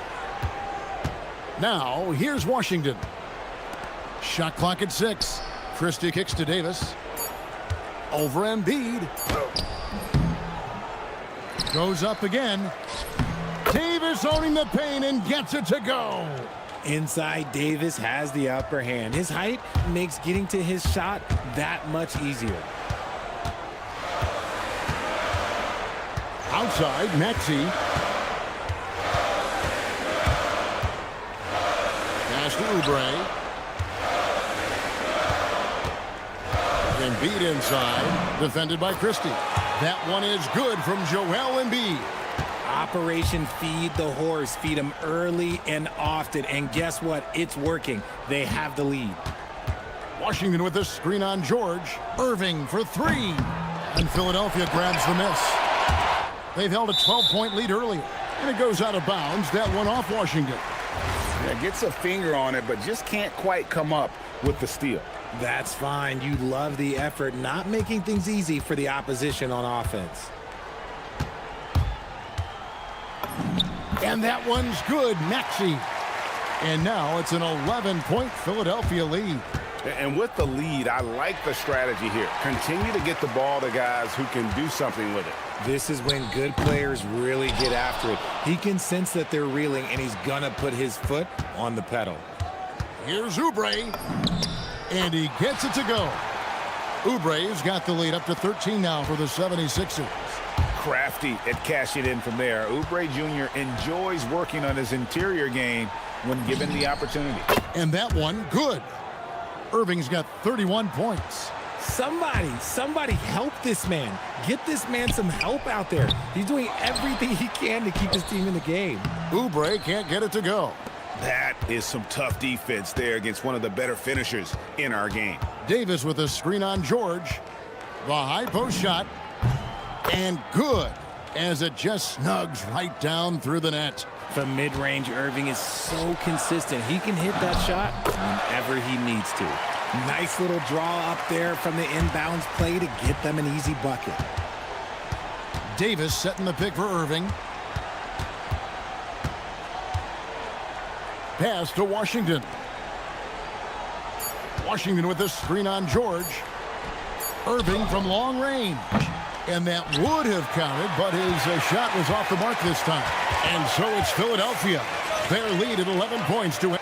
Now, here's Washington. Shot clock at 6. Christie kicks to Davis. Over Embiid. Goes up again. Davis owning the paint and gets it to go. Inside, Davis has the upper hand. His height makes getting to his shot that much easier. Outside, Maxey. Pass to Oubre. Embiid inside, defended by Christie. That one is good from Joel Embiid. Operation Feed the Horse. Feed him early and often. And guess what? It's working. They have the lead. Washington with the screen on George. Irving for 3. And Philadelphia grabs the miss. They've held a 12-point lead earlier. And it goes out of bounds. That one off Washington. Yeah, gets a finger on it, but just can't quite come up with the steal. That's fine. You love the effort, not making things easy for the opposition on offense. And that one's good, Maxey. And now it's an 11-point Philadelphia lead. And with the lead, I like the strategy here. Continue to get the ball to guys who can do something with it. This is when good players really get after it. He can sense that they're reeling, and he's going to put his foot on the pedal. Here's Oubre, and he gets it to go. Oubre's got the lead up to 13 now for the 76ers. Crafty at cashing in from there. Oubre Jr. enjoys working on his interior game when given the opportunity. And that one, good. Irving's got 31 points. Somebody help this man. Get this man some help out there. He's doing everything he can to keep his team in the game. Oubre can't get it to go. That is some tough defense there against one of the better finishers in our game. Davis with a screen on George. The high post shot. And good, as it just snugs right down through the net. From mid-range, Irving is so consistent. He can hit that shot whenever he needs to. Nice little draw up there from the inbounds play to get them an easy bucket. Davis setting the pick for Irving. Pass to Washington. Washington with a screen on George. Irving from long range. And that would have counted, but his shot was off the mark this time. And so it's Philadelphia. Their lead at 11 points to it.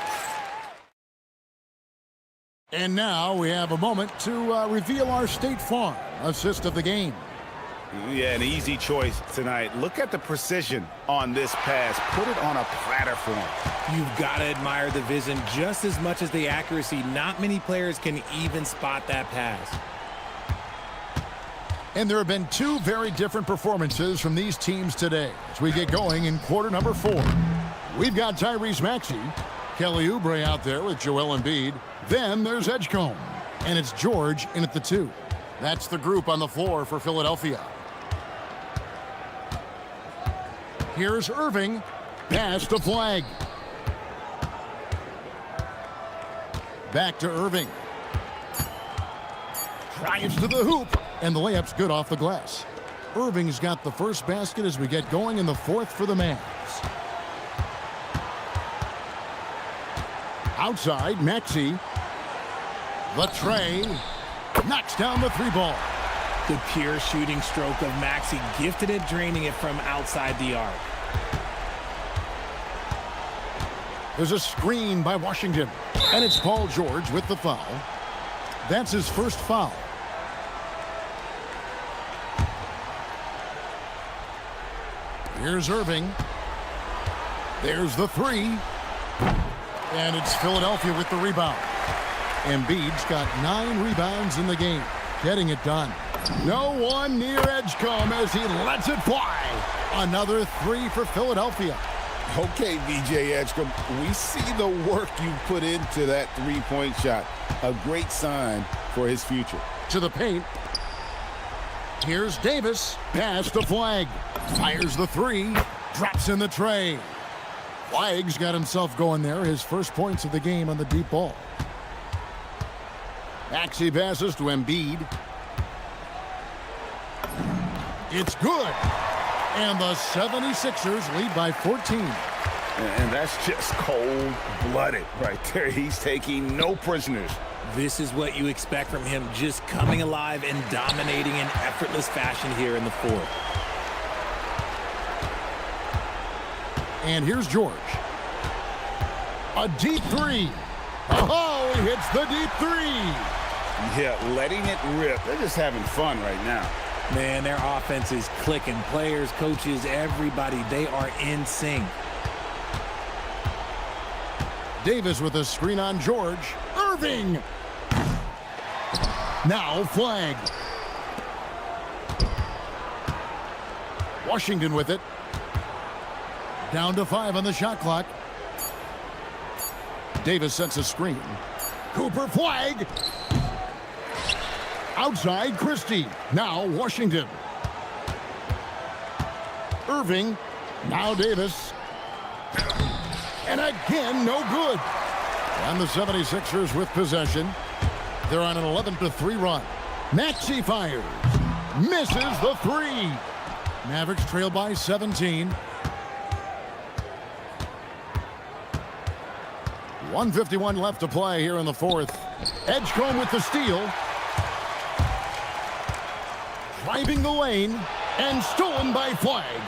And now we have a moment to reveal our State Farm assist of the game. Yeah, an easy choice tonight. Look at the precision on this pass. Put it on a platter for him. You've got to admire the vision just as much as the accuracy. Not many players can even spot that pass. And there have been two very different performances from these teams today as we get going in quarter number 4. We've got Tyrese Maxey, Kelly Oubre out there with Joel Embiid. Then there's Edgecombe, and it's George in at the 2. That's the group on the floor for Philadelphia. Here's Irving, pass to Flag. Back to Irving. Drives to the hoop, and the layup's good off the glass. Irving's got the first basket as we get going in the 4th for the Mavs. Outside, Maxey. The tray. Knocks down the 3 ball. The pure shooting stroke of Maxey, gifted at draining it from outside the arc. There's a screen by Washington, and it's Paul George with the foul. That's his first foul. Here's Irving. There's the 3. And it's Philadelphia with the rebound. Embiid's got 9 rebounds in the game, getting it done. No one near Edgecombe as he lets it fly. Another 3 for Philadelphia. Okay, VJ Edgecombe, we see the work you put into that 3-point shot. A great sign for his future. To the paint. Here's Davis. Pass to Flag. Fires the 3. Drops in the tray. Flag's got himself going there. His first points of the game on the deep ball. Maxey passes to Embiid. It's good. And the 76ers lead by 14. And that's just cold-blooded right there. He's taking no prisoners. This is what you expect from him, just coming alive and dominating in effortless fashion here in the 4th. And here's George. A deep 3. Oh, he hits the deep 3. Yeah, letting it rip. They're just having fun right now. Man, their offense is clicking. Players, coaches, everybody, they are in sync. Davis with a screen on George. Irving. Now Flag. Washington with it. Down to 5 on the shot clock. Davis sets a screen. Cooper Flag. Outside Christie. Now Washington. Irving. Now Davis. And again, no good. And the 76ers with possession. They're on an 11-3 run. Maxey fires. Misses the 3. Mavericks trail by 17. 1:51 left to play here in the fourth. Edgecombe with the steal. Driving the lane and stolen by Flag.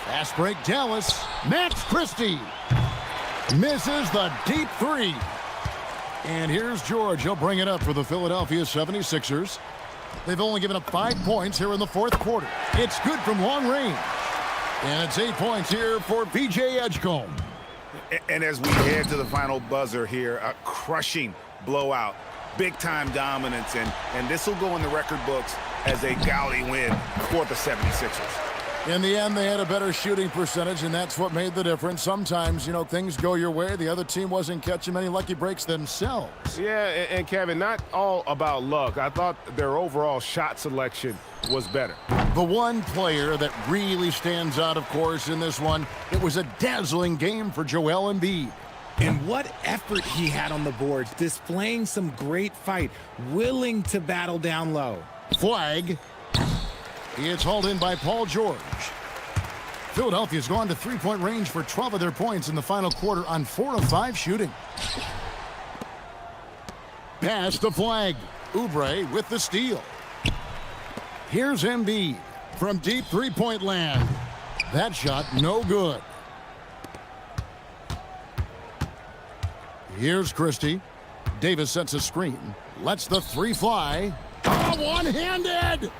Fast break Dallas. Max Christie misses the deep three. And here's George. He'll bring it up for the Philadelphia 76ers. They've only given up 5 points here in the fourth quarter. It's good from long range. And it's 8 points here for PJ Edgecombe. And as we head to the final buzzer here, a crushing blowout, big-time dominance, and this will go in the record books as a gaudy win for the 76ers. In the end, they had a better shooting percentage, and that's what made the difference. Sometimes, you know, things go your way. The other team wasn't catching many lucky breaks themselves. Yeah, and Kevin, not all about luck. I thought their overall shot selection was better. The one player that really stands out, of course, in this one, it was a dazzling game for Joel Embiid. And what effort he had on the boards, displaying some great fight, willing to battle down low. Flag. It's hauled in by Paul George. Philadelphia's gone to three-point range for 12 of their points in the final quarter on 4 of 5 shooting. Pass to Flag. Oubre with the steal. Here's Embiid from deep three-point land. That shot no good. Here's Christie. Davis sets a screen. Lets the three fly. Oh, one-handed!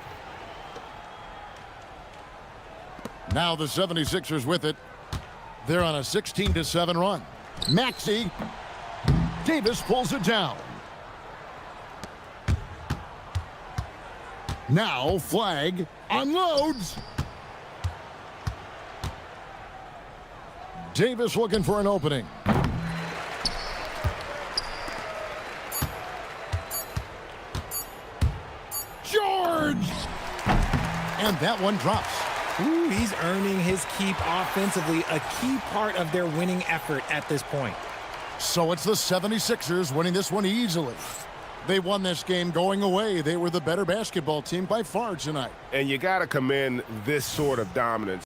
Now the 76ers with it. They're on a 16-7 run. Maxey. Davis pulls it down. Now Flag unloads. Davis looking for an opening. George! And that one drops. Ooh, he's earning his keep offensively, a key part of their winning effort at this point. So it's the 76ers winning this one easily. They won this game going away. They were the better basketball team by far tonight. And you got to commend this sort of dominance.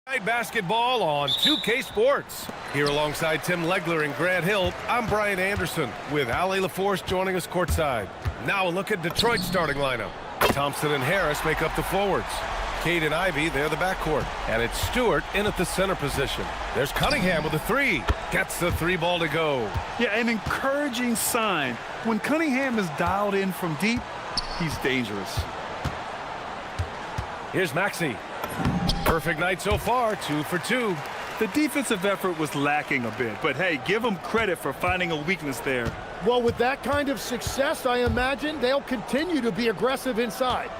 Basketball on 2K Sports. Here alongside Tim Legler and Grant Hill, I'm Brian Anderson with Ali LaForce joining us courtside. Now a look at Detroit's starting lineup. Thompson and Harris make up the forwards. Cade and Ivy, they're the backcourt. And it's Stewart in at the center position. There's Cunningham with a three. Gets the three ball to go. Yeah, an encouraging sign. When Cunningham is dialed in from deep, he's dangerous. Here's Maxey. Perfect night so far, 2 for 2. The defensive effort was lacking a bit, but hey, give him credit for finding a weakness there. Well, with that kind of success, I imagine they'll continue to be aggressive inside.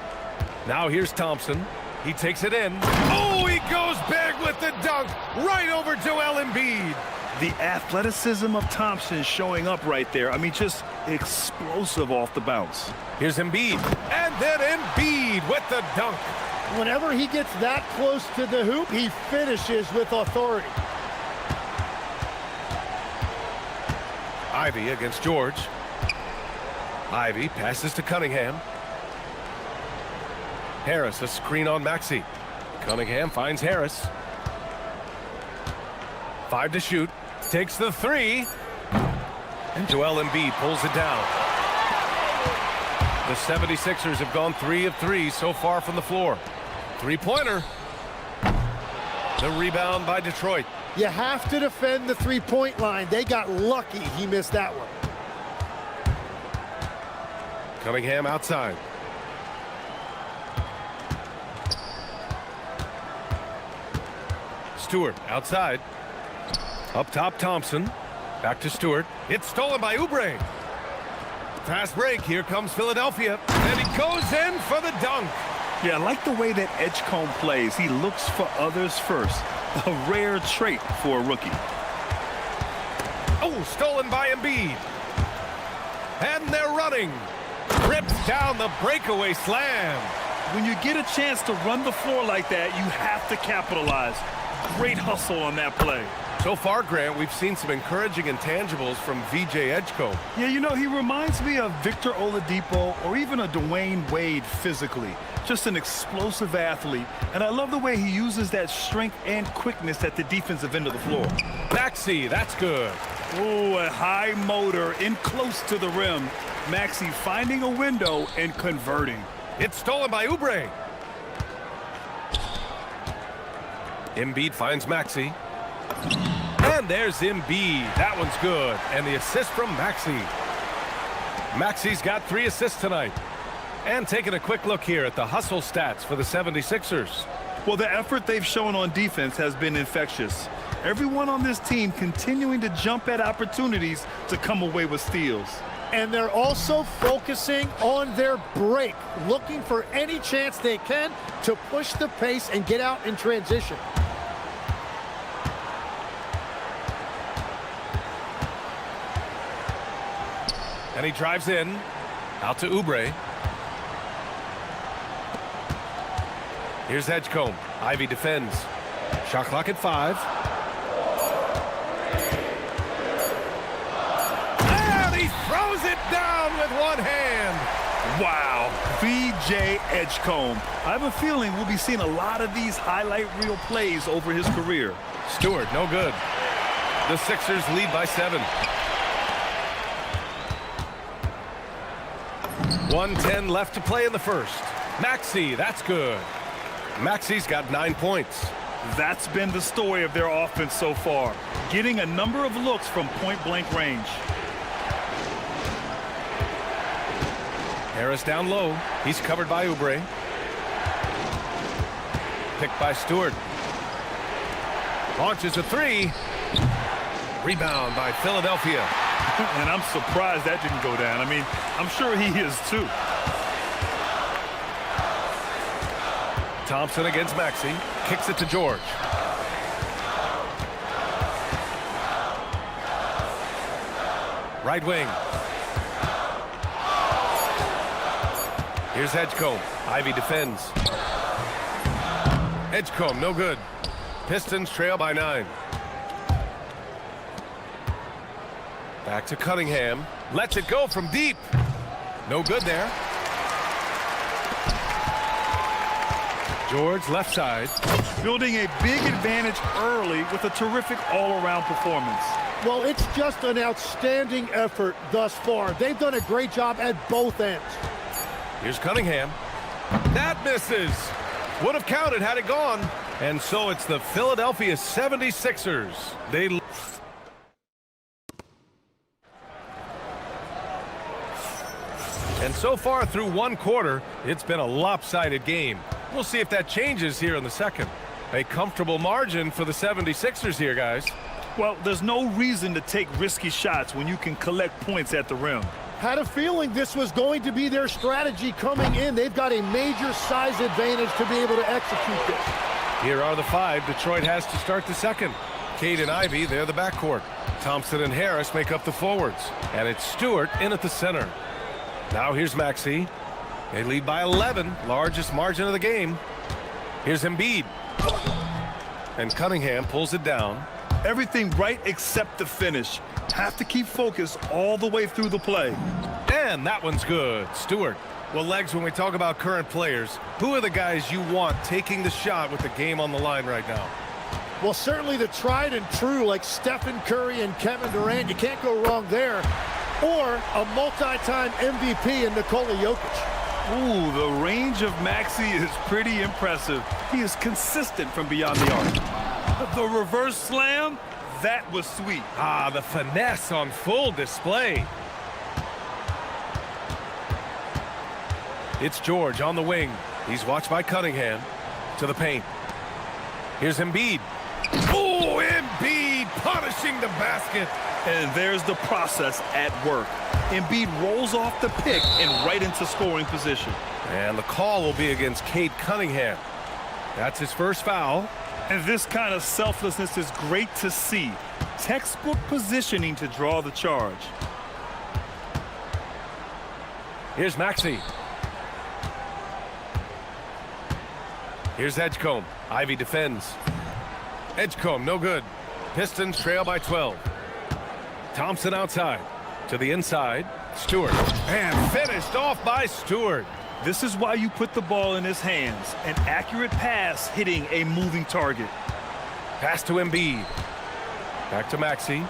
Now here's Thompson. He takes it in. Oh, he goes big with the dunk right over Joel Embiid. The athleticism of Thompson showing up right there. I mean, just explosive off the bounce. Here's Embiid. And then Embiid with the dunk. Whenever he gets that close to the hoop, he finishes with authority. Ivy against George. Ivy passes to Cunningham. Harris, a screen on Maxey. Cunningham finds Harris. 5 to shoot. Takes the three. And Joel Embiid pulls it down. The 76ers have gone 3 of 3 so far from the floor. Three-pointer. The rebound by Detroit. You have to defend the three-point line. They got lucky he missed that one. Cunningham outside. Stewart outside. Up top, Thompson. Back to Stewart. It's stolen by Oubre. Fast break. Here comes Philadelphia. And he goes in for the dunk. Yeah, I like the way that Edgecombe plays. He looks for others first. A rare trait for a rookie. Oh, stolen by Embiid. And they're running. Rips down the breakaway slam. When you get a chance to run the floor like that, you have to capitalize. Great hustle on that play. So far, Grant, we've seen some encouraging intangibles from VJ Edgecombe. Yeah, you know, he reminds me of Victor Oladipo or even a Dwayne Wade physically. Just an explosive athlete. And I love the way he uses that strength and quickness at the defensive end of the floor. Maxey, that's good. Oh, a high motor in close to the rim. Maxey finding a window and converting. It's stolen by Oubre. Embiid finds Maxey. And there's Embiid. That one's good. And the assist from Maxey. Maxey's got 3 assists tonight. And taking a quick look here at the hustle stats for the 76ers. Well, the effort they've shown on defense has been infectious. Everyone on this team continuing to jump at opportunities to come away with steals. And they're also focusing on their break, looking for any chance they can to push the pace and get out in transition. And he drives in. Out to Oubre. Here's Edgecombe. Ivy defends. Shot clock at 5. And he throws it down with one hand. Wow, VJ Edgecombe. I have a feeling we'll be seeing a lot of these highlight reel plays over his career. Stewart, no good. The Sixers lead by 7. 1:10 left to play in the first. Maxey, that's good. Maxey's got 9 points. That's been the story of their offense so far, getting a number of looks from point-blank range. Harris down low. He's covered by Oubre. Picked by Stewart. Launches a 3. Rebound by Philadelphia. And I'm surprised that didn't go down. I mean, I'm sure he is too. Thompson against Maxey. Kicks it to George. Right wing. Here's Edgecombe. Ivy defends. Edgecombe, no good. Pistons trail by 9. Back to Cunningham. Lets it go from deep. No good there. George, left side. Building a big advantage early with a terrific all-around performance. Well, it's just an outstanding effort thus far. They've done a great job at both ends. Here's Cunningham. That misses. Would have counted had it gone. And so it's the Philadelphia 76ers. And so far through one quarter, it's been a lopsided game. We'll see if that changes here in the second. A comfortable margin for the 76ers here, guys. Well, there's no reason to take risky shots when you can collect points at the rim. Had a feeling this was going to be their strategy coming in. They've got a major size advantage to be able to execute this. Here are the five Detroit has to start the second. Cade and Ivy, they're the backcourt. Thompson and Harris make up the forwards. And it's Stewart in at the center. Now here's Maxey. They lead by 11, largest margin of the game. Here's Embiid. And Cunningham pulls it down. Everything right except the finish. Have to keep focus all the way through the play. And that one's good. Stewart. Well, Legs, when we talk about current players, who are the guys you want taking the shot with the game on the line right now? Well, certainly the tried and true like Stephen Curry and Kevin Durant. You can't go wrong there. Or a multi-time MVP in Nikola Jokic. Ooh, the range of Maxey is pretty impressive. He is consistent from beyond the arc. The reverse slam, that was sweet. Ah, the finesse on full display. It's George on the wing. He's watched by Cunningham. To the paint. Here's Embiid. Oh, Embiid punishing the basket. And there's the process at work. Embiid rolls off the pick and right into scoring position. And the call will be against Cade Cunningham. That's his first foul. And this kind of selflessness is great to see. Textbook positioning to draw the charge. Here's Maxey. Here's Edgecombe. Ivy defends. Edgecombe, no good. Pistons trail by 12. Thompson outside. To the inside. Stewart. And finished off by Stewart. This is why you put the ball in his hands. An accurate pass hitting a moving target. Pass to Embiid. Back to Maxey.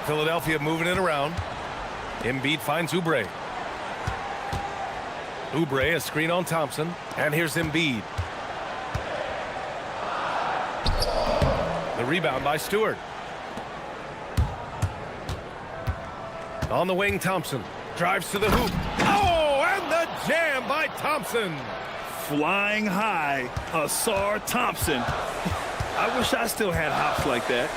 Philadelphia moving it around. Embiid finds Oubre. Oubre, a screen on Thompson. And here's Embiid. The rebound by Stewart. On the wing, Thompson. Drives to the hoop. Oh, and the jam by Thompson. Flying high, Asar Thompson. I wish I still had hops like that.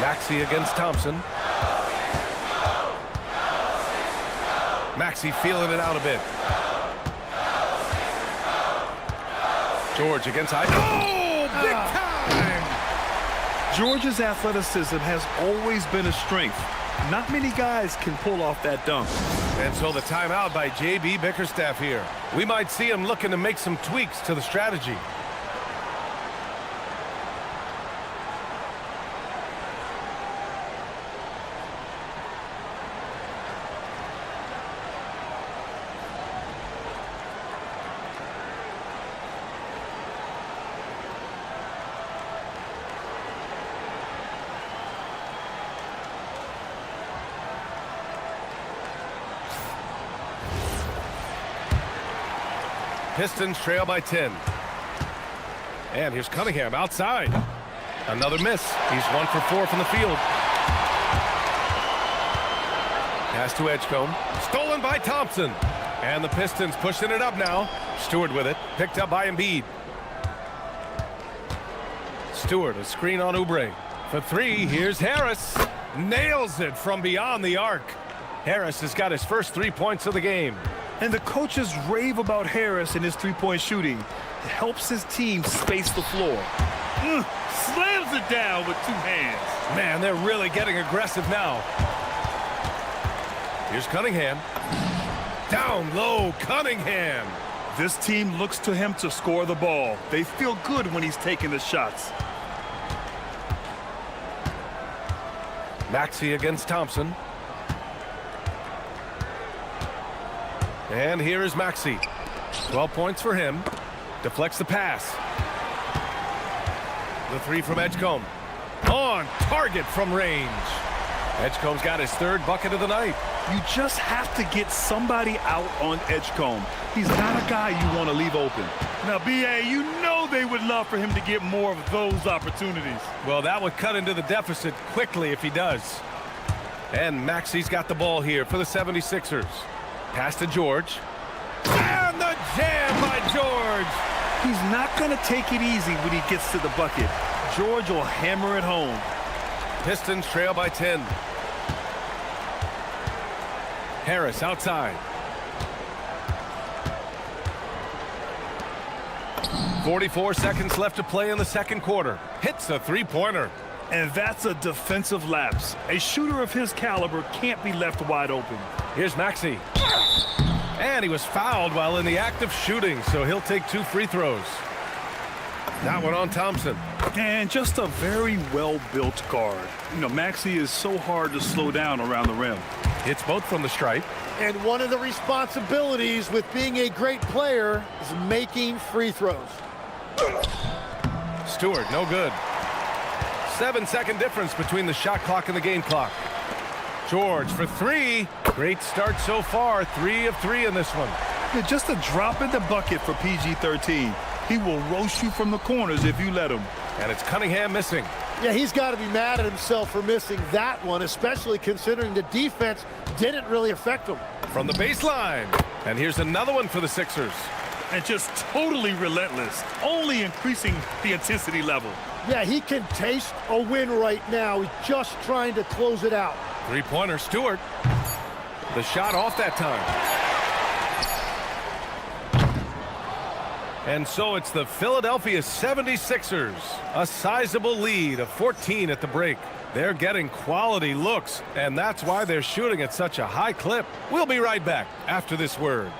Maxey against Thompson. Maxey feeling it out a bit. George against Ivy. Oh, big time! George's athleticism has always been a strength. Not many guys can pull off that dunk. And so the timeout by J.B. Bickerstaff here. We might see him looking to make some tweaks to the strategy. Pistons trail by 10. And here's Cunningham outside. Another miss. He's 1 for 4 from the field. Pass to Edgecombe. Stolen by Thompson. And the Pistons pushing it up now. Stewart with it. Picked up by Embiid. Stewart, a screen on Oubre. For 3, here's Harris. Nails it from beyond the arc. Harris has got his first 3 points of the game. And the coaches rave about Harris and his three-point shooting. It helps his team space the floor. Slams it down with 2 hands. Man, they're really getting aggressive now. Here's Cunningham. Down low, Cunningham. This team looks to him to score the ball. They feel good when he's taking the shots. Maxey against Thompson. And here is Maxey. 12 points for him. Deflects the pass. The three from Edgecombe. On target from range. Edgecombe's got his third bucket of the night. You just have to get somebody out on Edgecombe. He's not a guy you want to leave open. Now, B.A., you know they would love for him to get more of those opportunities. Well, that would cut into the deficit quickly if he does. And Maxey's got the ball here for the 76ers. Pass to George. And the jam by George. He's not going to take it easy when he gets to the bucket. George will hammer it home. Pistons trail by 10. Harris outside. 44 seconds left to play in the second quarter. Hits a three-pointer. And that's a defensive lapse. A shooter of his caliber can't be left wide open. Here's Maxey. And he was fouled while in the act of shooting, so he'll take 2 free throws. That one on Thompson. And just a very well-built guard. You know, Maxey is so hard to slow down around the rim. Hits both from the stripe. And one of the responsibilities with being a great player is making free throws. Stewart, no good. 7-second difference between the shot clock and the game clock. George for 3. Great start so far. 3 of 3 in this one. Yeah, just a drop in the bucket for PG-13. He will roast you from the corners if you let him. And it's Cunningham missing. Yeah, he's got to be mad at himself for missing that one, especially considering the defense didn't really affect him. From the baseline. And here's another one for the Sixers. And just totally relentless, only increasing the intensity level. Yeah, he can taste a win right now. He's just trying to close it out. Three-pointer, Stewart. The shot off that time. And so it's the Philadelphia 76ers. A sizable lead of 14 at the break. They're getting quality looks, and that's why they're shooting at such a high clip. We'll be right back after this word.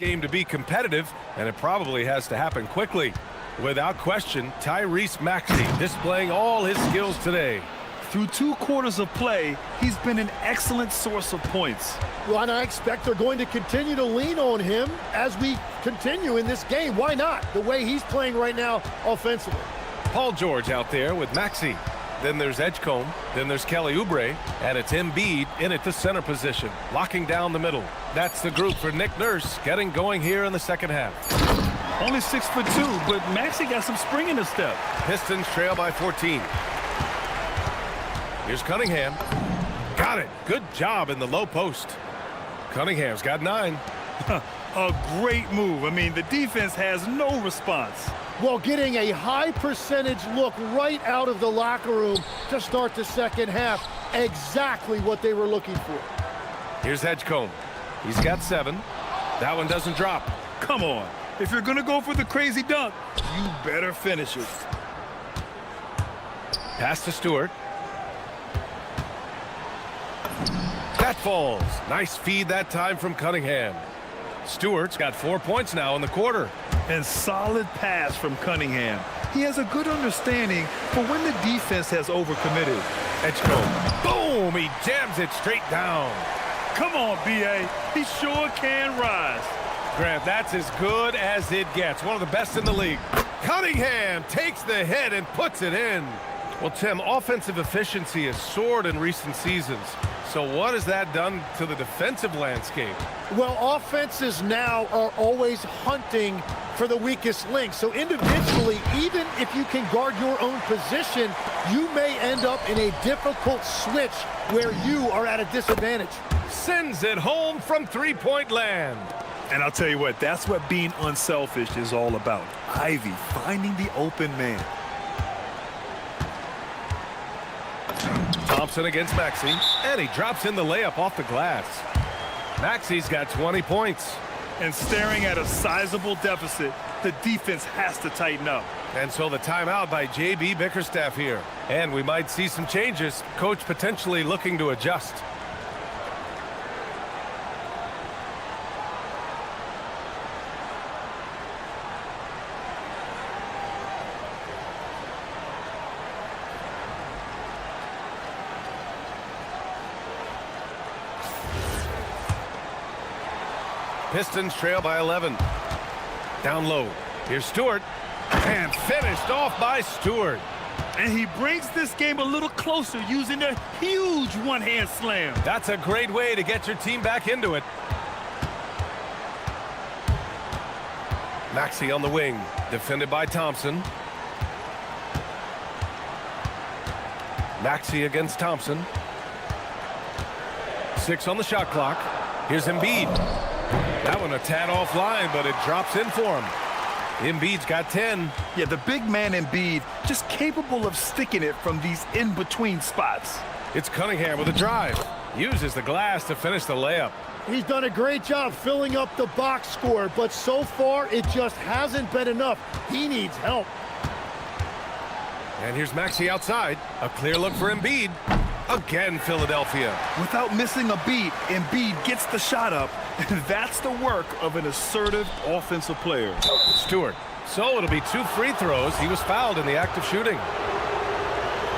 Game to be competitive, and it probably has to happen quickly. Without question, Tyrese Maxey displaying all his skills today. Through 2 quarters of play, he's been an excellent source of points. Well, and I expect they're going to continue to lean on him as we continue in this game. Why not? The way he's playing right now offensively. Paul George out there with Maxey. Then there's Edgecombe. Then there's Kelly Oubre. And it's Embiid in at the center position, locking down the middle. That's the group for Nick Nurse getting going here in the second half. Only 6'2", but Maxey got some spring in his step. Pistons trail by 14. Here's Cunningham. Got it. Good job in the low post. Cunningham's got 9. A great move. I mean, the defense has no response. Well, getting a high percentage look right out of the locker room to start the second half. Exactly what they were looking for. Here's Edgecombe. He's got 7. That one doesn't drop. Come on. If you're going to go for the crazy dunk, you better finish it. Pass to Stewart. That falls. Nice feed that time from Cunningham. Stewart's got 4 points now in the quarter. And solid pass from Cunningham. he has a good understanding for when the defense has overcommitted. Edgecombe. Boom! He jams it straight down. Come on, B.A. He sure can rise. Grant, that's as good as it gets. One of the best in the league. Cunningham takes the hit and puts it in. Well, Tim, offensive efficiency has soared in recent seasons. So what has that done to the defensive landscape? Well, offenses now are always hunting for the weakest link. So individually, even if you can guard your own position, you may end up in a difficult switch where you are at a disadvantage. Sends it home from three-point land. And I'll tell you what, that's what being unselfish is all about. Ivy finding the open man. Thompson against Maxey, and he drops in the layup off the glass. Maxey's got 20 points. And staring at a sizable deficit, the defense has to tighten up. And so the timeout by J.B. Bickerstaff here. And we might see some changes. Coach potentially looking to adjust. Pistons trail by 11. Down low. Here's Stewart. And finished off by Stewart. And he brings this game a little closer using a huge one-hand slam. That's a great way to get your team back into it. Maxey on the wing. Defended by Thompson. Maxey against Thompson. 6 on the shot clock. Here's Embiid. That one a tad offline, but it drops in for him. Embiid's got 10. Yeah, the big man Embiid just capable of sticking it from these in-between spots. It's Cunningham with a drive. Uses the glass to finish the layup. He's done a great job filling up the box score, but so far it just hasn't been enough. He needs help. And here's Maxey outside. A clear look for Embiid. Again, Philadelphia. Without missing a beat, Embiid gets the shot up, and that's the work of an assertive offensive player. Stewart. So it'll be 2 free throws. He was fouled in the act of shooting.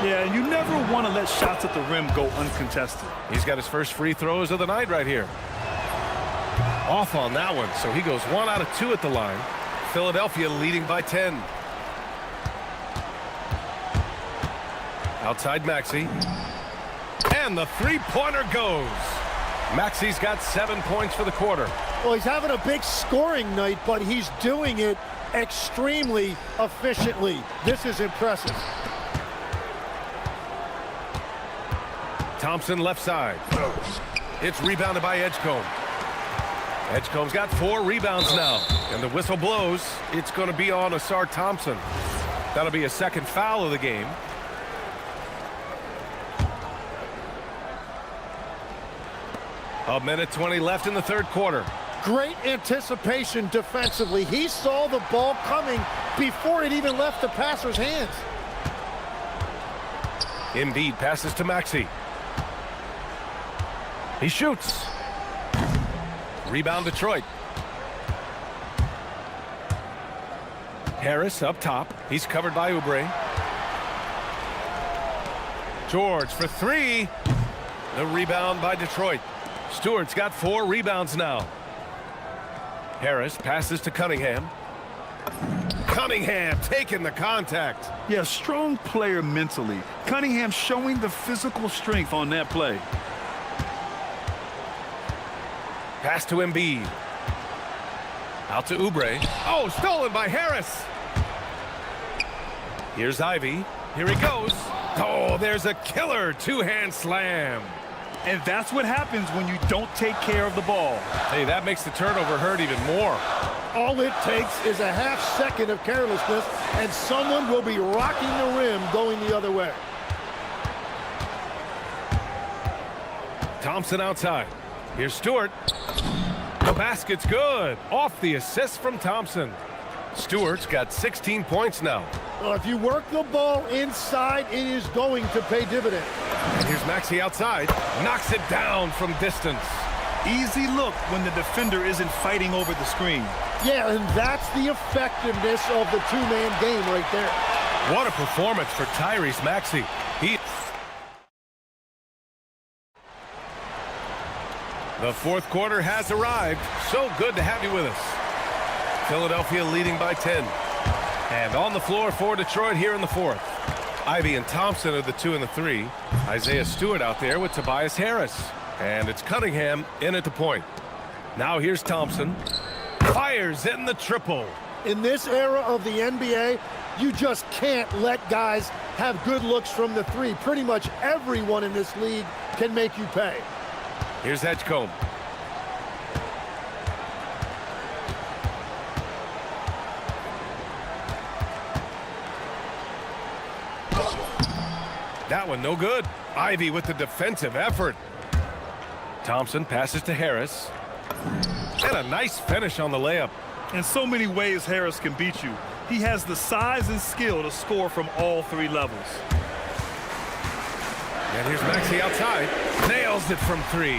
Yeah, you never want to let shots at the rim go uncontested. He's got his first free throws of the night right here. Off on that one, so he goes 1 out of 2 at the line. Philadelphia leading by 10. Outside Maxey. And the three-pointer goes. Maxey's got 7 points for the quarter. Well, he's having a big scoring night, but he's doing it extremely efficiently. This is impressive. Thompson left side. It's rebounded by Edgecombe. Edgecombe's got 4 rebounds now. And the whistle blows. It's going to be on Asar Thompson. That'll be a second foul of the game. A minute 20 left in the third quarter. Great anticipation defensively. He saw the ball coming before it even left the passer's hands. Embiid passes to Maxey. He shoots. Rebound Detroit. Harris up top. He's covered by Oubre. George for 3. The rebound by Detroit. Stewart's got 4 rebounds now. Harris passes to Cunningham. Cunningham taking the contact. Yeah, strong player mentally. Cunningham showing the physical strength on that play. Pass to Embiid. Out to Oubre. Oh, stolen by Harris. Here's Ivy. Here he goes. Oh, there's a killer 2-hand slam. And that's what happens when you don't take care of the ball. Hey, that makes the turnover hurt even more. All it takes is a half second of carelessness, and someone will be rocking the rim going the other way. Thompson outside. Here's Stewart. The basket's good. Off the assist from Thompson. Stewart's got 16 points now. Well, if you work the ball inside, it is going to pay dividends. And here's Maxey outside. Knocks it down from distance. Easy look when the defender isn't fighting over the screen. Yeah, and that's the effectiveness of the two-man game right there. What a performance for Tyrese Maxey. The fourth quarter has arrived. So good to have you with us. Philadelphia leading by 10. And on the floor for Detroit here in the fourth. Ivy and Thompson are the 2 and the 3. Isaiah Stewart out there with Tobias Harris. And it's Cunningham in at the point. Now here's Thompson. Fires in the triple. In this era of the NBA, you just can't let guys have good looks from the three. Pretty much everyone in this league can make you pay. Here's Edgecombe. That one no good. Ivy with the defensive effort. Thompson passes to Harris. And a nice finish on the layup. In so many ways, Harris can beat you. He has the size and skill to score from all 3 levels. And here's Maxey outside. Nails it from 3.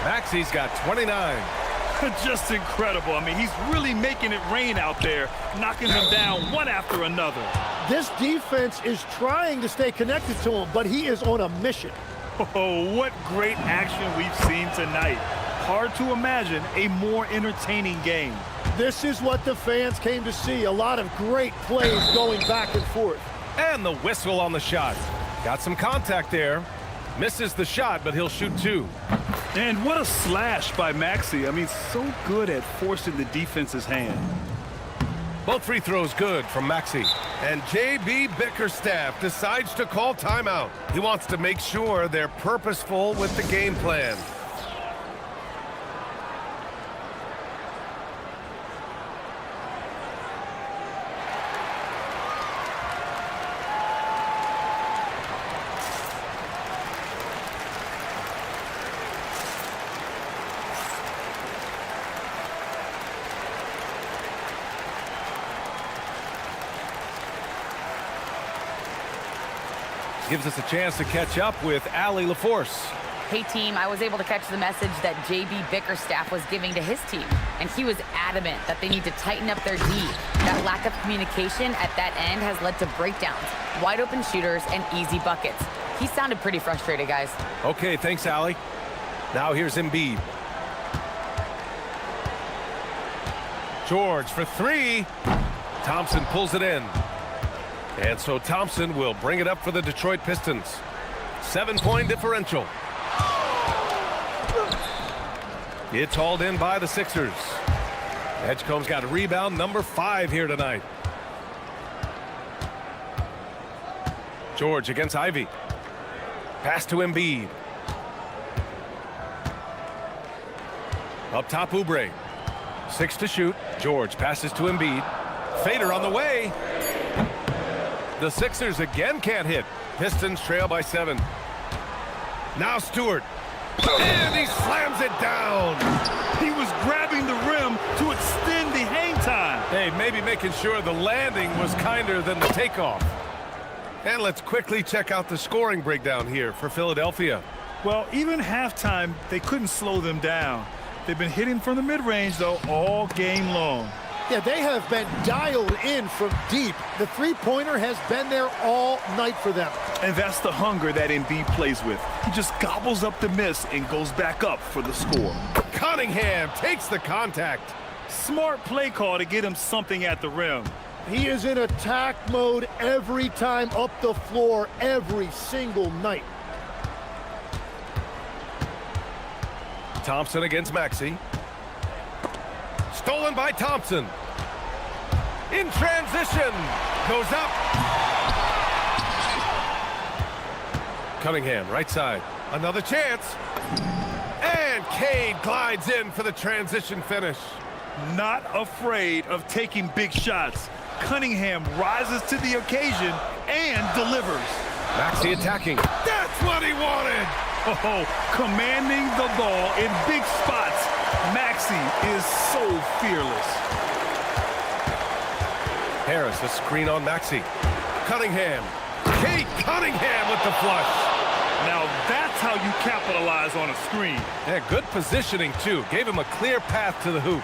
Maxey's got 29. Just incredible. I mean, he's really making it rain out there, knocking them down one after another. This defense is trying to stay connected to him, but he is on a mission. Oh, what great action we've seen tonight. Hard to imagine a more entertaining game. This is what the fans came to see. A lot of great plays going back and forth. And the whistle on the shot. Got some contact there. Misses the shot, but he'll shoot 2. And what a slash by Maxey. I mean, so good at forcing the defense's hand. Both free throws good from Maxey. And J.B. Bickerstaff decides to call timeout. He wants to make sure they're purposeful with the game plan. Gives us a chance to catch up with Allie LaForce. Hey, team, I was able to catch the message that J.B. Bickerstaff was giving to his team, and he was adamant that they need to tighten up their D. That lack of communication at that end has led to breakdowns, wide open shooters, and easy buckets. He sounded pretty frustrated, guys. Okay, thanks, Allie. Now here's Embiid. George for 3. Thompson pulls it in. And so Thompson will bring it up for the Detroit Pistons. 7-point differential. It's hauled in by the Sixers. Edgecombe's got a rebound number 5 here tonight. George against Ivy. Pass to Embiid. Up top, Oubre. 6 to shoot. George passes to Embiid. Fader on the way. The Sixers again can't hit. Pistons trail by 7. Now Stewart. And he slams it down. He was grabbing the rim to extend the hang time. Hey, maybe making sure the landing was kinder than the takeoff. And let's quickly check out the scoring breakdown here for Philadelphia. Well, even halftime, they couldn't slow them down. They've been hitting from the mid-range, though, all game long. Yeah, they have been dialed in from deep. The three-pointer has been there all night for them. And that's the hunger that Embiid plays with. He just gobbles up the miss and goes back up for the score. Cunningham takes the contact. Smart play call to get him something at the rim. He is in attack mode every time up the floor, every single night. Thompson against Maxey. Stolen by Thompson. In transition. Goes up. Cunningham, right side. Another chance. And Cade glides in for the transition finish. Not afraid of taking big shots. Cunningham rises to the occasion and delivers. Maxey attacking. That's what he wanted. Oh, commanding the ball in big spots. Maxey is so fearless. Harris, a screen on Maxey. Cunningham. Cade Cunningham with the flush. Now that's That's how you capitalize on a screen. Yeah, good positioning, too. Gave him a clear path to the hoop.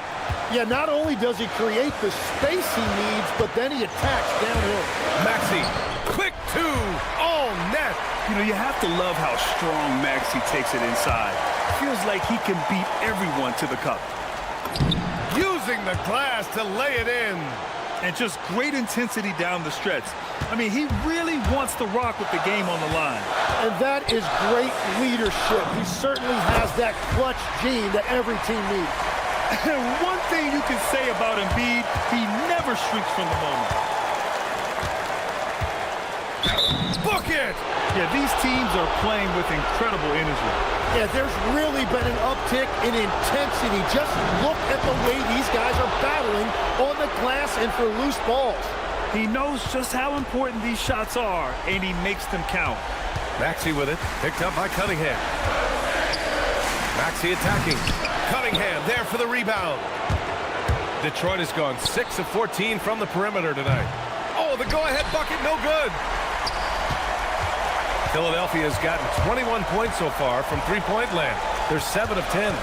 Yeah, not only does he create the space he needs, but then he attacks downhill. Maxey, quick two, all net. You know, you have to love how strong Maxey takes it inside. Feels like he can beat everyone to the cup. Using the glass to lay it in. And just great intensity down the stretch. I mean, he really wants to rock with the game on the line. And that is great leadership. He certainly has that clutch gene that every team needs. And one thing you can say about Embiid, he never shrinks from the moment. Book it! Yeah, these teams are playing with incredible energy. Yeah, there's really been an uptick in intensity. Just look at the way these guys are battling on the glass and for loose balls. He knows just how important these shots are, and he makes them count. Maxey with it, picked up by Cunningham. Maxey attacking. Cunningham there for the rebound. Detroit has gone 6 of 14 from the perimeter tonight. Oh, the go-ahead bucket, no good. Philadelphia has gotten 21 points so far from three-point land. They're 7 of 10.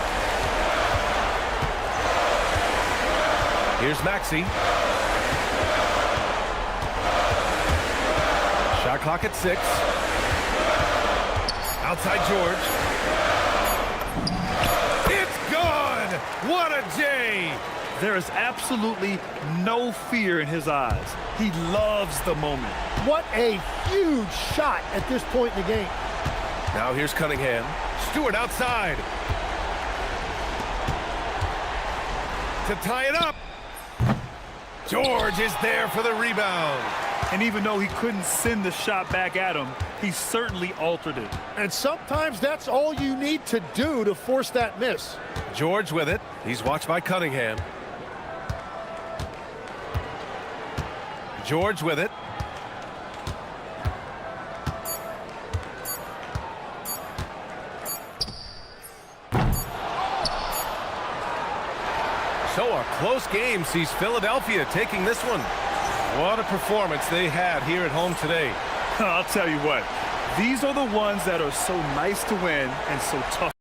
Here's Maxey. Shot clock at 6. Outside George. It's good! What a J! There is absolutely no fear in his eyes. He loves the moment. What a huge shot at this point in the game. Now here's Cunningham. Stewart outside. To tie it up. George is there for the rebound. And even though he couldn't send the shot back at him, he certainly altered it. And sometimes that's all you need to do to force that miss. George with it. He's watched by Cunningham. George with it. So a close game sees Philadelphia taking this one. What a performance they had here at home today. I'll tell you what, these are the ones that are so nice to win and so tough.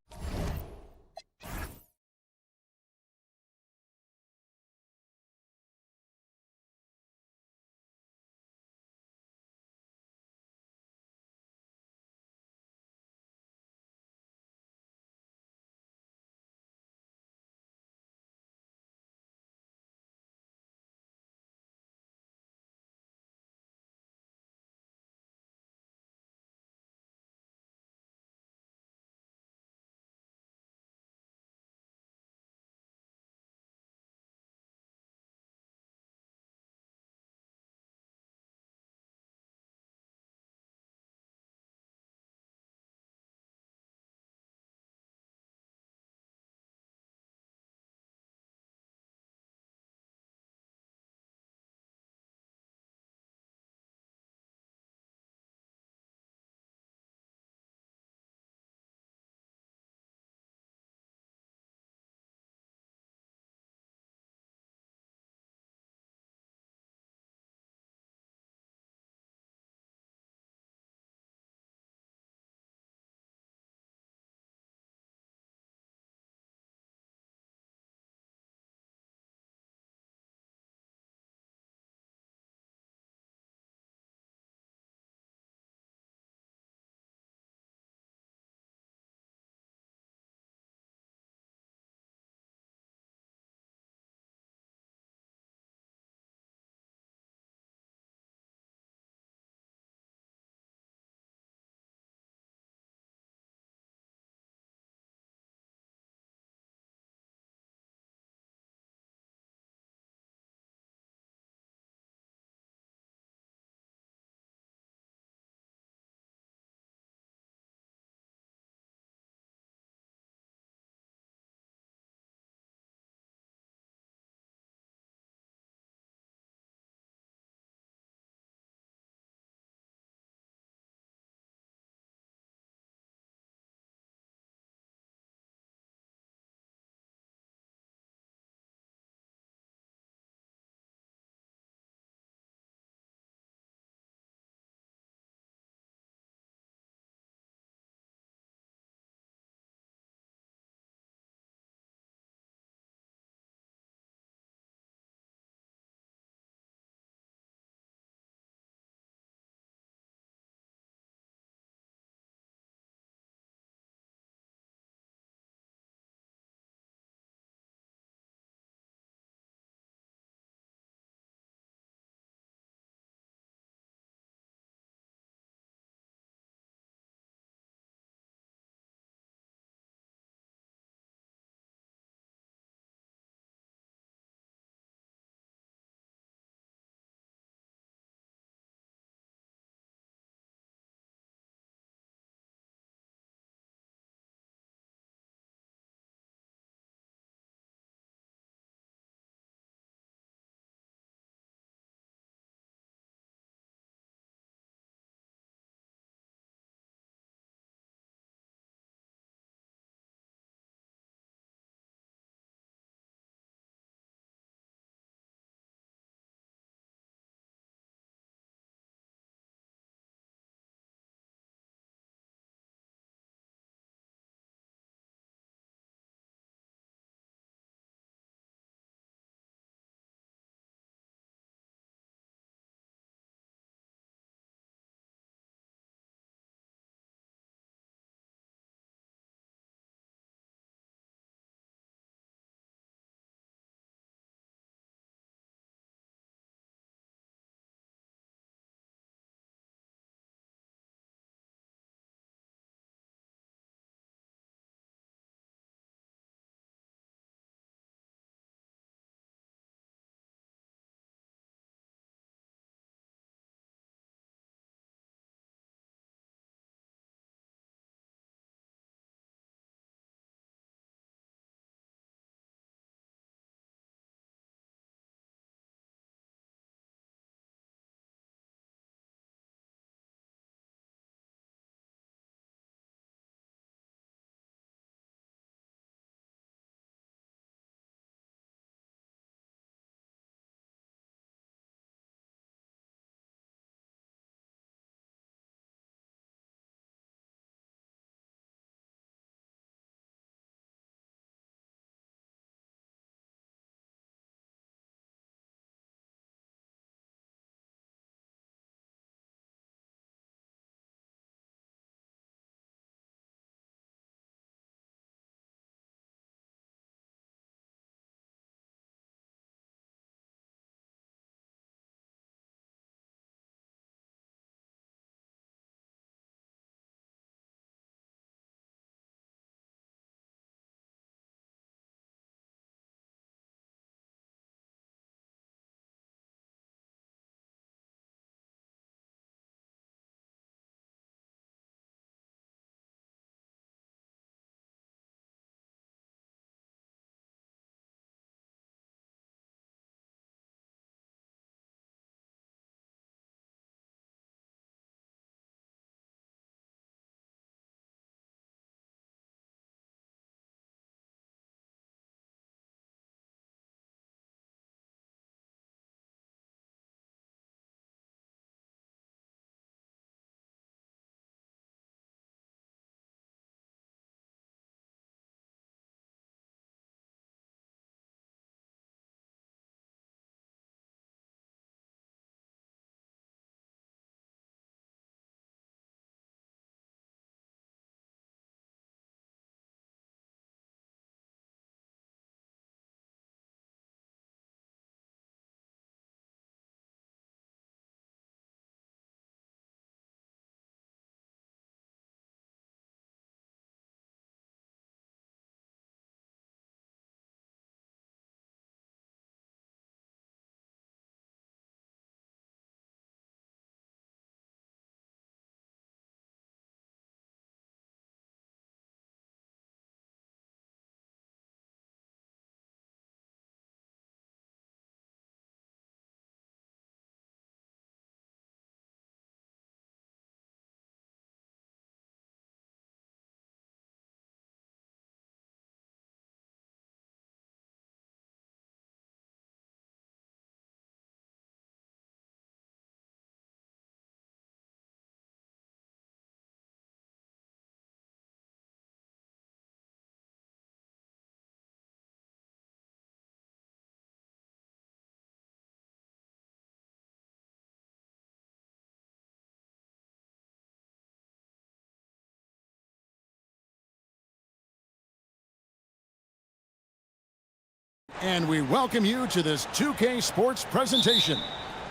And we welcome you to this 2K Sports presentation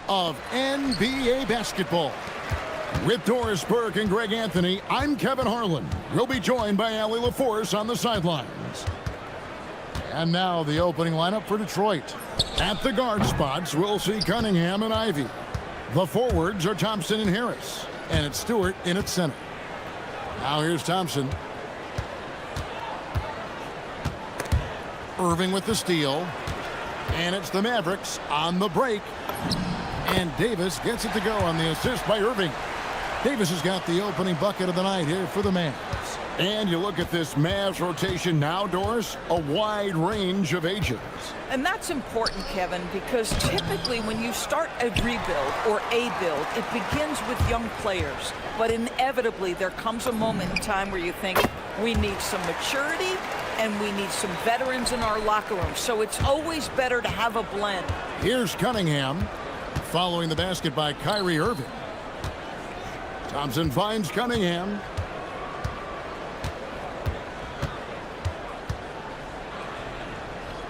of NBA basketball. With Doris Burke and Greg Anthony, I'm Kevin Harlan. We'll be joined by Allie LaForce on the sidelines. And now the opening lineup for Detroit. At the guard spots, we'll see Cunningham and Ivy. The forwards are Thompson and Harris. And it's Stewart in at center. Now here's Thompson. Irving with the steal. And it's the Mavericks on the break. And Davis gets it to go on the assist by Irving. Davis has got the opening bucket of the night here for the Mavs. And you look at this Mavs rotation now, Doris, a wide range of ages. And that's important, Kevin, because typically when you start a rebuild or a build, it begins with young players. But inevitably, there comes a moment in time where you think, we need some maturity and we need some veterans in our locker room. So it's always better to have a blend. Here's Cunningham, following the basket by Kyrie Irving. Thompson finds Cunningham.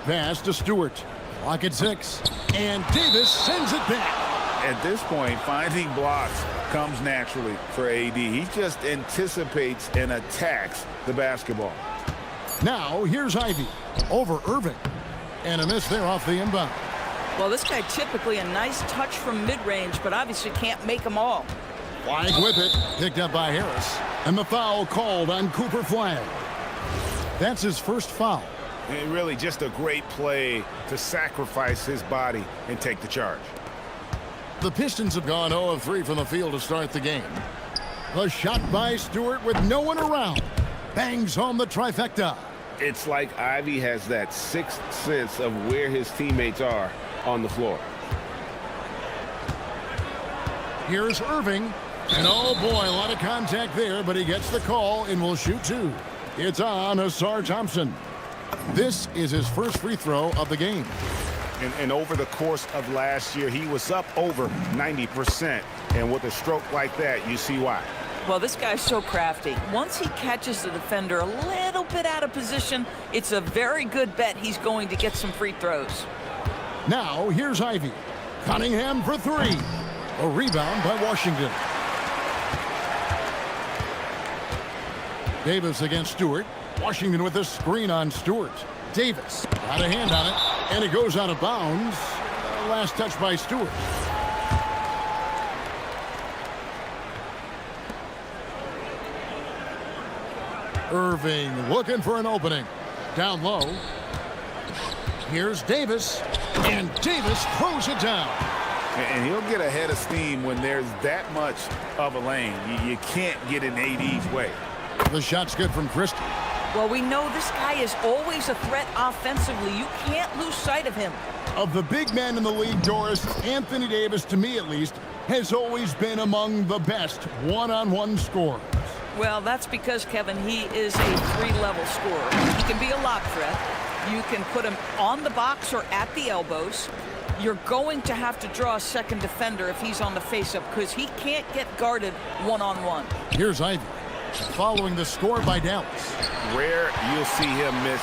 Pass to Stewart. Clock at 6. And Davis sends it back. At this point, finding blocks comes naturally for AD. He just anticipates and attacks the basketball. Now, here's Ivy over Irving. And a miss there off the inbound. Well, this guy typically a nice touch from mid-range, but obviously can't make them all. Flag with it, picked up by Harris. And the foul called on Cooper Flag. That's his first foul. And really just a great play to sacrifice his body and take the charge. The Pistons have gone 0 of 3 from the field to start the game. The shot by Stewart with no one around. Bangs home the trifecta. It's like Ivy has that sixth sense of where his teammates are on the floor. Here's Irving. And oh boy, a lot of contact there, but he gets the call and will shoot 2. It's on Asar Thompson. This is his first free throw of the game. And over the course of last year, he was up over 90%. And with a stroke like that, you see why. Well, this guy's so crafty. Once he catches the defender a little bit out of position, it's a very good bet he's going to get some free throws. Now, here's Ivy. Cunningham for 3. A rebound by Washington. Davis against Stewart. Washington with a screen on Stewart. Davis got a hand on it, and it goes out of bounds. Last touch by Stewart. Irving looking for an opening. Down low. Here's Davis, and Davis throws it down. And he'll get a head of steam when there's that much of a lane. You can't get in AD's way. The shot's good from Christie. Well, we know this guy is always a threat offensively. You can't lose sight of him. Of the big men in the league, Doris, Anthony Davis, to me at least, has always been among the best one-on-one scorers. Well, that's because, Kevin, he is a 3-level scorer. He can be a lob threat. You can put him on the box or at the elbows. You're going to have to draw a second defender if he's on the face-up because he can't get guarded one-on-one. Here's Ivy, following the score by Dallas. Rare you'll see him miss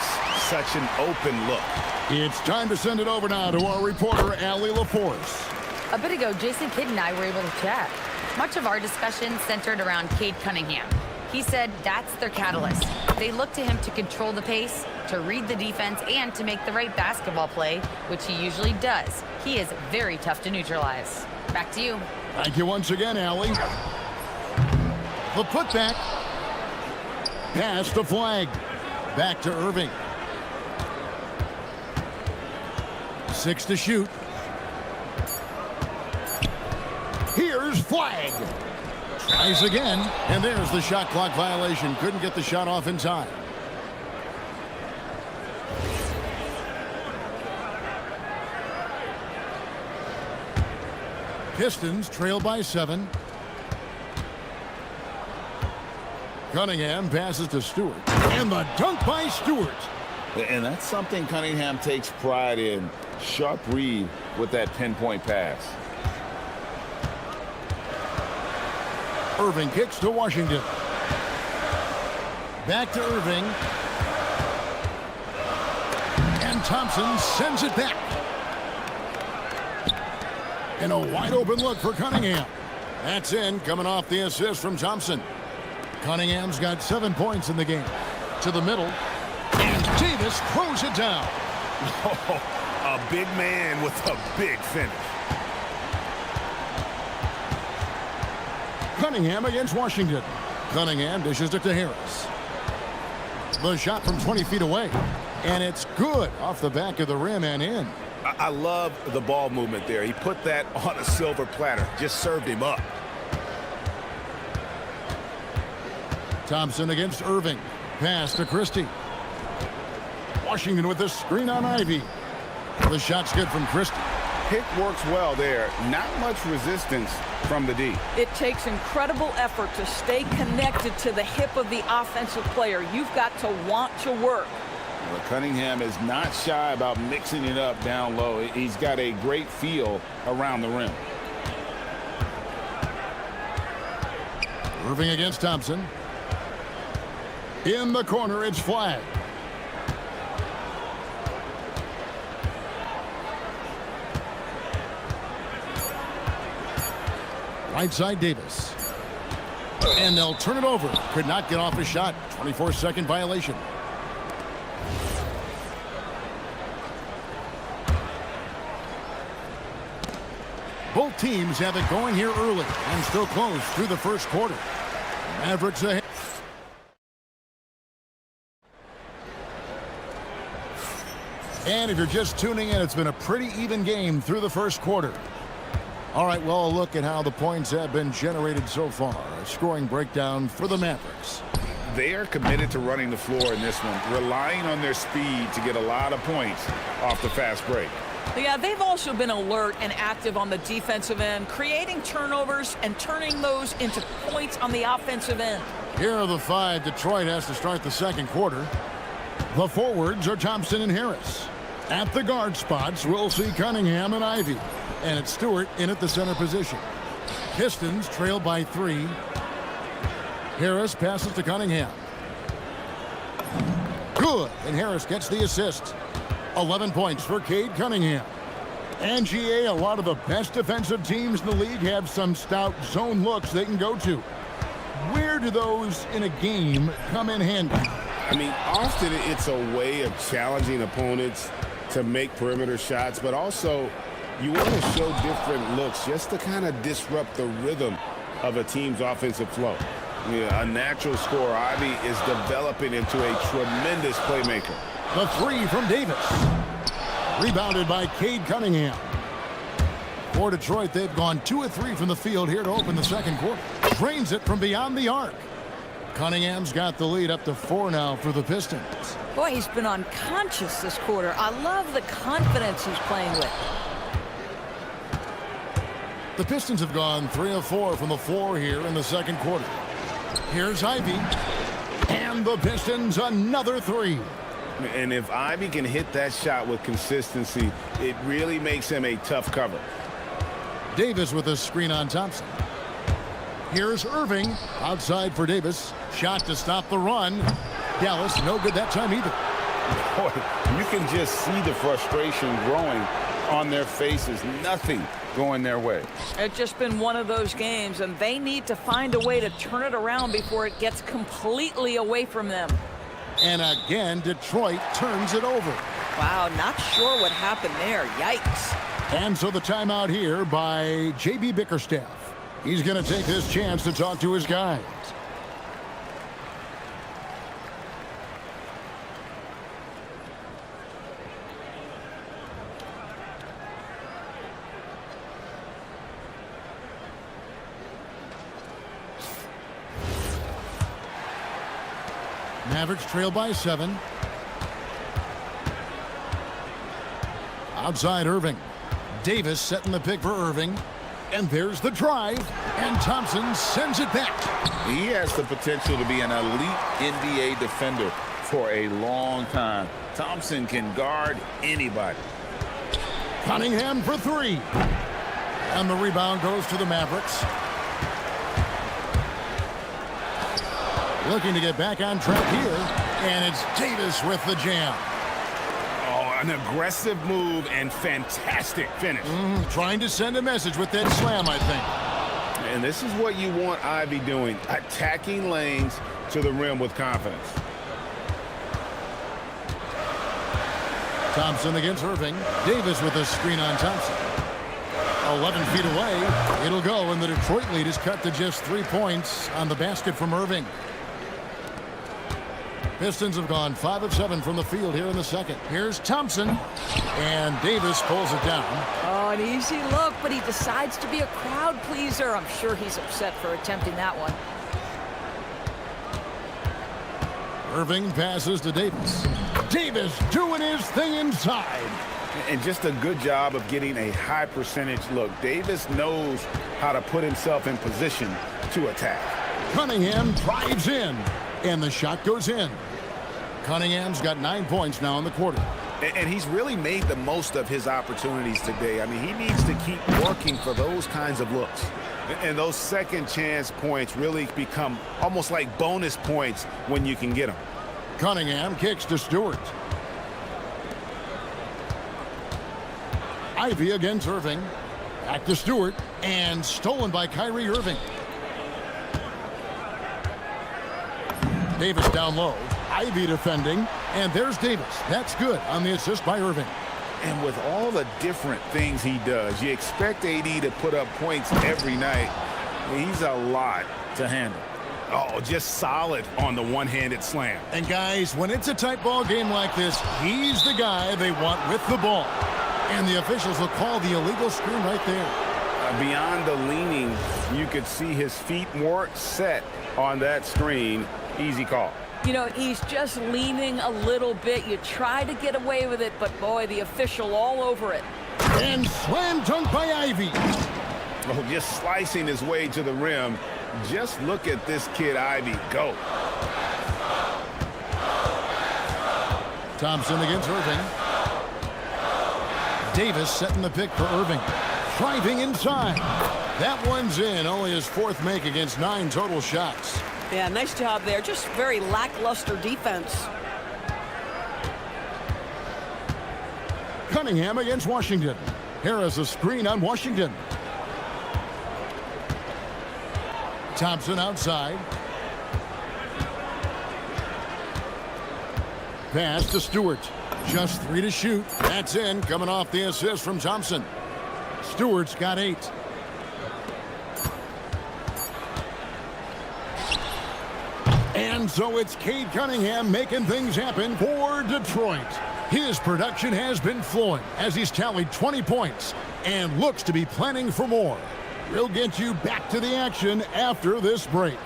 such an open look. It's time to send it over now to our reporter, Allie LaForce. A bit ago, Jason Kidd and I were able to chat. Much of our discussion centered around Cade Cunningham. He said that's their catalyst. They look to him to control the pace, to read the defense, and to make the right basketball play, which he usually does. He is very tough to neutralize. Back to you. Thank you once again, Allie. The putback. Pass to Flag. Back to Irving. 6 to shoot. Here's Flag. Tries again, and there's the shot clock violation. Couldn't get the shot off in time. Pistons trail by 7. Cunningham passes to Stewart. And the dunk by Stewart. And that's something Cunningham takes pride in. Sharp read with that pinpoint pass. Irving kicks to Washington. Back to Irving. And And Thompson sends it back. And a wide open look for Cunningham. That's in, coming off the assist from Thompson. Cunningham's got 7 points in the game. To the middle. And Davis throws it down. Oh, a big man with a big finish. Cunningham against Washington. Cunningham dishes it to Harris. The shot from 20 feet away. And it's good off the back of the rim and in. I love the ball movement there. He put that on a silver platter. Just served him up. Thompson against Irving. Pass to Christie. Washington with the screen on Ivy. The shot's good from Christie. Pick works well there. Not much resistance from the D. It takes incredible effort to stay connected to the hip of the offensive player. You've got to want to work. Well, Cunningham is not shy about mixing it up down low. He's got a great feel around the rim. Irving against Thompson. In the corner, it's flag. Right side, Davis. And they'll turn it over. Could not get off a shot. 24-second violation. Both teams have it going here early and still close through the first quarter. Mavericks ahead. And if you're just tuning in, it's been a pretty even game through the first quarter. All right, well, a look at how the points have been generated so far. A scoring breakdown for the Mavericks. They are committed to running the floor in this one, relying on their speed to get a lot of points off the fast break. Yeah, they've also been alert and active on the defensive end, creating turnovers and turning those into points on the offensive end. Here are the five Detroit has to start the second quarter. The forwards are Thompson and Harris. At the guard spots, we'll see Cunningham and Ivy. And it's Stewart in at the center position. Pistons trail by 3. Harris passes to Cunningham. Good, and Harris gets the assist. 11 points for Cade Cunningham. And GA, a lot of the best defensive teams in the league have some stout zone looks they can go to. Where do those in a game come in handy? I mean, often it's a way of challenging opponents to make perimeter shots, but also you want to show different looks just to kind of disrupt the rhythm of a team's offensive flow. Yeah, a natural scorer, Ivy, is developing into a tremendous playmaker. The three from Davis. Rebounded by Cade Cunningham. For Detroit, they've gone 2 of 3 from the field here to open the second quarter. Drains it from beyond the arc. Cunningham's got the lead up to 4 now for the Pistons. Boy, he's been unconscious this quarter. I love the confidence he's playing with. The Pistons have gone 3 of 4 from the floor here in the second quarter. Here's Ivy. And the Pistons another 3. And if Ivy can hit that shot with consistency, it really makes him a tough cover. Davis with a screen on Thompson. Here's Irving. Outside for Davis. Shot to stop the run. Dallas, no good that time either. Boy, you can just see the frustration growing on their faces. Nothing going their way. It's just been one of those games, and they need to find a way to turn it around before it gets completely away from them. And again, Detroit turns it over. Wow, not sure what happened there. Yikes. And so the timeout here by J.B. Bickerstaff. He's going to take this chance to talk to his guys. Mavericks trail by 7. Outside Irving. Davis setting the pick for Irving. And there's the drive. And Thompson sends it back. He has the potential to be an elite NBA defender for a long time. Thompson can guard anybody. Cunningham for 3. And the rebound goes to the Mavericks. Looking to get back on track here. And it's Davis with the jam. Oh, An aggressive move and fantastic finish. Trying to send a message with that slam, I think. And this is what you want Ivy doing, attacking lanes to the rim with confidence. Thompson against Irving. Davis with a screen on Thompson. 11 feet away. It'll go, and the Detroit lead is cut to just 3 points on the basket from Irving. Pistons have gone 5 of 7 from the field here in the second. Here's Thompson, and Davis pulls it down. Oh, an easy look, but he decides to be a crowd pleaser. I'm sure he's upset for attempting that one. Irving passes to Davis. Davis doing his thing inside. And just a good job of getting a high percentage look. Davis knows how to put himself in position to attack. Cunningham drives in, and the shot goes in. Cunningham's got 9 points now in the quarter. And he's really made the most of his opportunities today. I mean, he needs to keep working for those kinds of looks. And those second chance points really become almost like bonus points when you can get them. Cunningham kicks to Stewart. Ivy against Irving. Back to Stewart, and stolen by Kyrie Irving. Davis down low. Ivy defending, and there's Davis. That's good on the assist by Irving. And with all the different things he does, you expect AD to put up points every night. He's a lot to handle. Oh, just solid on the one-handed slam. And guys, when it's a tight ball game like this, he's the guy they want with the ball. And the officials will call the illegal screen right there. Beyond the leaning, you could see his feet more set on that screen. Easy call. You know, he's just leaning a little bit. You try to get away with it, but boy, the official all over it. And slam dunk by Ivy. Oh, just slicing his way to the rim. Just look at this kid, Ivy, go. Thompson against Irving. Davis setting the pick for Irving. Driving inside. That one's in. Only his fourth make against 9 total shots. Yeah, nice job there. Just very lackluster defense. Cunningham against Washington. Harris a screen on Washington. Thompson outside. Pass to Stewart. Just 3 to shoot. That's in. Coming off the assist from Thompson. Stewart's got 8. And so it's Cade Cunningham making things happen for Detroit. His production has been flowing as he's tallied 20 points and looks to be planning for more. We'll get you back to the action after this break.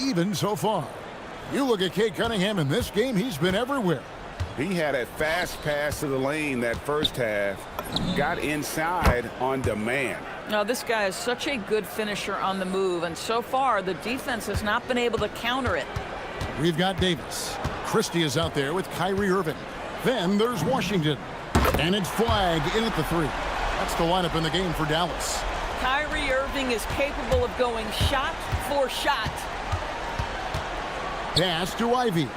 Even so far. You look at Cade Cunningham in this game, he's been everywhere. He had a fast pass to the lane that first half. Got inside on demand. Now, this guy is such a good finisher on the move, and so far, the defense has not been able to counter it. We've got Davis. Christie is out there with Kyrie Irving. Then there's Washington. And it's flag in at the 3. That's the lineup in the game for Dallas. Kyrie Irving is capable of going shot for shot. Pass to Ivy.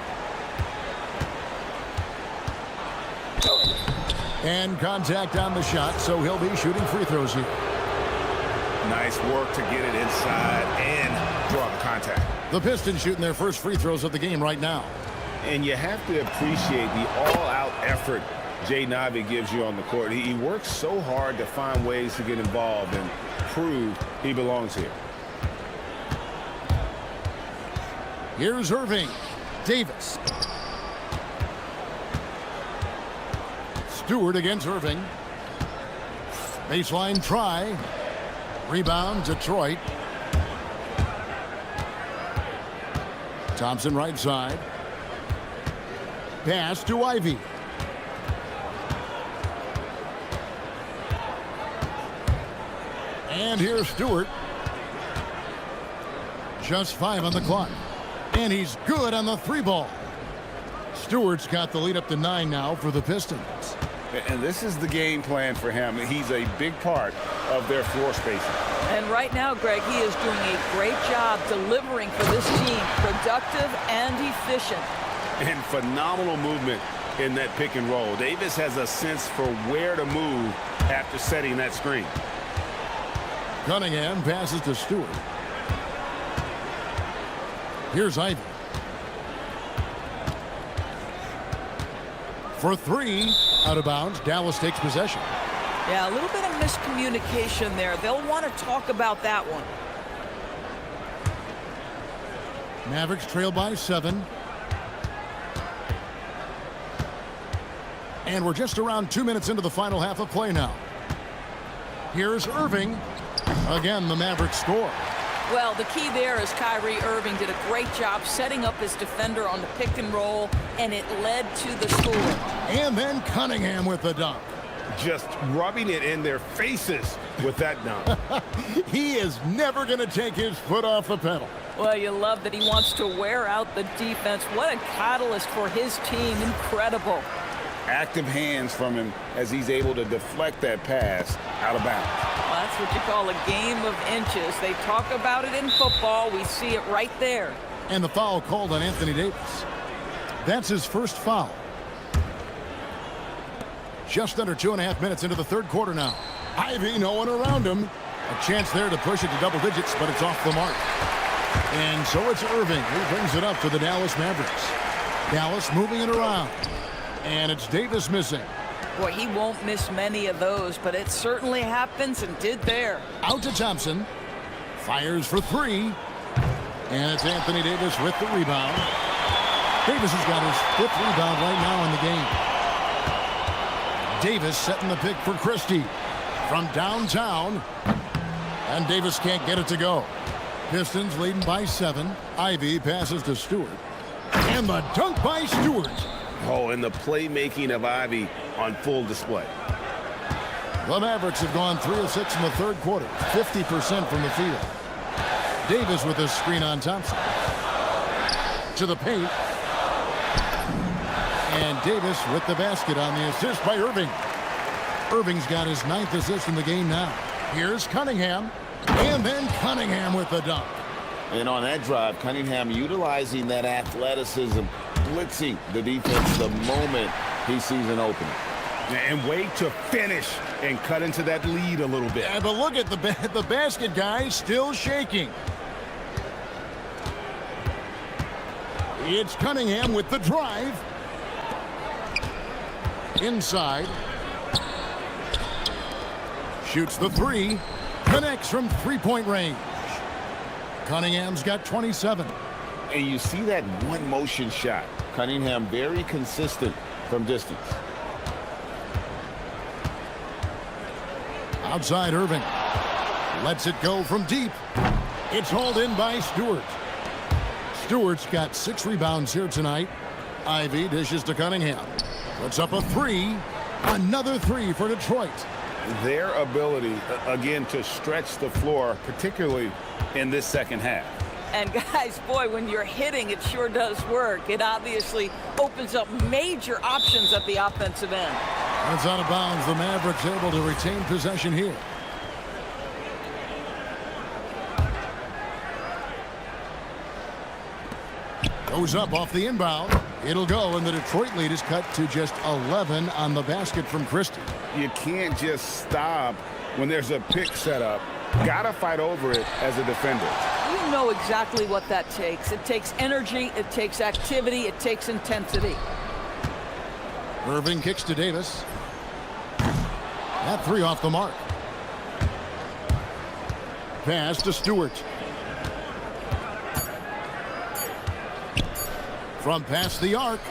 And contact on the shot, so he'll be shooting free throws here. Nice work to get it inside and draw the contact. The Pistons shooting their first free throws of the game right now. And you have to appreciate the all-out effort Jaden Ivey gives you on the court. He works so hard to find ways to get involved and prove he belongs here. Here's Irving. Davis. Stewart against Irving. Baseline try. Rebound, Detroit. Thompson right side. Pass to Ivy. And here's Stewart. Just 5 on the clock. And he's good on the 3 ball. Stewart's got the lead up to 9 now for the Pistons. And this is the game plan for him. He's a big part of their floor spacing. And right now, Greg, he is doing a great job delivering for this team, productive and efficient. And phenomenal movement in that pick and roll. Davis has a sense for where to move after setting that screen. Cunningham passes to Stewart. Here's Ivy. For 3, out of bounds. Dallas takes possession. Yeah, a little bit of miscommunication there. They'll want to talk about that one. Mavericks trail by 7. And we're just around 2 minutes into the final half of play now. Here's Irving. Again, the Mavericks score. Well, the key there is Kyrie Irving did a great job setting up his defender on the pick and roll, and it led to the score. And then Cunningham with the dunk. Just rubbing it in their faces with that dunk. He is never going to take his foot off the pedal. Well, you love that he wants to wear out the defense. What a catalyst for his team. Incredible. Active hands from him as he's able to deflect that pass out of bounds. Well, that's what you call a game of inches. They talk about it in football. We see it right there. And the foul called on Anthony Davis. That's his first foul. Just under 2.5 minutes into the third quarter now. Ivy, no one around him. A chance there to push it to double digits, but it's off the mark. And so it's Irving who brings it up for the Dallas Mavericks. Dallas moving it around. And it's Davis missing. Boy, he won't miss many of those, but it certainly happens and did there. Out to Thompson. Fires for 3. And it's Anthony Davis with the rebound. Davis has got his 5th rebound right now in the game. Davis setting the pick for Christie from downtown. And Davis can't get it to go. Pistons leading by 7. Ivy passes to Stewart. And the dunk by Stewart. Oh, and the playmaking of Ivy on full display. The Mavericks have gone 3 of 6 in the third quarter. 50% from the field. Davis with a screen on Thompson. To the paint. And Davis with the basket on the assist by Irving. Irving's got his 9th assist in the game now. Here's Cunningham. And then Cunningham with the dunk. And on that drive, Cunningham utilizing that athleticism, blitzing the defense the moment he sees an opening. And wait to finish and cut into that lead a little bit. Yeah, but look at the basket guy still shaking. It's Cunningham with the drive. Inside. Shoots the 3. Connects from 3-point range. Cunningham's got 27. And you see that one motion shot. Cunningham very consistent from distance. Outside Irving. Lets it go from deep. It's hauled in by Stewart. Stewart's got 6 rebounds here tonight. Ivy dishes to Cunningham. Puts up a 3. Another 3 for Detroit. Their ability, again, to stretch the floor, particularly in this second half. And guys, boy, when you're hitting, it sure does work. It obviously opens up major options at the offensive end. It's out of bounds. The Mavericks able to retain possession here. Goes up off the inbound. It'll go, and the Detroit lead is cut to just 11 on the basket from Christie. You can't just stop when there's a pick set up. Gotta fight over it as a defender. You know exactly what that takes. It takes energy, it takes activity, it takes intensity. Irving kicks to Davis. That three off the mark. Pass to Stewart. From past the arc.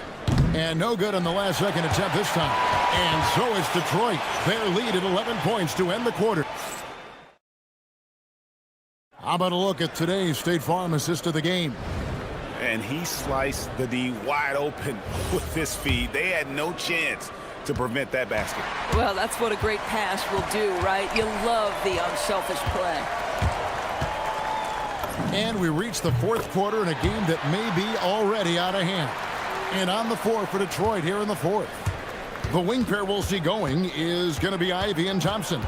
And no good on the last second attempt this time. And so it's Detroit. Their lead at 11 points to end the quarter. How about a look at today's State Farm assist of the game? And he sliced the D wide open with this feed. They had no chance to prevent that basket. Well, that's what a great pass will do, right? You love the unselfish play. And we reach the fourth quarter in a game that may be already out of hand. And on the floor for Detroit here in the fourth. The wing pair we'll see going is going to be Ivy and Thompson.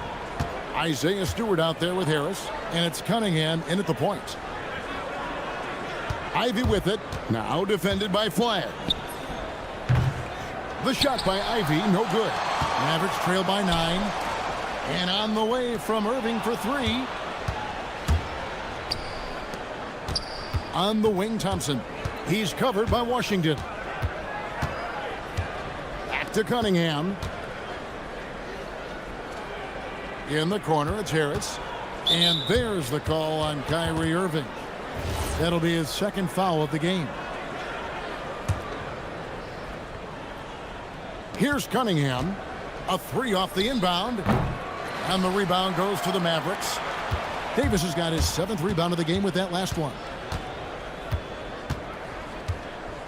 Isaiah Stewart out there with Harris, and it's Cunningham in at the point. Ivy with it, now defended by Flagg. The shot by Ivy, no good. Mavericks trail by 9. And on the way from Irving for 3. On the wing, Thompson. He's covered by Washington. Back to Cunningham. In the corner, it's Harris. And there's the call on Kyrie Irving. That'll be his second foul of the game. Here's Cunningham. A three off the inbound. And the rebound goes to the Mavericks. Davis has got his 7th rebound of the game with that last one.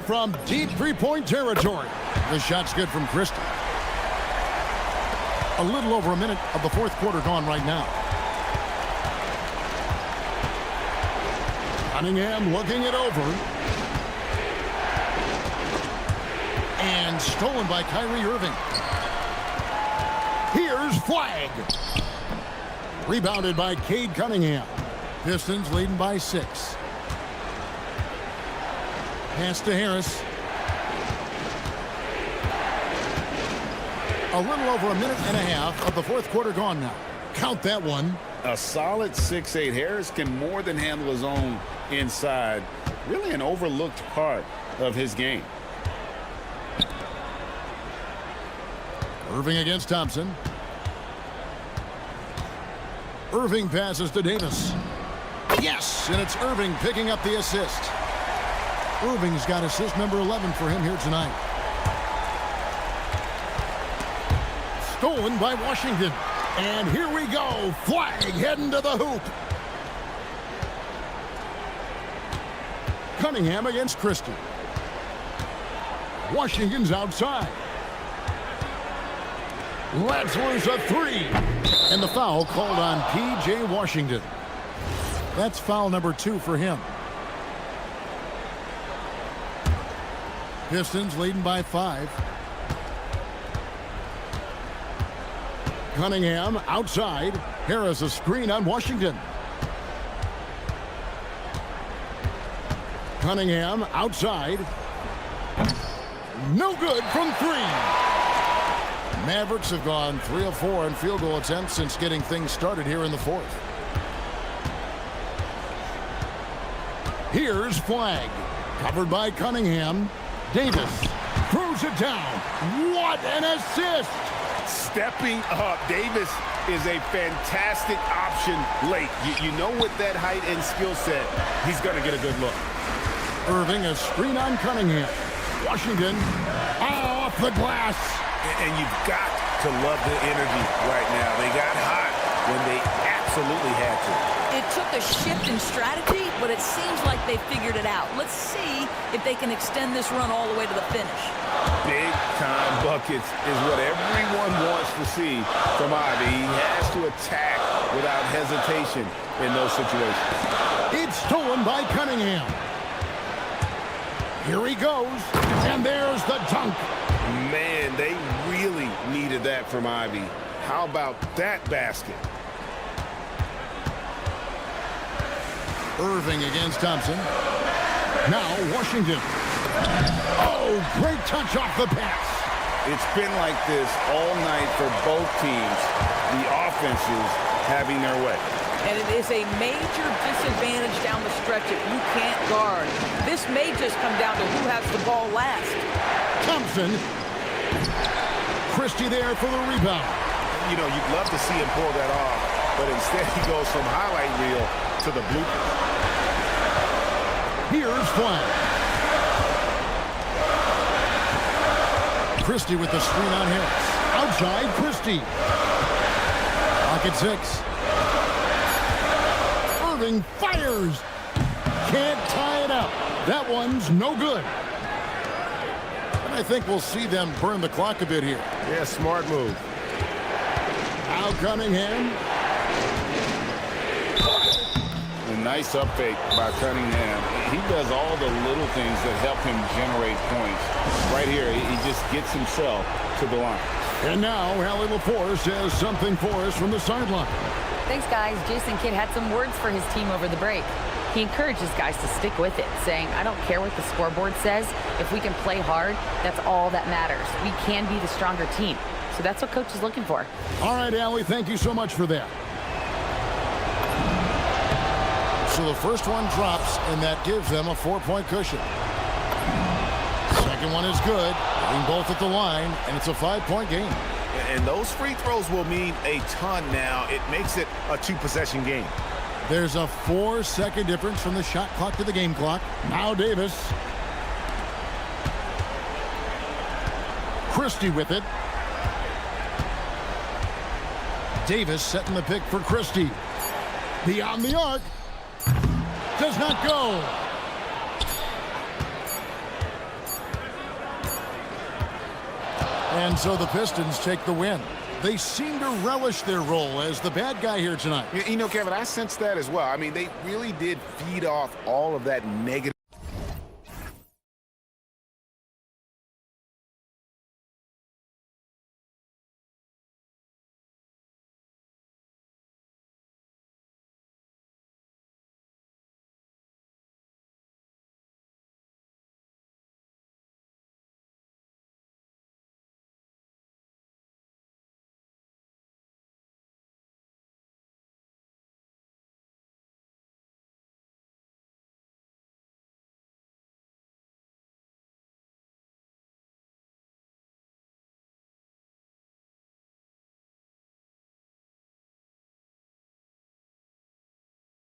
From deep three-point territory. The shot's good from Christie. A little over a minute of the fourth quarter gone right now. Cunningham looking it over. And stolen by Kyrie Irving. Here's Flagg. Rebounded by Cade Cunningham. Pistons leading by 6. Pass to Harris. A little over a minute and a half of the fourth quarter gone now. Count that one. A solid 6'8". Harris can more than handle his own inside. Really an overlooked part of his game. Irving against Thompson. Irving passes to Davis. Yes, and it's Irving picking up the assist. Irving's got assist number 11 for him here tonight. Stolen by Washington. And here we go. Flagg heading to the hoop. Cunningham against Christie. Washington's outside. Lets loose a three. And the foul called on P.J. Washington. That's foul number 2 for him. Pistons leading by 5. Cunningham outside. Harris a screen on Washington. Cunningham outside. No good from 3. Mavericks have gone 3 of 4 on field goal attempts since getting things started here in the fourth. Here's Flagg. Covered by Cunningham. Davis throws it down. What an assist! Stepping up. Davis is a fantastic option late. You know, with that height and skill set, he's going to get a good look. Irving a screen on Cunningham. Washington off the glass. And you've got to love the energy right now. They got hot when they absolutely had to. It took a shift in strategy, but it seems like they figured it out. Let's see if they can extend this run all the way to the finish. Big-time buckets is what everyone wants to see from Ivy. He has to attack without hesitation in those situations. It's stolen by Cunningham. Here he goes, and there's the dunk. Man, they really needed needed that from Ivy. How about that basket? Irving against Thompson. Now Washington. Oh, great touch off the pass. It's been like this all night for both teams. The offenses having their way. And it is a major disadvantage down the stretch if you can't guard. This may just come down to who has the ball last. Thompson. Christie there for the rebound. You know, you'd love to see him pull that off, but instead he goes from highlight reel to the bloopers. Here's Flag. Christie with the screen on Harris. Outside, Christie. Pocket 6. Irving fires. Can't tie it up. That one's no good. And I think we'll see them burn the clock a bit here. Yeah, smart move. Now Cunningham. A nice up fake by Cunningham. He does all the little things that help him generate points. Right here, he just gets himself to the line. And now Allie LaForce has something for us from the sideline. Thanks, guys. Jason Kidd had some words for his team over the break. He encourages guys to stick with it, saying, I don't care what the scoreboard says. If we can play hard, that's all that matters. We can be the stronger team. So that's what Coach is looking for. All right, Allie, thank you so much for that. So the first one drops, and that gives them a 4-point cushion. Second one is good, hitting both at the line, and it's a 5-point game. And those free throws will mean a ton now. It makes it a 2-possession game. There's a 4-second difference from the shot clock to the game clock. Now Davis. Christie with it. Davis setting the pick for Christie. Beyond the arc. Does not go. And so the Pistons take the win. They seem to relish their role as the bad guy here tonight. You know, Kevin, I sense that as well. I mean, they really did feed off all of that negative